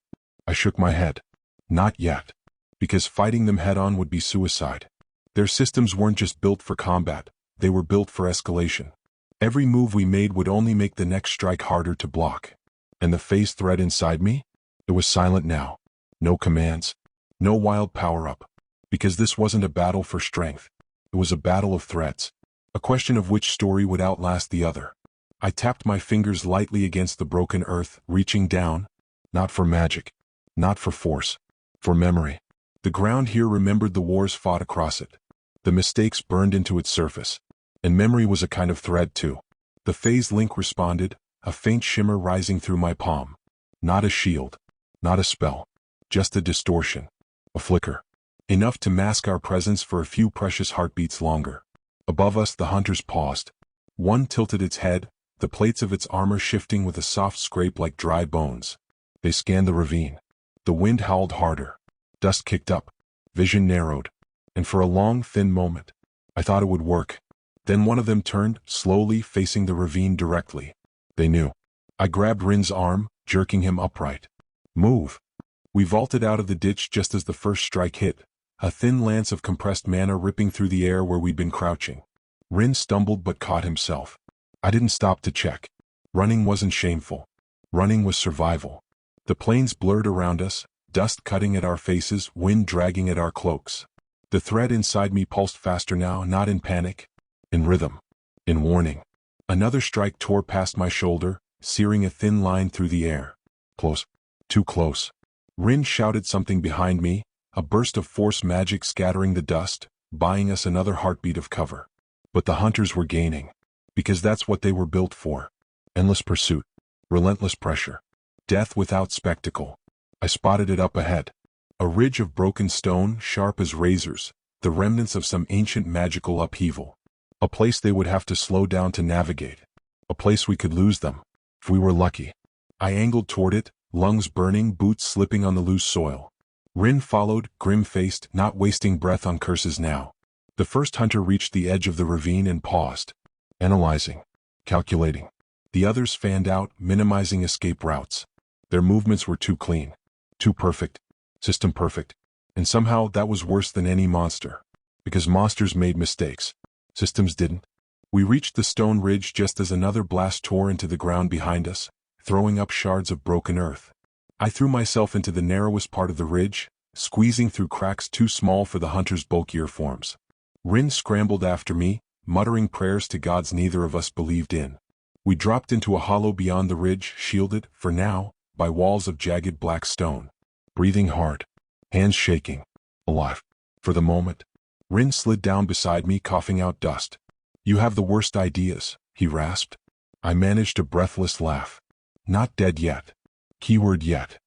I shook my head. Not yet. Because fighting them head-on would be suicide. Their systems weren't just built for combat, they were built for escalation. Every move we made would only make the next strike harder to block. And the phase thread inside me? It was silent now. No commands. No wild power-up. Because this wasn't a battle for strength. It was a battle of threads. A question of which story would outlast the other. I tapped my fingers lightly against the broken earth, reaching down. Not for magic. Not for force. For memory. The ground here remembered the wars fought across it. The mistakes burned into its surface. And memory was a kind of thread too. The phase link responded, a faint shimmer rising through my palm. Not a shield. Not a spell. Just a distortion. A flicker. Enough to mask our presence for a few precious heartbeats longer. Above us the hunters paused. One tilted its head, the plates of its armor shifting with a soft scrape like dry bones. They scanned the ravine. The wind howled harder. Dust kicked up. Vision narrowed. And for a long, thin moment, I thought it would work. Then one of them turned, slowly facing the ravine directly. They knew. I grabbed Rin's arm, jerking him upright. "Move." We vaulted out of the ditch just as the first strike hit, a thin lance of compressed mana ripping through the air where we'd been crouching. Rin stumbled but caught himself. I didn't stop to check. Running wasn't shameful. Running was survival. The plains blurred around us, dust cutting at our faces, wind dragging at our cloaks. The thread inside me pulsed faster now, not in panic, in rhythm, in warning. Another strike tore past my shoulder, searing a thin line through the air. Close. Too close. Rin shouted something behind me, a burst of force magic scattering the dust, buying us another heartbeat of cover. But the hunters were gaining. Because that's what they were built for. Endless pursuit. Relentless pressure. Death without spectacle. I spotted it up ahead. A ridge of broken stone, sharp as razors, the remnants of some ancient magical upheaval. A place they would have to slow down to navigate. A place we could lose them, if we were lucky. I angled toward it, lungs burning, boots slipping on the loose soil. Rin followed, grim-faced, not wasting breath on curses now. The first hunter reached the edge of the ravine and paused, analyzing, calculating. The others fanned out, minimizing escape routes. Their movements were too clean, too perfect, system perfect. And somehow that was worse than any monster. Because monsters made mistakes. Systems didn't. We reached the stone ridge just as another blast tore into the ground behind us, throwing up shards of broken earth. I threw myself into the narrowest part of the ridge, squeezing through cracks too small for the hunter's bulkier forms. Rin scrambled after me, muttering prayers to gods neither of us believed in. We dropped into a hollow beyond the ridge, shielded, for now, by walls of jagged black stone. Breathing hard. Hands shaking. Alive. For the moment. Rin slid down beside me, coughing out dust. "You have the worst ideas," he rasped. I managed a breathless laugh. "Not dead yet." Keyword yet.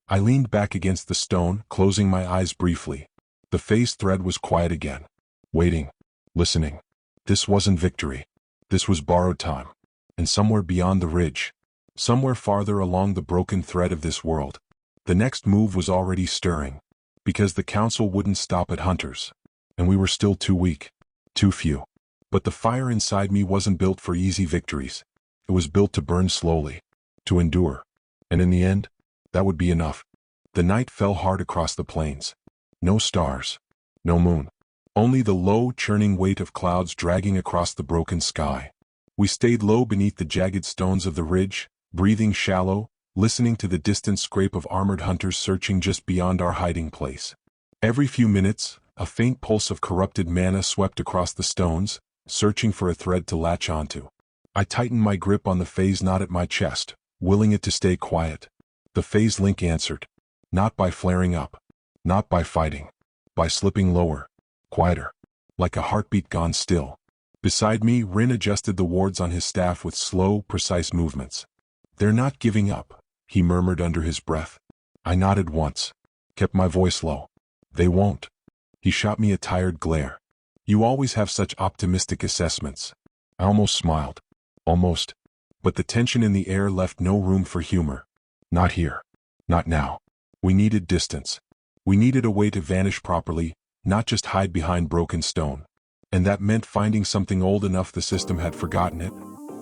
I leaned back against the stone, closing my eyes briefly. The phase thread was quiet again. Waiting. Listening. This wasn't victory. This was borrowed time. And somewhere beyond the ridge, somewhere farther along the broken thread of this world, the next move was already stirring. Because the council wouldn't stop at hunters. And we were still too weak. Too few. But the fire inside me wasn't built for easy victories. It was built to burn slowly. To endure. And in the end, that would be enough. The night fell hard across the plains. No stars. No moon. Only the low, churning weight of clouds dragging across the broken sky. We stayed low beneath the jagged stones of the ridge, breathing shallow, listening to the distant scrape of armored hunters searching just beyond our hiding place. Every few minutes, a faint pulse of corrupted mana swept across the stones, searching for a thread to latch onto. I tightened my grip on the phase knot at my chest, willing it to stay quiet. The phase link answered. Not by flaring up. Not by fighting. By slipping lower. Quieter. Like a heartbeat gone still. Beside me, Rin adjusted the wards on his staff with slow, precise movements. "They're not giving up," he murmured under his breath. I nodded once. Kept my voice low. "They won't." He shot me a tired glare. "You always have such optimistic assessments." I almost smiled. Almost. But the tension in the air left no room for humor. Not here. Not now. We needed distance. We needed a way to vanish properly, not just hide behind broken stone. And that meant finding something old enough the system had forgotten it.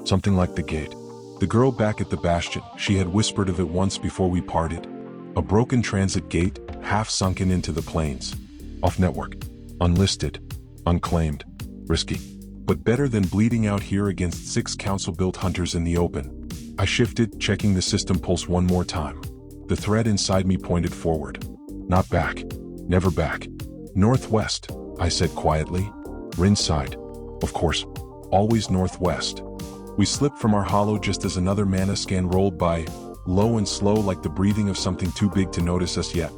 Something like the gate. The girl back at the bastion, she had whispered of it once before we parted. A broken transit gate, half sunken into the plains. Off-network. Unlisted. Unclaimed. Risky. But better than bleeding out here against 6 council-built hunters in the open. I shifted, checking the system pulse one more time. The thread inside me pointed forward. Not back. Never back. Northwest, I said quietly. Rin sighed. Of course. Always northwest. We slipped from our hollow just as another mana scan rolled by, low and slow like the breathing of something too big to notice us yet.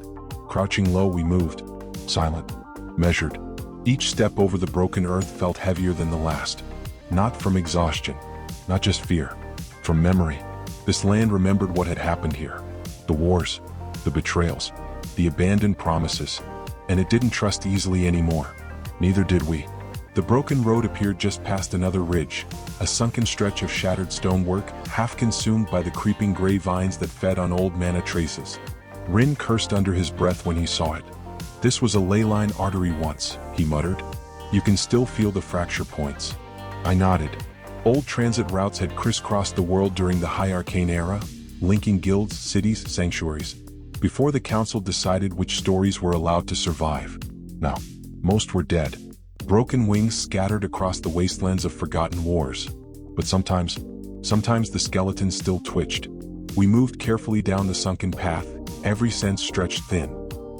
Crouching low we moved. Silent. Measured. Each step over the broken earth felt heavier than the last. Not from exhaustion. Not just fear. From memory. This land remembered what had happened here. The wars. The betrayals. The abandoned promises. And it didn't trust easily anymore. Neither did we. The broken road appeared just past another ridge, a sunken stretch of shattered stonework, half consumed by the creeping gray vines that fed on old mana traces. Rin cursed under his breath when he saw it. "This was a ley line artery once," he muttered. "You can still feel the fracture points." I nodded. Old transit routes had crisscrossed the world during the High Arcane era, linking guilds, cities, sanctuaries, before the council decided which stories were allowed to survive. Now, most were dead. Broken wings scattered across the wastelands of forgotten wars. But sometimes the skeletons still twitched. We moved carefully down the sunken path, every sense stretched thin.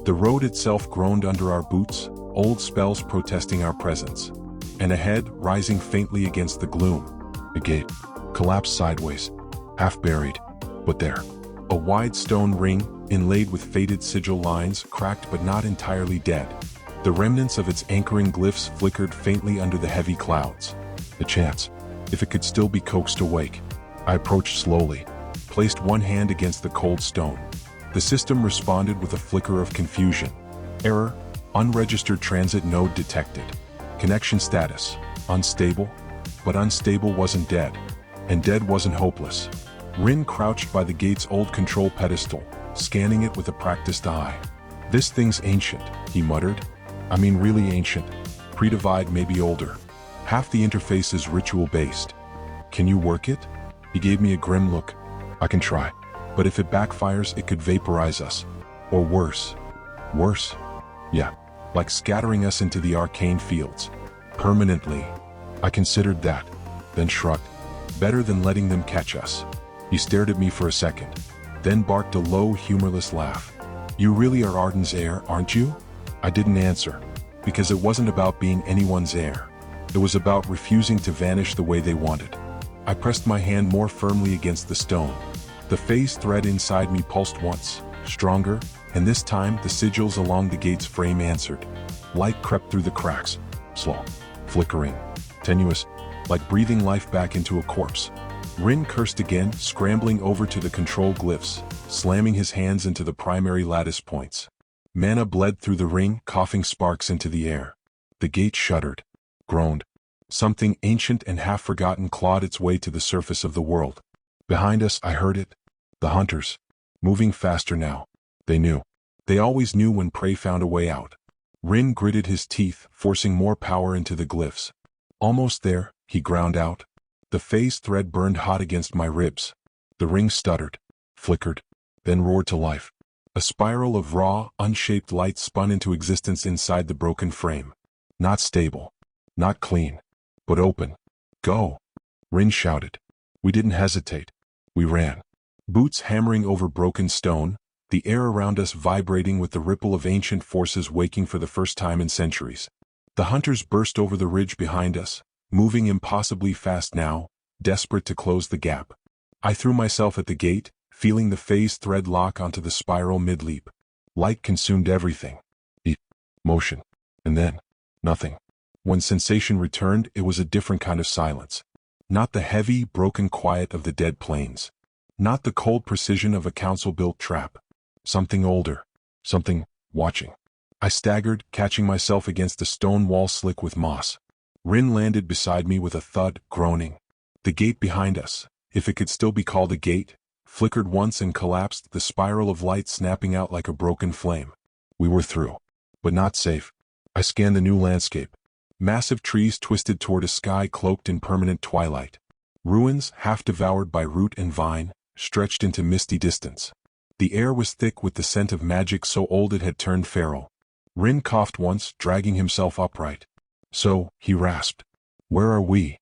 The road itself groaned under our boots, old spells protesting our presence. And ahead, rising faintly against the gloom, a gate, collapsed sideways, half buried. But there, a wide stone ring, inlaid with faded sigil lines, cracked but not entirely dead. The remnants of its anchoring glyphs flickered faintly under the heavy clouds. A chance, if it could still be coaxed awake. I approached slowly, placed one hand against the cold stone. The system responded with a flicker of confusion. Error, unregistered transit node detected. Connection status, unstable. But unstable wasn't dead. And dead wasn't hopeless. Rin crouched by the gate's old control pedestal, scanning it with a practiced eye. "This thing's ancient," he muttered. "I mean really ancient. Pre-divide may be older. Half the interface is ritual-based. Can you work it? He gave me a grim look. I can try. But if it backfires, it could vaporize us. Or worse. Worse? Yeah. Like scattering us into the arcane fields. Permanently. I considered that, then shrugged. Better than letting them catch us. He stared at me for a second, then barked a low, humorless laugh. You really are Arden's heir, aren't you? I didn't answer, because it wasn't about being anyone's heir. It was about refusing to vanish the way they wanted. I pressed my hand more firmly against the stone. The phase thread inside me pulsed once, stronger, and this time the sigils along the gate's frame answered. Light crept through the cracks, slow, flickering, tenuous, like breathing life back into a corpse. Rin cursed again, scrambling over to the control glyphs, slamming his hands into the primary lattice points. Mana bled through the ring, coughing sparks into the air. The gate shuddered, groaned. Something ancient and half-forgotten clawed its way to the surface of the world. Behind us, I heard it. The hunters. Moving faster now. They knew. They always knew when prey found a way out. Rin gritted his teeth, forcing more power into the glyphs. Almost there, he ground out. The phase thread burned hot against my ribs. The ring stuttered, flickered, then roared to life. A spiral of raw, unshaped light spun into existence inside the broken frame. Not stable. Not clean. But open. Go! Rin shouted. We didn't hesitate. We ran. Boots hammering over broken stone, the air around us vibrating with the ripple of ancient forces waking for the first time in centuries. The hunters burst over the ridge behind us, moving impossibly fast now, desperate to close the gap. I threw myself at the gate, feeling the phase thread lock onto the spiral mid-leap. Light consumed everything. Motion. And then, nothing. When sensation returned, it was a different kind of silence. Not the heavy, broken quiet of the dead plains. Not the cold precision of a council-built trap. Something older. Something watching. I staggered, catching myself against the stone wall slick with moss. Rin landed beside me with a thud, groaning. The gate behind us, if it could still be called a gate, flickered once and collapsed, the spiral of light snapping out like a broken flame. We were through. But not safe. I scanned the new landscape. Massive trees twisted toward a sky cloaked in permanent twilight. Ruins, half devoured by root and vine, stretched into misty distance. The air was thick with the scent of magic so old it had turned feral. Rin coughed once, dragging himself upright. So, he rasped. Where are we?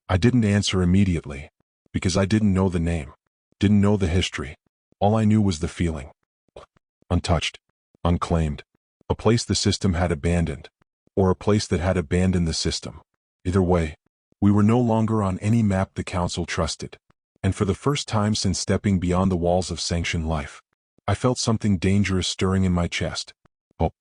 I didn't answer immediately. Because I didn't know the name. Didn't know the history. All I knew was the feeling. Untouched. Unclaimed. A place the system had abandoned. Or a place that had abandoned the system. Either way, we were no longer on any map the council trusted. And for the first time since stepping beyond the walls of sanctioned life, I felt something dangerous stirring in my chest. Oh,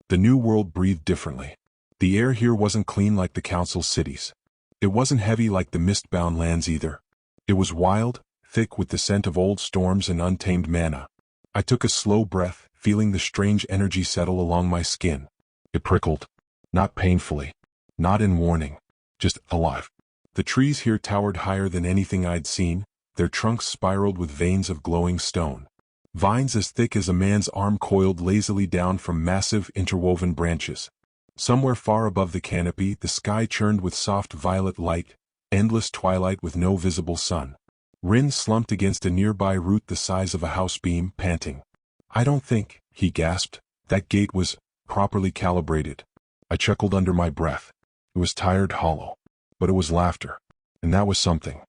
the new world breathed differently. The air here wasn't clean like the council's cities. It wasn't heavy like the mist-bound lands either. It was wild, thick with the scent of old storms and untamed mana. I took a slow breath, feeling the strange energy settle along my skin. It prickled. Not painfully. Not in warning. Just alive. The trees here towered higher than anything I'd seen, their trunks spiraled with veins of glowing stone. Vines as thick as a man's arm coiled lazily down from massive interwoven branches. Somewhere far above the canopy, the sky churned with soft violet light, endless twilight with no visible sun. Rin slumped against a nearby root the size of a house beam, panting. I don't think, he gasped, that gate was properly calibrated. I chuckled under my breath. It was tired, hollow. But it was laughter. And that was something.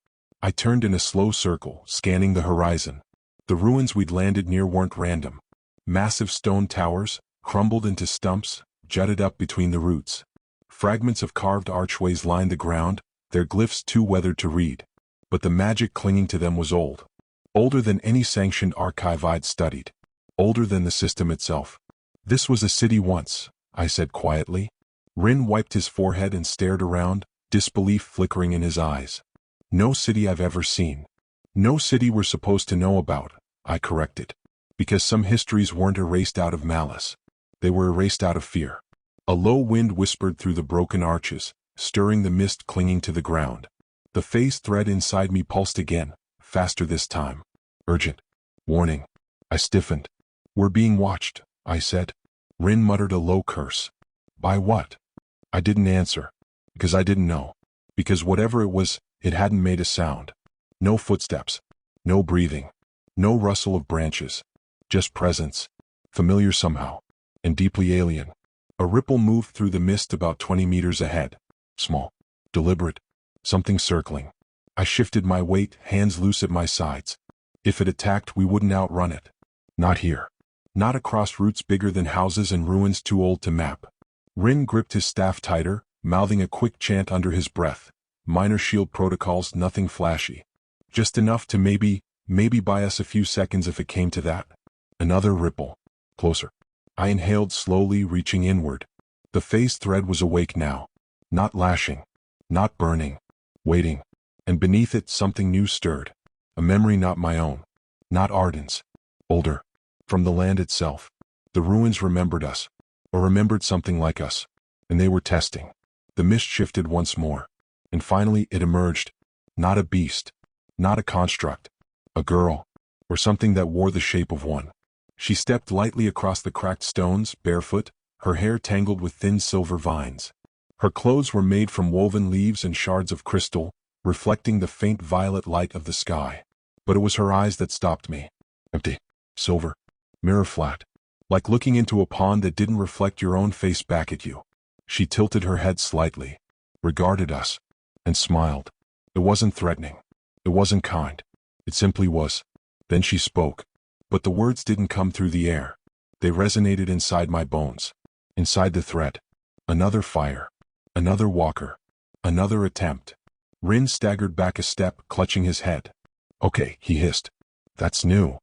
I turned in a slow circle, scanning the horizon. The ruins we'd landed near weren't random. Massive stone towers, crumbled into stumps, jutted up between the roots. Fragments of carved archways lined the ground, their glyphs too weathered to read. But the magic clinging to them was old. Older than any sanctioned archive I'd studied. Older than the system itself. This was a city once, I said quietly. Rin wiped his forehead and stared around, disbelief flickering in his eyes. No city I've ever seen. No city we're supposed to know about, I corrected. Because some histories weren't erased out of malice. They were erased out of fear. A low wind whispered through the broken arches, stirring the mist clinging to the ground. The phase thread inside me pulsed again, faster this time. Urgent. Warning. I stiffened. We're being watched, I said. Rin muttered a low curse. By what? I didn't answer. Because I didn't know. Because whatever it was, it hadn't made a sound. No footsteps. No breathing. No rustle of branches. Just presence. Familiar somehow. And deeply alien. A ripple moved through the mist about 20 meters ahead. Small. Deliberate. Something circling. I shifted my weight, hands loose at my sides. If it attacked, we wouldn't outrun it. Not here. Not across routes bigger than houses and ruins too old to map. Rin gripped his staff tighter, mouthing a quick chant under his breath. Minor shield protocols, nothing flashy. Just enough to maybe buy us a few seconds if it came to that. Another ripple. Closer. I inhaled slowly, reaching inward. The phase thread was awake now. Not lashing. Not burning. Waiting. And beneath it something new stirred. A memory not my own. Not Arden's. Older. From the land itself. The ruins remembered us. Or remembered something like us. And they were testing. The mist shifted once more. And finally it emerged. Not a beast. Not a construct. A girl. Or something that wore the shape of one. She stepped lightly across the cracked stones, barefoot, her hair tangled with thin silver vines. Her clothes were made from woven leaves and shards of crystal, reflecting the faint violet light of the sky. But it was her eyes that stopped me. Empty. Silver. Mirror flat. Like looking into a pond that didn't reflect your own face back at you. She tilted her head slightly, regarded us, and smiled. It wasn't threatening. It wasn't kind. It simply was. Then she spoke. But the words didn't come through the air. They resonated inside my bones. Inside the thread. Another fire. Another walker. Another attempt. Rin staggered back a step, clutching his head. Okay, he hissed. That's new.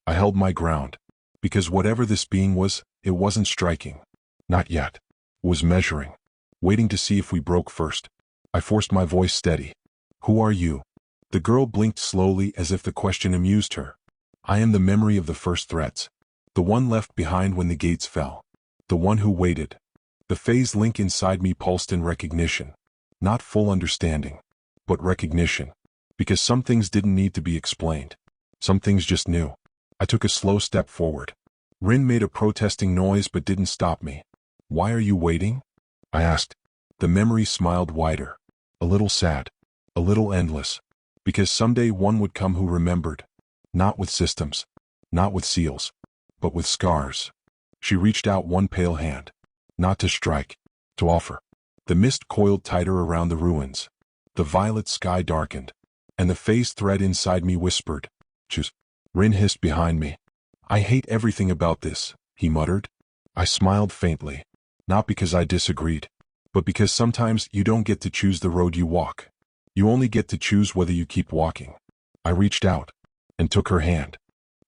I held my ground. Because whatever this being was, it wasn't striking. Not yet. It was measuring. Waiting to see if we broke first. I forced my voice steady. Who are you? The girl blinked slowly as if the question amused her. I am the memory of the first threats. The one left behind when the gates fell. The one who waited. The phase link inside me pulsed in recognition. Not full understanding. But recognition. Because some things didn't need to be explained. Some things just knew. I took a slow step forward. Rin made a protesting noise but didn't stop me. Why are you waiting? I asked. The memory smiled wider. A little sad. A little endless. Because someday one would come who remembered. Not with systems. Not with seals. But with scars. She reached out one pale hand. Not to strike. To offer. The mist coiled tighter around the ruins. The violet sky darkened. And the phase thread inside me whispered. Choose. Rin hissed behind me. I hate everything about this, he muttered. I smiled faintly. Not because I disagreed. But because sometimes you don't get to choose the road you walk. You only get to choose whether you keep walking. I reached out. And took her hand.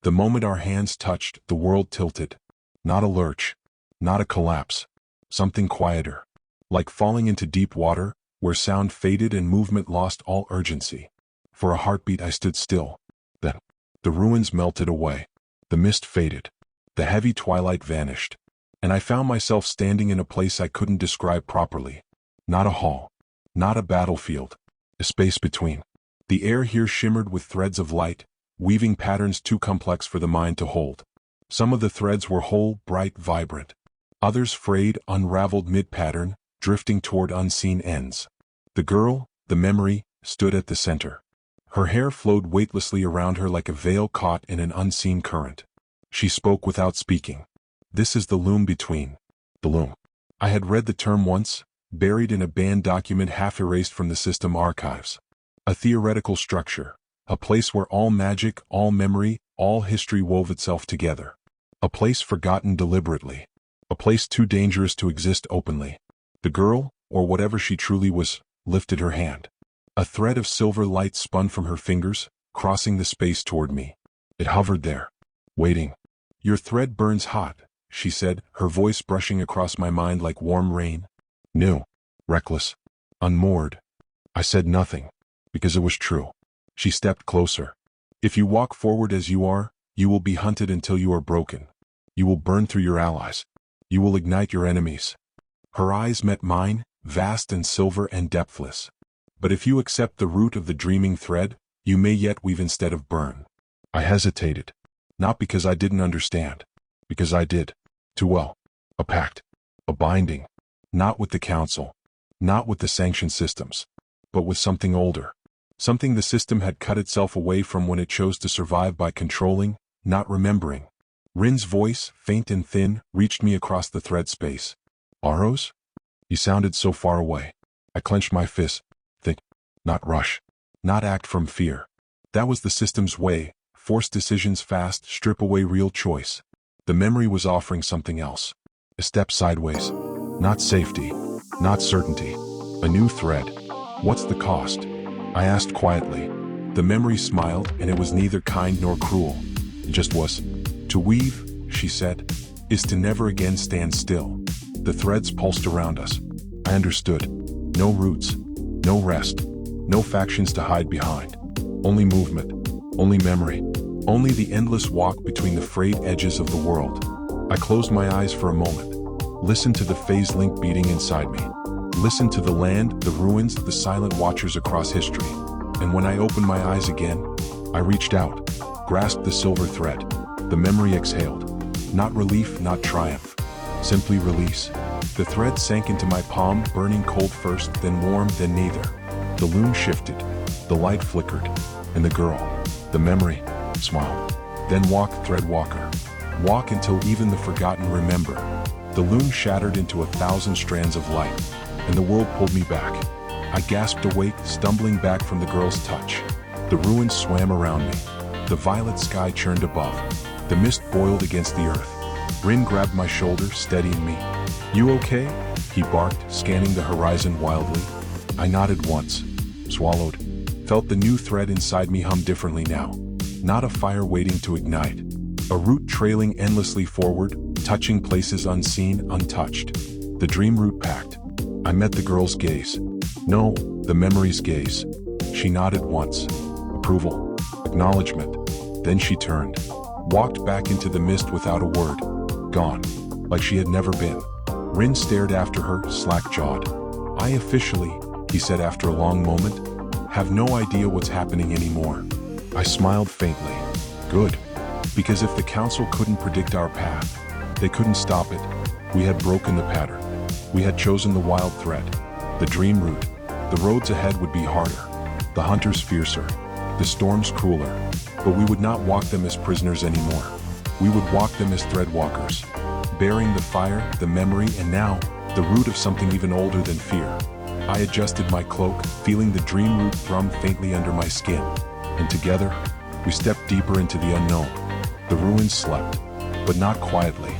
The moment our hands touched, the world tilted. Not a lurch. Not a collapse. Something quieter. Like falling into deep water, where sound faded and movement lost all urgency. For a heartbeat I stood still. Then, the ruins melted away. The mist faded. The heavy twilight vanished. And I found myself standing in a place I couldn't describe properly. Not a hall. Not a battlefield. A space between. The air here shimmered with threads of light, weaving patterns too complex for the mind to hold. Some of the threads were whole, bright, vibrant. Others frayed, unraveled mid-pattern, drifting toward unseen ends. The girl, the memory, stood at the center. Her hair flowed weightlessly around her like a veil caught in an unseen current. She spoke without speaking. This is the loom between. The loom. I had read the term once, buried in a banned document half erased from the system archives. A theoretical structure. A place where all magic, all memory, all history wove itself together. A place forgotten deliberately. A place too dangerous to exist openly. The girl, or whatever she truly was, lifted her hand. A thread of silver light spun from her fingers, crossing the space toward me. It hovered there, waiting. Your thread burns hot, she said, her voice brushing across my mind like warm rain. New, reckless, unmoored. I said nothing, because it was true. She stepped closer. If you walk forward as you are, you will be hunted until you are broken. You will burn through your allies. You will ignite your enemies. Her eyes met mine, vast and silver and depthless. But if you accept the root of the dreaming thread, you may yet weave instead of burn. I hesitated. Not because I didn't understand. Because I did. Too well. A pact. A binding. Not with the council. Not with the sanction systems. But with something older. Something the system had cut itself away from when it chose to survive by controlling, not remembering. Rin's voice, faint and thin, reached me across the thread space. Aros? He sounded so far away. I clenched my fist. Think. Not rush. Not act from fear. That was the system's way. Force decisions fast, strip away real choice. The memory was offering something else. A step sideways. Not safety. Not certainty. A new thread. What's the cost? I asked quietly. The memory smiled, and it was neither kind nor cruel. It just was. To weave, she said, is to never again stand still. The threads pulsed around us. I understood. No roots. No rest. No factions to hide behind. Only movement. Only memory. Only the endless walk between the frayed edges of the world. I closed my eyes for a moment. Listened to the phase link beating inside me. Listened to the land, the ruins, the silent watchers across history. And when I opened my eyes again, I reached out, grasped the silver thread. The memory exhaled. Not relief, not triumph. Simply release. The thread sank into my palm, burning cold first, then warm, then neither. The loom shifted. The light flickered. And the girl, the memory, smiled. Then walk, thread walker. Walk until even the forgotten remember. The loom shattered into 1,000 strands of light, and the world pulled me back. I gasped awake, stumbling back from the girl's touch. The ruins swam around me. The violet sky churned above. The mist boiled against the earth. Rin grabbed my shoulder, steadying me. You okay? He barked, scanning the horizon wildly. I nodded once. Swallowed. Felt the new thread inside me hum differently now. Not a fire waiting to ignite. A root trailing endlessly forward, touching places unseen, untouched. The dream root packed. I met the girl's gaze. No, the memory's gaze. She nodded once. Approval. Acknowledgement. Then she turned. Walked back into the mist without a word. Gone. Like she had never been. Rin stared after her, slack-jawed. I officially, he said after a long moment, have no idea what's happening anymore. I smiled faintly. Good. Because if the council couldn't predict our path, they couldn't stop it. We had broken the pattern. We had chosen the wild thread, the dream route. The roads ahead would be harder, the hunters fiercer, the storms crueler, but we would not walk them as prisoners anymore. We would walk them as thread walkers, bearing the fire, the memory, and now, the root of something even older than fear. I adjusted my cloak, feeling the dream root thrum faintly under my skin, and together, we stepped deeper into the unknown. The ruins slept, but not quietly.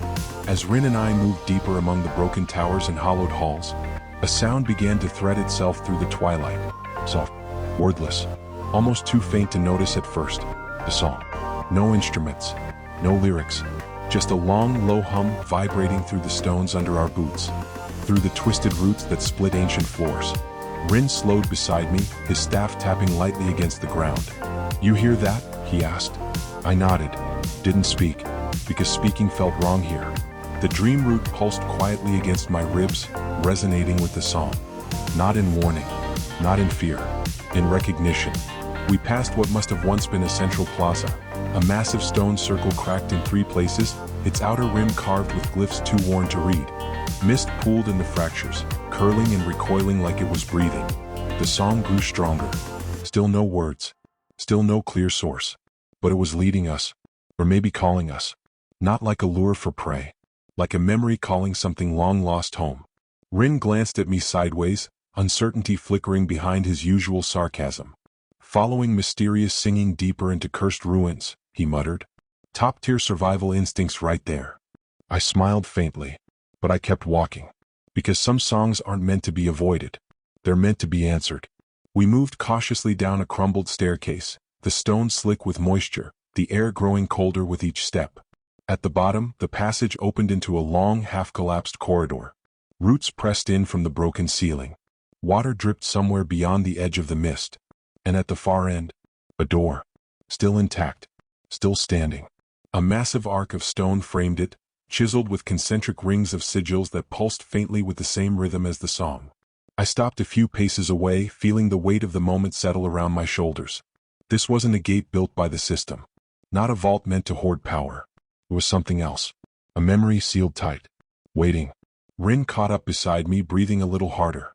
As Rin and I moved deeper among the broken towers and hollowed halls, a sound began to thread itself through the twilight. Soft, wordless, almost too faint to notice at first. The song. No instruments, no lyrics, just a long, low hum vibrating through the stones under our boots, through the twisted roots that split ancient floors. Rin slowed beside me, his staff tapping lightly against the ground. You hear that? He asked. I nodded, didn't speak, because speaking felt wrong here. The dream root pulsed quietly against my ribs, resonating with the song. Not in warning, not in fear, in recognition. We passed what must have once been a central plaza, a massive stone circle cracked in 3 places, its outer rim carved with glyphs too worn to read. Mist pooled in the fractures, curling and recoiling like it was breathing. The song grew stronger. Still no words, still no clear source. But it was leading us, or maybe calling us. Not like a lure for prey, like a memory calling something long lost home. Rin glanced at me sideways, uncertainty flickering behind his usual sarcasm. Following mysterious singing deeper into cursed ruins, he muttered. Top-tier survival instincts right there. I smiled faintly, but I kept walking. Because some songs aren't meant to be avoided. They're meant to be answered. We moved cautiously down a crumbled staircase, the stone slick with moisture, the air growing colder with each step. At the bottom, the passage opened into a long, half-collapsed corridor. Roots pressed in from the broken ceiling. Water dripped somewhere beyond the edge of the mist. And at the far end, a door. Still intact. Still standing. A massive arc of stone framed it, chiseled with concentric rings of sigils that pulsed faintly with the same rhythm as the song. I stopped a few paces away, feeling the weight of the moment settle around my shoulders. This wasn't a gate built by the system. Not a vault meant to hoard power. It was something else. A memory sealed tight. Waiting. Rin caught up beside me, breathing a little harder.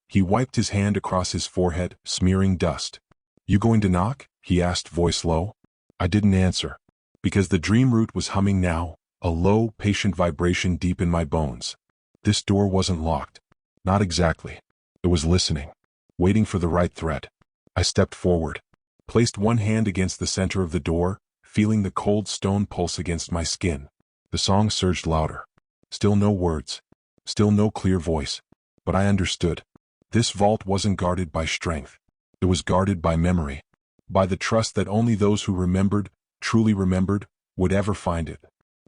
He wiped his hand across his forehead, smearing dust. "You going to knock?" he asked, voice low. I didn't answer, because the dream root was humming now, a low, patient vibration deep in my bones. This door wasn't locked. Not exactly. It was listening, waiting for the right threat. I stepped forward, placed one hand against the center of the door, feeling the cold stone pulse against my skin. The song surged louder. Still no words. Still no clear voice. But I understood. This vault wasn't guarded by strength. It was guarded by memory. By the trust that only those who remembered, truly remembered, would ever find it.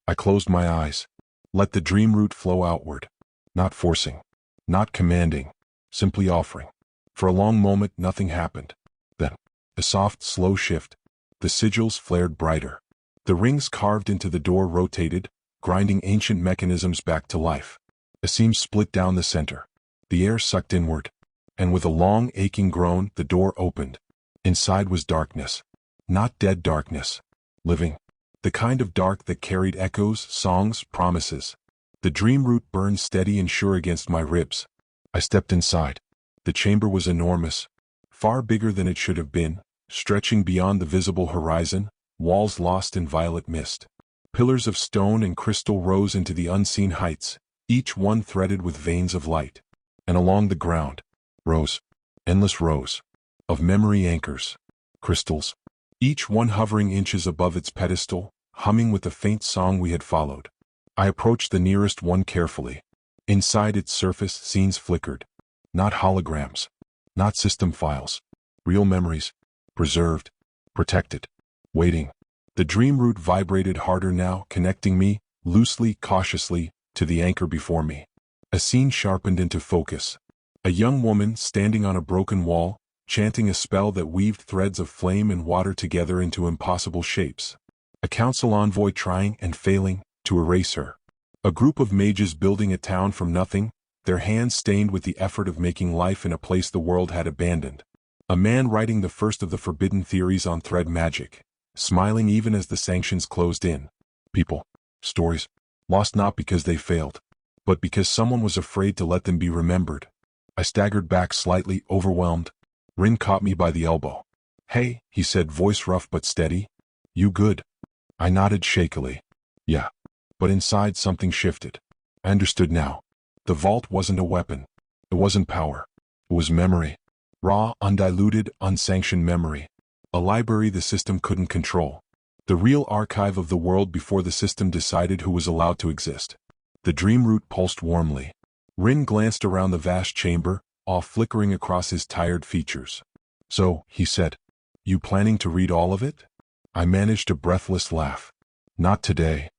I closed my eyes. Let the dream root flow outward. Not forcing. Not commanding. Simply offering. For a long moment nothing happened. Then, a soft, slow shift. The sigils flared brighter. The rings carved into the door rotated, grinding ancient mechanisms back to life. A seam split down the center. The air sucked inward. And with a long, aching groan, the door opened. Inside was darkness. Not dead darkness. Living. The kind of dark that carried echoes, songs, promises. The dream root burned steady and sure against my ribs. I stepped inside. The chamber was enormous. Far bigger than it should have been, stretching beyond the visible horizon, walls lost in violet mist. Pillars of stone and crystal rose into the unseen heights, each one threaded with veins of light. And along the ground, rows, endless rows, of memory anchors, crystals, each one hovering inches above its pedestal, humming with the faint song we had followed. I approached the nearest one carefully. Inside its surface, scenes flickered. Not holograms, not system files, real memories, preserved, protected, waiting. The dream root vibrated harder now, connecting me, loosely, cautiously, to the anchor before me. A scene sharpened into focus. A young woman standing on a broken wall, chanting a spell that weaved threads of flame and water together into impossible shapes. A council envoy trying and failing to erase her. A group of mages building a town from nothing, their hands stained with the effort of making life in a place the world had abandoned. A man writing the first of the forbidden theories on thread magic, smiling even as the sanctions closed in. People, stories, lost not because they failed, but because someone was afraid to let them be remembered. I staggered back slightly, overwhelmed. Rin caught me by the elbow. "Hey," he said, voice rough but steady. "You good?" I nodded shakily. "Yeah." But inside something shifted. I understood now. The vault wasn't a weapon. It wasn't power. It was memory. Raw, undiluted, unsanctioned memory. A library the system couldn't control. The real archive of the world before the system decided who was allowed to exist. The dream root pulsed warmly. Rin glanced around the vast chamber, awe flickering across his tired features. "So," he said, "you planning to read all of it?" I managed a breathless laugh. "Not today."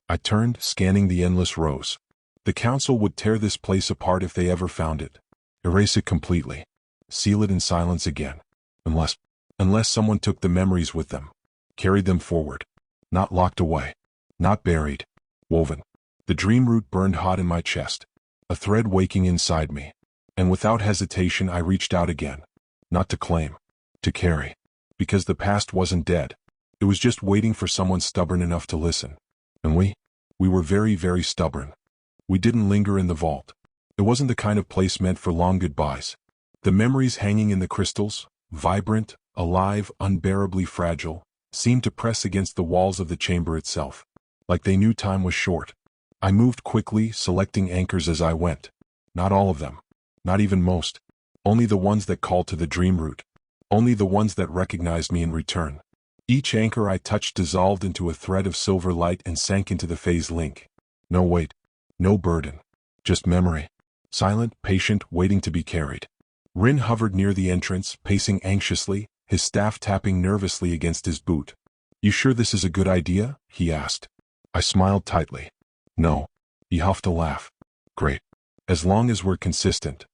I turned, scanning the endless rows. The council would tear this place apart if they ever found it. Erase it completely. Seal it in silence again. Unless someone took the memories with them. Carried them forward. Not locked away. Not buried. Woven. The dream root burned hot in my chest. A thread waking inside me. And without hesitation I reached out again. Not to claim. To carry. Because the past wasn't dead. It was just waiting for someone stubborn enough to listen. And we were very, very stubborn. We didn't linger in the vault. It wasn't the kind of place meant for long goodbyes. The memories hanging in the crystals, vibrant, alive, unbearably fragile, seemed to press against the walls of the chamber itself. Like they knew time was short. I moved quickly, selecting anchors as I went. Not all of them. Not even most. Only the ones that called to the dream root. Only the ones that recognized me in return. Each anchor I touched dissolved into a thread of silver light and sank into the phase link. No weight. No burden. Just memory. Silent, patient, waiting to be carried. Rin hovered near the entrance, pacing anxiously, his staff tapping nervously against his boot. "You sure this is a good idea?" he asked. I smiled tightly. "No." He huffed a laugh. "Great. As long as we're consistent."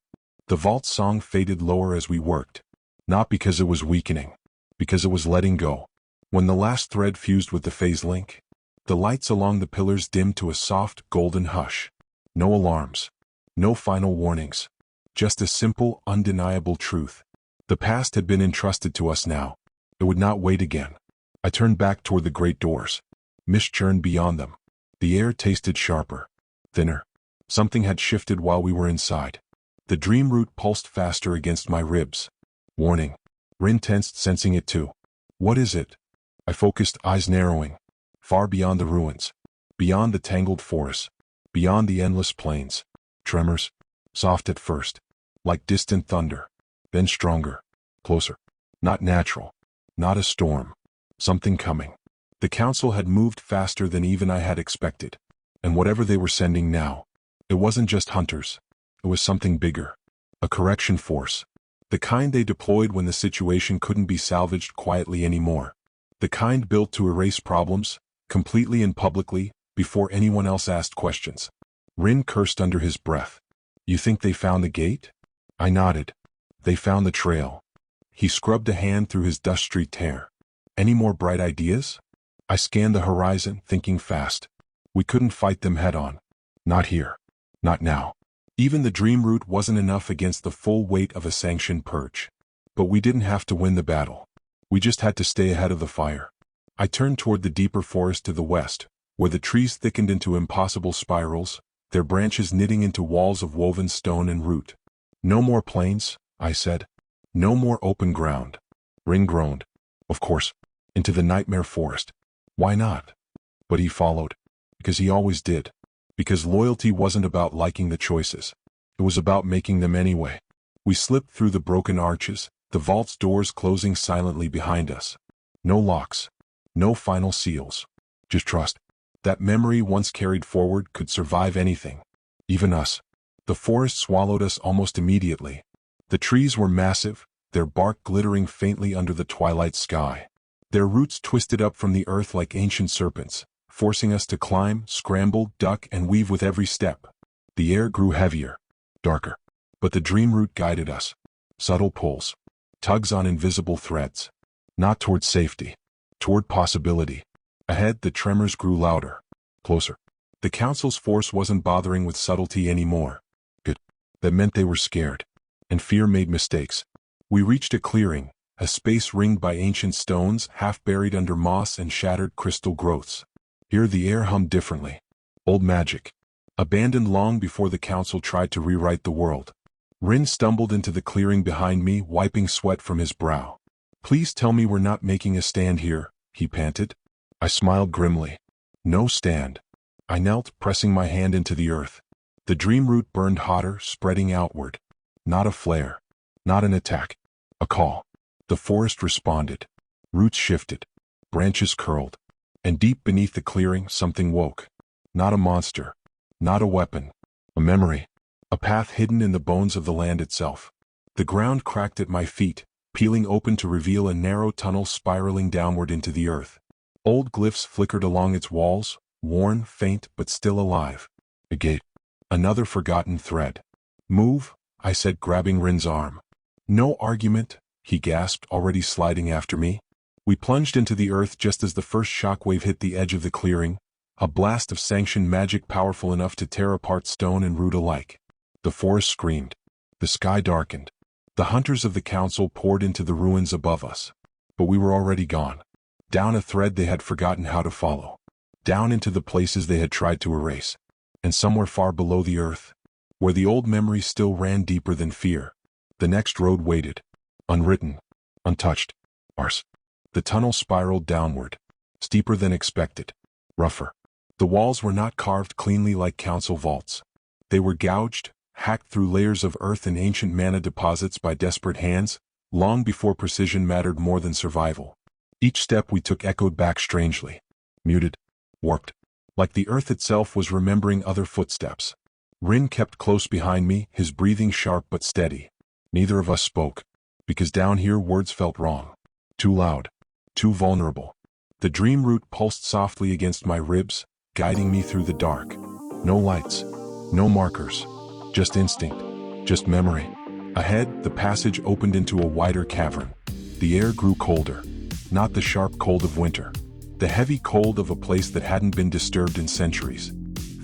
The vault song faded lower as we worked. Not because it was weakening. Because it was letting go. When the last thread fused with the phase link, the lights along the pillars dimmed to a soft, golden hush. No alarms. No final warnings. Just a simple, undeniable truth. The past had been entrusted to us now. It would not wait again. I turned back toward the great doors. Mist churned beyond them. The air tasted sharper. Thinner. Something had shifted while we were inside. The dream root pulsed faster against my ribs. Warning. Rin tensed, sensing it too. What is it? I focused, eyes narrowing. Far beyond the ruins. Beyond the tangled forests. Beyond the endless plains. Tremors. Soft at first. Like distant thunder. Then stronger. Closer. Not natural. Not a storm. Something coming. The council had moved faster than even I had expected. And whatever they were sending now, it wasn't just hunters. It was something bigger. A correction force. The kind they deployed when the situation couldn't be salvaged quietly anymore. The kind built to erase problems, completely and publicly, before anyone else asked questions. Rin cursed under his breath. You think they found the gate? I nodded. They found the trail. He scrubbed a hand through his dust-streaked hair. Any more bright ideas? I scanned the horizon, thinking fast. We couldn't fight them head-on. Not here. Not now. Even the dream root wasn't enough against the full weight of a sanctioned purge. But we didn't have to win the battle. We just had to stay ahead of the fire. I turned toward the deeper forest to the west, where the trees thickened into impossible spirals, their branches knitting into walls of woven stone and root. No more plains, I said. No more open ground. Rin groaned. Of course. Into the nightmare forest. Why not? But he followed. Because he always did. Because loyalty wasn't about liking the choices. It was about making them anyway. We slipped through the broken arches, the vault's doors closing silently behind us. No locks. No final seals. Just trust. That memory once carried forward could survive anything. Even us. The forest swallowed us almost immediately. The trees were massive, their bark glittering faintly under the twilight sky. Their roots twisted up from the earth like ancient serpents, forcing us to climb, scramble, duck, and weave with every step. The air grew heavier, darker. But the dream root guided us. Subtle pulls. Tugs on invisible threads. Not toward safety. Toward possibility. Ahead, the tremors grew louder. Closer. The council's force wasn't bothering with subtlety anymore. Good. That meant they were scared. And fear made mistakes. We reached a clearing, a space ringed by ancient stones, half buried under moss and shattered crystal growths. Here the air hummed differently. Old magic. Abandoned long before the council tried to rewrite the world. Rin stumbled into the clearing behind me, wiping sweat from his brow. Please tell me we're not making a stand here, he panted. I smiled grimly. No stand. I knelt, pressing my hand into the earth. The dream root burned hotter, spreading outward. Not a flare. Not an attack. A call. The forest responded. Roots shifted. Branches curled. And deep beneath the clearing, something woke. Not a monster. Not a weapon. A memory. A path hidden in the bones of the land itself. The ground cracked at my feet, peeling open to reveal a narrow tunnel spiraling downward into the earth. Old glyphs flickered along its walls, worn, faint, but still alive. A gate. Another forgotten thread. Move, I said, grabbing Rin's arm. No argument, he gasped, already sliding after me. We plunged into the earth just as the first shockwave hit the edge of the clearing, a blast of sanctioned magic powerful enough to tear apart stone and root alike. The forest screamed. The sky darkened. The hunters of the council poured into the ruins above us. But we were already gone. Down a thread they had forgotten how to follow. Down into the places they had tried to erase. And somewhere far below the earth, where the old memories still ran deeper than fear, the next road waited. Unwritten. Untouched. Ours. The tunnel spiraled downward. Steeper than expected. Rougher. The walls were not carved cleanly like council vaults. They were gouged, hacked through layers of earth and ancient mana deposits by desperate hands, long before precision mattered more than survival. Each step we took echoed back strangely. Muted. Warped. Like the earth itself was remembering other footsteps. Rin kept close behind me, his breathing sharp but steady. Neither of us spoke. Because down here words felt wrong. Too loud. Too vulnerable. The dream root pulsed softly against my ribs, guiding me through the dark. No lights. No markers. Just instinct. Just memory. Ahead, the passage opened into a wider cavern. The air grew colder. Not the sharp cold of winter. The heavy cold of a place that hadn't been disturbed in centuries.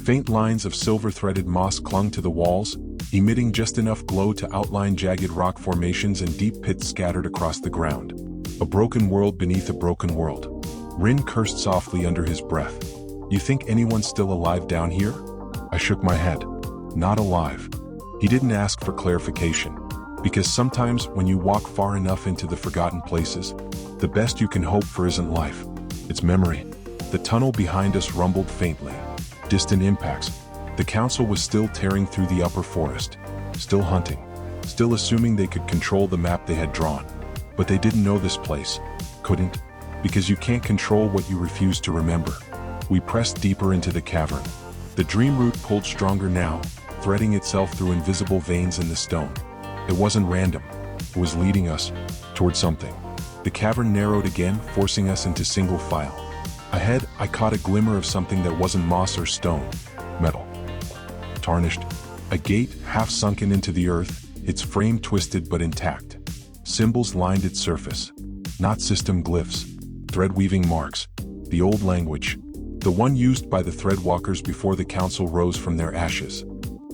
Faint lines of silver-threaded moss clung to the walls, emitting just enough glow to outline jagged rock formations and deep pits scattered across the ground. A broken world beneath a broken world. Rin cursed softly under his breath. You think anyone's still alive down here? I shook my head. not alive. He didn't ask for clarification, because sometimes when you walk far enough into the forgotten places, the best you can hope for isn't life, it's memory. The tunnel behind us rumbled faintly. Distant impacts. The council was still tearing through the upper forest, still hunting, still assuming they could control the map they had drawn. But they didn't know this place. Couldn't, because you can't control what you refuse to remember. We pressed deeper into the cavern. The dream root pulled stronger now, threading itself through invisible veins in the stone. It wasn't random. It was leading us toward something. The cavern narrowed again, forcing us into single file. Ahead, I caught a glimmer of something that wasn't moss or stone. Metal. Tarnished. A gate, half sunken into the earth, its frame twisted but intact. Symbols lined its surface. Not system glyphs. Thread-weaving marks. The old language. The one used by the threadwalkers before the council rose from their ashes.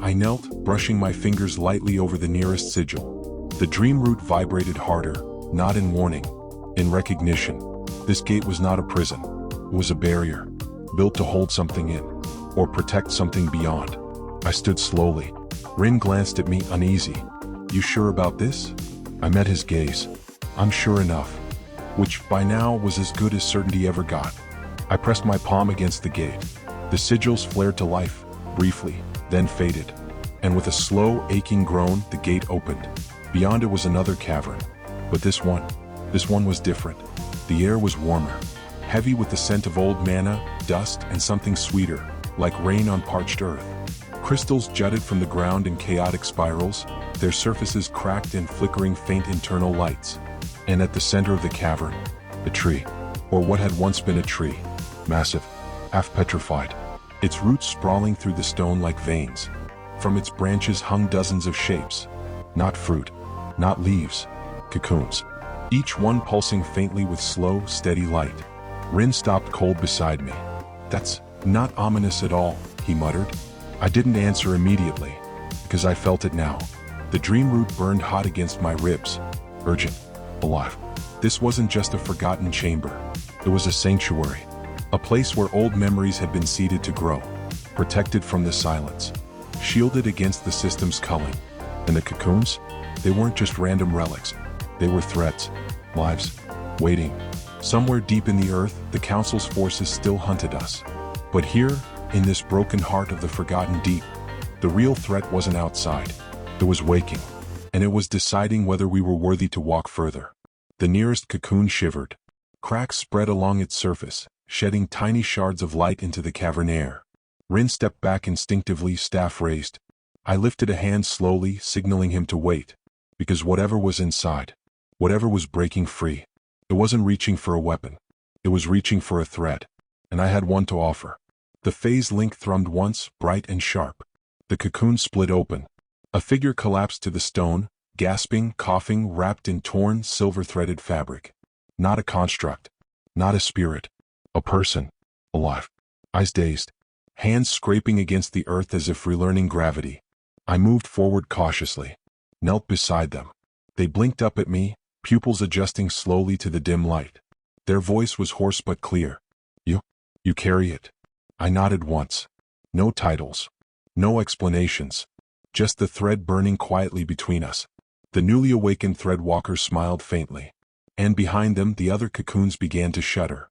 I knelt, brushing my fingers lightly over the nearest sigil. The dream root vibrated harder, not in warning, in recognition. This gate was not a prison. It was a barrier, built to hold something in, or protect something beyond. I stood slowly. Rin glanced at me, uneasy. "You sure about this?" I met his gaze. "I'm sure enough," which by now was as good as certainty ever got. I pressed my palm against the gate. The sigils flared to life, briefly, then faded. And with a slow, aching groan, the gate opened. Beyond it was another cavern. But this one was different. The air was warmer, heavy with the scent of old mana, dust, and something sweeter, like rain on parched earth. Crystals jutted from the ground in chaotic spirals, their surfaces cracked in flickering faint internal lights. And at the center of the cavern, a tree, or what had once been a tree, massive, half petrified, its roots sprawling through the stone like veins. From its branches hung dozens of shapes. Not fruit, not leaves, cocoons, each one pulsing faintly with slow, steady light. Rin stopped cold beside me. "That's not ominous at all," he muttered. I didn't answer immediately, because I felt it now. The dream root burned hot against my ribs. Urgent, alive. This wasn't just a forgotten chamber. It was a sanctuary. A place where old memories had been seeded to grow, protected from the silence, shielded against the system's culling. And the cocoons? They weren't just random relics. They were threats, lives, waiting. Somewhere deep in the earth, the council's forces still hunted us. But here, in this broken heart of the forgotten deep, the real threat wasn't outside. It was waking, and it was deciding whether we were worthy to walk further. The nearest cocoon shivered. Cracks spread along its surface, shedding tiny shards of light into the cavern air. Rin stepped back instinctively, staff raised. I lifted a hand slowly, signaling him to wait, because whatever was inside, whatever was breaking free, it wasn't reaching for a weapon. It was reaching for a thread, and I had one to offer. The phase link thrummed once, bright and sharp. The cocoon split open. A figure collapsed to the stone, gasping, coughing, wrapped in torn, silver-threaded fabric. Not a construct, not a spirit, a person, alive. Eyes dazed, hands scraping against the earth as if relearning gravity. I moved forward cautiously, knelt beside them. They blinked up at me, pupils adjusting slowly to the dim light. Their voice was hoarse but clear. You carry it." I nodded once. No titles, no explanations, just the thread burning quietly between us. The newly awakened threadwalkers smiled faintly, and behind them the other cocoons began to shudder.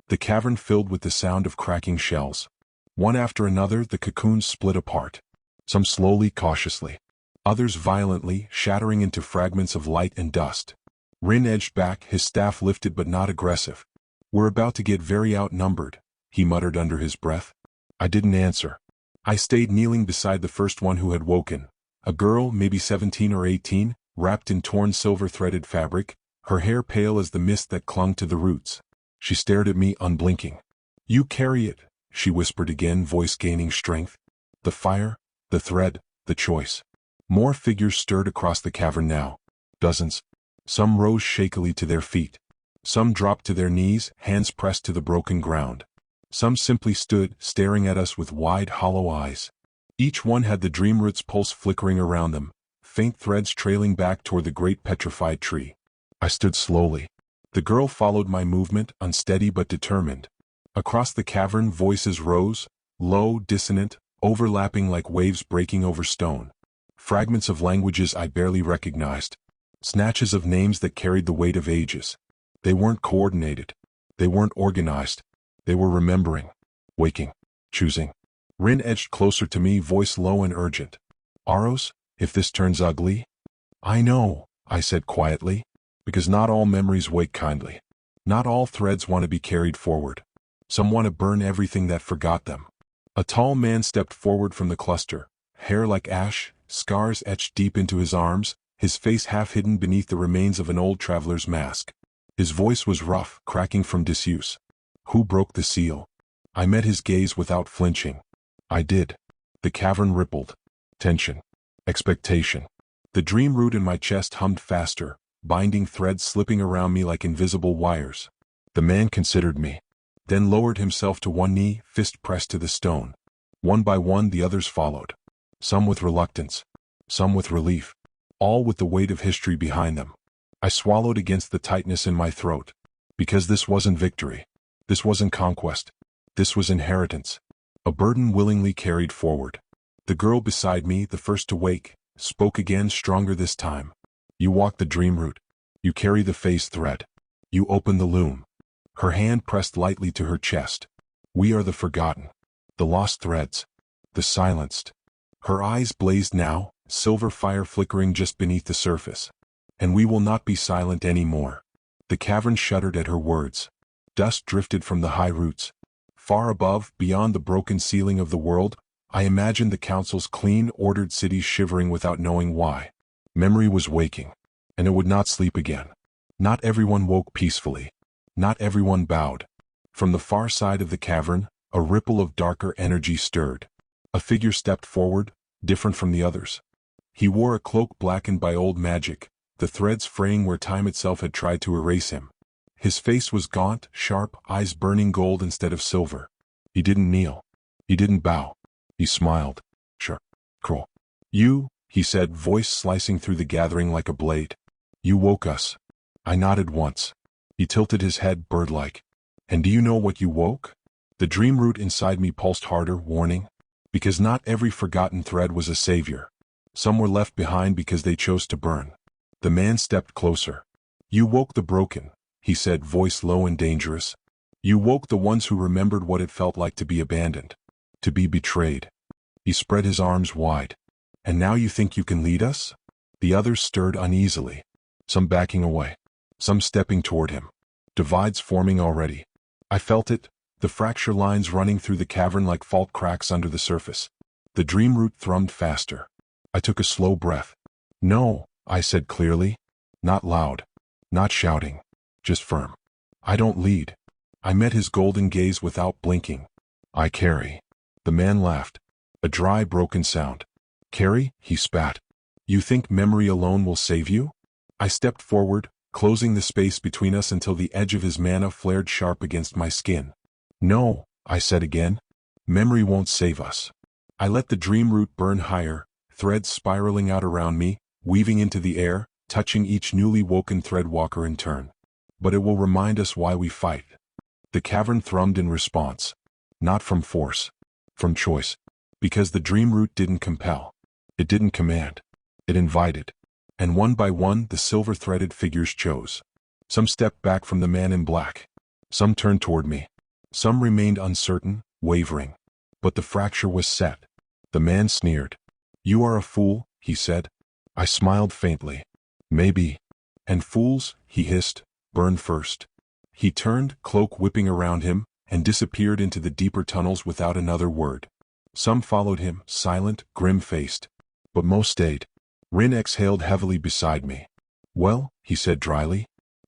The cavern filled with the sound of cracking shells. One after another the cocoons split apart, some slowly, cautiously, others violently, shattering into fragments of light and dust. Rin edged back, his staff lifted but not aggressive. "We're about to get very outnumbered," he muttered under his breath. I didn't answer. I stayed kneeling beside the first one who had woken. A girl, maybe 17 or 18, wrapped in torn silver-threaded fabric, her hair pale as the mist that clung to the roots. She stared at me, unblinking. "You carry it," she whispered again, voice gaining strength. The fire, the thread, the choice. More figures stirred across the cavern now. Dozens. Some rose shakily to their feet. Some dropped to their knees, hands pressed to the broken ground. Some simply stood, staring at us with wide, hollow eyes. Each one had the dreamroot's pulse flickering around them, faint threads trailing back toward the great petrified tree. I stood slowly. The girl followed my movement, unsteady but determined. Across the cavern voices rose, low, dissonant, overlapping like waves breaking over stone. Fragments of languages I barely recognized. Snatches of names that carried the weight of ages. They weren't coordinated. They weren't organized. They were remembering, waking, choosing. Rin edged closer to me, voice low and urgent. Aros, if this turns ugly? I know, I said quietly, because not all memories wake kindly. Not all threads want to be carried forward. Some want to burn everything that forgot them. A tall man stepped forward from the cluster, hair like ash, scars etched deep into his arms, his face half hidden beneath the remains of an old traveler's mask. His voice was rough, cracking from disuse. Who broke the seal? I met his gaze without flinching. I did. The cavern rippled. Tension. Expectation. The dream root in my chest hummed faster, binding threads slipping around me like invisible wires. The man considered me, then lowered himself to one knee, fist pressed to the stone. One by one the others followed. Some with reluctance. Some with relief. All with the weight of history behind them. I swallowed against the tightness in my throat. Because this wasn't victory. This wasn't conquest. This was inheritance. A burden willingly carried forward. The girl beside me, the first to wake, spoke again, stronger this time. You walk the dream route. You carry the phase thread. You open the loom. Her hand pressed lightly to her chest. We are the forgotten. The lost threads. The silenced. Her eyes blazed now, silver fire flickering just beneath the surface. And we will not be silent anymore. The cavern shuddered at her words. Dust drifted from the high roots. Far above, beyond the broken ceiling of the world, I imagined the council's clean, ordered cities shivering without knowing why. Memory was waking, and it would not sleep again. Not everyone woke peacefully. Not everyone bowed. From the far side of the cavern, a ripple of darker energy stirred. A figure stepped forward, different from the others. He wore a cloak blackened by old magic, the threads fraying where time itself had tried to erase him. His face was gaunt, sharp, eyes burning gold instead of silver. He didn't kneel. He didn't bow. He smiled. Sure. Cruel. You, he said, voice slicing through the gathering like a blade. You woke us. I nodded once. He tilted his head bird-like. And do you know what you woke? The dream root inside me pulsed harder, warning. Because not every forgotten thread was a savior. Some were left behind because they chose to burn. The man stepped closer. You woke the broken, he said, voice low and dangerous. You woke the ones who remembered what it felt like to be abandoned. To be betrayed. He spread his arms wide. And now you think you can lead us? The others stirred uneasily. Some backing away. Some stepping toward him. Divides forming already. I felt it, the fracture lines running through the cavern like fault cracks under the surface. The dream root thrummed faster. I took a slow breath. No, I said clearly. Not loud. Not shouting. Just firm. I don't lead. I met his golden gaze without blinking. I carry. The man laughed. A dry, broken sound. Carry, he spat. You think memory alone will save you? I stepped forward, closing the space between us until the edge of his mana flared sharp against my skin. No, I said again. Memory won't save us. I let the dream root burn higher, threads spiraling out around me, weaving into the air, touching each newly woken threadwalker in turn. But it will remind us why we fight. The cavern thrummed in response. Not from force. From choice. Because the dream root didn't compel. It didn't command. It invited. And one by one the silver-threaded figures chose. Some stepped back from the man in black. Some turned toward me. Some remained uncertain, wavering. But the fracture was set. The man sneered. You are a fool, he said. I smiled faintly. Maybe. And fools, he hissed, burn first. He turned, cloak whipping around him, and disappeared into the deeper tunnels without another word. Some followed him, silent, grim-faced. But most stayed. Rin exhaled heavily beside me. Well, he said dryly,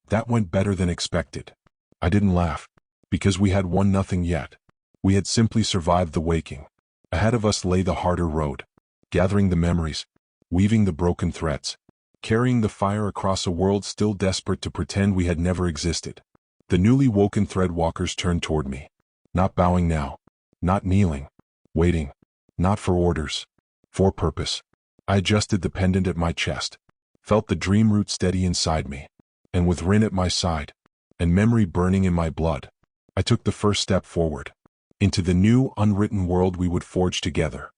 that went better than expected. I didn't laugh. Because we had won nothing yet. We had simply survived the waking. Ahead of us lay the harder road. Gathering the memories. Weaving the broken threads. Carrying the fire across a world still desperate to pretend we had never existed. The newly woken threadwalkers turned toward me. Not bowing now. Not kneeling. Waiting. Not for orders. For purpose. I adjusted the pendant at my chest. Felt the dream root steady inside me. And with Rin at my side. And memory burning in my blood. I took the first step forward. into the new, unwritten world we would forge together.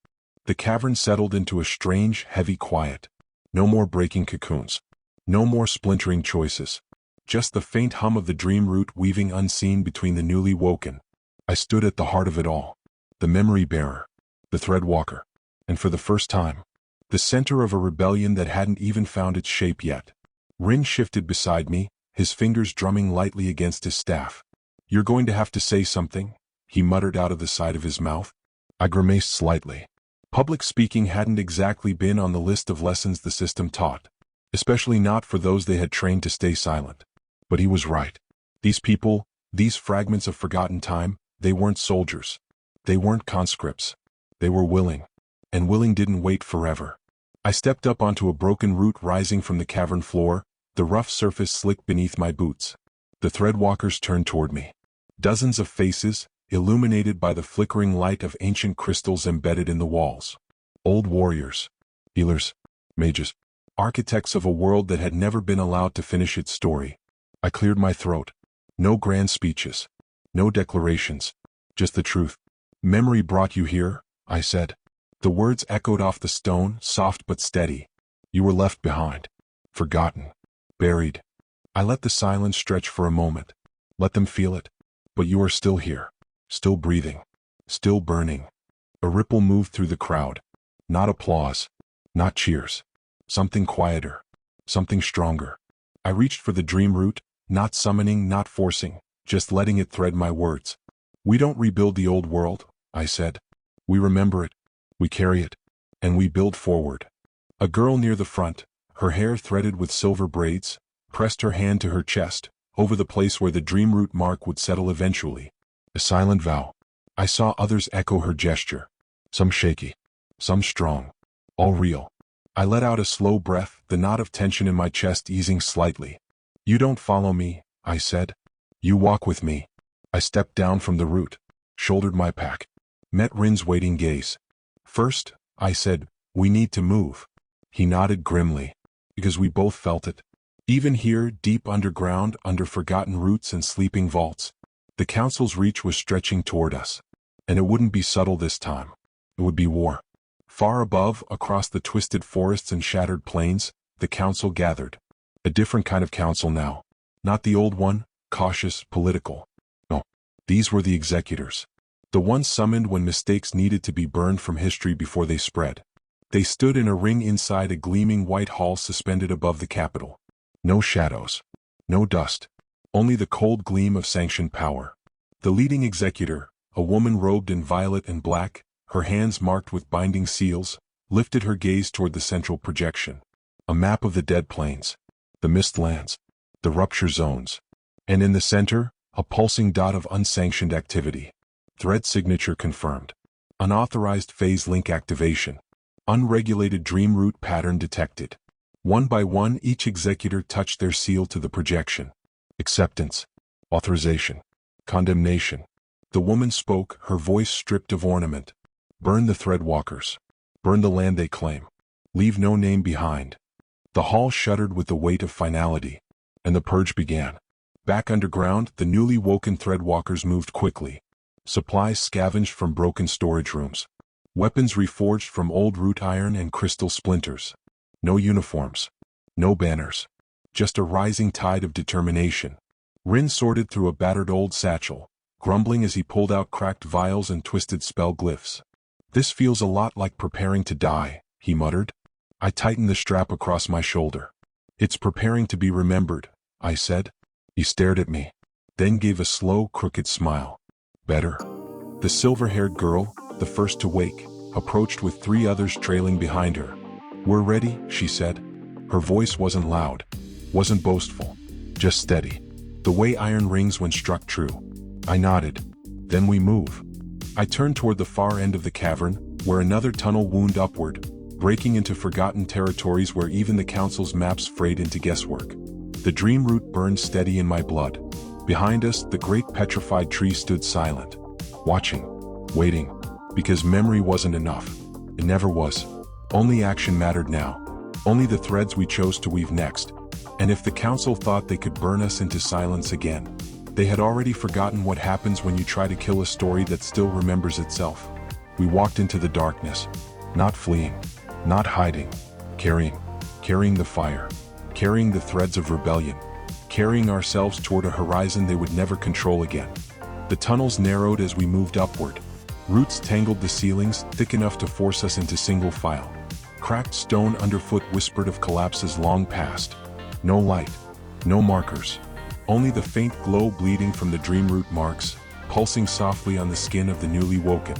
The cavern settled into a strange, heavy quiet. No more breaking cocoons. No more splintering choices. Just the faint hum of the dream root weaving unseen between the newly woken. I stood at the heart of it all. The memory bearer. The thread walker. And for the first time, the center of a rebellion that hadn't even found its shape yet. Rin shifted beside me, his fingers drumming lightly against his staff. "You're going to have to say something," he muttered out of the side of his mouth. I grimaced slightly. Public speaking hadn't exactly been on the list of lessons the system taught, especially not for those they had trained to stay silent. But he was right. These people, these fragments of forgotten time, they weren't soldiers. They weren't conscripts. They were willing. And willing didn't wait forever. I stepped up onto a broken root rising from the cavern floor, the rough surface slick beneath my boots. The threadwalkers turned toward me. Dozens of faces, illuminated by the flickering light of ancient crystals embedded in the walls. Old warriors, healers, mages, architects of a world that had never been allowed to finish its story. I cleared my throat. No grand speeches. No declarations. Just the truth. "Memory brought you here," I said. The words echoed off the stone, soft but steady. "You were left behind. Forgotten. Buried." I let the silence stretch for a moment. Let them feel it. "But you are still here. Still breathing. Still burning." A ripple moved through the crowd. Not applause. Not cheers. Something quieter. Something stronger. I reached for the dream root, not summoning, not forcing, just letting it thread my words. "We don't rebuild the old world," I said. "We remember it. We carry it. And we build forward." A girl near the front, her hair threaded with silver braids, pressed her hand to her chest, over the place where the dream root mark would settle eventually. A silent vow. I saw others echo her gesture. Some shaky. Some strong. All real. I let out a slow breath, the knot of tension in my chest easing slightly. "You don't follow me," I said. "You walk with me." I stepped down from the root, shouldered my pack, met Rin's waiting gaze. "First," I said, "we need to move." He nodded grimly. Because we both felt it. Even here, deep underground, under forgotten roots and sleeping vaults, the council's reach was stretching toward us. And it wouldn't be subtle this time. It would be war. Far above, across the twisted forests and shattered plains, the council gathered. A different kind of council now. Not the old one, cautious, political. No, these were the executors. The ones summoned when mistakes needed to be burned from history before they spread. They stood in a ring inside a gleaming white hall suspended above the Capitol. No shadows. No dust. Only the cold gleam of sanctioned power. The leading executor, a woman robed in violet and black, her hands marked with binding seals, lifted her gaze toward the central projection. A map of the Dead Plains. The Mist Lands. The Rupture Zones. And in the center, a pulsing dot of unsanctioned activity. Thread signature confirmed. Unauthorized phase link activation. Unregulated dream root pattern detected. One by one, each executor touched their seal to the projection. Acceptance. Authorization. Condemnation. The woman spoke, her voice stripped of ornament. "Burn the threadwalkers. Burn the land they claim. Leave no name behind." The hall shuddered with the weight of finality. And the purge began. Back underground, the newly woken threadwalkers moved quickly. Supplies scavenged from broken storage rooms. Weapons reforged from old root iron and crystal splinters. No uniforms. No banners. Just a rising tide of determination. Rin sorted through a battered old satchel, grumbling as he pulled out cracked vials and twisted spell glyphs. "This feels a lot like preparing to die," he muttered. I tightened the strap across my shoulder. "It's preparing to be remembered," I said. He stared at me, then gave a slow, crooked smile. "Better." The silver-haired girl, the first to wake, approached with 3 others trailing behind her. "We're ready," she said. Her voice wasn't loud, wasn't boastful, just steady. The way iron rings when struck true. I nodded. "Then we move." I turned toward the far end of the cavern, where another tunnel wound upward, breaking into forgotten territories where even the council's maps frayed into guesswork. The dream root burned steady in my blood. Behind us, the great petrified tree stood silent, watching, waiting, because memory wasn't enough. It never was. Only action mattered now. Only the threads we chose to weave next. And if the council thought they could burn us into silence again, They had already forgotten what happens when you try to kill a story that still remembers itself. We walked into the darkness, not fleeing, not hiding, carrying the fire, carrying the threads of rebellion, carrying ourselves toward a horizon they would never control again. The tunnels narrowed as we moved upward. Roots tangled the ceilings, thick enough to force us into single file. Cracked stone underfoot whispered of collapses long past. No light, no markers. Only the faint glow bleeding from the dream root marks, pulsing softly on the skin of the newly woken.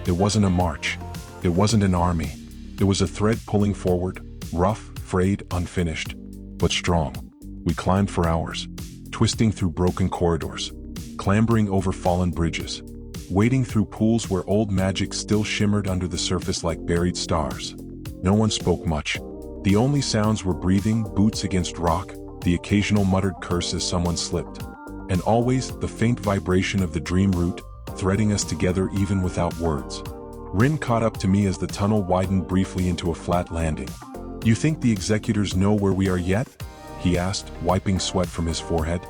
It wasn't a march. It wasn't an army. It was a thread pulling forward, rough, frayed, unfinished, but strong. We climbed for hours, twisting through broken corridors, clambering over fallen bridges, wading through pools where old magic still shimmered under the surface like buried stars. No one spoke much. The only sounds were breathing, boots against rock, the occasional muttered curse as someone slipped, and always the faint vibration of the dream root, threading us together even without words. Rin caught up to me as the tunnel widened briefly into a flat landing. "You think the executors know where we are yet?" he asked, wiping sweat from his forehead.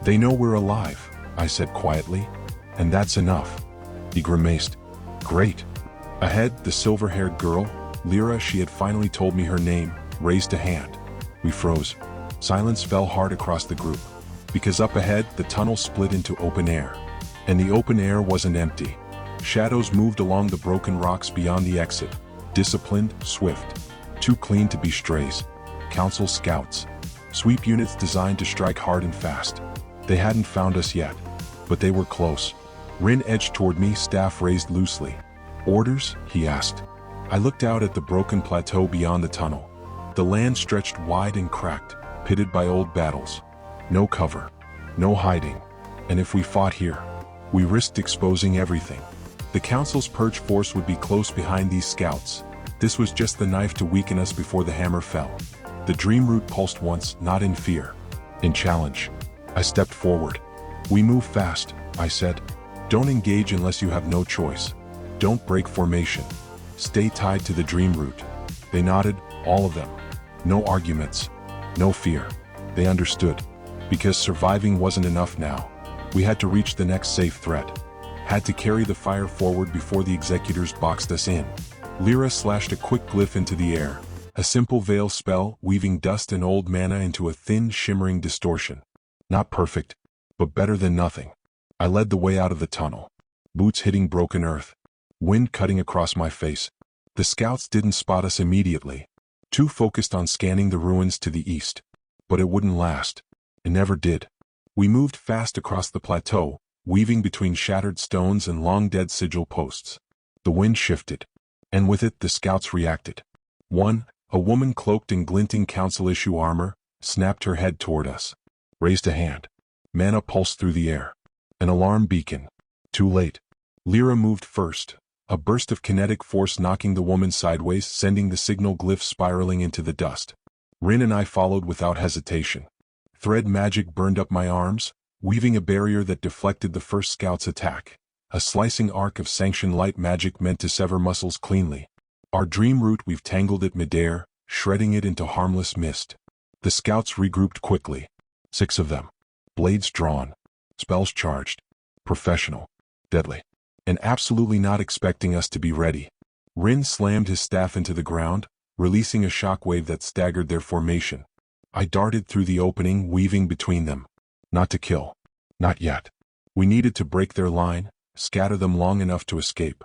"They know we're alive," I said quietly. "And that's enough." He grimaced. "Great." Ahead, the silver-haired girl, Lyra, she had finally told me her name, raised a hand. We froze. Silence fell hard across the group. Because up ahead, the tunnel split into open air. And the open air wasn't empty. Shadows moved along the broken rocks beyond the exit. Disciplined, swift. Too clean to be strays. Council scouts. Sweep units designed to strike hard and fast. They hadn't found us yet. But they were close. Rin edged toward me, staff raised loosely. "Orders?" he asked. I looked out at the broken plateau beyond the tunnel. The land stretched wide and cracked, pitted by old battles. No cover. No hiding. And if we fought here, we risked exposing everything. The Council's purge force would be close behind these scouts. This was just the knife to weaken us before the hammer fell. The dream root pulsed once, not in fear, in challenge. I stepped forward. "We move fast," I said. "Don't engage unless you have no choice. Don't break formation. Stay tied to the dream root." They nodded, all of them. No arguments. No fear. They understood. Because surviving wasn't enough now. We had to reach the next safe threat. Had to carry the fire forward before the executors boxed us in. Lyra slashed a quick glyph into the air. A simple veil spell, weaving dust and old mana into a thin, shimmering distortion. Not perfect, but better than nothing. I led the way out of the tunnel. Boots hitting broken earth. Wind cutting across my face. The scouts didn't spot us immediately. Too focused on scanning the ruins to the east. But it wouldn't last. It never did. We moved fast across the plateau, weaving between shattered stones and long-dead sigil posts. The wind shifted. And with it, the scouts reacted. One, a woman cloaked in glinting council-issue armor, snapped her head toward us. Raised a hand. Mana pulsed through the air. An alarm beacon. Too late. Lyra moved first. A burst of kinetic force knocking the woman sideways, sending the signal glyph spiraling into the dust. Rin and I followed without hesitation. Thread magic burned up my arms, weaving a barrier that deflected the first scout's attack. A slicing arc of sanctioned light magic meant to sever muscles cleanly. Our dream root, we've tangled it midair, shredding it into harmless mist. The scouts regrouped quickly. 6 of them. Blades drawn. Spells charged. Professional. Deadly. And absolutely not expecting us to be ready. Rin slammed his staff into the ground, releasing a shockwave that staggered their formation. I darted through the opening, weaving between them. Not to kill. Not yet. We needed to break their line, scatter them long enough to escape.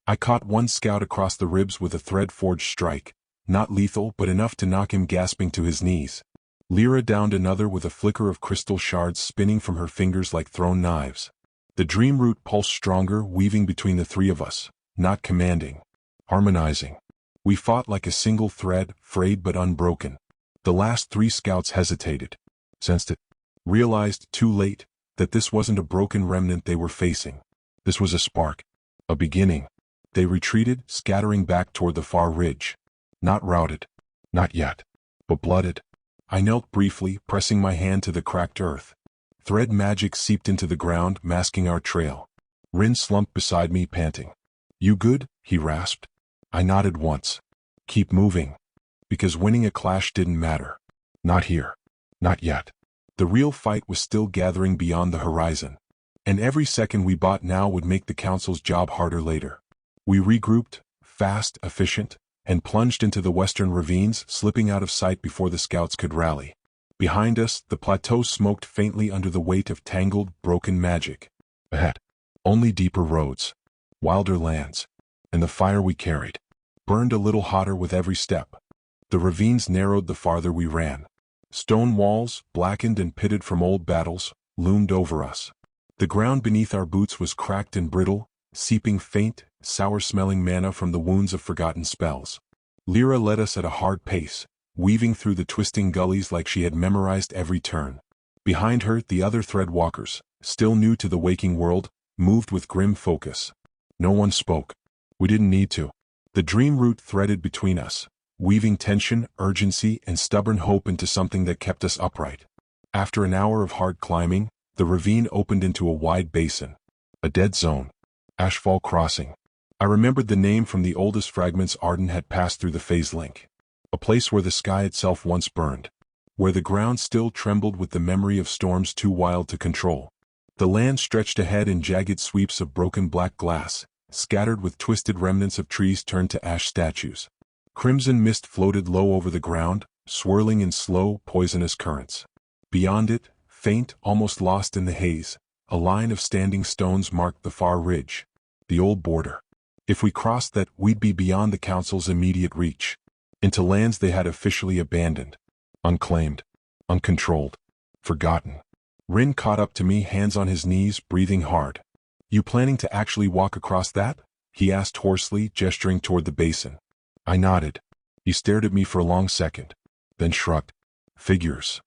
I caught one scout across the ribs with a thread-forged strike, not lethal but enough to knock him gasping to his knees. Lyra downed another with a flicker of crystal shards spinning from her fingers like thrown knives. The dream root pulsed stronger, weaving between the 3 of us, not commanding, harmonizing. We fought like a single thread, frayed but unbroken. The last 3 scouts hesitated, sensed it, realized too late that this wasn't a broken remnant they were facing. This was a spark, a beginning. They retreated, scattering back toward the far ridge. Not routed, not yet, but blooded. I knelt briefly, pressing my hand to the cracked earth. Thread magic seeped into the ground, masking our trail. Rin slumped beside me, panting. "You good?" he rasped. I nodded once. "Keep moving." Because winning a clash didn't matter. Not here. Not yet. The real fight was still gathering beyond the horizon. And every second we bought now would make the council's job harder later. We regrouped, fast, efficient, and plunged into the western ravines, slipping out of sight before the scouts could rally. Behind us, the plateau smoked faintly under the weight of tangled, broken magic. Ahead, only deeper roads, wilder lands, and the fire we carried burned a little hotter with every step. The ravines narrowed the farther we ran. Stone walls, blackened and pitted from old battles, loomed over us. The ground beneath our boots was cracked and brittle, seeping faint, sour-smelling mana from the wounds of forgotten spells. Lyra led us at a hard pace, weaving through the twisting gullies like she had memorized every turn. Behind her, the other threadwalkers, still new to the waking world, moved with grim focus. No one spoke. We didn't need to. The dream route threaded between us, weaving tension, urgency, and stubborn hope into something that kept us upright. After an hour of hard climbing, the ravine opened into a wide basin. A dead zone. Ashfall Crossing. I remembered the name from the oldest fragments Arden had passed through the phase link. A place where the sky itself once burned. Where the ground still trembled with the memory of storms too wild to control. The land stretched ahead in jagged sweeps of broken black glass, scattered with twisted remnants of trees turned to ash statues. Crimson mist floated low over the ground, swirling in slow, poisonous currents. Beyond it, faint, almost lost in the haze, a line of standing stones marked the far ridge. The old border. If we crossed that, we'd be beyond the council's immediate reach. Into lands they had officially abandoned. Unclaimed. Uncontrolled. Forgotten. Rin caught up to me, hands on his knees, breathing hard. "You planning to actually walk across that?" he asked hoarsely, gesturing toward the basin. I nodded. He stared at me for a long second, then shrugged. "Figures."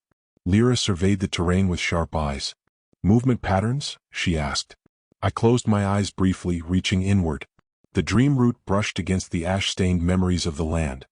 Lyra surveyed the terrain with sharp eyes. "Movement patterns?" she asked. I closed my eyes briefly, reaching inward. The dream route brushed against the ash-stained memories of the land.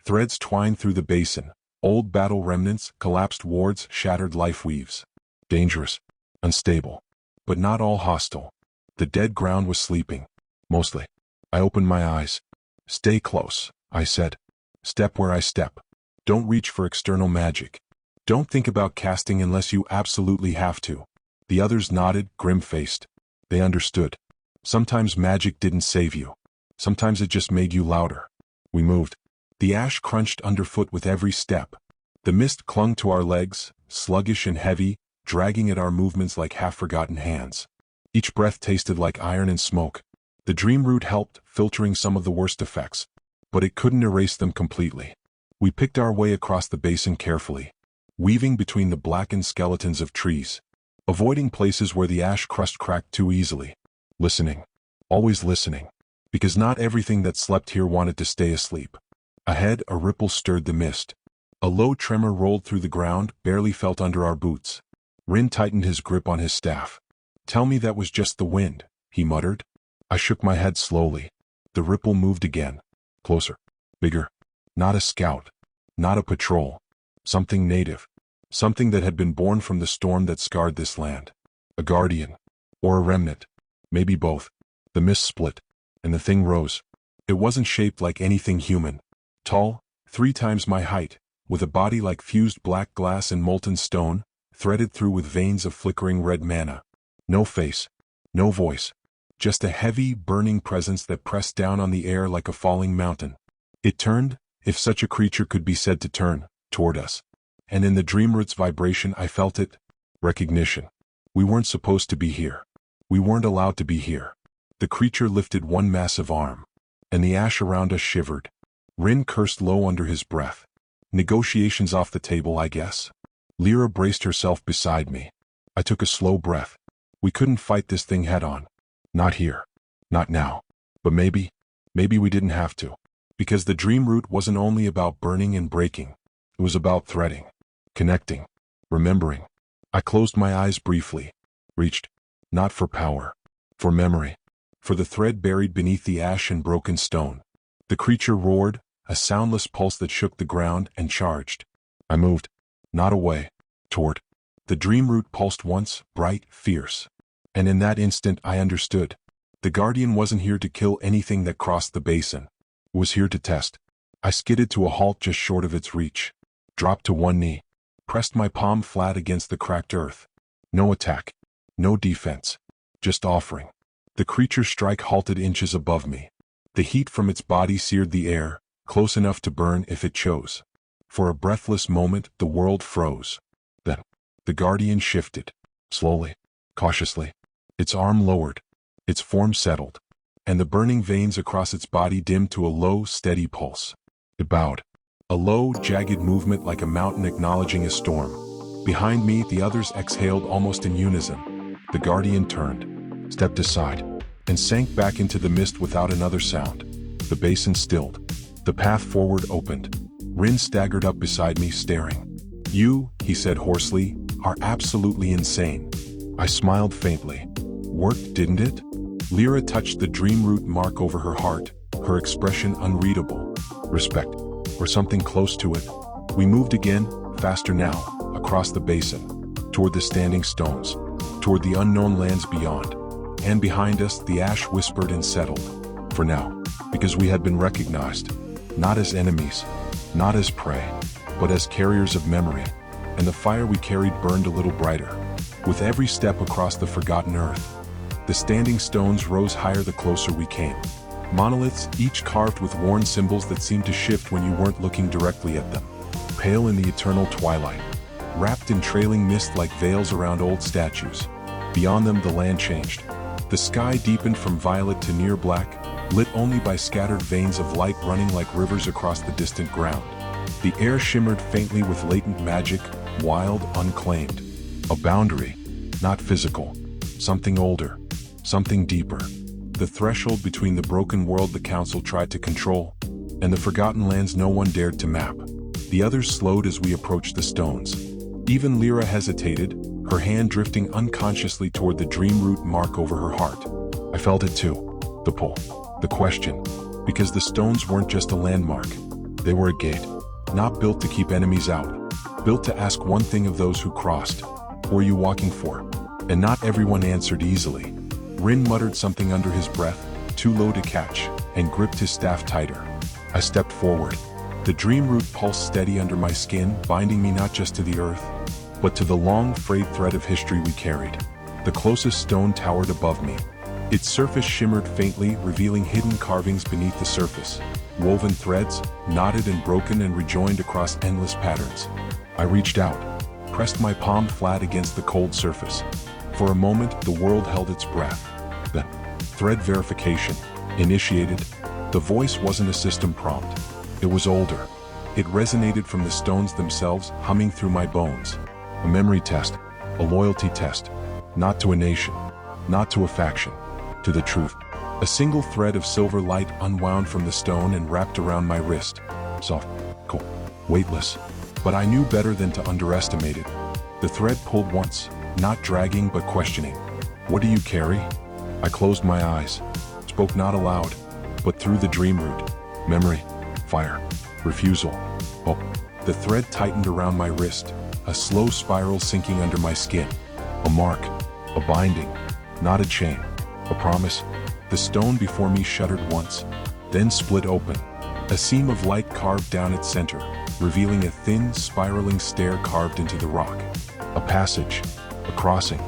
Threads twined through the basin, old battle remnants, collapsed wards, shattered life weaves. Dangerous. Unstable. But not all hostile. The dead ground was sleeping. Mostly. I opened my eyes. "Stay close," I said. "Step where I step. Don't reach for external magic. Don't think about casting unless you absolutely have to." The others nodded, grim-faced. They understood. Sometimes magic didn't save you. Sometimes it just made you louder. We moved. The ash crunched underfoot with every step. The mist clung to our legs, sluggish and heavy, dragging at our movements like half-forgotten hands. Each breath tasted like iron and smoke. The dream route helped, filtering some of the worst effects. But it couldn't erase them completely. We picked our way across the basin carefully, weaving between the blackened skeletons of trees, avoiding places where the ash crust cracked too easily. Listening. Always listening. Because not everything that slept here wanted to stay asleep. Ahead, a ripple stirred the mist. A low tremor rolled through the ground, barely felt under our boots. Rin tightened his grip on his staff. "Tell me that was just the wind," he muttered. I shook my head slowly. The ripple moved again. Closer. Bigger. Not a scout. Not a patrol. Something native. Something that had been born from the storm that scarred this land. A guardian. Or a remnant. Maybe both. The mist split. And the thing rose. It wasn't shaped like anything human. Tall, 3 times my height, with a body like fused black glass and molten stone, threaded through with veins of flickering red mana. No face. No voice. Just a heavy, burning presence that pressed down on the air like a falling mountain. It turned, if such a creature could be said to turn, toward us. And in the dream root's vibration I felt it. Recognition. We weren't supposed to be here. We weren't allowed to be here. The creature lifted one massive arm. And the ash around us shivered. Rin cursed low under his breath. Negotiations off the table, I guess. Lyra braced herself beside me. I took a slow breath. We couldn't fight this thing head-on. Not here. Not now. But maybe we didn't have to. Because the dream route wasn't only about burning and breaking. It was about threading. Connecting. Remembering. I closed my eyes briefly. Reached. Not for power. For memory. For the thread buried beneath the ash and broken stone. The creature roared, a soundless pulse that shook the ground, and charged. I moved. Not away. Toward. The dream route pulsed once, bright, fierce. And in that instant I understood. The guardian wasn't here to kill anything that crossed the basin. It was here to test. I skidded to a halt just short of its reach. Dropped to one knee. pressed my palm flat against the cracked earth. No attack. No defense. Just offering. The creature's strike halted inches above me. The heat from its body seared the air, close enough to burn if it chose. For a breathless moment, the world froze. Then, the guardian shifted. Slowly. Cautiously. Its arm lowered. Its form settled. And the burning veins across its body dimmed to a low, steady pulse. It bowed. A low, jagged movement like a mountain acknowledging a storm. Behind me, the others exhaled almost in unison. The guardian turned, stepped aside, and sank back into the mist without another sound. The basin stilled. The path forward opened. Rin staggered up beside me, staring. "You," he said hoarsely, "are absolutely insane." I smiled faintly. "Worked, didn't it?" Lyra touched the dream root mark over her heart, her expression unreadable. Respect. Or something close to it. We moved again, faster now, across the basin, toward the standing stones, toward the unknown lands beyond. And behind us, the ash whispered and settled. For now, because we had been recognized, not as enemies, not as prey, but as carriers of memory, and the fire we carried burned a little brighter. With every step across the forgotten earth, the standing stones rose higher the closer we came. Monoliths, each carved with worn symbols that seemed to shift when you weren't looking directly at them. Pale in the eternal twilight, wrapped in trailing mist like veils around old statues. Beyond them, the land changed. The sky deepened from violet to near black, lit only by scattered veins of light running like rivers across the distant ground. The air shimmered faintly with latent magic, wild, unclaimed. A boundary, not physical. Something older, something deeper. The threshold between the broken world the council tried to control, and the forgotten lands no one dared to map. The others slowed as we approached the stones. Even Lyra hesitated, her hand drifting unconsciously toward the dream root mark over her heart. I felt it too. The pull. The question. Because the stones weren't just a landmark. They were a gate. Not built to keep enemies out. Built to ask one thing of those who crossed. What were you walking for? And not everyone answered easily. Rin muttered something under his breath, too low to catch, and gripped his staff tighter. I stepped forward. The dream root pulsed steady under my skin, binding me not just to the earth, but to the long, frayed thread of history we carried. The closest stone towered above me. Its surface shimmered faintly, revealing hidden carvings beneath the surface. Woven threads, knotted and broken and rejoined across endless patterns. I reached out, pressed my palm flat against the cold surface. For a moment, the world held its breath. Then, thread verification, initiated. The voice wasn't a system prompt. It was older. It resonated from the stones themselves, humming through my bones. A memory test, a loyalty test. Not to a nation, not to a faction, to the truth. A single thread of silver light unwound from the stone and wrapped around my wrist. Soft, cool, weightless. But I knew better than to underestimate it. The thread pulled once, not dragging but questioning. "What do you carry?" I closed my eyes, spoke not aloud, but through the dream root. Memory, fire, refusal, hope. The thread tightened around my wrist, a slow spiral sinking under my skin. A mark, a binding, not a chain, a promise. The stone before me shuddered once, then split open. A seam of light carved down its center, revealing a thin, spiraling stair carved into the rock. A passage, a crossing.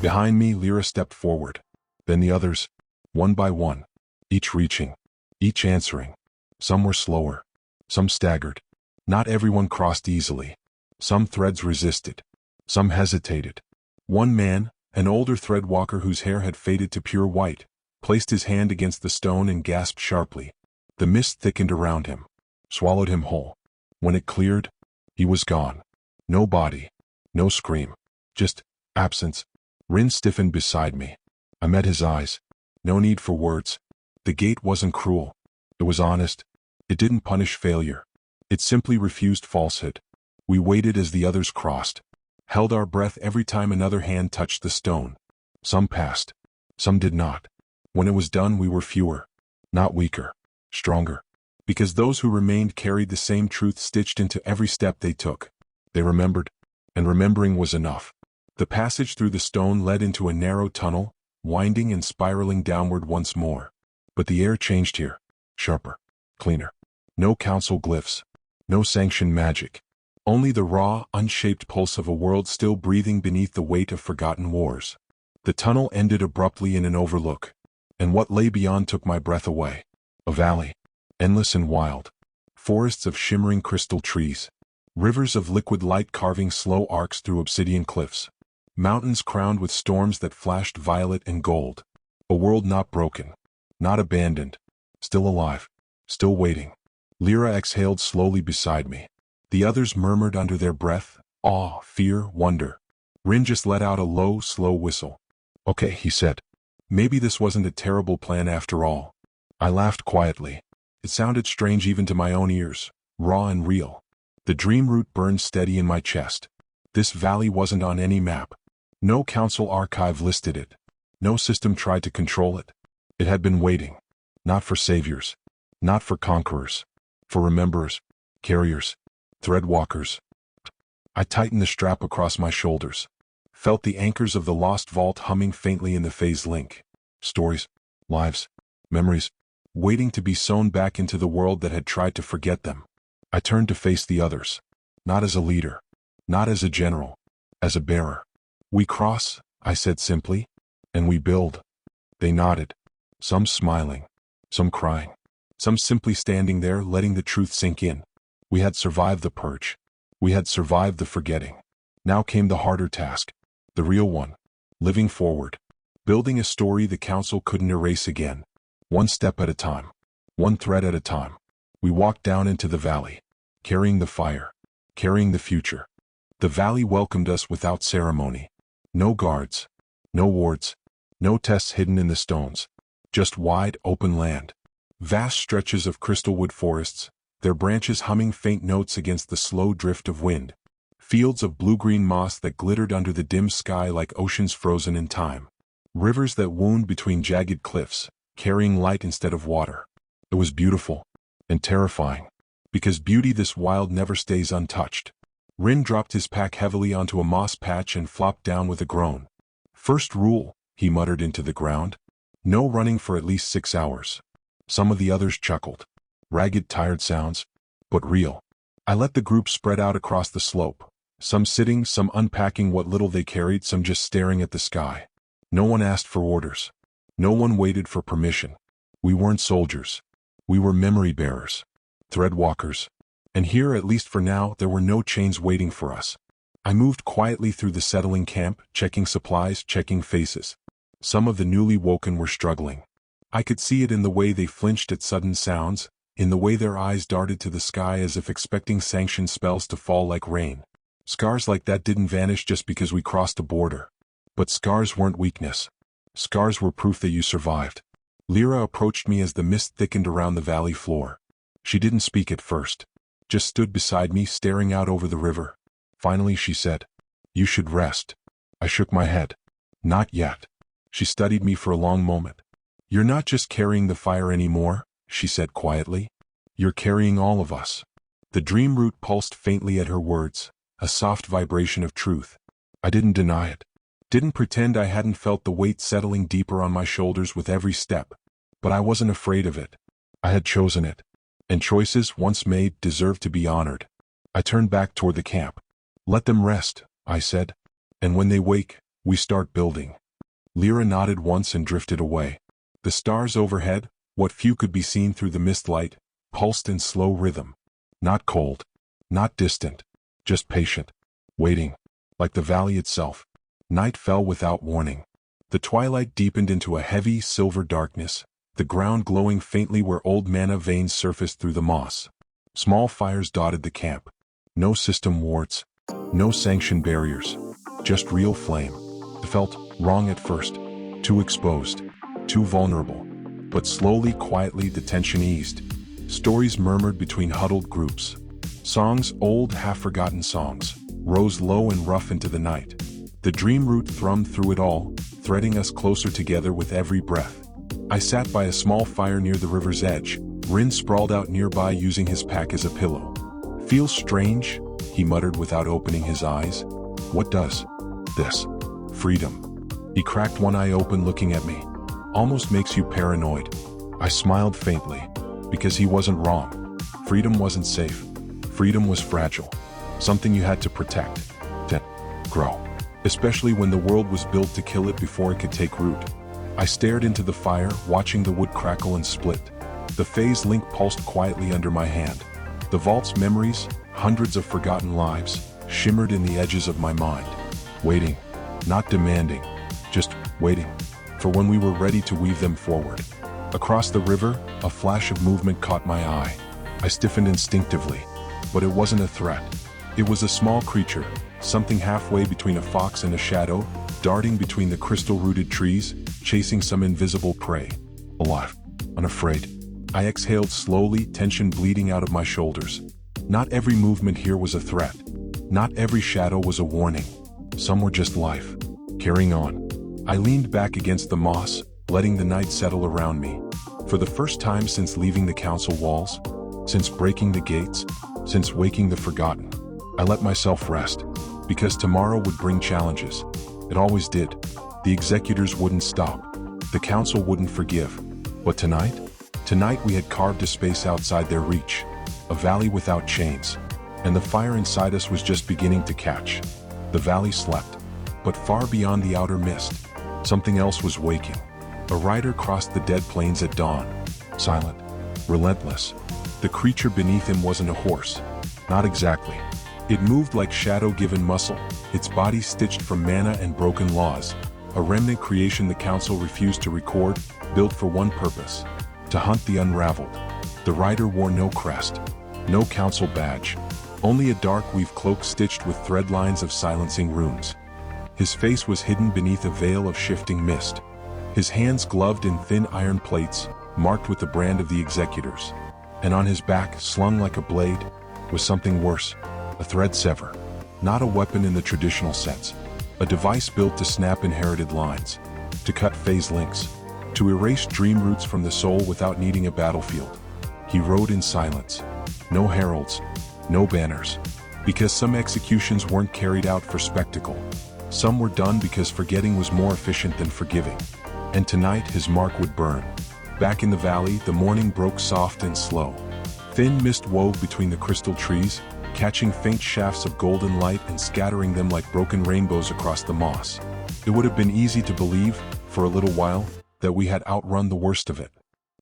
Behind me, Lyra stepped forward. Then the others, one by one, each reaching, each answering. Some were slower, some staggered. Not everyone crossed easily. Some threads resisted, some hesitated. One man, an older thread walker whose hair had faded to pure white, placed his hand against the stone and gasped sharply. The mist thickened around him, swallowed him whole. When it cleared, he was gone. No body, no scream, just absence. Rin stiffened beside me. I met his eyes. No need for words. The gate wasn't cruel. It was honest. It didn't punish failure. It simply refused falsehood. We waited as the others crossed, held our breath every time another hand touched the stone. Some passed, some did not. When it was done, we were fewer, not weaker, stronger. Because those who remained carried the same truth stitched into every step they took. They remembered, and remembering was enough. The passage through the stone led into a narrow tunnel, winding and spiraling downward once more. But the air changed here, sharper, cleaner. No council glyphs, no sanctioned magic. Only the raw, unshaped pulse of a world still breathing beneath the weight of forgotten wars. The tunnel ended abruptly in an overlook, and what lay beyond took my breath away. A valley, endless and wild. Forests of shimmering crystal trees. Rivers of liquid light carving slow arcs through obsidian cliffs. Mountains crowned with storms that flashed violet and gold. A world not broken, not abandoned, still alive, still waiting. Lyra exhaled slowly beside me. The others murmured under their breath, awe, fear, wonder. Rin just let out a low, slow whistle. Okay, he said. Maybe this wasn't a terrible plan after all. I laughed quietly. It sounded strange even to my own ears, raw and real. The dream root burned steady in my chest. This valley wasn't on any map. No council archive listed it. No system tried to control it. It had been waiting. Not for saviors. Not for conquerors. For rememberers. Carriers. Threadwalkers. I tightened the strap across my shoulders. Felt the anchors of the lost vault humming faintly in the phase link. Stories. Lives. Memories. Waiting to be sewn back into the world that had tried to forget them. I turned to face the others. Not as a leader. Not as a general. As a bearer. We cross, I said simply. And we build. They nodded. Some smiling. Some crying. Some simply standing there letting the truth sink in. We had survived the purge. We had survived the forgetting. Now came the harder task. The real one. Living forward. Building a story the council couldn't erase again. One step at a time. One thread at a time. We walked down into the valley. Carrying the fire. Carrying the future. The valley welcomed us without ceremony. No guards. No wards. No tests hidden in the stones. Just wide, open land. Vast stretches of crystalwood forests, their branches humming faint notes against the slow drift of wind. Fields of blue-green moss that glittered under the dim sky like oceans frozen in time. Rivers that wound between jagged cliffs, carrying light instead of water. It was beautiful. And terrifying. Because beauty this wild never stays untouched. Rin dropped his pack heavily onto a moss patch and flopped down with a groan. First rule, he muttered into the ground. No running for at least 6 hours. Some of the others chuckled. Ragged, tired sounds, but real. I let the group spread out across the slope. Some sitting, some unpacking what little they carried, some just staring at the sky. No one asked for orders. No one waited for permission. We weren't soldiers. We were memory bearers. Threadwalkers. And here, at least for now, there were no chains waiting for us. I moved quietly through the settling camp, checking supplies, checking faces. Some of the newly woken were struggling. I could see it in the way they flinched at sudden sounds, in the way their eyes darted to the sky as if expecting sanctioned spells to fall like rain. Scars like that didn't vanish just because we crossed a border. But scars weren't weakness. Scars were proof that you survived. Lyra approached me as the mist thickened around the valley floor. She didn't speak at first. Just stood beside me, staring out over the river. Finally she said, "You should rest." I shook my head. "Not yet." She studied me for a long moment. "You're not just carrying the fire anymore," she said quietly. "You're carrying all of us." The dream root pulsed faintly at her words, a soft vibration of truth. I didn't deny it. Didn't pretend I hadn't felt the weight settling deeper on my shoulders with every step. But I wasn't afraid of it. I had chosen it. And choices, once made, deserve to be honored. I turned back toward the camp. "Let them rest," I said. "And when they wake, we start building." Lyra nodded once and drifted away. The stars overhead, what few could be seen through the mist light, pulsed in slow rhythm. Not cold. Not distant. Just patient. Waiting. Like the valley itself. Night fell without warning. The twilight deepened into a heavy, silver darkness, the ground glowing faintly where old mana veins surfaced through the moss. Small fires dotted the camp. No system wards. No sanctioned barriers. Just real flame. It felt wrong at first. Too exposed. Too vulnerable. But slowly, quietly, the tension eased. Stories murmured between huddled groups. Songs, old, half-forgotten songs, rose low and rough into the night. The dream root thrummed through it all, threading us closer together with every breath. I sat by a small fire near the river's edge. Rin sprawled out nearby using his pack as a pillow. "Feels strange," he muttered without opening his eyes. "What does?" "This. Freedom." He cracked one eye open looking at me. "Almost makes you paranoid." I smiled faintly. Because he wasn't wrong. Freedom wasn't safe. Freedom was fragile. something you had to protect, then grow. Especially when the world was built to kill it before it could take root. I stared into the fire, watching the wood crackle and split. The phase link pulsed quietly under my hand. The vault's memories, hundreds of forgotten lives, shimmered in the edges of my mind. Waiting, not demanding, just waiting, for when we were ready to weave them forward. Across the river, a flash of movement caught my eye. I stiffened instinctively, but it wasn't a threat. It was a small creature, something halfway between a fox and a shadow, darting between the crystal-rooted trees, chasing some invisible prey. Alive, unafraid. I exhaled slowly, tension bleeding out of my shoulders. Not every movement here was a threat. Not every shadow was a warning. Some were just life. Carrying on. I leaned back against the moss, letting the night settle around me. For the first time since leaving the council walls, since breaking the gates, since waking the forgotten, I let myself rest, because tomorrow would bring challenges. It always did. The executors wouldn't stop. The council wouldn't forgive. But tonight? Tonight we had carved a space outside their reach, a valley without chains, and the fire inside us was just beginning to catch. The valley slept, but far beyond the outer mist, something else was waking. A rider crossed the dead plains at dawn, silent, relentless. The creature beneath him wasn't a horse. Not exactly. It moved like shadow-given muscle, its body stitched from mana and broken laws, a remnant creation the council refused to record, built for one purpose: to hunt the unraveled. The rider wore no crest, no council badge, only a dark weave cloak stitched with thread lines of silencing runes. His face was hidden beneath a veil of shifting mist. His hands gloved in thin iron plates, marked with the brand of the executors. And on his back, slung like a blade, was something worse, a thread sever. Not a weapon in the traditional sense, a device built to snap inherited lines, to cut phase links, to erase dream roots from the soul without needing a battlefield. He rode in silence. No heralds, no banners. Because some executions weren't carried out for spectacle. Some were done because forgetting was more efficient than forgiving. And tonight his mark would burn. Back in the valley, the morning broke soft and slow. Thin mist wove between the crystal trees, catching faint shafts of golden light and scattering them like broken rainbows across the moss. It would have been easy to believe, for a little while, that we had outrun the worst of it.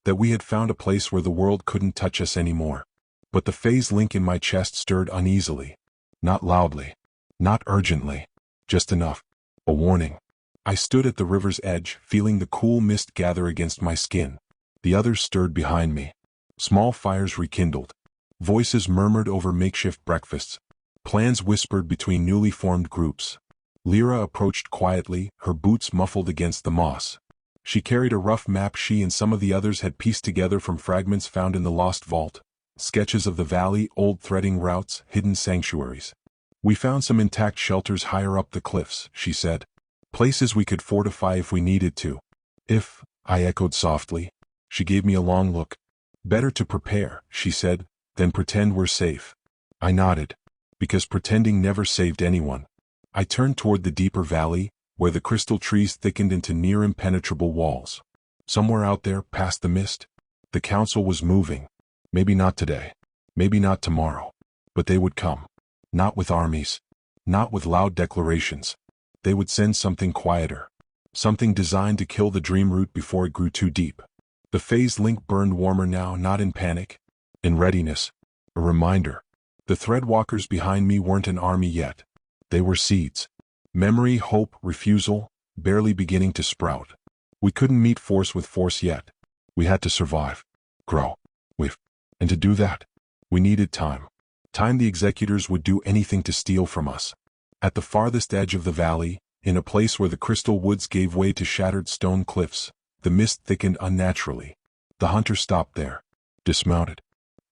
That we had found a place where the world couldn't touch us anymore. But the phase link in my chest stirred uneasily. Not loudly. Not urgently. Just enough. A warning. I stood at the river's edge, feeling the cool mist gather against my skin. The others stirred behind me. Small fires rekindled. Voices murmured over makeshift breakfasts. Plans whispered between newly formed groups. Lyra approached quietly, her boots muffled against the moss. She carried a rough map she and some of the others had pieced together from fragments found in the lost vault. Sketches of the valley, old threading routes, hidden sanctuaries. We found some intact shelters higher up the cliffs, she said. Places we could fortify if we needed to. If, I echoed softly. She gave me a long look. Better to prepare, she said, than pretend we're safe. I nodded. Because pretending never saved anyone. I turned toward the deeper valley, where the crystal trees thickened into near impenetrable walls. Somewhere out there, past the mist, the council was moving. Maybe not today. Maybe not tomorrow. But they would come. Not with armies. Not with loud declarations. They would send something quieter. Something designed to kill the dream root before it grew too deep. The phase link burned warmer now, not in panic. In readiness. A reminder. The threadwalkers behind me weren't an army yet. They were seeds. Memory, hope, refusal, barely beginning to sprout. We couldn't meet force with force yet. We had to survive. Grow. And to do that, we needed time. Time the executors would do anything to steal from us. At the farthest edge of the valley, in a place where the crystal woods gave way to shattered stone cliffs, the mist thickened unnaturally. The hunter stopped there. Dismounted.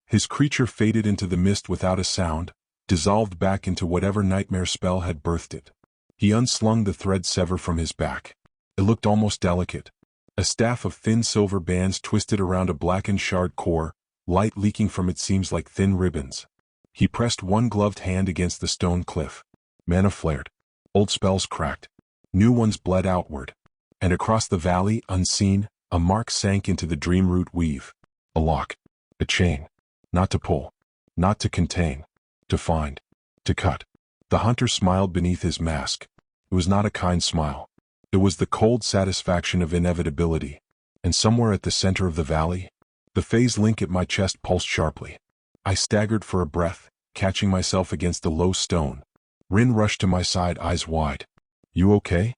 His creature faded into the mist without a sound, dissolved back into whatever nightmare spell had birthed it. He unslung the thread sever from his back. It looked almost delicate. A staff of thin silver bands twisted around a blackened shard core, light leaking from it seams like thin ribbons. He pressed one gloved hand against the stone cliff. Mana flared. Old spells cracked. New ones bled outward. And across the valley, unseen, a mark sank into the dream root weave. A lock. A chain. Not to pull. Not to contain. To find. To cut. The hunter smiled beneath his mask. It was not a kind smile. It was the cold satisfaction of inevitability. And somewhere at the center of the valley, the phase link at my chest pulsed sharply. I staggered for a breath, catching myself against the low stone. Rin rushed to my side, eyes wide. "You okay?"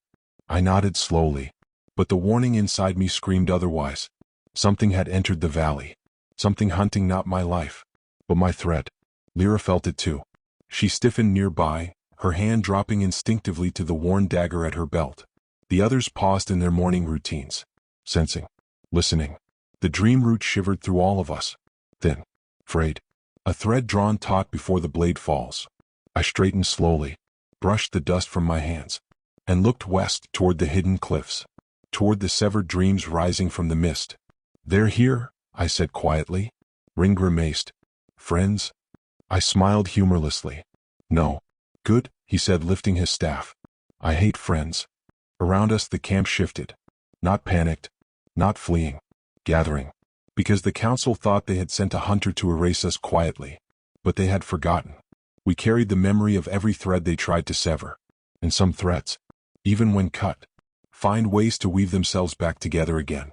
I nodded slowly, but the warning inside me screamed otherwise. Something had entered the valley. Something hunting not my life, but my thread. Lyra felt it too. She stiffened nearby, her hand dropping instinctively to the worn dagger at her belt. The others paused in their morning routines, sensing, listening. The dream root shivered through all of us. Thin, frayed, a thread drawn taut before the blade falls. I straightened slowly, brushed the dust from my hands, and looked west toward the hidden cliffs, toward the severed dreams rising from the mist. "They're here," I said quietly. Ring grimaced. "Friends?" I smiled humorlessly. "No." "Good," he said, lifting his staff. "I hate friends." Around us the camp shifted. Not panicked, not fleeing, gathering. Because the council thought they had sent a hunter to erase us quietly. But they had forgotten. We carried the memory of every thread they tried to sever. And some threads, even when cut, find ways to weave themselves back together again.